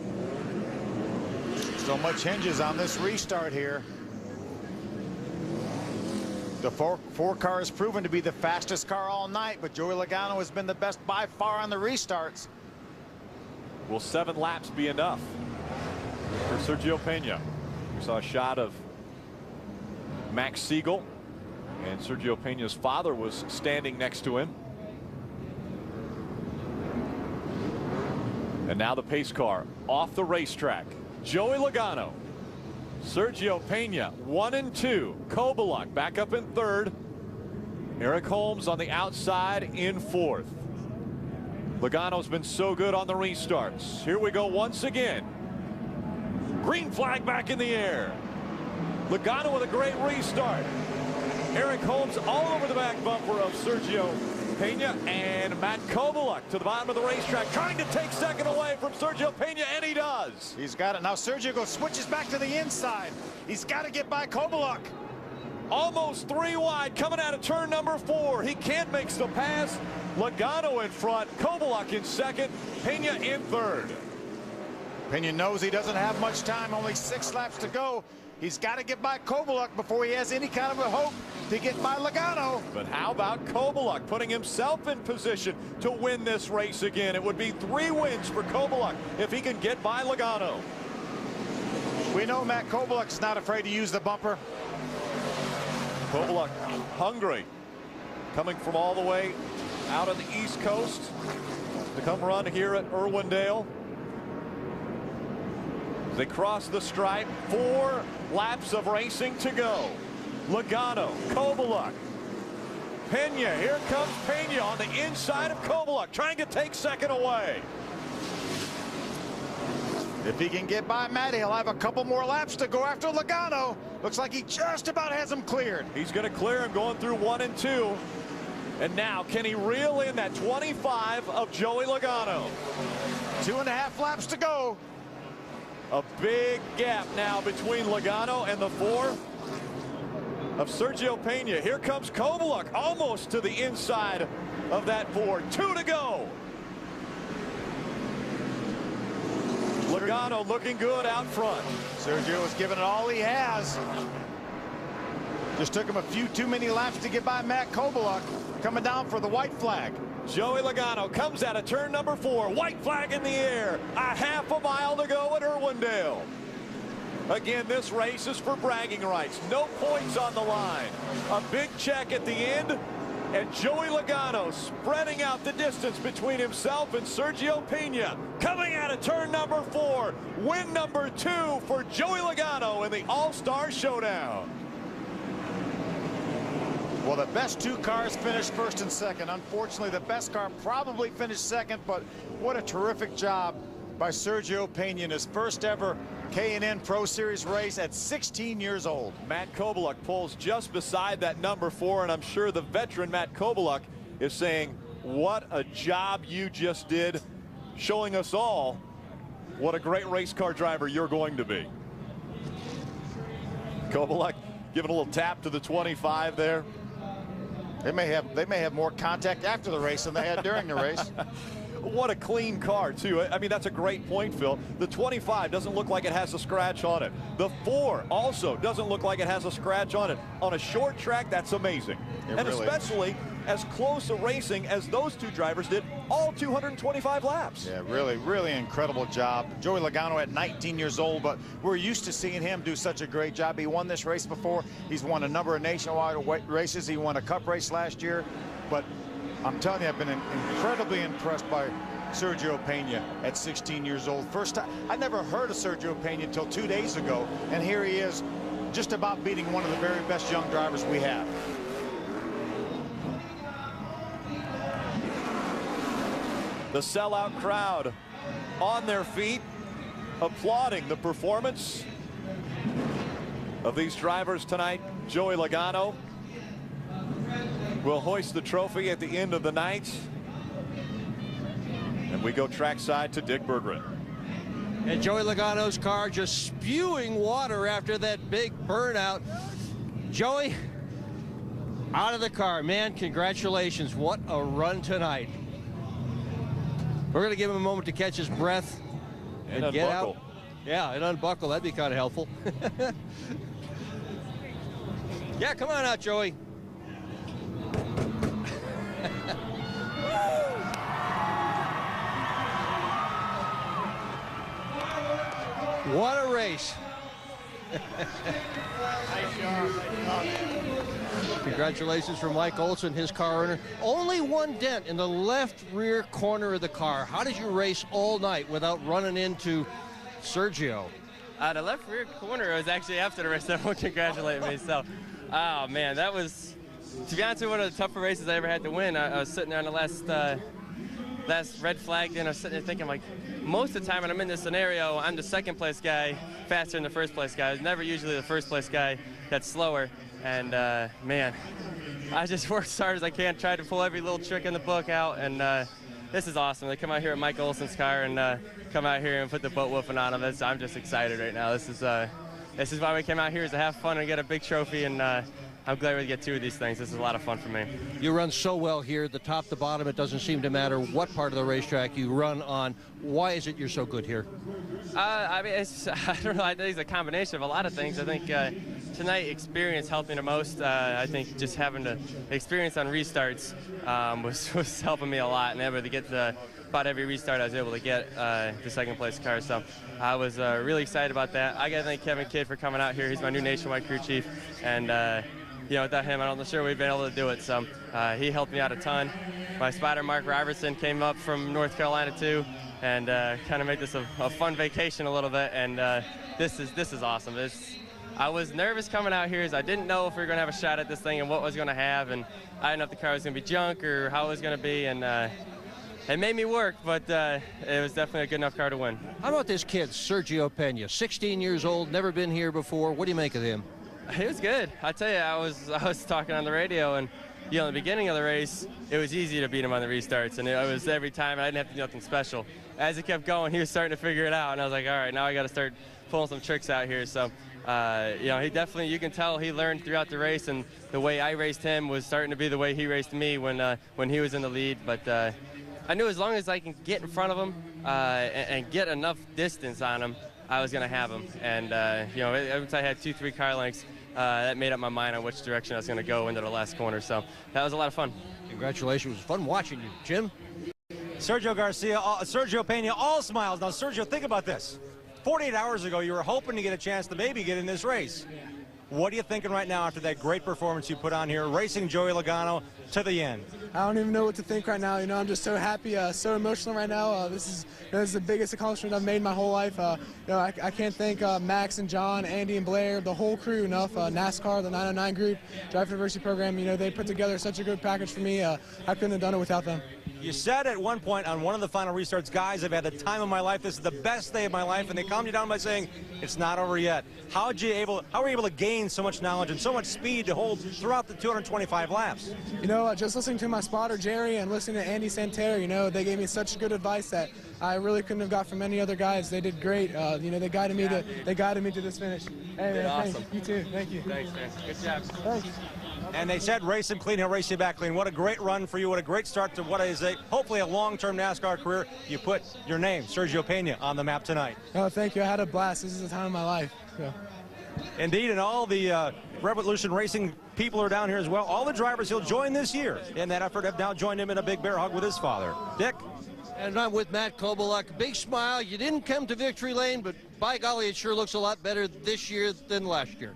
Speaker 2: So much hinges on this restart here. The four car has proven to be the fastest car all night, but Joey Logano has been the best by far on the restarts.
Speaker 1: Will 7 laps be enough for Sergio Pena? We saw a shot of Max Siegel, and Sergio Pena's father was standing next to him. And now the pace car off the racetrack. Joey Logano, Sergio Pena 1 and 2. Kobaluk back up in 3rd. Eric Holmes on the outside in 4th. Logano's been so good on the restarts. Here we go once again. Green flag back in the air. Logano with a great restart. Eric Holmes all over the back bumper of Sergio Pena, and Matt Kobaluk to the bottom of the racetrack, trying to take second away from Sergio Pena, and he does.
Speaker 2: He's got it. Now Sergio switches back to the inside. He's got to get by Kobaluk.
Speaker 1: Almost 3 wide coming out of turn number 4. He can't make the pass. Logano in front, Kobaluk in 2nd, Pena in 3rd.
Speaker 2: Pena knows he doesn't have much time, only 6 laps to go. He's got to get by Kobaluk before he has any kind of a hope to get by Logano.
Speaker 1: But how about Kobaluk putting himself in position to win this race again? It would be 3 wins for Kobaluk if he can get by Logano.
Speaker 2: We know Matt Kovaluk's not afraid to use the bumper.
Speaker 1: Kovaluk hungry, coming from all the way out of the East Coast to come run here at Irwindale. They cross the stripe. 4 laps of racing to go. Logano, Kovaluk, Pena. Here comes Pena on the inside of Kovaluk, trying to take second away.
Speaker 2: If he can get by Matt, he'll have a couple more laps to go after Logano. Looks like he just about has him cleared.
Speaker 1: He's going to clear him going through 1 and 2. And now, can he reel in that 25 of Joey Logano?
Speaker 2: 2.5 laps to go.
Speaker 1: A big gap now between Logano and the 4 of Sergio Pena. Here comes Kovaluk, almost to the inside of that 4. 2 to go. Logano looking good out front.
Speaker 2: Sergio is giving it all he has. Just took him a few too many laps to get by Matt Kovaluk, coming down for the white flag.
Speaker 1: Joey Logano comes out of turn number 4. White flag in the air. A half a mile to go at Irwindale. Again, this race is for bragging rights. No points on the line. A big check at the end. And Joey Logano spreading out the distance between himself and Sergio Pena. Coming out of turn number 4. Win number 2 for Joey Logano in the All-Star Showdown.
Speaker 2: Well, the best 2 cars finished first and second. Unfortunately, the best car probably finished second, but what a terrific job by Sergio Pena in his first ever K&N Pro Series race at 16 years old.
Speaker 1: Matt Kovaluk pulls just beside that number 4, and I'm sure the veteran Matt Kovaluk is saying, what a job you just did, showing us all what a great race car driver you're going to be. Kovaluk giving a little tap to the 25 there.
Speaker 2: They may have more contact after the race than they had during the race.
Speaker 1: What a clean car, too. I mean, that's a great point, Phil. The 25 doesn't look like it has a scratch on it. The 4 also doesn't look like it has a scratch on it. On a short track, that's amazing. And really, especially as close a racing as those 2 drivers did, all 225 laps.
Speaker 2: Yeah, really incredible job. Joey Logano at 19 years old, but we're used to seeing him do such a great job. He won this race before. He's won a number of nationwide races. He won a cup race last year. But I'm telling you, I've been incredibly impressed by Sergio Pena at 16 years old. First time, I never heard of Sergio Pena until 2 days ago, and here he is, just about beating one of the very best young drivers we have.
Speaker 1: The sellout crowd on their feet, applauding the performance of these drivers tonight. Joey Logano will hoist the trophy at the end of the night. And we go trackside to Dick Berggren.
Speaker 3: And Joey Logano's car just spewing water after that big burnout. Joey, out of the car. Man, congratulations. What a run tonight. We're going to give him a moment to catch his breath and get out. Yeah, and unbuckle. That'd be kind of helpful. Yeah, come on out, Joey. What a race. Congratulations for Mike Olson, his car owner. Only 1 dent in the left rear corner of the car. How did you race all night without running into Sergio?
Speaker 12: The left rear corner was actually after the race. Everyone congratulated me. So, oh man, that was, to be honest with you, one of the tougher races I ever had to win. I was sitting there on the last red flag, and I was sitting there thinking, like, most of the time when I'm in this scenario, I'm the second place guy faster than the first place guy. I was never usually the first place guy that's slower. And man, I just worked as hard as I can, tried to pull every little trick in the book out, and this is awesome. They come out here at Mike Olson's car and come out here and put the boat whooping on them. I'm just excited right now. This is why we came out here, is to have fun and get a big trophy, and I'm glad we get 2 of these things. This is a lot of fun for me.
Speaker 3: You run so well here, the top to bottom. It doesn't seem to matter what part of the racetrack you run on. Why is it you're so good here?
Speaker 12: I mean, I don't know. I think it's a combination of a lot of things. I think tonight, experience helped me the most. I think just having the experience on restarts was helping me a lot, and able to get the about every restart I was able to get the second place car. So I was really excited about that. I got to thank Kevin Kidd for coming out here. He's my new nationwide crew chief, and you know, without him, I'm not sure we'd been able to do it. So he helped me out a ton. My spotter, Mark Robertson, came up from North Carolina too, and kind of made this a fun vacation a little bit. And this is awesome. I was nervous coming out here, as I didn't know if we were going to have a shot at this thing and what it was going to have, and I didn't know if the car was going to be junk or how it was going to be, and it made me work, but it was definitely a good enough car to win.
Speaker 3: How about this kid, Sergio Pena, 16 years old, never been here before. What do you make of him?
Speaker 12: It was good. I tell you, I was talking on the radio, and you know, in the beginning of the race, it was easy to beat him on the restarts, and it was every time. I didn't have to do nothing special. As it kept going, he was starting to figure it out, and I was like, all right, now I got to start pulling some tricks out here. So, you know, he definitely, you can tell he learned throughout the race, and the way I raced him was starting to be the way he raced me when he was in the lead. But I knew as long as I can get in front of him and get enough distance on him, I was going to have him. And, you know, once I had 2-3 car lengths, that made up my mind on which direction I was going to go into the last corner. So that was a lot of fun.
Speaker 3: Congratulations. It was fun watching you. Jim?
Speaker 5: Sergio Pena, all smiles. Now, Sergio, think about this. 48 hours ago, you were hoping to get a chance to maybe get in this race. What are you thinking right now after that great performance you put on here, racing Joey Logano to the end?
Speaker 18: I don't even know what to think right now. You know, I'm just so happy, so emotional right now. This is the biggest accomplishment I've made my whole life. You know, I can't thank Max and John, Andy and Blair, the whole crew enough. NASCAR, the 909 group, Drive University program. You know, they put together such a good package for me. I couldn't have done it without them.
Speaker 5: You said at one point on one of the final restarts, guys, I've had the time of my life. This is the best day of my life, and they calmed you down by saying it's not over yet. How were you able to gain so much knowledge and so much speed to hold throughout the 225 laps?
Speaker 18: You know, just listening to my spotter Jerry and listening to Andy Santerre, you know, they gave me such good advice that I really couldn't have got from any other guys. They did great. You know, they guided me to this finish. Hey, man,
Speaker 12: awesome.
Speaker 18: Thanks. You too. Thank you.
Speaker 12: Thanks, man. Good job.
Speaker 18: Thanks.
Speaker 5: And they said race him clean, he'll race you back clean. What a great run for you. What a great start to what is hopefully a long-term NASCAR career. You put your name, Sergio Pena, on the map tonight.
Speaker 18: Oh, thank you. I had a blast. This is the time of my life. So.
Speaker 5: Indeed, and all the Revolution Racing people are down here as well. All the drivers he'll join this year in that effort have now joined him in a big bear hug with his father. Dick?
Speaker 3: And I'm with Matt Koboluk. Big smile. You didn't come to victory lane, but by golly, it sure looks a lot better this year than last year.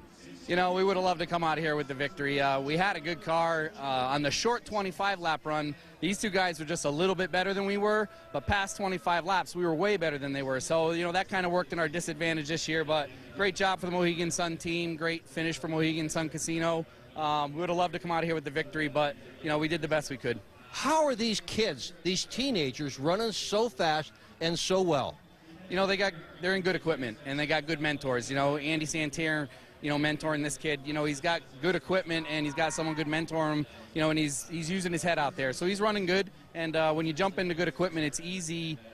Speaker 4: You know, we would have loved to come out here with the victory. We had a good car on the short 25-lap run. These two guys were just a little bit better than we were, but past 25 laps, we were way better than they were. So, you know, that kind of worked in our disadvantage this year, but great job for the Mohegan Sun team. Great finish for Mohegan Sun Casino. We would have loved to come out here with the victory, but, you know, we did the best we could.
Speaker 3: How are these kids, these teenagers, running so fast and so well?
Speaker 4: You know, they're in good equipment, and they got good mentors. You know, Andy Santerre, you know, mentoring this kid. You know, he's got good equipment, and he's got someone good mentor him, you know, and he's using his head out there. So he's running good, and when you jump into good equipment, it's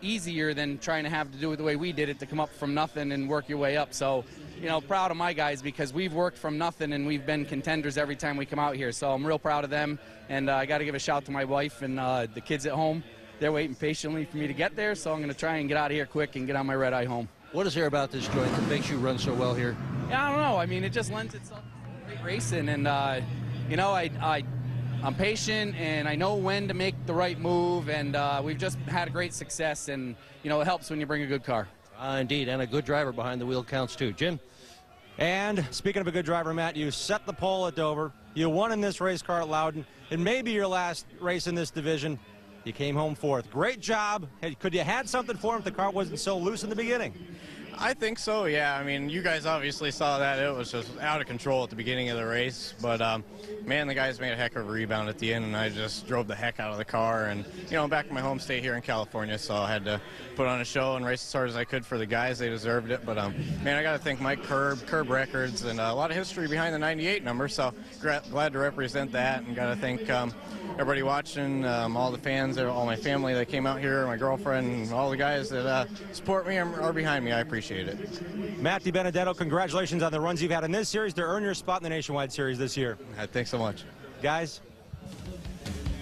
Speaker 4: easier than trying to have to do it the way we did it, to come up from nothing and work your way up. So, you know, proud of my guys, because we've worked from nothing, and we've been contenders every time we come out here. So I'm real proud of them, and I got to give a shout to my wife and the kids at home. They're waiting patiently for me to get there, so I'm going to try and get out of here quick and get on my red eye home.
Speaker 3: What is there about this joint that makes you run so well here?
Speaker 4: Yeah, I don't know. I mean, it just lends itself to great racing, and you know, I'm patient, and I know when to make the right move, and we've just had a great success, and you know, it helps when you bring a good car.
Speaker 3: Indeed, and a good driver behind the wheel counts too. Jim?
Speaker 5: And speaking of a good driver, Matt, you set the pole at Dover. You won in this race car at Loudon. It may be your last race in this division. You came home fourth. Great job. Could you had something for him if the car wasn't so loose in the beginning?
Speaker 10: I think so, yeah. I mean, you guys obviously saw that. It was just out of control at the beginning of the race. But, man, the guys made a heck of a rebound at the end, and I just drove the heck out of the car. And, you know, I'm back in my home state here in California, so I had to put on a show and race as hard as I could for the guys. They deserved it. But, man, I got to thank Mike Curb Records, and a lot of history behind the 98 number. So glad to represent that, and got to thank everybody watching, all the fans, all my family that came out here, my girlfriend, and all the guys that support me and are behind me. I appreciate it.
Speaker 5: Matt DiBenedetto, congratulations on the runs you've had in this series to earn your spot in the Nationwide Series this year.
Speaker 10: Thanks so much.
Speaker 5: Guys?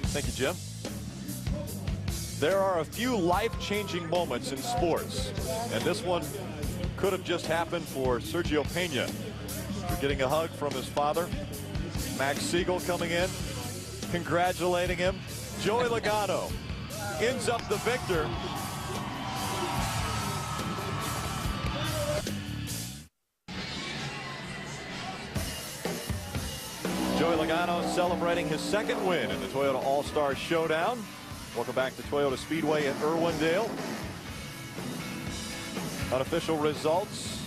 Speaker 1: Thank you, Jim. There are a few life-changing moments in sports, and this one could have just happened for Sergio Pena. You're getting a hug from his father. Max Siegel coming in, congratulating him. Joey Logano ends up the victor. Joey Logano celebrating his second win in the Toyota All-Star Showdown. Welcome back to Toyota Speedway at Irwindale. Unofficial results.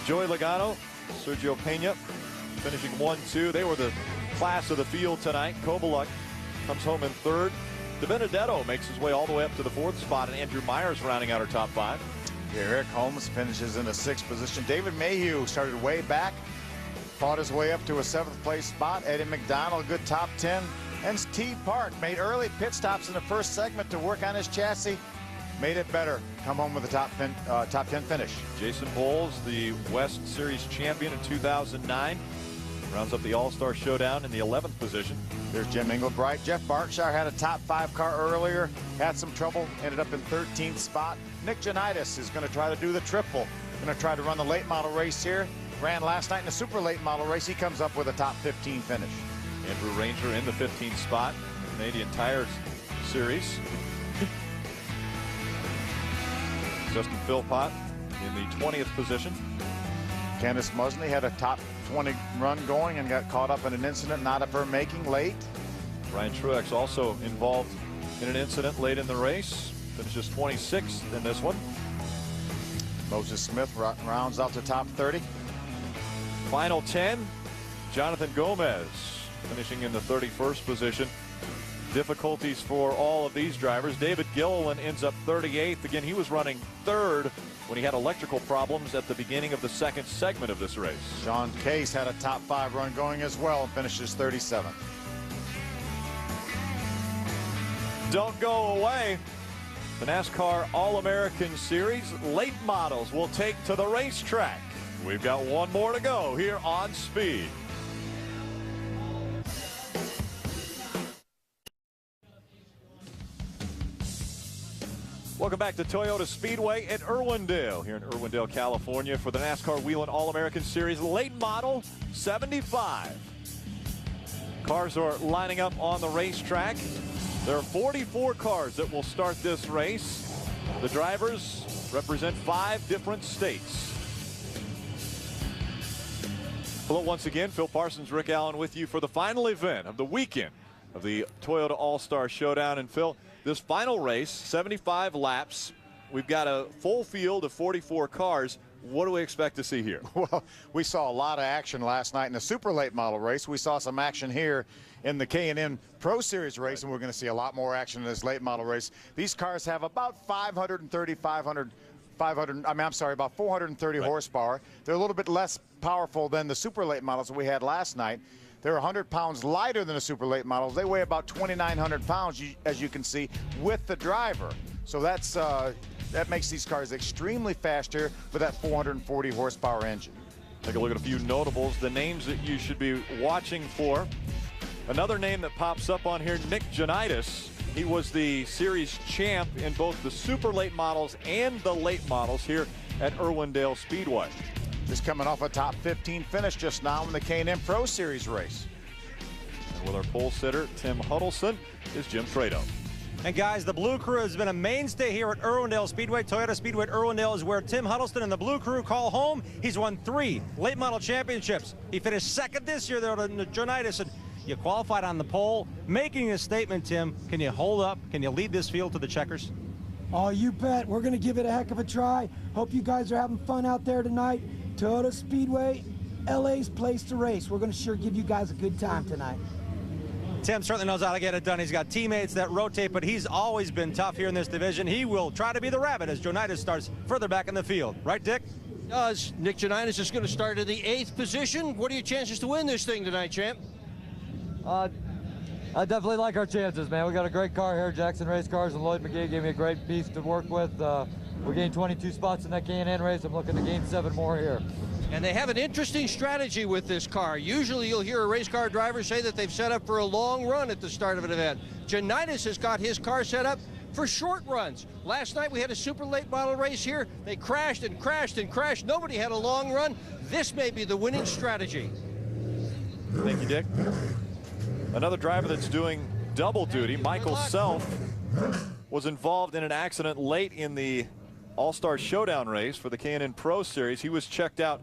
Speaker 1: Joey Logano, Sergio Pena finishing 1-2. They were the class of the field tonight. Kovaluk comes home in third. DiBenedetto makes his way all the way up to the fourth spot, and Andrew Myers rounding out our top five.
Speaker 2: Eric Holmes finishes in the sixth position. David Mayhew started way back, fought his way up to a seventh place spot. Eddie McDonald, good top 10. And Steve Park made early pit stops in the first segment to work on his chassis. Made it better. Come home with a top 10 finish.
Speaker 1: Jason Bowles, the West Series champion in 2009, rounds up the All-Star Showdown in the 11th position.
Speaker 2: There's Jim Englebright. Jeff Barkshire had a top 5 car earlier, had some trouble, ended up in 13th spot. Nick Janitis is going to try to do the triple. Going to try to run the late model race here. Ran last night in the super late model race. He comes up with a top 15 finish.
Speaker 1: Andrew Ranger in the 15th spot, Canadian Tire Series. Justin Philpott in the 20th position.
Speaker 2: Candice Musney had a top 20 run going and got caught up in an incident not of her making late.
Speaker 1: Ryan Truex also involved in an incident late in the race. Finishes 26th in this one.
Speaker 2: Moses Smith rounds out the top 30.
Speaker 1: Final 10, Jonathan Gomez finishing in the 31st position. Difficulties for all of these drivers. David Gilliland ends up 38th. Again, he was running third when he had electrical problems at the beginning of the second segment of this race.
Speaker 2: Sean Case had a top 5 run going as well and finishes 37th.
Speaker 1: Don't go away. The NASCAR All-American Series late models will take to the racetrack. We've got one more to go here on Speed. Welcome back to Toyota Speedway at Irwindale, here in Irwindale, California, for the NASCAR Whelen All-American Series late model 75. Cars are lining up on the racetrack. There are 44 cars that will start this race. The drivers represent 5 different states. Hello once again, Phil Parsons, Rick Allen with you for the final event of the weekend of the Toyota All-Star Showdown. And Phil, this final race, 75 laps. We've got a full field of 44 cars. What do we expect to see here?
Speaker 2: Well, we saw a lot of action last night in the super late model race. We saw some action here in the K&N Pro Series race, and we're going to see a lot more action in this late model race. These cars have about 430 horsepower. They're a little bit less powerful than the super late models that we had last night. They're 100 pounds lighter than the super late models. They weigh about 2,900 pounds, as you can see, with the driver. So that's that makes these cars extremely fast here with that 440 horsepower engine.
Speaker 1: Take a look at a few notables, the names that you should be watching for. Another name that pops up on here, Nick Janitis. He was the series champ in both the super late models and the late models here at Irwindale Speedway.
Speaker 2: Just coming off a top 15 finish just now in the K&N Pro Series race.
Speaker 1: And with our pole sitter, Tim Huddleston, is Jim Trado.
Speaker 5: And guys, the Blue Crew has been a mainstay here at Irwindale Speedway. Toyota Speedway at Irwindale is where Tim Huddleston and the Blue Crew call home. He's won 3 late model championships. He finished second this year there on the Janitis, and you qualified on the pole. Making a statement, Tim, can you hold up? Can you lead this field to the checkers?
Speaker 16: Oh, you bet. We're going to give it a heck of a try. Hope you guys are having fun out there tonight. Toyota Speedway, LA's place to race. We're going to sure give you guys a good time tonight.
Speaker 5: Tim certainly knows how to get it done. He's got teammates that rotate, but he's always been tough here in this division. He will try to be the rabbit as Janitis starts further back in the field. Right, Dick?
Speaker 3: Does. Nick Janitis is going to start in the 8th position. What are your chances to win this thing tonight, champ?
Speaker 7: I definitely like our chances, man. We got a great car here, Jackson Race Cars, and Lloyd McGee gave me a great piece to work with. We gained 22 spots in that K&N race. I'm looking to gain 7 more here.
Speaker 3: And they have an interesting strategy with this car. Usually you'll hear a race car driver say that they've set up for a long run at the start of an event. Janitis has got his car set up for short runs. Last night we had a super late model race here. They crashed and crashed and crashed. Nobody had a long run. This may be the winning strategy.
Speaker 1: Thank you, Dick. Another driver that's doing double duty, Michael Self, was involved in an accident late in the All-Star Showdown race for the K&N Pro Series. He was checked out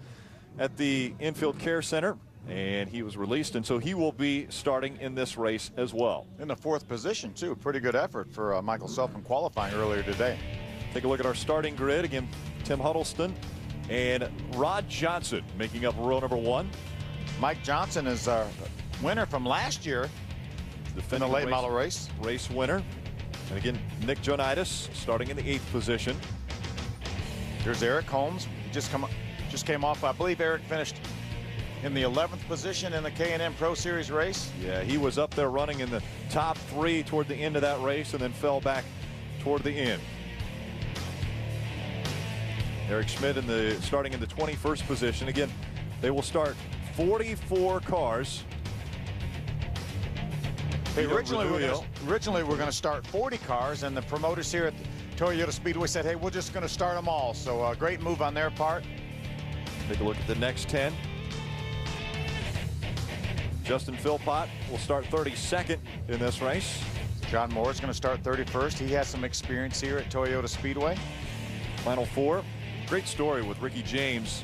Speaker 1: at the Infield Care Center, and he was released, and so he will be starting in this race as well.
Speaker 2: In the 4th position, too. Pretty good effort for Michael Self in qualifying earlier today.
Speaker 1: Take a look at our starting grid. Again, Tim Huddleston and Rod Johnson making up row number 1.
Speaker 2: Mike Johnson is our winner from last year in the late model race.
Speaker 1: Race winner. And again, Nick Jonitis starting in the 8th position.
Speaker 2: Here's Eric Holmes. He just came off. I believe Eric finished in the 11th position in the K&N Pro Series race.
Speaker 1: Yeah, he was up there running in the top 3 toward the end of that race and then fell back toward the end. Eric Schmidt starting in the 21st position. Again, they will start 44 cars.
Speaker 2: Hey, originally we're going to start 40 cars, and the promoters here at Toyota Speedway said, hey, we're just going to start them all. So a great move on their part.
Speaker 1: Take a look at the next 10. Justin Philpott will start 32nd in this race.
Speaker 2: John Moore is going to start 31st. He has some experience here at Toyota Speedway.
Speaker 1: Final 4. Great story with Ricky James.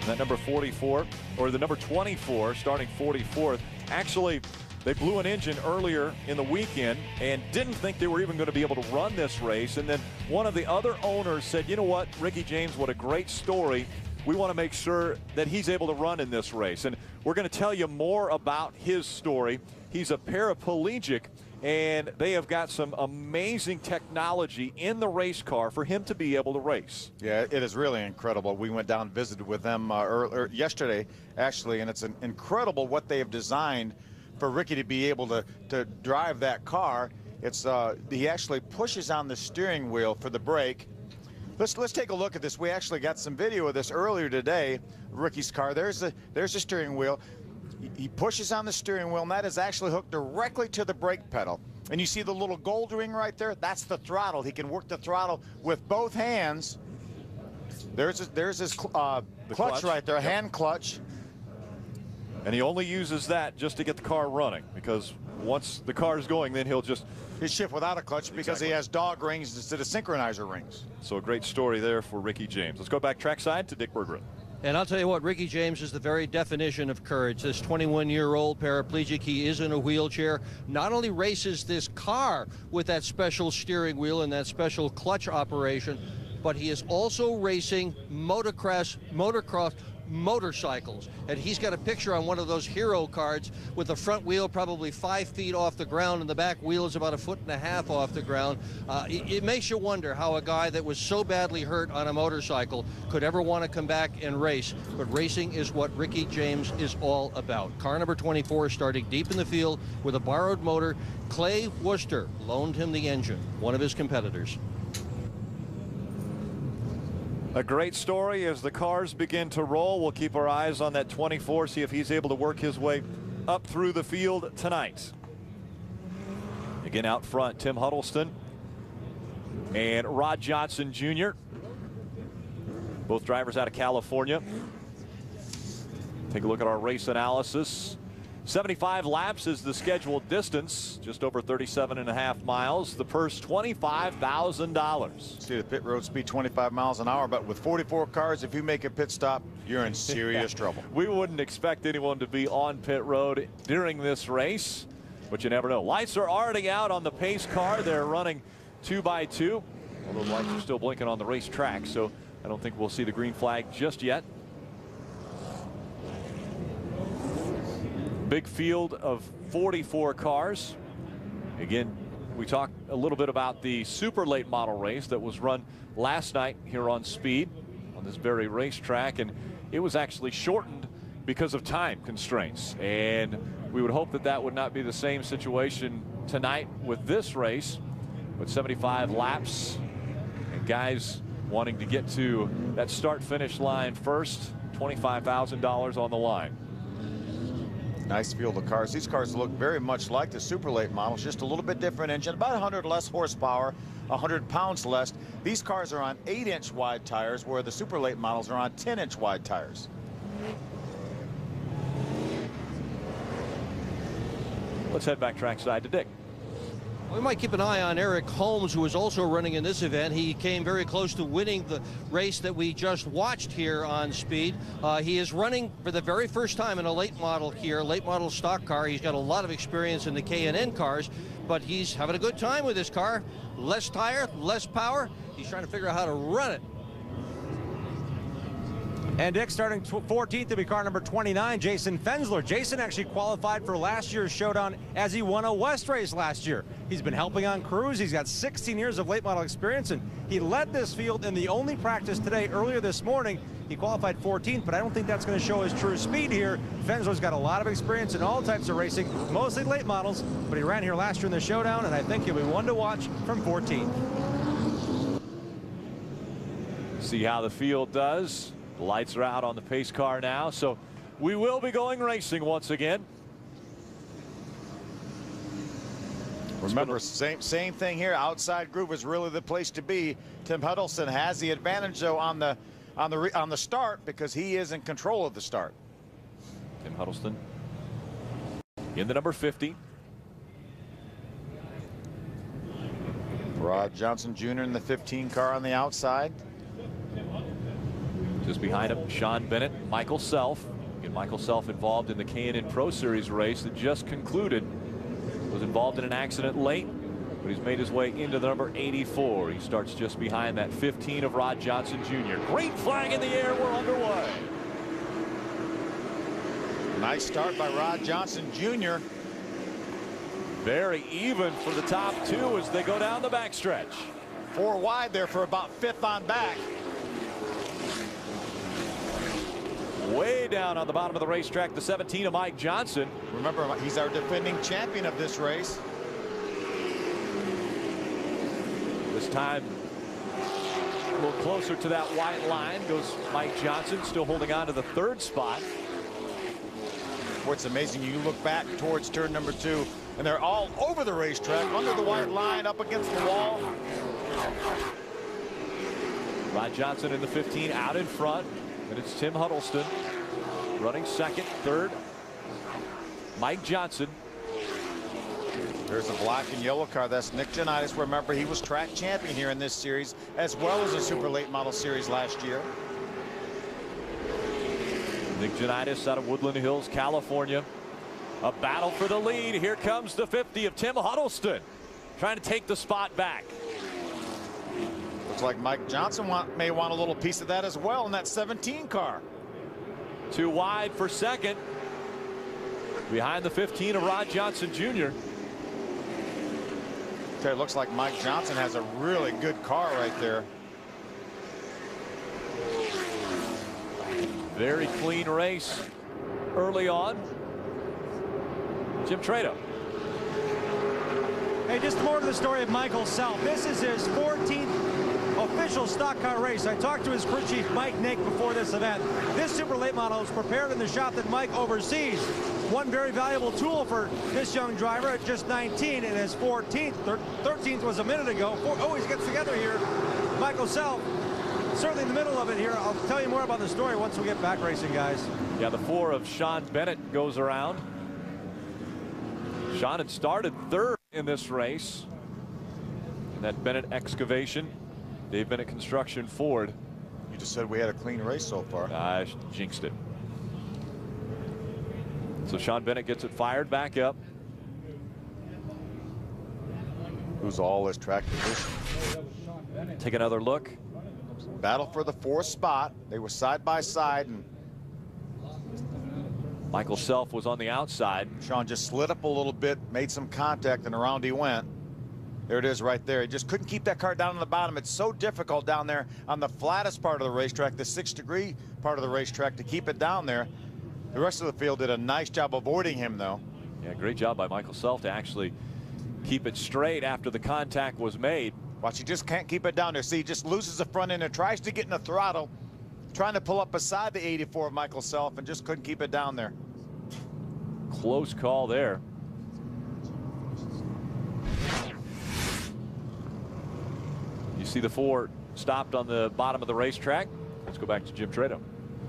Speaker 1: That number 44, or the number 24, starting 44th. Actually, they blew an engine earlier in the weekend and didn't think they were even going to be able to run this race. And then one of the other owners said, you know what, Ricky James, what a great story. We want to make sure that he's able to run in this race. And we're going to tell you more about his story. He's a paraplegic, and they have got some amazing technology in the race car for him to be able to race.
Speaker 2: Yeah, it is really incredible. We went down and visited with them yesterday, actually, and it's incredible what they have designed for Ricky to be able to drive that car. It's he actually pushes on the steering wheel for the brake. Let's take a look at this. We actually got some video of this earlier today. Ricky's car. There's the steering wheel. He pushes on the steering wheel, and that is actually hooked directly to the brake pedal. And you see the little gold ring right there? That's the throttle. He can work the throttle with both hands. There's his clutch right there, hand clutch.
Speaker 1: And he only uses that just to get the car running, because once the car is going, then he'll
Speaker 2: shift without a clutch because he has dog rings instead of synchronizer rings.
Speaker 1: So a great story there for Ricky James. Let's go back trackside to Dick Berggren.
Speaker 3: And I'll tell you what, Ricky James is the very definition of courage. This 21-year-old paraplegic, he is in a wheelchair, not only races this car with that special steering wheel and that special clutch operation, but he is also racing motocross motorcycles. And he's got a picture on one of those hero cards with the front wheel probably 5 feet off the ground and the back wheel is about 1.5 feet off the ground. It makes you wonder how a guy that was so badly hurt on a motorcycle could ever want to come back and race. But racing is what Ricky James is all about. Car number 24 starting deep in the field with a borrowed motor. Clay Worcester loaned him the engine, one of his competitors.
Speaker 1: A great story as the cars begin to roll. We'll keep our eyes on that 24, see if he's able to work his way up through the field tonight. Again, out front, Tim Huddleston and Rod Johnson Jr. Both drivers out of California. Take a look at our race analysis. 75 laps is the scheduled distance, just over 37.5 miles. The purse, $25,000.
Speaker 2: See, the pit road speed 25 miles an hour, but with 44 cars, if you make a pit stop, you're in serious trouble.
Speaker 1: We wouldn't expect anyone to be on pit road during this race, but you never know. Lights are already out on the pace car. They're running 2x2, although lights are still blinking on the racetrack, so I don't think we'll see the green flag just yet. Big field of 44 cars. Again, we talked a little bit about the super late model race that was run last night here on Speed on this very racetrack, and it was actually shortened because of time constraints. And we would hope that that would not be the same situation tonight with this race, but 75 laps and guys wanting to get to that start-finish line first. $25,000 on the line.
Speaker 2: Nice field of cars. These cars look very much like the super late models, just a little bit different engine, about 100 less horsepower, 100 pounds less. These cars are on 8-inch wide tires, where the super late models are on 10-inch wide tires.
Speaker 1: Let's head back trackside to Dick.
Speaker 3: We might keep an eye on Eric Holmes, who is also running in this event. He came very close to winning the race that we just watched here on Speed. He is running for the very first time in a late model here, late model stock car. He's got a lot of experience in the K&N cars, but he's having a good time with this car. Less tire, less power. He's trying to figure out how to run it.
Speaker 5: And Dick, starting 14th to be car number 29, Jason Fensler. Jason actually qualified for last year's showdown as he won a West race last year. He's been helping on crews. He's got 16 years of late model experience, and he led this field in the only practice today earlier this morning. He qualified 14th, but I don't think that's going to show his true speed here. Fensler's got a lot of experience in all types of racing, mostly late models, but he ran here last year in the showdown, and I think he'll be one to watch from 14th.
Speaker 1: See how the field does. The lights are out on the pace car now, so we will be going racing once again.
Speaker 2: Remember, same thing here. Outside groove is really the place to be. Tim Huddleston has the advantage, though, on the start because he is in control of the start.
Speaker 1: Tim Huddleston in the number 50.
Speaker 2: Rod Johnson Jr. in the 15 car on the outside.
Speaker 1: Just behind him, Sean Bennett, Michael Self. Again, Michael Self involved in the K&N Pro Series race that just concluded. Was involved in an accident late, but he's made his way into the number 84. He starts just behind that 15 of Rod Johnson Jr. Green flag in the air, we're underway.
Speaker 2: Nice start by Rod Johnson Jr.
Speaker 1: Very even for the top two as they go down the backstretch.
Speaker 2: 4 wide there for about 5th on back.
Speaker 1: Way down on the bottom of the racetrack, the 17 of Mike Johnson.
Speaker 2: Remember, he's our defending champion of this race.
Speaker 1: This time a little closer to that white line goes Mike Johnson, still holding on to the 3rd spot.
Speaker 2: What's amazing, you look back towards turn number 2 and they're all over the racetrack, under the white line, up against the wall.
Speaker 1: Rod Johnson in the 15 out in front. And it's Tim Huddleston running 2nd, 3rd. Mike Johnson.
Speaker 2: There's a black and yellow car. That's Nick Janitis. Remember, he was track champion here in this series, as well as a super late model series last year.
Speaker 1: Nick Janitis out of Woodland Hills, California. A battle for the lead. Here comes the 50 of Tim Huddleston, trying to take the spot back.
Speaker 2: Looks like Mike Johnson may want a little piece of that as well in that 17 car.
Speaker 1: 2 wide for 2nd. Behind the 15 of Rod Johnson Jr.
Speaker 2: Okay, it looks like Mike Johnson has a really good car right there.
Speaker 1: Very clean race early on. Jim Trado.
Speaker 5: Hey, just more to the story of Michael Self. This is his 14th official stock car race. I talked to his crew chief, Mike Nick, before this event. This super late model is prepared in the shop that Mike oversees. One very valuable tool for this young driver at just 19 and his 14th. 13th was a minute ago. Always gets together here. Michael Self, certainly in the middle of it here. I'll tell you more about the story once we get back racing, guys.
Speaker 1: Yeah, the 4 of Sean Bennett goes around. Sean had started 3rd in this race. And that Bennett excavation. Dave Bennett Construction Ford.
Speaker 2: You just said we had a clean race so far.
Speaker 1: I jinxed it. So Sean Bennett gets it fired back up.
Speaker 2: Who's all his track position?
Speaker 1: Take another look.
Speaker 2: Battle for the 4th spot. They were side by side, and
Speaker 1: Michael Self was on the outside.
Speaker 2: Sean just slid up a little bit, made some contact, and around he went. There it is right there. He just couldn't keep that car down on the bottom. It's so difficult down there on the flattest part of the racetrack, the 6-degree part of the racetrack, to keep it down there. The rest of the field did a nice job avoiding him, though.
Speaker 1: Yeah, great job by Michael Self to actually keep it straight after the contact was made.
Speaker 2: Watch, he just can't keep it down there. See, he just loses the front end and tries to get in the throttle, trying to pull up beside the 84 of Michael Self, and just couldn't keep it down there.
Speaker 1: Close call there. You see the 4 stopped on the bottom of the racetrack. Let's go back to Jim Trado.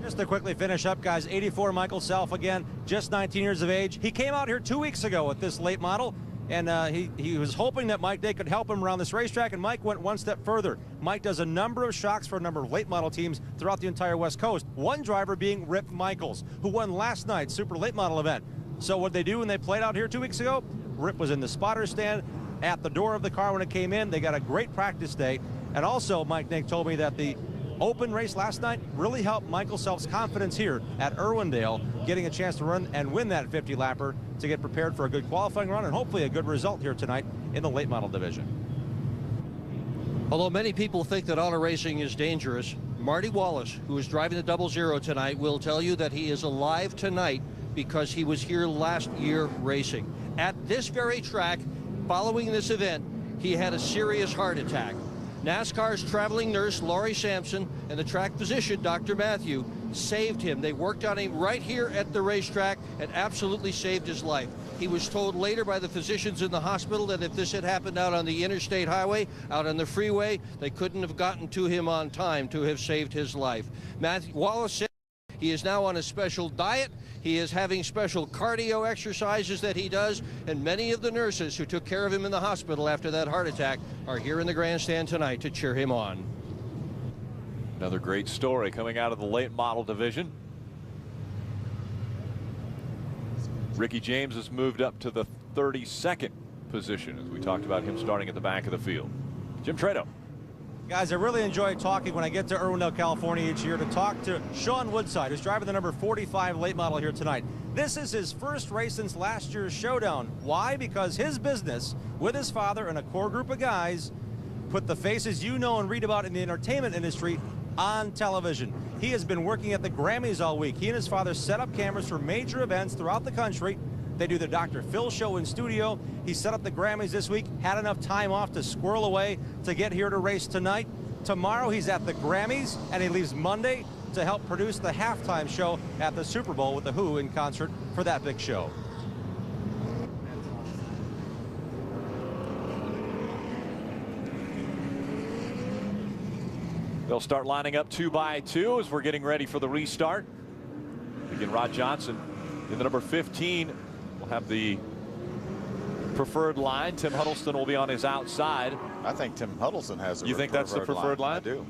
Speaker 5: Just to quickly finish up, guys, 84 Michael Self again, just 19 years of age. He came out here 2 weeks ago with this late model. and he was hoping that Mike Day could help him around this racetrack, and Mike went one step further. Mike does a number of shocks for a number of late model teams throughout the entire West Coast, one driver being Rip Michaels, who won last night's Super Late Model event. So what they do when they played out here 2 weeks ago, Rip was in the spotter stand at the door of the car when it came in. They got a great practice day, and also Mike Nick told me that the open race last night really helped Michael Self's confidence here at Irwindale, getting a chance to run and win that 50-lapper to get prepared for a good qualifying run and hopefully a good result here tonight in the late model division.
Speaker 3: Although many people think that auto racing is dangerous, Marty Wallace, who is driving the 00 tonight, will tell you that he is alive tonight because he was here last year racing. At this very track, following this event, he had a serious heart attack. NASCAR's traveling nurse, Laurie Sampson, and the track physician, Dr. Matthew, saved him. They worked on him right here at the racetrack and absolutely saved his life. He was told later by the physicians in the hospital that if this had happened out on the interstate highway, out on the freeway, they couldn't have gotten to him on time to have saved his life. Matthew Wallace said he is now on a special diet. He is having special cardio exercises that he does, and many of the nurses who took care of him in the hospital after that heart attack are here in the grandstand tonight to cheer him on.
Speaker 1: Another great story coming out of the late model division. Ricky James has moved up to the 32nd position as we talked about him starting at the back of the field. Jim Trado.
Speaker 5: Guys, I really enjoy talking when I get to Irwindale, California each year to talk to Sean Woodside, who's driving the number 45 late model here tonight. This is his first race since last year's showdown. Why? Because his business, with his father and a core group of guys, put the faces you know and read about in the entertainment industry on television. He has been working at the Grammys all week. He and his father set up cameras for major events throughout the country. They do the Dr. Phil show in studio. He set up the Grammys this week, had enough time off to squirrel away to get here to race tonight. Tomorrow he's at the Grammys, and he leaves Monday to help produce the halftime show at the Super Bowl with The Who in concert for that big show.
Speaker 1: They'll start lining up 2 by 2 as we're getting ready for the restart. Again, Rod Johnson in the number 15 will have the preferred line. Tim Huddleston will be on his outside.
Speaker 2: I think Tim Huddleston has a
Speaker 1: You think that's the preferred line?
Speaker 2: I do.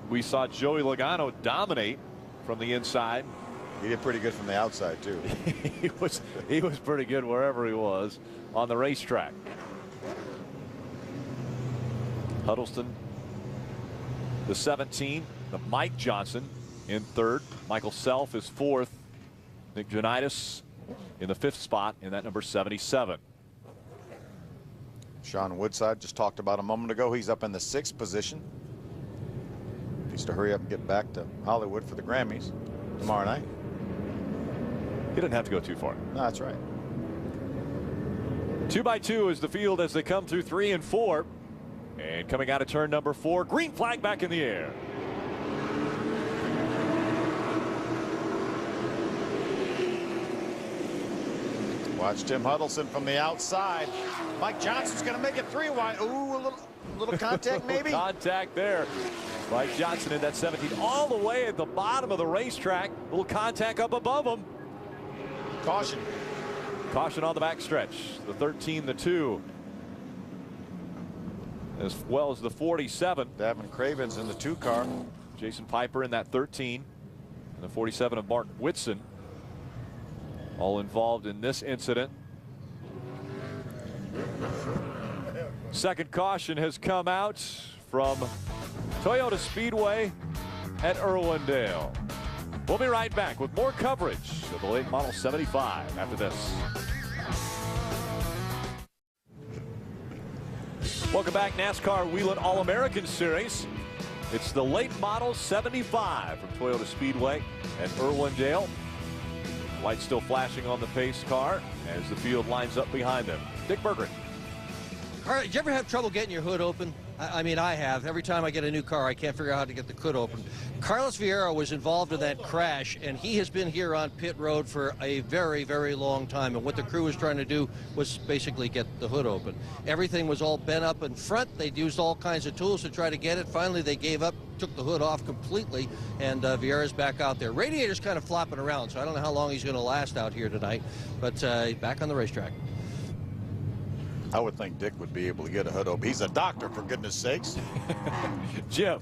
Speaker 1: We saw Joey Logano dominate from the inside.
Speaker 2: He did pretty good from the outside too.
Speaker 1: he was pretty good wherever he was on the racetrack. Huddleston, the 17, the Mike Johnson in third. Michael Self is fourth. Nick Janitis in the 5th spot in that number 77.
Speaker 2: Sean Woodside, just talked about a moment ago. He's up in the 6th position. Needs to hurry up and get back to Hollywood for the Grammys tomorrow night.
Speaker 1: He didn't have to go too far.
Speaker 2: No, that's right.
Speaker 1: 2 by 2 is the field as they come through 3 and 4. And coming out of turn number 4, green flag back in the air.
Speaker 2: Watch Tim Huddleston from the outside. Mike Johnson's going to make it 3 wide. Ooh, a little contact maybe.
Speaker 1: Contact there. Mike Johnson in that 17 all the way at the bottom of the racetrack. Little contact up above him.
Speaker 2: Caution.
Speaker 1: Caution on the back stretch. The 13, the 2. As well as the 47.
Speaker 2: Davin Craven's in the 2 car.
Speaker 1: Jason Piper in that 13. And the 47 of Mark Whitson. All involved in this incident. Second caution has come out from Toyota Speedway at Irwindale. We'll be right back with more coverage of the late model 75 after this. Welcome back, NASCAR Wheeling All-American Series. It's the late model 75 from Toyota Speedway at Irwindale. Lights still flashing on the pace car as the field lines up behind them. Dick Berggren.
Speaker 3: Did you ever have trouble getting your hood open? I mean, I have. Every time I get a new car, I can't figure out how to get the hood open. Carlos Vieira was involved in that crash, and he has been here on pit road for a very, very long time. And what the crew was trying to do was basically get the hood open. Everything was all bent up in front. They used all kinds of tools to try to get it. Finally, they gave up, took the hood off completely, and Vieira's back out there. Radiator's kind of flopping around, so I don't know how long he's going to last out here tonight, but back on the racetrack.
Speaker 2: I would think Dick would be able to get a hood open. He's a doctor, for goodness sakes.
Speaker 1: Jim.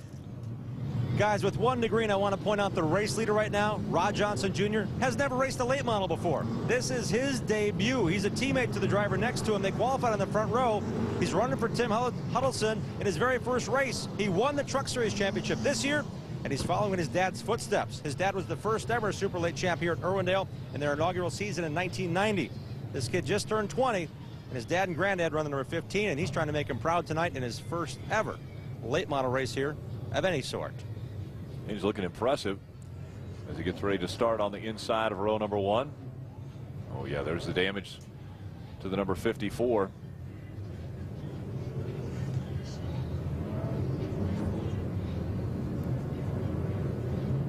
Speaker 5: Guys, with 1 to green, I want to point out the race leader right now, Rod Johnson Jr., has never raced a late model before. This is his debut. He's a teammate to the driver next to him. They qualified on the front row. He's running for Tim Huddleston in his very first race. He won the Truck Series championship this year, and he's following in his dad's footsteps. His dad was the first ever super late champ here at Irwindale in their inaugural season in 1990. This kid just turned 20, and his dad and granddad run the number 15, and he's trying to make him proud tonight in his first ever late model race here of any sort.
Speaker 1: He's looking impressive as he gets ready to start on the inside of row number 1. Oh yeah, there's the damage to the number 54.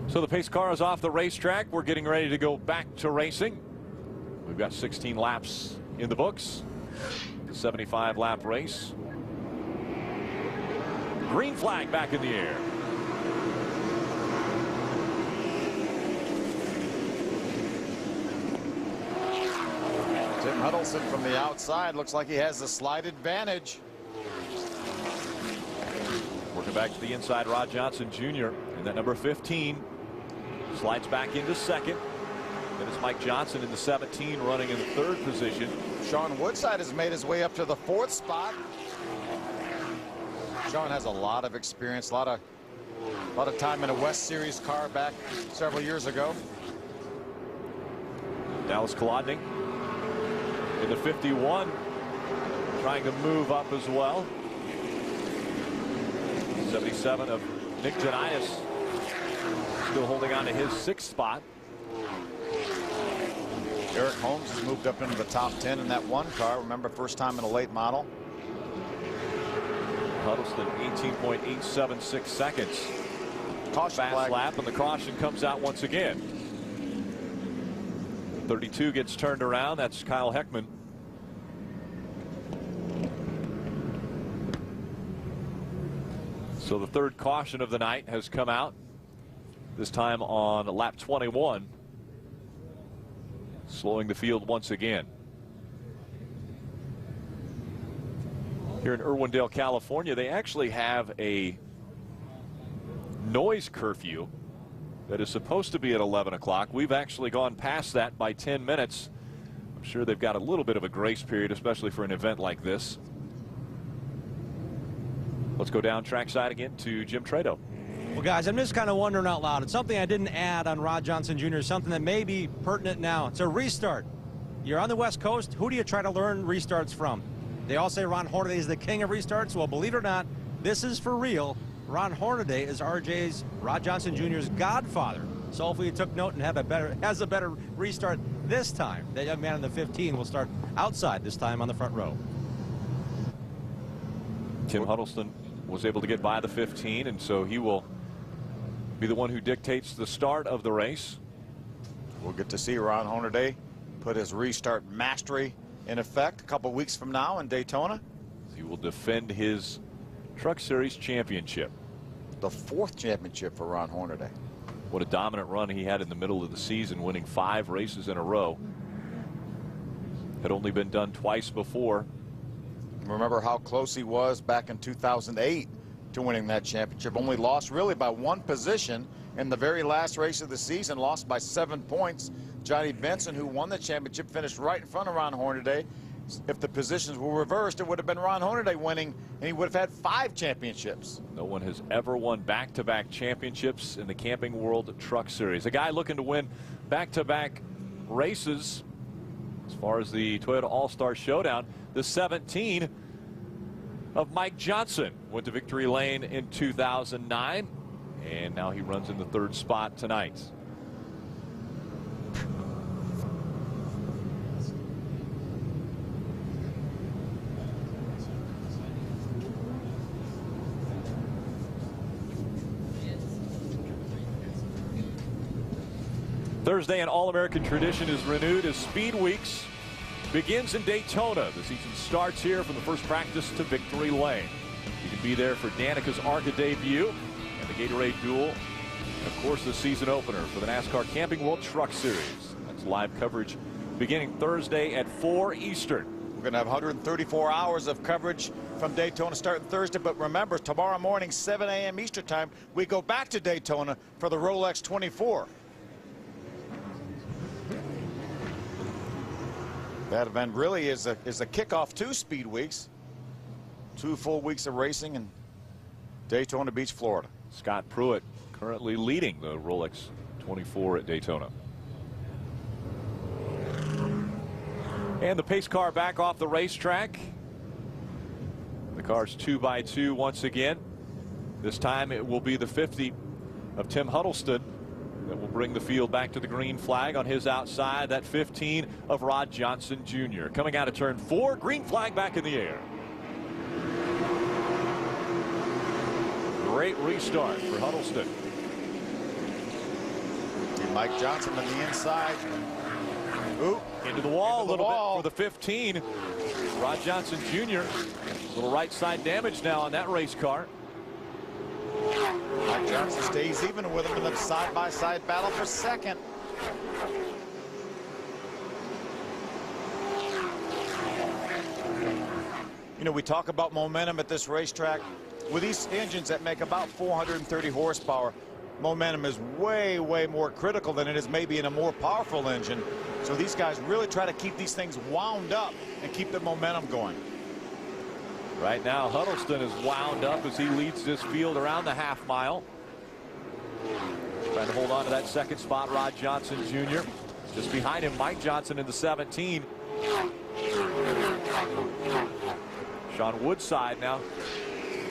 Speaker 1: So the pace car is off the racetrack. We're getting ready to go back to racing. We've got 16 laps in the books. The 75-lap race. Green flag back in the air.
Speaker 2: Tim Huddleston from the outside looks like he has the slight advantage.
Speaker 1: Working back to the inside, Rod Johnson Jr. and that number 15 slides back into second. Then it's Mike Johnson in the 17 running in third position.
Speaker 2: Sean Woodside has made his way up to the 4th spot. Sean has a lot of experience, a lot of time in a West Series car back several years ago.
Speaker 1: Dallas Kolodny in the 51, trying to move up as well. 77 of Nick Janitis still holding on to his 6th spot.
Speaker 2: Eric Holmes has moved up into the top 10 in that 1 car. Remember, first time in a late model.
Speaker 1: Huddleston 18.876 seconds.
Speaker 2: Caution
Speaker 1: fast
Speaker 2: flag.
Speaker 1: lap, and the caution comes out once again. 32 gets turned around. That's Kyle Heckman. So the 3rd caution of the night has come out, this time on lap 21, slowing the field once again. Here in Irwindale, California, they actually have a noise curfew that is supposed to be at 11 o'clock. We've actually gone past that by 10 minutes. I'm sure they've got a little bit of a grace period, especially for an event like this. Let's go down trackside again to Jim Trado.
Speaker 5: Well, guys, I'm just kind of wondering out loud. It's something I didn't add on Rod Johnson Jr., something that may be pertinent now. It's a restart. You're on the West Coast. Who do you try to learn restarts from? They all say Ron Hornaday is the king of restarts. Well, believe it or not, this is for real. Ron Hornaday is RJ's, Rod Johnson Jr.'s godfather. So hopefully he took note and has a better restart this time. That young man in the 15 will start outside this time on the front row.
Speaker 1: Tim Huddleston was able to get by the 15, and so he will be the one who dictates the start of the race.
Speaker 2: We'll get to see Ron Hornaday put his restart mastery in effect a couple weeks from now in Daytona.
Speaker 1: He will defend his Truck Series championship.
Speaker 2: The 4th championship for Ron Hornaday.
Speaker 1: What a dominant run he had in the middle of the season, winning 5 races in a row. Had only been done twice before.
Speaker 2: Remember how close he was back in 2008 to winning that championship. Only lost really by 1 position in the very last race of the season, lost by 7 points. Johnny Benson, who won the championship, finished right in front of Ron Hornaday. If the positions were reversed, it would have been Ron Hornaday winning, and he would have had 5 championships.
Speaker 1: No one has ever won back-to-back championships in the Camping World Truck Series. A guy looking to win back-to-back races as far as the Toyota All-Star Showdown. The 17 of Mike Johnson went to victory lane in 2009, and now he runs in the 3rd spot tonight. Thursday, an All-American tradition is renewed as Speed Weeks begins in Daytona. The season starts here from the first practice to victory lane. You can be there for Danica's ARCA debut and the Gatorade Duel, and of course the season opener for the NASCAR Camping World Truck Series. That's live coverage beginning Thursday at 4 Eastern.
Speaker 2: We're going to have 134 hours of coverage from Daytona starting Thursday. But remember, tomorrow morning, 7 a.m. Eastern time, we go back to Daytona for the Rolex 24. That event really is a kickoff to Speed Weeks. 2 full weeks of racing in Daytona Beach, Florida.
Speaker 1: Scott Pruitt currently leading the Rolex 24 at Daytona. And the pace car back off the racetrack. The car's 2x2 once again. This time it will be the 50 of Tim Huddleston that will bring the field back to the green flag. On his outside, that 15 of Rod Johnson Jr. Coming out of turn 4, green flag back in the air. Great restart for Huddleston.
Speaker 2: Mike Johnson on the inside. Ooh,
Speaker 1: into the wall a little bit for the 15. Rod Johnson Jr. Little right side damage now on that race car.
Speaker 2: Mike Johnson stays even with him in the side-by-side battle for second. You know, we talk about momentum at this racetrack. With these engines that make about 430 horsepower, momentum is way, way more critical than it is maybe in a more powerful engine. So these guys really try to keep these things wound up and keep the momentum going.
Speaker 1: Right now, Huddleston is wound up as he leads this field around the half mile. Trying to hold on to that second spot, Rod Johnson Jr. Just behind him, Mike Johnson in the 17. Sean Woodside now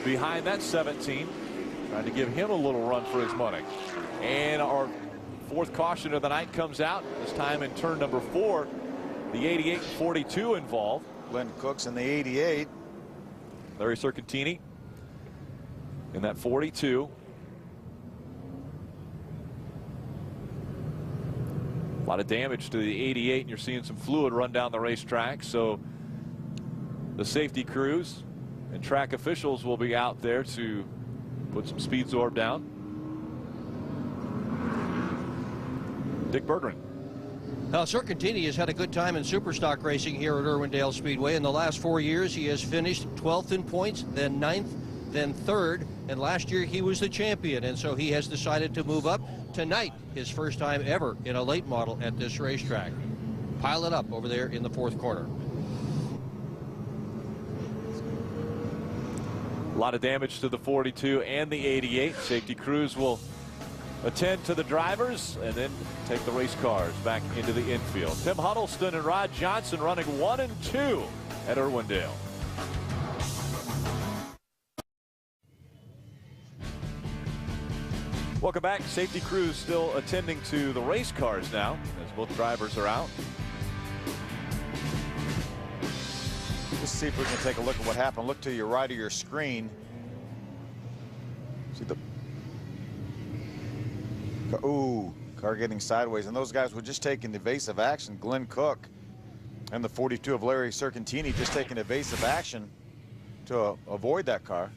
Speaker 1: behind that 17. Trying to give him a little run for his money. And our fourth caution of the night comes out, this time in turn number 4. The 88 42 involved.
Speaker 2: Glenn Cook's in the 88.
Speaker 1: Larry Circantini in that 42. A lot of damage to the 88, and you're seeing some fluid run down the racetrack. So the safety crews and track officials will be out there to put some speed zorb down. Dick Berggren.
Speaker 3: Circantini has had a good time in Superstock racing here at Irwindale Speedway. In the last 4 years, he has finished 12th in points, then 9th, then 3rd, and last year he was the champion, and so he has decided to move up. Tonight, his first time ever in a late model at this racetrack. Pile it up over there in the 4th corner.
Speaker 1: A lot of damage to the 42 and the 88. Safety crews will attend to the drivers and then take the race cars back into the infield. Tim Huddleston and Rod Johnson running 1 and 2 at Irwindale. Welcome back. Safety crews still attending to the race cars now as both drivers are out.
Speaker 2: Let's see if we can take a look at what happened. Look to your right of your screen. See the car getting sideways, and those guys were just taking evasive action. Glenn Cook and the 42 of Larry Circantini just taking evasive action to avoid that car.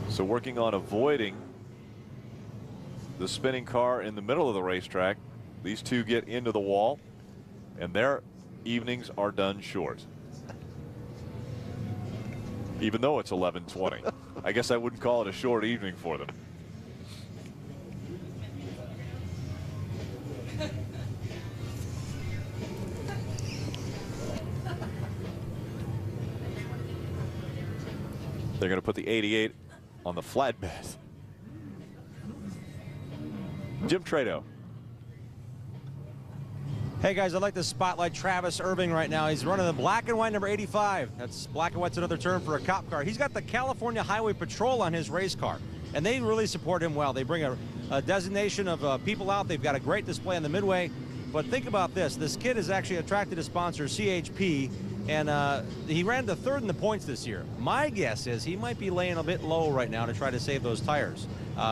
Speaker 1: So working on avoiding the spinning car in the middle of the racetrack. These two get into the wall, and their evenings are done short. Even though it's 11:20. I guess I wouldn't call it a short evening for them. They're going to put the 88 on the flatbed. Jim Trado.
Speaker 5: Hey guys, I'd like to spotlight Travis Irving right now. He's running the black and white number 85. That's black and white's another term for a cop car. He's got the California Highway Patrol on his race car, and they really support him well. They bring a designation of people out. They've got a great display on the midway. But think about this. This kid has actually attracted a sponsor, CHP, and he ran the 3rd in the points this year. My guess is he might be laying a bit low right now to try to save those tires.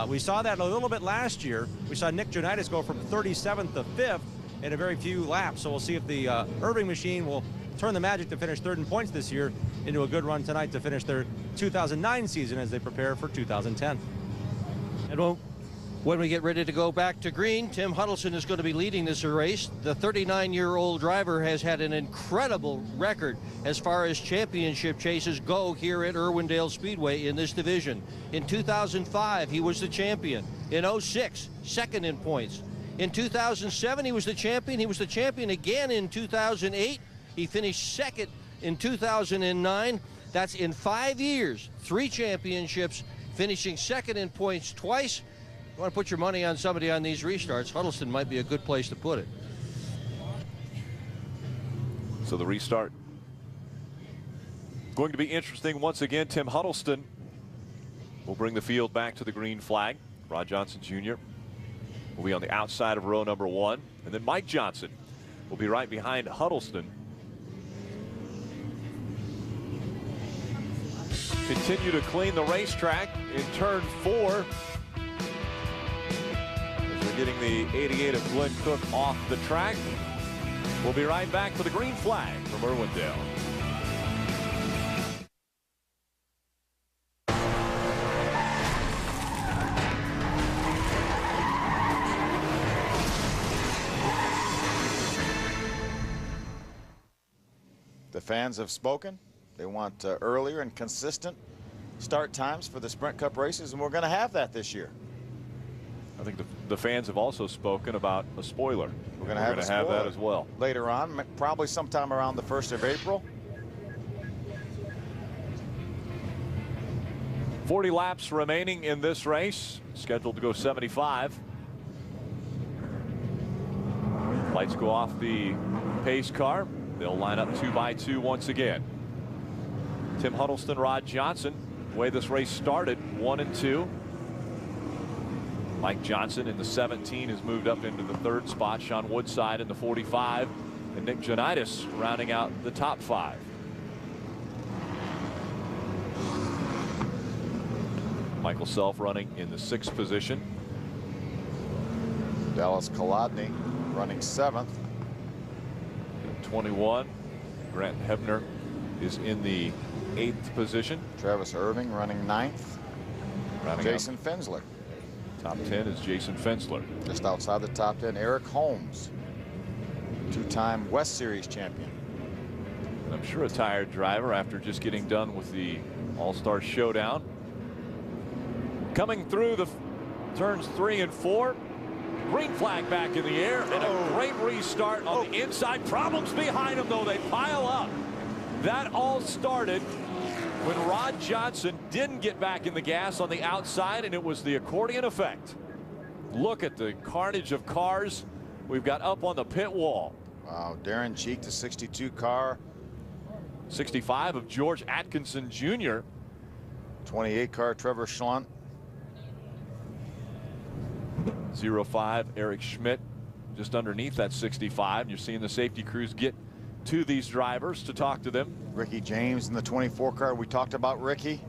Speaker 5: We saw that a little bit last year. We saw Nick Jonitis go from 37th to 5th in a very few laps. So we'll see if the Irving machine will turn the Magic to finish third in points this year into a good run tonight to finish their 2009 season as they prepare for 2010.
Speaker 3: And when we get ready to go back to green, Tim Huddleston is going to be leading this race. The 39-year-old driver has had an incredible record as far as championship chases go here at Irwindale Speedway in this division. In 2005, he was the champion. In 06, second in points. In 2007, he was the champion. He was the champion again in 2008. He finished second in 2009. That's in 5 years, 3 championships, finishing second in points twice. You want to put your money on somebody on these restarts, Huddleston might be a good place to put it.
Speaker 1: So the restart going to be interesting once again. Tim Huddleston will bring the field back to the green flag. Rod Johnson Jr. will be on the outside of row number 1. And then Mike Johnson will be right behind Huddleston. Continue to clean the racetrack in turn 4. We're getting the 88 of Glenn Cook off the track. We'll be right back for the green flag from Irwindale.
Speaker 2: The fans have spoken. They want earlier and consistent start times for the Sprint Cup races, and we're going to have that this year.
Speaker 1: I think the fans have also spoken about a spoiler.
Speaker 2: We're going to have
Speaker 1: that as well
Speaker 2: later on, probably sometime around the 1st of April.
Speaker 1: 40 laps remaining in this race, scheduled to go 75. Lights go off the pace car. They'll line up 2 by 2 once again. Tim Huddleston, Rod Johnson, the way this race started, 1 and 2. Mike Johnson in the 17 has moved up into the 3rd spot. Sean Woodside in the 45. And Nick Janitis rounding out the top 5. Michael Self running in the 6th position.
Speaker 2: Dallas Kolodny running 7th.
Speaker 1: 21. Grant Hebner is in the 8th position.
Speaker 2: Travis Irving running 9th. Jason Fensler.
Speaker 1: Top 10 is Jason Fensler.
Speaker 2: Just outside the top 10, Eric Holmes, 2-time West Series champion.
Speaker 1: And I'm sure a tired driver after just getting done with the All-Star Showdown. Coming through the turns 3 and 4. Green flag back in the air, and a great restart on the inside. Problems behind him, though. They pile up. That all started when Rod Johnson didn't get back in the gas on the outside, and it was the accordion effect. Look at the carnage of cars we've got up on the pit wall.
Speaker 2: Wow, Darren Cheek, the 62 car.
Speaker 1: 65 of George Atkinson Jr.
Speaker 2: 28 car, Trevor Schlunt.
Speaker 1: 05, Eric Schmidt, just underneath that 65. You're seeing the safety crews get to these drivers to talk to them.
Speaker 2: Ricky James in the 24 car. We talked about Ricky.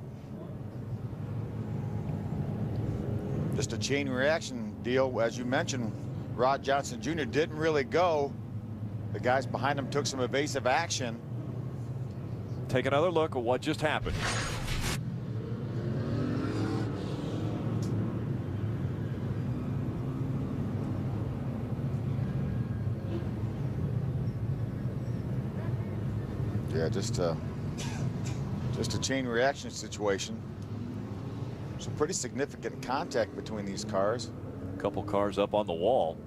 Speaker 2: Just a chain reaction deal. As you mentioned, Rod Johnson Jr. didn't really go. The guys behind him took some evasive action.
Speaker 1: Take another look at what just happened.
Speaker 2: Yeah, just a chain reaction situation. Some pretty significant contact between these cars.
Speaker 1: A couple cars up on the wall.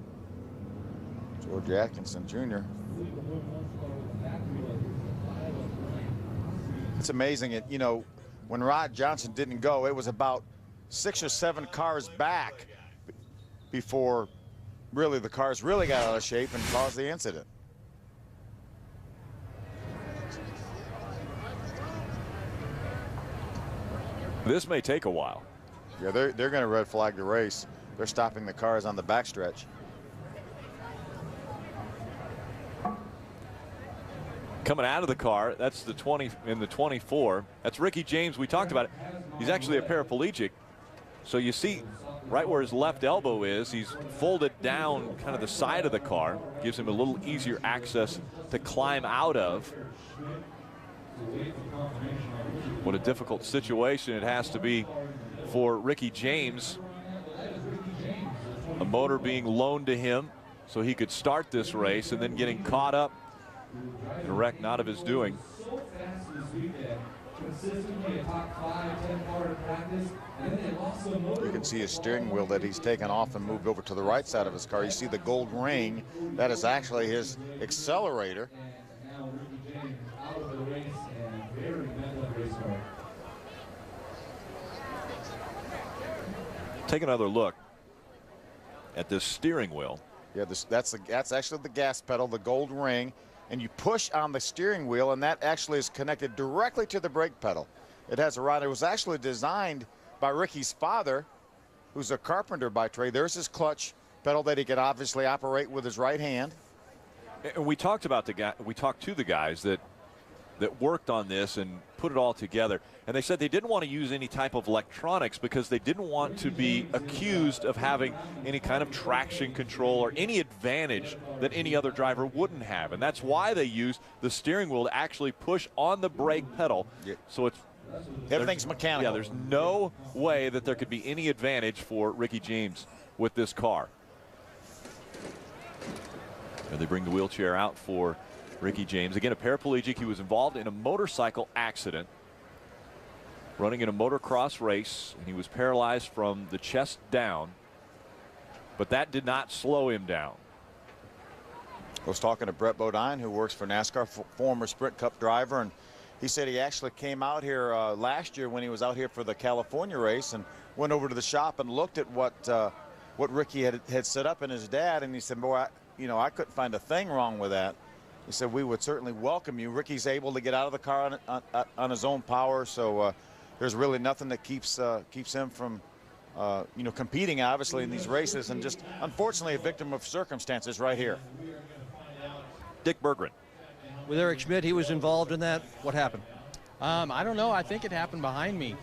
Speaker 2: George Atkinson Jr. It's amazing. You know, when Rod Johnson didn't go, it was about 6 or 7 cars back before really the cars really got out of shape and caused the incident.
Speaker 1: This may take a while.
Speaker 2: Yeah, they're going to red flag the race. They're stopping the cars on the backstretch.
Speaker 1: Coming out of the car, that's the 20 in the 24. That's Ricky James. We talked about it. He's actually a paraplegic. So you see right where his left elbow is. He's folded down kind of the side of the car. Gives him a little easier access to climb out of. What a difficult situation it has to be for Ricky James. A motor being loaned to him so he could start this race, and then getting caught up in a wreck not of his doing.
Speaker 2: You can see his steering wheel that he's taken off and moved over to the right side of his car. You see the gold ring. That is actually his accelerator.
Speaker 1: Take another look at this steering wheel.
Speaker 2: Yeah, that's actually the gas pedal, the gold ring, and you push on the steering wheel, and that actually is connected directly to the brake pedal. It has a rod. It was actually designed by Ricky's father, who's a carpenter by trade. There's his clutch pedal that he could obviously operate with his right hand.
Speaker 1: And we talked about to the guys that worked on this and put it all together, and they said they didn't want to use any type of electronics because they didn't want to be accused of having any kind of traction control or any advantage that any other driver wouldn't have. And that's why they used the steering wheel to actually push on the brake pedal.
Speaker 2: Yeah.
Speaker 1: So
Speaker 2: everything's mechanical.
Speaker 1: Yeah, there's no way that there could be any advantage for Ricky James with this car. And they bring the wheelchair out for Ricky James. Again, a paraplegic. He was involved in a motorcycle accident running in a motocross race, and he was paralyzed from the chest down, but that did not slow him down.
Speaker 2: I was talking to Brett Bodine, who works for NASCAR, former Sprint Cup driver, and he said he actually came out here last year when he was out here for the California race and went over to the shop and looked at what Ricky had set up in his dad, and he said, boy, I couldn't find a thing wrong with that. He said, we would certainly welcome you. Ricky's able to get out of the car on his own power, so there's really nothing that keeps him from, competing, obviously, in these races, and just, unfortunately, a victim of circumstances right here.
Speaker 1: Dick Berggren.
Speaker 3: With Eric Schmidt, he was involved in that. What happened?
Speaker 11: I don't know. I think it happened behind me.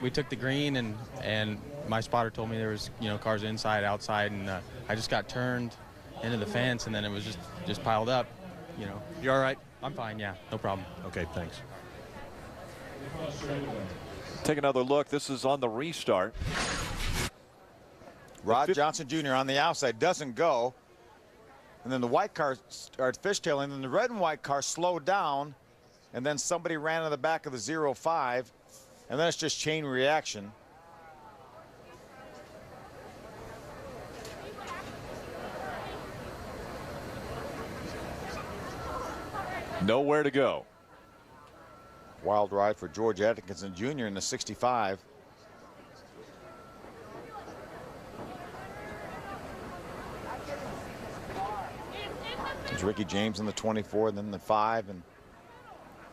Speaker 11: We took the green, and my spotter told me there was, cars inside, outside, and I just got turned into the fence, and then it was just piled up.
Speaker 3: You all right?
Speaker 11: I'm fine, yeah, no problem.
Speaker 3: Okay, thanks.
Speaker 1: Take another look. This is on the restart.
Speaker 2: Rod Johnson Jr. on the outside doesn't go, and then the white car started fishtailing, and then the red and white car slowed down, and then somebody ran in the back of the 0-5, and then it's just chain reaction.
Speaker 1: Nowhere to go.
Speaker 2: Wild ride for George Atkinson Jr. in the 65. There's Ricky James in the 24, then the 5, and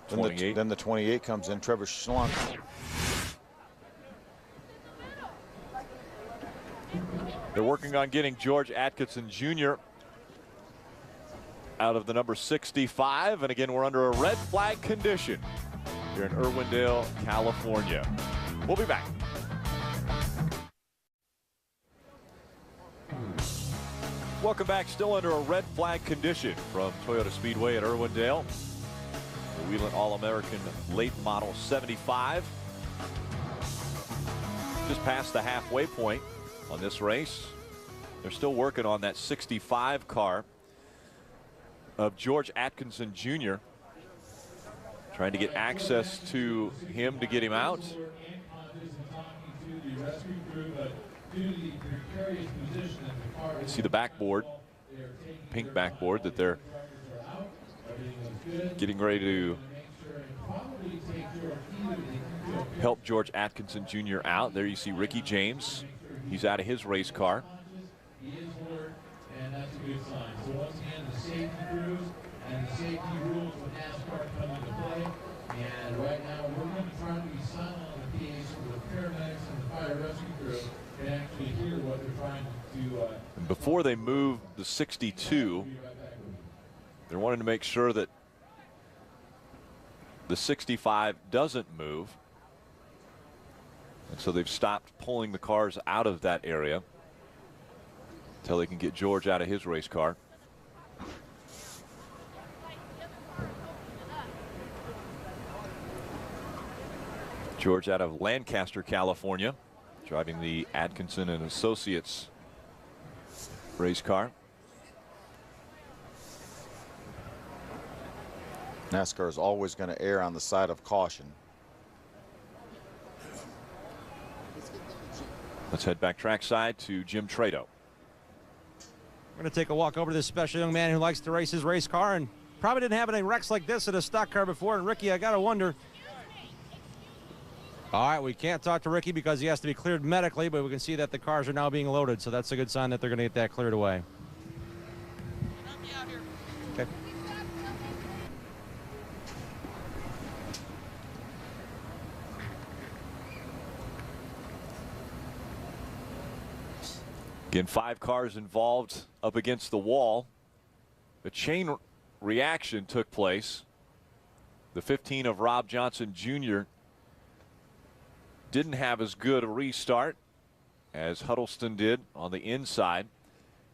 Speaker 2: then the 28 comes in. Trevor Schlunk.
Speaker 1: They're working on getting George Atkinson Jr. out of the number 65, and again we're under a red flag condition here in Irwindale, California. We'll be back. Welcome back. Still under a red flag condition from Toyota Speedway at Irwindale. The Wheeling All-American late model 75. Just past the halfway point on this race. They're still working on that 65 car of George Atkinson Jr. Trying to get access to him to get him out. See the backboard, pink backboard that they're getting ready to help George Atkinson Jr. out. There you see Ricky James. He's out of his race car.
Speaker 14: And that's a good sign. So once again, the safety crews and the safety rules of NASCAR come into play. And right now, we're going to try to be silent on the PA so the paramedics and the fire rescue crew can actually hear what they're trying to
Speaker 1: And before they move the 62, they're wanting to make sure that the 65 doesn't move. And so they've stopped pulling the cars out of that area until they can get George out of his race car. George out of Lancaster, California, driving the Atkinson and Associates race car.
Speaker 2: NASCAR is always going to err on the side of caution.
Speaker 1: Let's head back trackside to Jim Trado.
Speaker 5: We're going to take a walk over to this special young man who likes to race his race car and probably didn't have any wrecks like this in a stock car before. And Ricky, I got to wonder. All right, we can't talk to Ricky because he has to be cleared medically, but we can see that the cars are now being loaded, so that's a good sign that they're going to get that cleared away. Okay.
Speaker 1: Again, 5 cars involved up against the wall. A chain reaction took place. The 15 of Rob Johnson Jr. didn't have as good a restart as Huddleston did on the inside.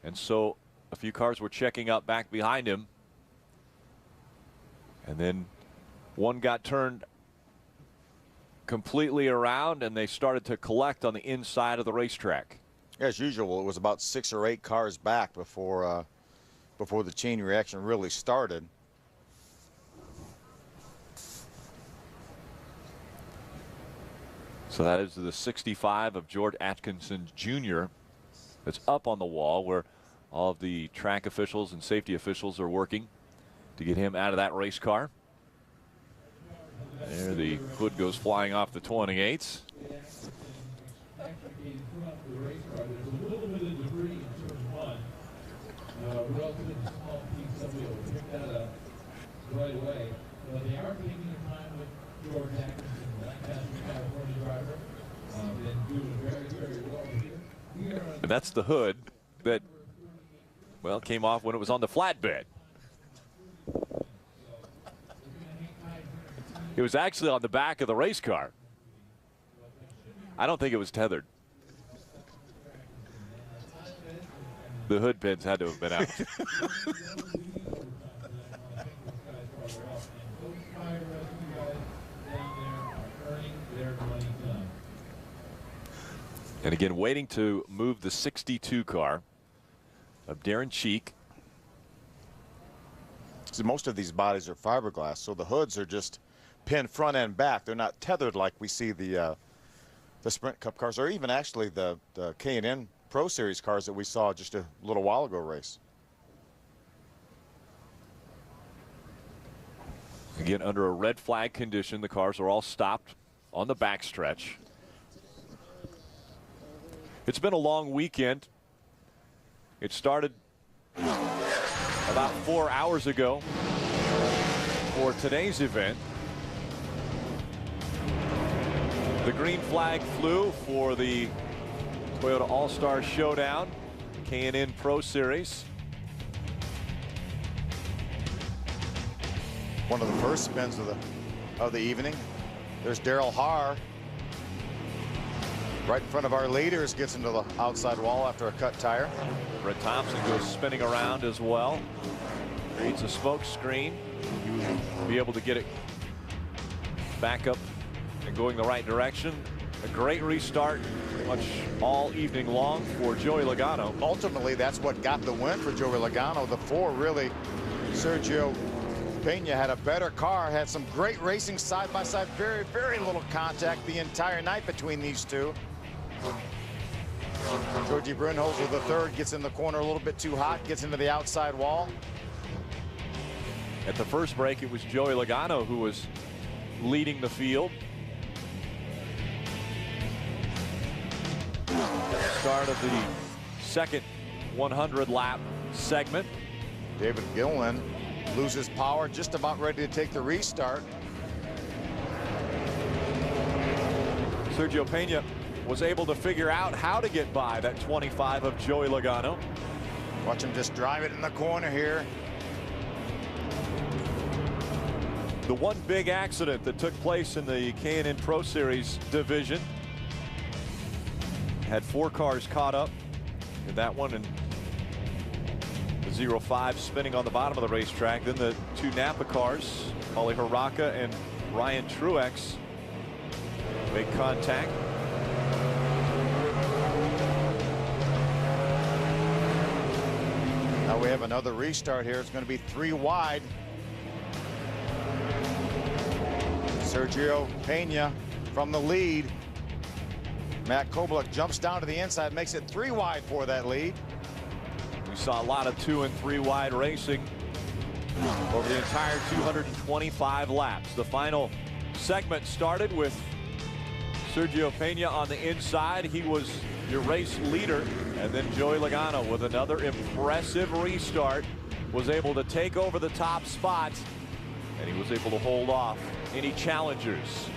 Speaker 1: And so a few cars were checking up back behind him. And then one got turned completely around and they started to collect on the inside of the racetrack.
Speaker 2: As usual, it was about 6 or 8 cars back before the chain reaction really started.
Speaker 1: So that is the 65 of George Atkinson Jr. that's up on the wall where all of the track officials and safety officials are working to get him out of that race car. There the hood goes flying off the 28s.
Speaker 14: Relatively small piece of wheel. We picked that up right away. But they are taking their time with George Atkinson, Lancaster, California driver. Been doing very, very well here.
Speaker 1: And that's the hood that, well, came off when it was on the flatbed. It was actually on the back of the race car. I don't think it was tethered. The hood pins had to have been out. And again, waiting to move the 62 car of Darren Cheek.
Speaker 2: So most of these bodies are fiberglass, so the hoods are just pinned front and back. They're not tethered like we see the Sprint Cup cars, or even actually the K&N Pro Series cars that we saw just a little while ago race.
Speaker 1: Again, under a red flag condition, the cars are all stopped on the backstretch. It's been a long weekend. It started about 4 hours ago for today's event. The green flag flew for the Toyota All-Star Showdown, K&N Pro Series.
Speaker 2: One of the first spins of the evening. There's Daryl Haar. Right in front of our leaders, gets into the outside wall after a cut tire.
Speaker 1: Brett Thompson goes spinning around as well. Creates a smoke screen. You will be able to get it back up and going the right direction. A great restart pretty much all evening long for Joey Logano.
Speaker 2: Ultimately, that's what got the win for Joey Logano. The 4 really, Sergio Pena had a better car, had some great racing side by side, very, very little contact the entire night between these two. Georgie Brunholzer, the third, gets in the corner a little bit too hot, gets into the outside wall.
Speaker 1: At the first break, it was Joey Logano who was leading the field. Start of the second 100 lap segment.
Speaker 2: David Gillen loses power, just about ready to take the restart.
Speaker 1: Sergio Pena was able to figure out how to get by that 25 of Joey Logano.
Speaker 2: Watch him just drive it in the corner here.
Speaker 1: The one big accident that took place in the K&N Pro Series division Had 4 cars caught up in that one, and the 0-5 spinning on the bottom of the racetrack. Then the 2 Napa cars, Paulie Haraka and Ryan Truex, make contact.
Speaker 2: Now we have another restart here. It's going to be 3 wide. Sergio Pena from the lead. Matt Kobluk jumps down to the inside, makes it 3 wide for that lead.
Speaker 1: We saw a lot of 2 and 3 wide racing over the entire 225 laps. The final segment started with Sergio Pena on the inside. He was your race leader, and then Joey Logano with another impressive restart was able to take over the top spot, and he was able to hold off any challengers.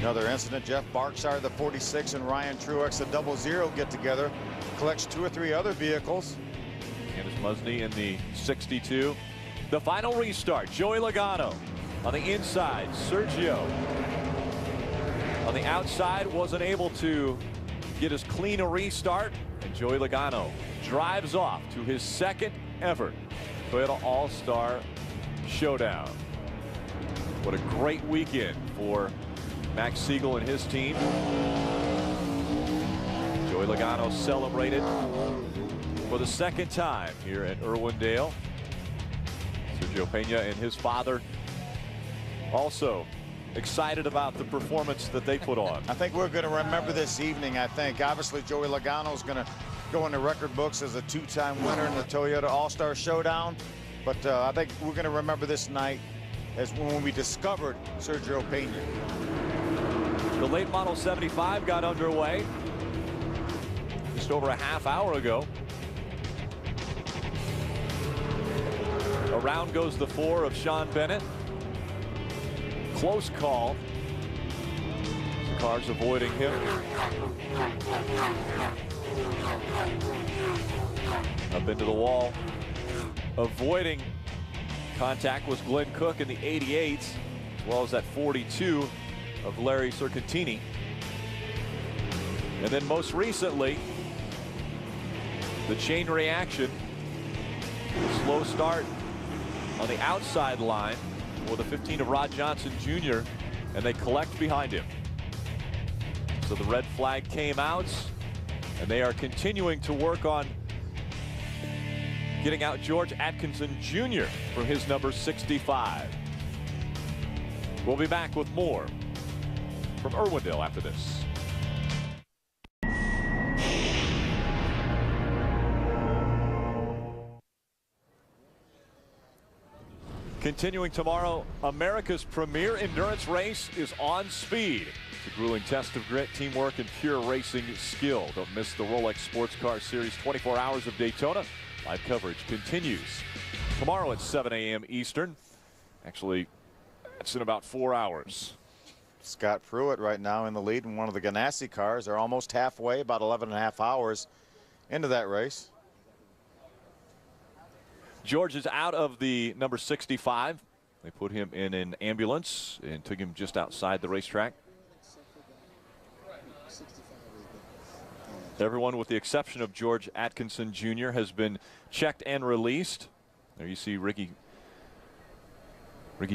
Speaker 2: Another incident, Jeff Barkshire, the 46, and Ryan Truex, the 00 get together, collects 2 or 3 other vehicles.
Speaker 1: Candace Musney in the 62. The final restart, Joey Logano on the inside. Sergio on the outside wasn't able to get as clean a restart, and Joey Logano drives off to his 2nd ever Toyota All-Star Showdown. What a great weekend for Max Siegel and his team. Joey Logano celebrated for the 2nd time here at Irwindale. Sergio Pena and his father also excited about the performance that they put on.
Speaker 2: I think we're going to remember this evening. I think obviously Joey Logano is going to go in the record books as a 2-time winner in the Toyota All-Star Showdown. But I think we're going to remember this night as when we discovered Sergio Pena.
Speaker 1: The late model 75 got underway just over a half hour ago. Around goes the 4 of Sean Bennett. Close call. The car's avoiding him. Up into the wall. Avoiding contact was Glenn Cook in the 88, as well as that 42 of Larry Circantini. And then most recently, the chain reaction. Slow start on the outside line for the 15 of Rod Johnson Jr., and they collect behind him. So the red flag came out, and they are continuing to work on getting out George Atkinson Jr. from his number 65. We'll be back with more from Irwindale after this. Continuing tomorrow, America's premier endurance race is on speed. It's a grueling test of grit, teamwork, and pure racing skill. Don't miss the Rolex Sports Car Series 24 Hours of Daytona. Live coverage continues tomorrow at 7 a.m. Eastern. Actually, it's in about 4 hours.
Speaker 2: Scott Pruitt right now in the lead in one of the Ganassi cars. They're almost halfway, about 11.5 hours into that race.
Speaker 1: George is out of the number 65. They put him in an ambulance and took him just outside the racetrack. Everyone, with the exception of George Atkinson Jr., has been checked and released. There you see Ricky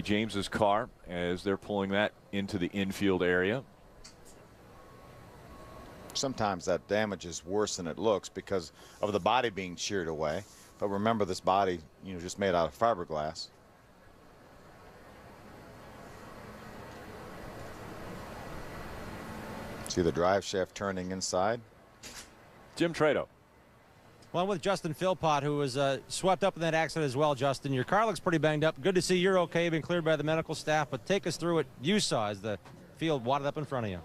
Speaker 1: James's car as they're pulling that into the infield area.
Speaker 2: Sometimes that damage is worse than it looks because of the body being sheared away. But remember, this body, just made out of fiberglass. See the drive shaft turning inside.
Speaker 1: Jim Trado.
Speaker 5: Well, with Justin Philpott, who was swept up in that accident as well. Justin, your car looks pretty banged up. Good to see you're okay, been cleared by the medical staff, but take us through what you saw as the field wadded up in front of you.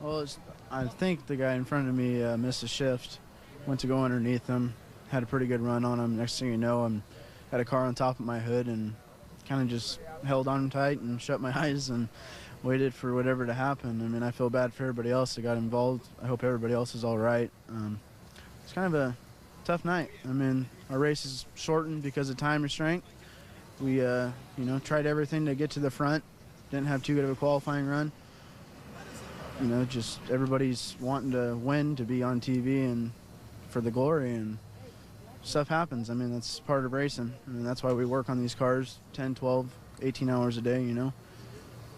Speaker 13: Well, I think the guy in front of me missed a shift, went to go underneath him, had a pretty good run on him. Next thing you know, I had a car on top of my hood and kind of just held on him tight and shut my eyes and waited for whatever to happen. I mean, I feel bad for everybody else that got involved. I hope everybody else is all right. It's kind of a tough night. I mean, our race is shortened because of time restraint. We, tried everything to get to the front. Didn't have too good of a qualifying run. you know, just everybody's wanting to win, to be on TV and for the glory, and stuff happens. I mean, that's part of racing. I mean, that's why we work on these cars 10, 12, 18 hours a day, you know.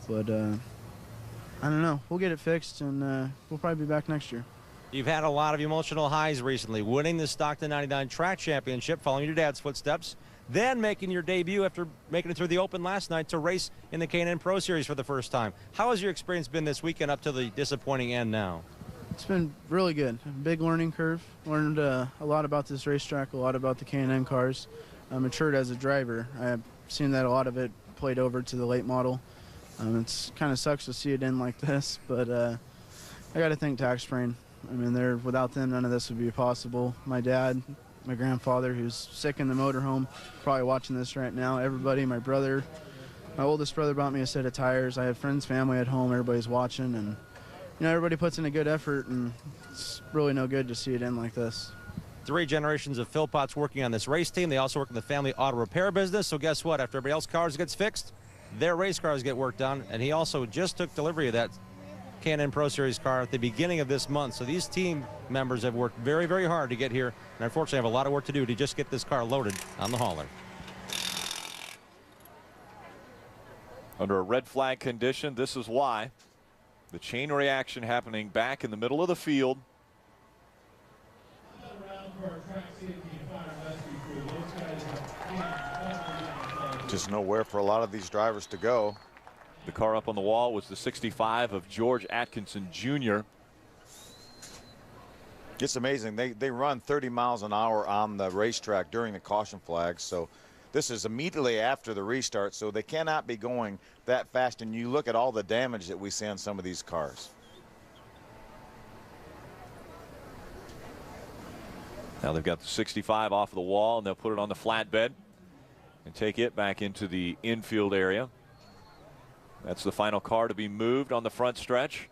Speaker 13: But I don't know. We'll get it fixed, and we'll probably be back next year.
Speaker 15: You've had a lot of emotional highs recently, winning the Stockton 99 Track Championship, following your dad's footsteps, then making your debut after making it through the Open last night to race in the K&N Pro Series for the first time. How has your experience been this weekend up to the disappointing end now?
Speaker 13: It's been really good. A big learning curve. Learned a lot about this racetrack, a lot about the K&N cars. I matured as a driver. I've seen that a lot of it played over to the late model. It's kind of sucks to see it end like this, but I got to thank Tax Brain. I mean, without them, none of this would be possible. My dad, my grandfather, who's sick in the motorhome, probably watching this right now. Everybody, my brother, my oldest brother bought me a set of tires. I have friends, family at home. Everybody's watching, and you know, everybody puts in a good effort, and it's really no good to see it end like this.
Speaker 15: 3 generations of Philpotts working on this race team. They also work in the family auto repair business. So guess what? After everybody else's cars gets fixed, their race cars get worked on. And he also just took delivery of that K&N Pro Series car at the beginning of this month. So these team members have worked very, very hard to get here, and unfortunately have a lot of work to do to just get this car loaded on the hauler.
Speaker 1: Under a red flag condition, this is why. The chain reaction happening back in the middle of the field.
Speaker 2: Just nowhere for a lot of these drivers to go.
Speaker 1: The car up on the wall was the 65 of George Atkinson Jr.
Speaker 2: It's amazing. They run 30 miles an hour on the racetrack during the caution flags. So this is immediately after the restart, so they cannot be going that fast. And you look at all the damage that we see on some of these cars.
Speaker 1: Now they've got the 65 off of the wall, and they'll put it on the flatbed and take it back into the infield area. That's the final car to be moved on the front stretch.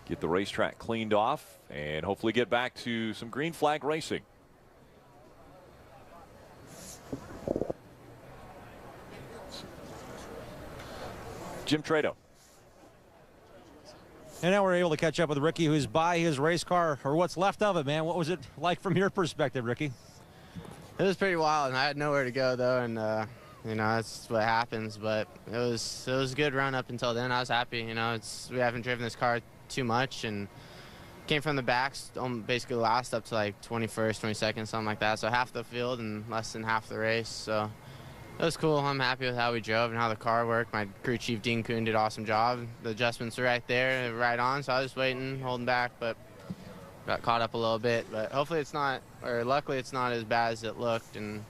Speaker 1: Get the racetrack cleaned off and hopefully get back to some green flag racing. Jim Trado.
Speaker 15: And now we're able to catch up with Ricky, who's by his race car, or what's left of it, man. What was it like from your perspective, Ricky?
Speaker 19: It was pretty wild, and I had nowhere to go, though, and you know, that's what happens. But it was a good run up until then. I was happy. You know, we haven't driven this car too much, and came from the back, basically last up to like 21st, 22nd, something like that. So half the field and less than half the race. So it was cool. I'm happy with how we drove and how the car worked. My crew chief, Dean Kuhn, did an awesome job. The adjustments were right there, right on. So I was just waiting, holding back, but got caught up a little bit. But hopefully it's not, or luckily it's not as bad as it looked, and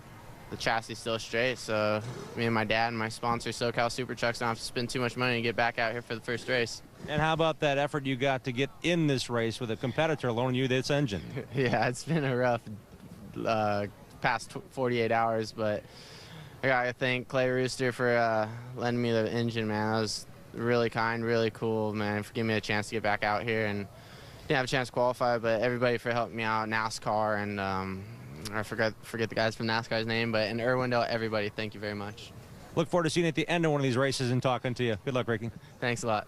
Speaker 19: the chassis is still straight. So me and my dad and my sponsor, SoCal Super Trucks, don't have to spend too much money to get back out here for the first race.
Speaker 15: And how about that effort you got to get in this race with a competitor loaning you this engine?
Speaker 19: Yeah, it's been a rough past 48 hours, but I gotta thank Clay Rooster for lending me the engine, man. That was really kind, really cool, man, for giving me a chance to get back out here. And didn't have a chance to qualify, but everybody for helping me out, NASCAR, and I forget the guy's from NASCAR's name, but in Irwindale, everybody, thank you very much.
Speaker 15: Look forward to seeing you at the end of one of these races and talking to you. Good luck, Ricky.
Speaker 19: Thanks a lot.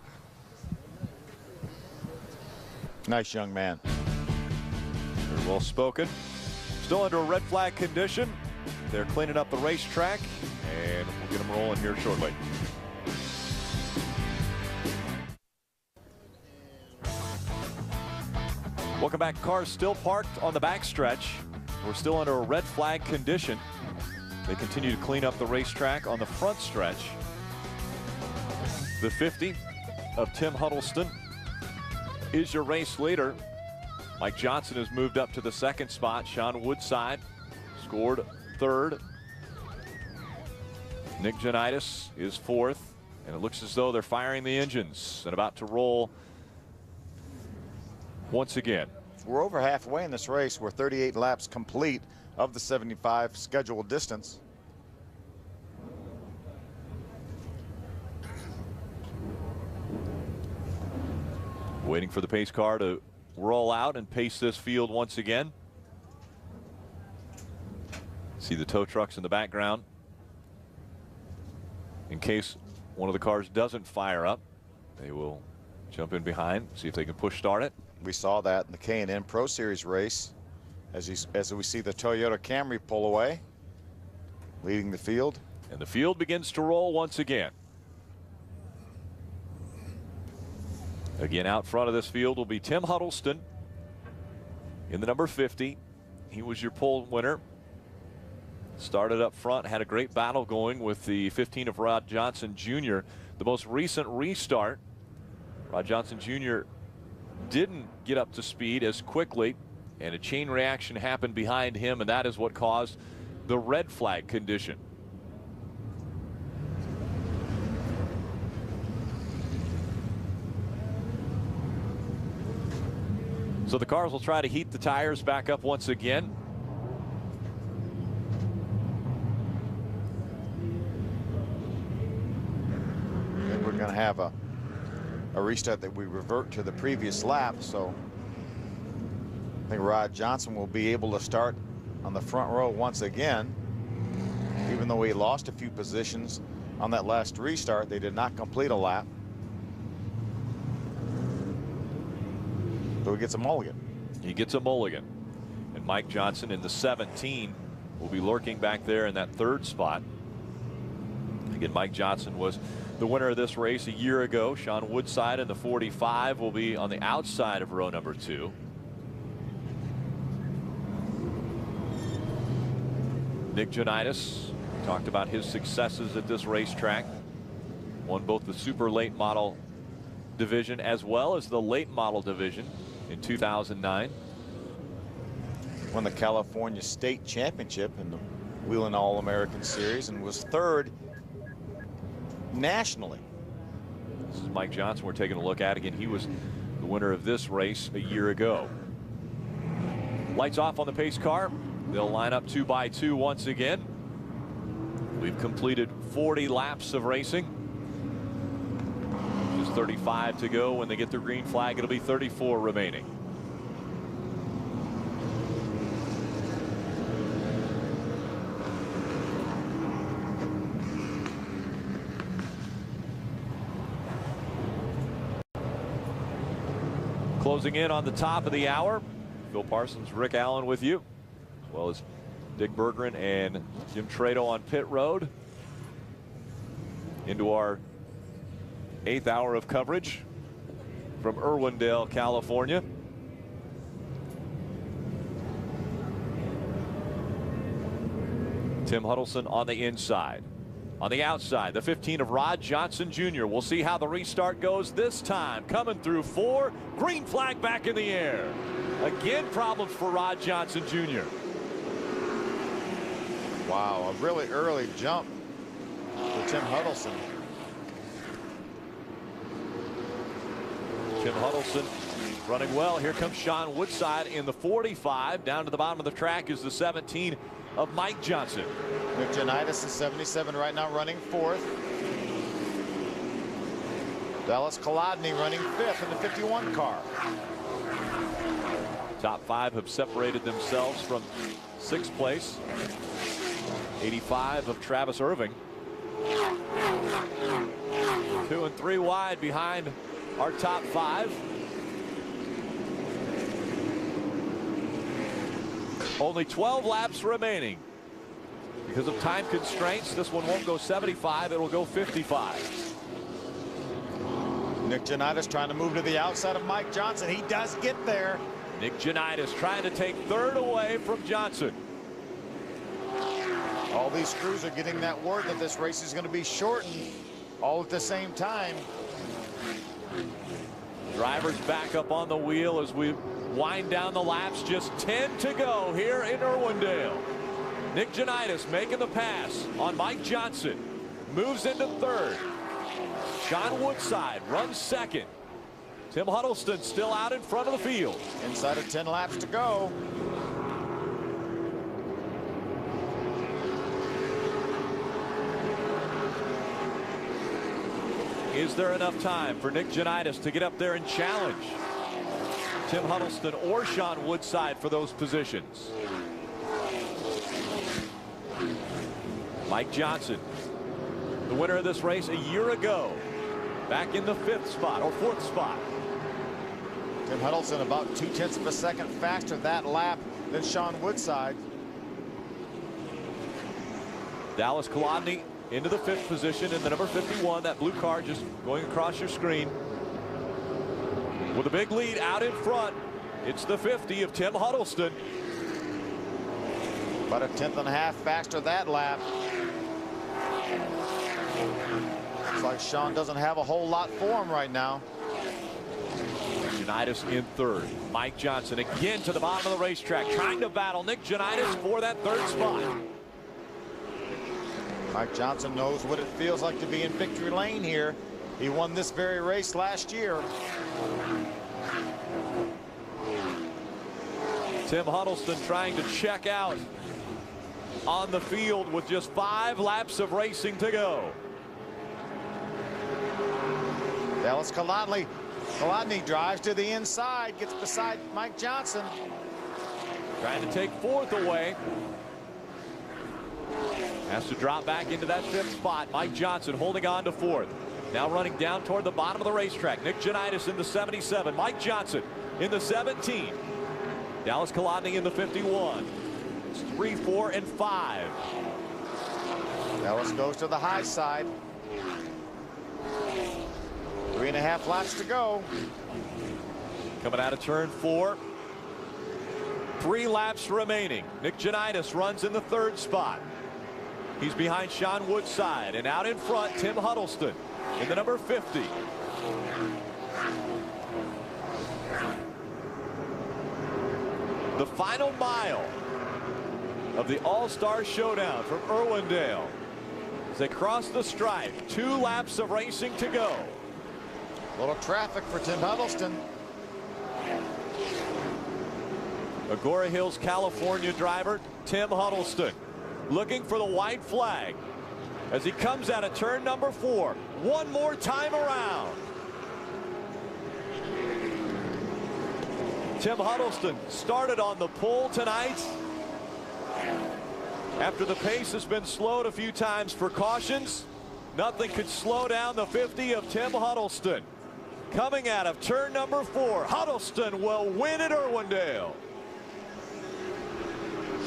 Speaker 2: Nice young man.
Speaker 1: Very well spoken. Still under a red flag condition. They're cleaning up the racetrack, and we'll get them rolling here shortly. Welcome back. Cars still parked on the backstretch. We're still under a red flag condition. They continue to clean up the racetrack on the front stretch. The 50 of Tim Huddleston is your race leader. Mike Johnson has moved up to the second spot. Sean Woodside scored third. Nick Janitis is fourth. And it looks as though they're firing the engines and about to roll once again.
Speaker 2: We're over halfway in this race. We're 38 laps complete of the 75 scheduled distance.
Speaker 1: Waiting for the pace car to roll out and pace this field once again. See the tow trucks in the background in case one of the cars doesn't fire up. They will jump in behind, see if they can push start it.
Speaker 2: We saw that in the K&N Pro Series race as we see the Toyota Camry pull away, leading the field.
Speaker 1: And the field begins to roll once again. Again, out front of this field will be Tim Huddleston in the number 50. He was your pole winner. Started up front, had a great battle going with the 15 of Rod Johnson Jr. The most recent restart, Rod Johnson Jr. didn't get up to speed as quickly, and a chain reaction happened behind him, and that is what caused the red flag condition. So the cars will try to heat the tires back up once again.
Speaker 2: And we're going to have a restart that we revert to the previous lap. So I think Rod Johnson will be able to start on the front row once again. Even though he lost a few positions on that last restart, they did not complete a lap. So he gets a mulligan.
Speaker 1: He gets a mulligan. And Mike Johnson in the 17 will be lurking back there in that third spot. Again, Mike Johnson was the winner of this race a year ago. Sean Woodside in the 45 will be on the outside of row number 2. Nick Janitis talked about his successes at this racetrack. Won both the super late model division as well as the late model division in 2009.
Speaker 2: Won the California State Championship in the Wheeling All-American Series and was third nationally.
Speaker 1: This is Mike Johnson we're taking a look at. Again, he was the winner of this race a year ago. Lights off on the pace car. They'll line up 2 by 2 once again. We've completed 40 laps of racing. Just 35 to go. When they get their green flag, it'll be 34 remaining. Closing in on the top of the hour. Phil Parsons, Rick Allen with you, as well as Dick Berggren and Jim Trado on pit road. Into our 8th hour of coverage from Irwindale, California. Tim Huddleston on the inside. On the outside, the 15 of Rod Johnson Jr. We'll see how the restart goes this time. Coming through 4. Green flag back in the air. Again, problems for Rod Johnson Jr.
Speaker 2: Wow, a really early jump for Tim Huddleston.
Speaker 1: Tim Huddleston running well. Here comes Sean Woodside in the 45. Down to the bottom of the track is the 17 of Mike Johnson.
Speaker 2: Nick Janitis is 77 right now, running 4th. Dallas Kolodny running 5th in the 51 car.
Speaker 1: Top 5 have separated themselves from 6th place. 85 of Travis Irving. 2 and 3 wide behind our top 5. Only 12 laps remaining. Because of time constraints, this one won't go 75, it'll go 55.
Speaker 2: Nick Janitis trying to move to the outside of Mike Johnson. He does get there.
Speaker 1: Nick Janitis trying to take 3rd away from Johnson.
Speaker 2: All these crews are getting that word that this race is going to be shortened all at the same time.
Speaker 1: Drivers back up on the wheel as we wind down the laps. Just 10 to go here in Irwindale. Nick Janitis making the pass on Mike Johnson. Moves into 3rd. Sean Woodside runs 2nd. Tim Huddleston still out in front of the field.
Speaker 2: Inside of 10 laps to go.
Speaker 1: Is there enough time for Nick Janitis to get up there and challenge Tim Huddleston or Sean Woodside for those positions? Mike Johnson, the winner of this race a year ago. back in the 5th spot or 4th spot.
Speaker 2: Tim Huddleston about 0.2 of a second faster that lap than Sean Woodside.
Speaker 1: Dallas Kolodny into the 5th position in the number 51. That blue car just going across your screen. With a big lead out in front, it's the 50 of Tim Huddleston.
Speaker 2: About 1.5 tenths faster that lap. Looks like Sean doesn't have a whole lot for him right now.
Speaker 1: Janitis in 3rd. Mike Johnson again to the bottom of the racetrack, trying to battle Nick Janitis for that 3rd spot.
Speaker 2: Mike Johnson knows what it feels like to be in victory lane here. He won this very race last year.
Speaker 1: Tim Huddleston trying to check out on the field with just 5 laps of racing to go.
Speaker 2: Dallas Kolodny drives to the inside, gets beside Mike Johnson.
Speaker 1: Trying to take 4th away. Has to drop back into that 5th spot. Mike Johnson holding on to 4th. Now running down toward the bottom of the racetrack. Nick Janitis in the 77. Mike Johnson in the 17. Dallas Kolodny in the 51. It's 3, 4, and 5.
Speaker 2: Dallas goes to the high side. 3.5 laps to go.
Speaker 1: Coming out of turn 4. 3 laps remaining. Nick Janitis runs in the 3rd spot. He's behind Sean Woodside, and out in front, Tim Huddleston in the number 50. The final mile of the All-Star Showdown from Irwindale as they cross the stripe. 2 laps of racing to go.
Speaker 2: A little traffic for Tim Huddleston.
Speaker 1: Agora Hills, California driver Tim Huddleston looking for the white flag as he comes out of turn number 4. One more time around. Tim Huddleston started on the pole tonight after the pace has been slowed a few times for cautions. Nothing could slow down the 50 of Tim Huddleston. Coming out of turn number 4, Huddleston will win at Irwindale.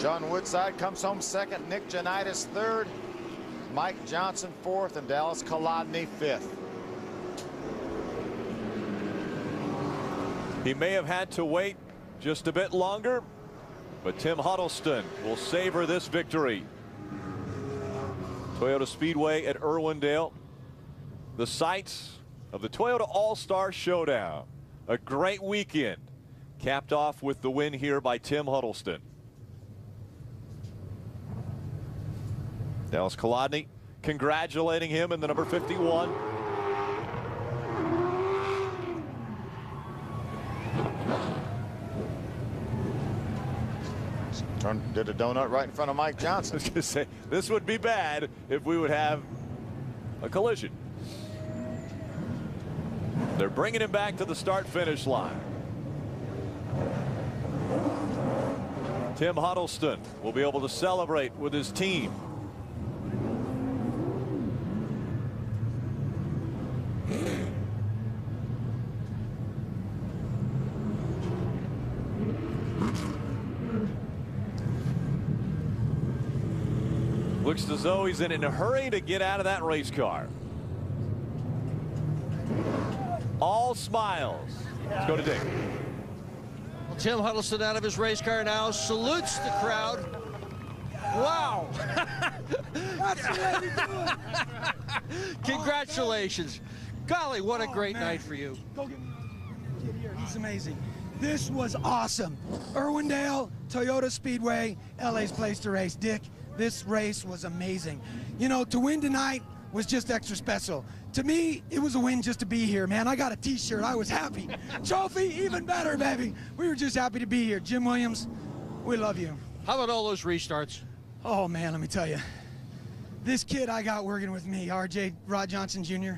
Speaker 2: Sean Woodside comes home 2nd, Nick Janitis 3rd, Mike Johnson 4th, and Dallas Kolodny 5th.
Speaker 1: He may have had to wait just a bit longer, but Tim Huddleston will savor this victory. Toyota Speedway at Irwindale, the site of the Toyota All-Star Showdown. A great weekend, capped off with the win here by Tim Huddleston. Dallas Kolodny congratulating him in the number 51.
Speaker 2: Did a donut right in front of Mike Johnson.
Speaker 1: I was going to say, this would be bad if we would have a collision. They're bringing him back to the start-finish line. Tim Huddleston will be able to celebrate with his team. Looks as though he's in a hurry to get out of that race car. All smiles. Let's go to Dick.
Speaker 3: Well, Tim Huddleston out of his race car now, salutes the crowd. Wow. That's the way to do it. Congratulations. Golly, what a great night for you.
Speaker 8: Go get me the kid here. He's amazing. This was awesome. Irwindale, Toyota Speedway, LA's place to race. Dick, this race was amazing. You know, to win tonight was just extra special. To me, it was a win just to be here, man. I got a t-shirt. I was happy. Trophy, even better, baby. We were just happy to be here. Jim Williams, we love you.
Speaker 3: How about all those restarts?
Speaker 8: Oh, man, let me tell you. This kid I got working with me, RJ Rod Johnson Jr.,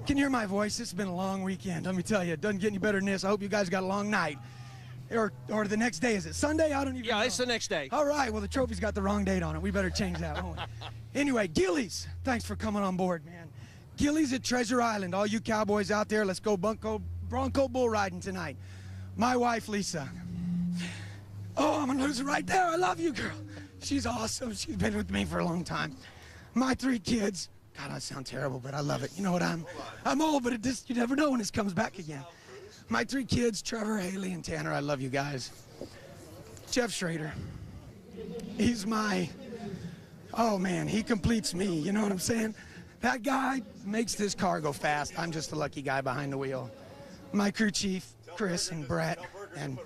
Speaker 8: can you hear my voice? It's been a long weekend. Let me tell you, it doesn't get any better than this. I hope you guys got a long night. Or the next day, is it Sunday? I don't even know.
Speaker 3: Yeah, it's the next day.
Speaker 8: All right, well, the trophy's got the wrong date on it. We better change that, won't we? Anyway, Gillies, thanks for coming on board, man. Gillies at Treasure Island. All you cowboys out there, let's go Bronco bull riding tonight. My wife, Lisa. Oh, I'm gonna lose it right there. I love you, girl. She's awesome. She's been with me for a long time. My 3 kids. God, I sound terrible, but I love it. You know what? I'm old, but you never know when this comes back again. My 3 kids, Trevor, Haley, and Tanner. I love you guys. Jeff Schrader. He's my, oh man, he completes me. You know what I'm saying? That guy makes this car go fast. I'm just a lucky guy behind the wheel. My crew chief, Chris and Brett, and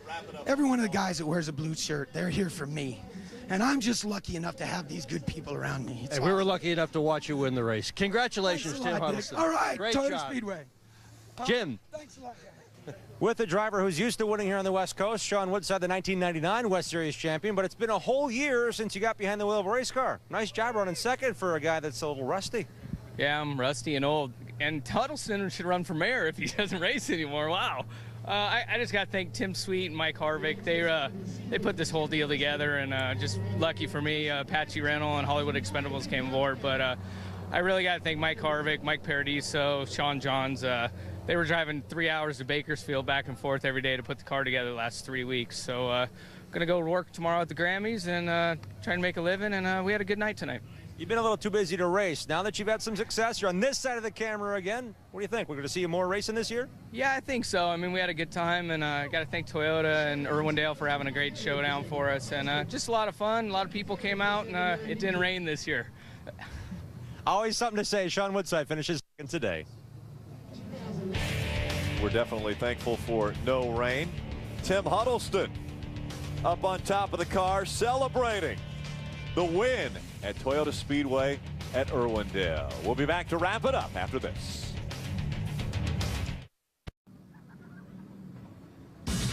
Speaker 8: every one of the guys that wears a blue shirt, they're here for me. And I'm just lucky enough to have these good people around me.
Speaker 3: And we were lucky enough to watch you win the race. Congratulations, Tim Huddleston.
Speaker 8: All right,
Speaker 3: Great
Speaker 8: Toyota
Speaker 3: job.
Speaker 8: Speedway.
Speaker 3: Jim.
Speaker 8: Thanks a lot, guys.
Speaker 15: With a driver who's used to winning here on the West Coast, Sean Woodside, the 1999 West Series champion, but it's been a whole year since you got behind the wheel of a race car. Nice job running second for a guy that's a little rusty.
Speaker 17: Yeah, I'm rusty and old. And Huddleston should run for mayor if he doesn't race anymore. Wow. I just got to thank Tim Sweet and Mike Harvick. They put this whole deal together, and just lucky for me, Patsy Rental and Hollywood Expendables came aboard. But I really got to thank Mike Harvick, Mike Paradiso, Sean Johns. They were driving 3 hours to Bakersfield back and forth every day to put the car together the last 3 weeks. So going to go work tomorrow at the Grammys and try and make a living, and we had a good night tonight.
Speaker 15: You've been a little too busy to race. Now that you've had some success, you're on this side of the camera again. What do you think? We're going to see you more racing this year?
Speaker 17: Yeah, I think so. I mean, we had a good time, and I got to thank Toyota and Irwindale for having a great showdown for us. And just a lot of fun. A lot of people came out, and it didn't rain this year.
Speaker 15: Always something to say. Sean Woodside finishes second today.
Speaker 1: We're definitely thankful for no rain. Tim Huddleston up on top of the car celebrating the win at Toyota Speedway at Irwindale. We'll be back to wrap it up after this.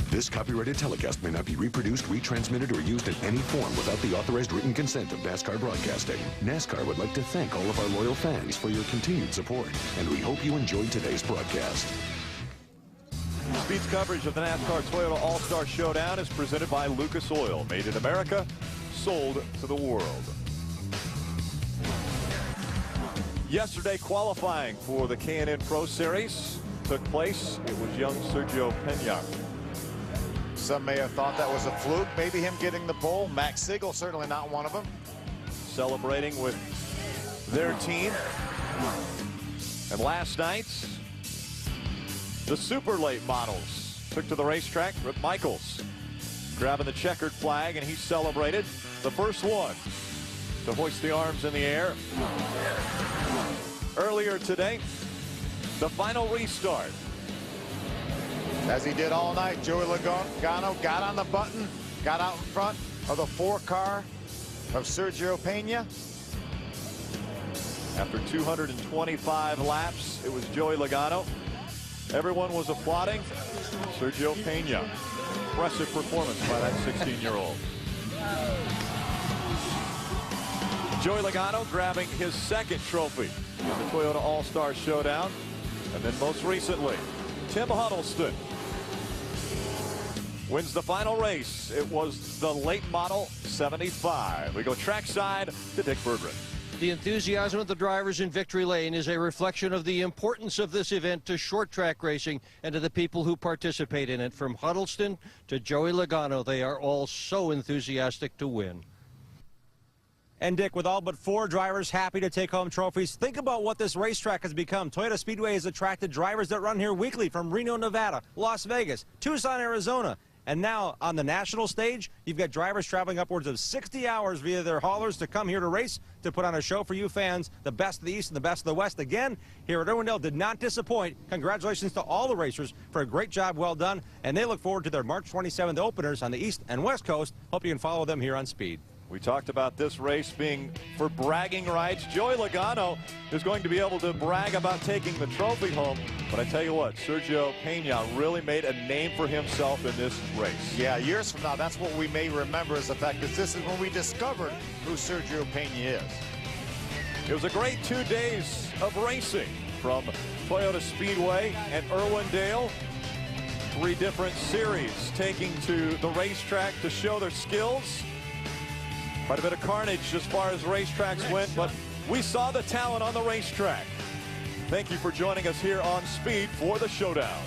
Speaker 22: This copyrighted telecast may not be reproduced, retransmitted, or used in any form without the authorized written consent of NASCAR Broadcasting. NASCAR would like to thank all of our loyal fans for your continued support, and we hope you enjoyed today's broadcast.
Speaker 1: Speed's coverage of the NASCAR Toyota All-Star Showdown is presented by Lucas Oil. Made in America, sold to the world. Yesterday, qualifying for the K&N Pro Series took place. It was young Sergio Pena.
Speaker 2: Some may have thought that was a fluke, maybe him getting the pole. Max Siegel, certainly not one of them.
Speaker 1: Celebrating with their team. And last night, the super late models took to the racetrack. Rip Michaels grabbing the checkered flag, and he celebrated, the first one to hoist the arms in the air. Earlier today, the final restart.
Speaker 2: As he did all night, Joey Logano got on the button, got out in front of the 4-car of Sergio Pena.
Speaker 1: After 225 laps, it was Joey Logano. Everyone was applauding Sergio Pena. Impressive performance by that 16-year-old. Joey Logano grabbing his second trophy in the Toyota All-Star Showdown. And then most recently, Tim Huddleston wins the final race. It was the late model 75. We go trackside to Dick Berggren.
Speaker 3: The enthusiasm of the drivers in Victory Lane is a reflection of the importance of this event to short track racing and to the people who participate in it. From Huddleston to Joey Logano, they are all so enthusiastic to win.
Speaker 15: And Dick, with all but 4 drivers happy to take home trophies, think about what this racetrack has become. Toyota Speedway has attracted drivers that run here weekly from Reno, Nevada, Las Vegas, Tucson, Arizona. And now on the national stage, you've got drivers traveling upwards of 60 hours via their haulers to come here to race, to put on a show for you fans. The best of the East and the best of the West again here at Irwindale did not disappoint. Congratulations to all the racers for a great job well done. And they look forward to their March 27th openers on the East and West Coast. Hope you can follow them here on Speed.
Speaker 1: We talked about this race being for bragging rights. Joey Logano is going to be able to brag about taking the trophy home. But I tell you what, Sergio Pena really made a name for himself in this race.
Speaker 2: Yeah, years from now, that's what we may remember as the fact that this is when we discovered who Sergio Pena is.
Speaker 1: It was a great 2 days of racing from Toyota Speedway and Irwindale. 3 different series taking to the racetrack to show their skills. Quite a bit of carnage as far as racetracks went, but we saw the talent on the racetrack. Thank you for joining us here on Speed for the Showdown.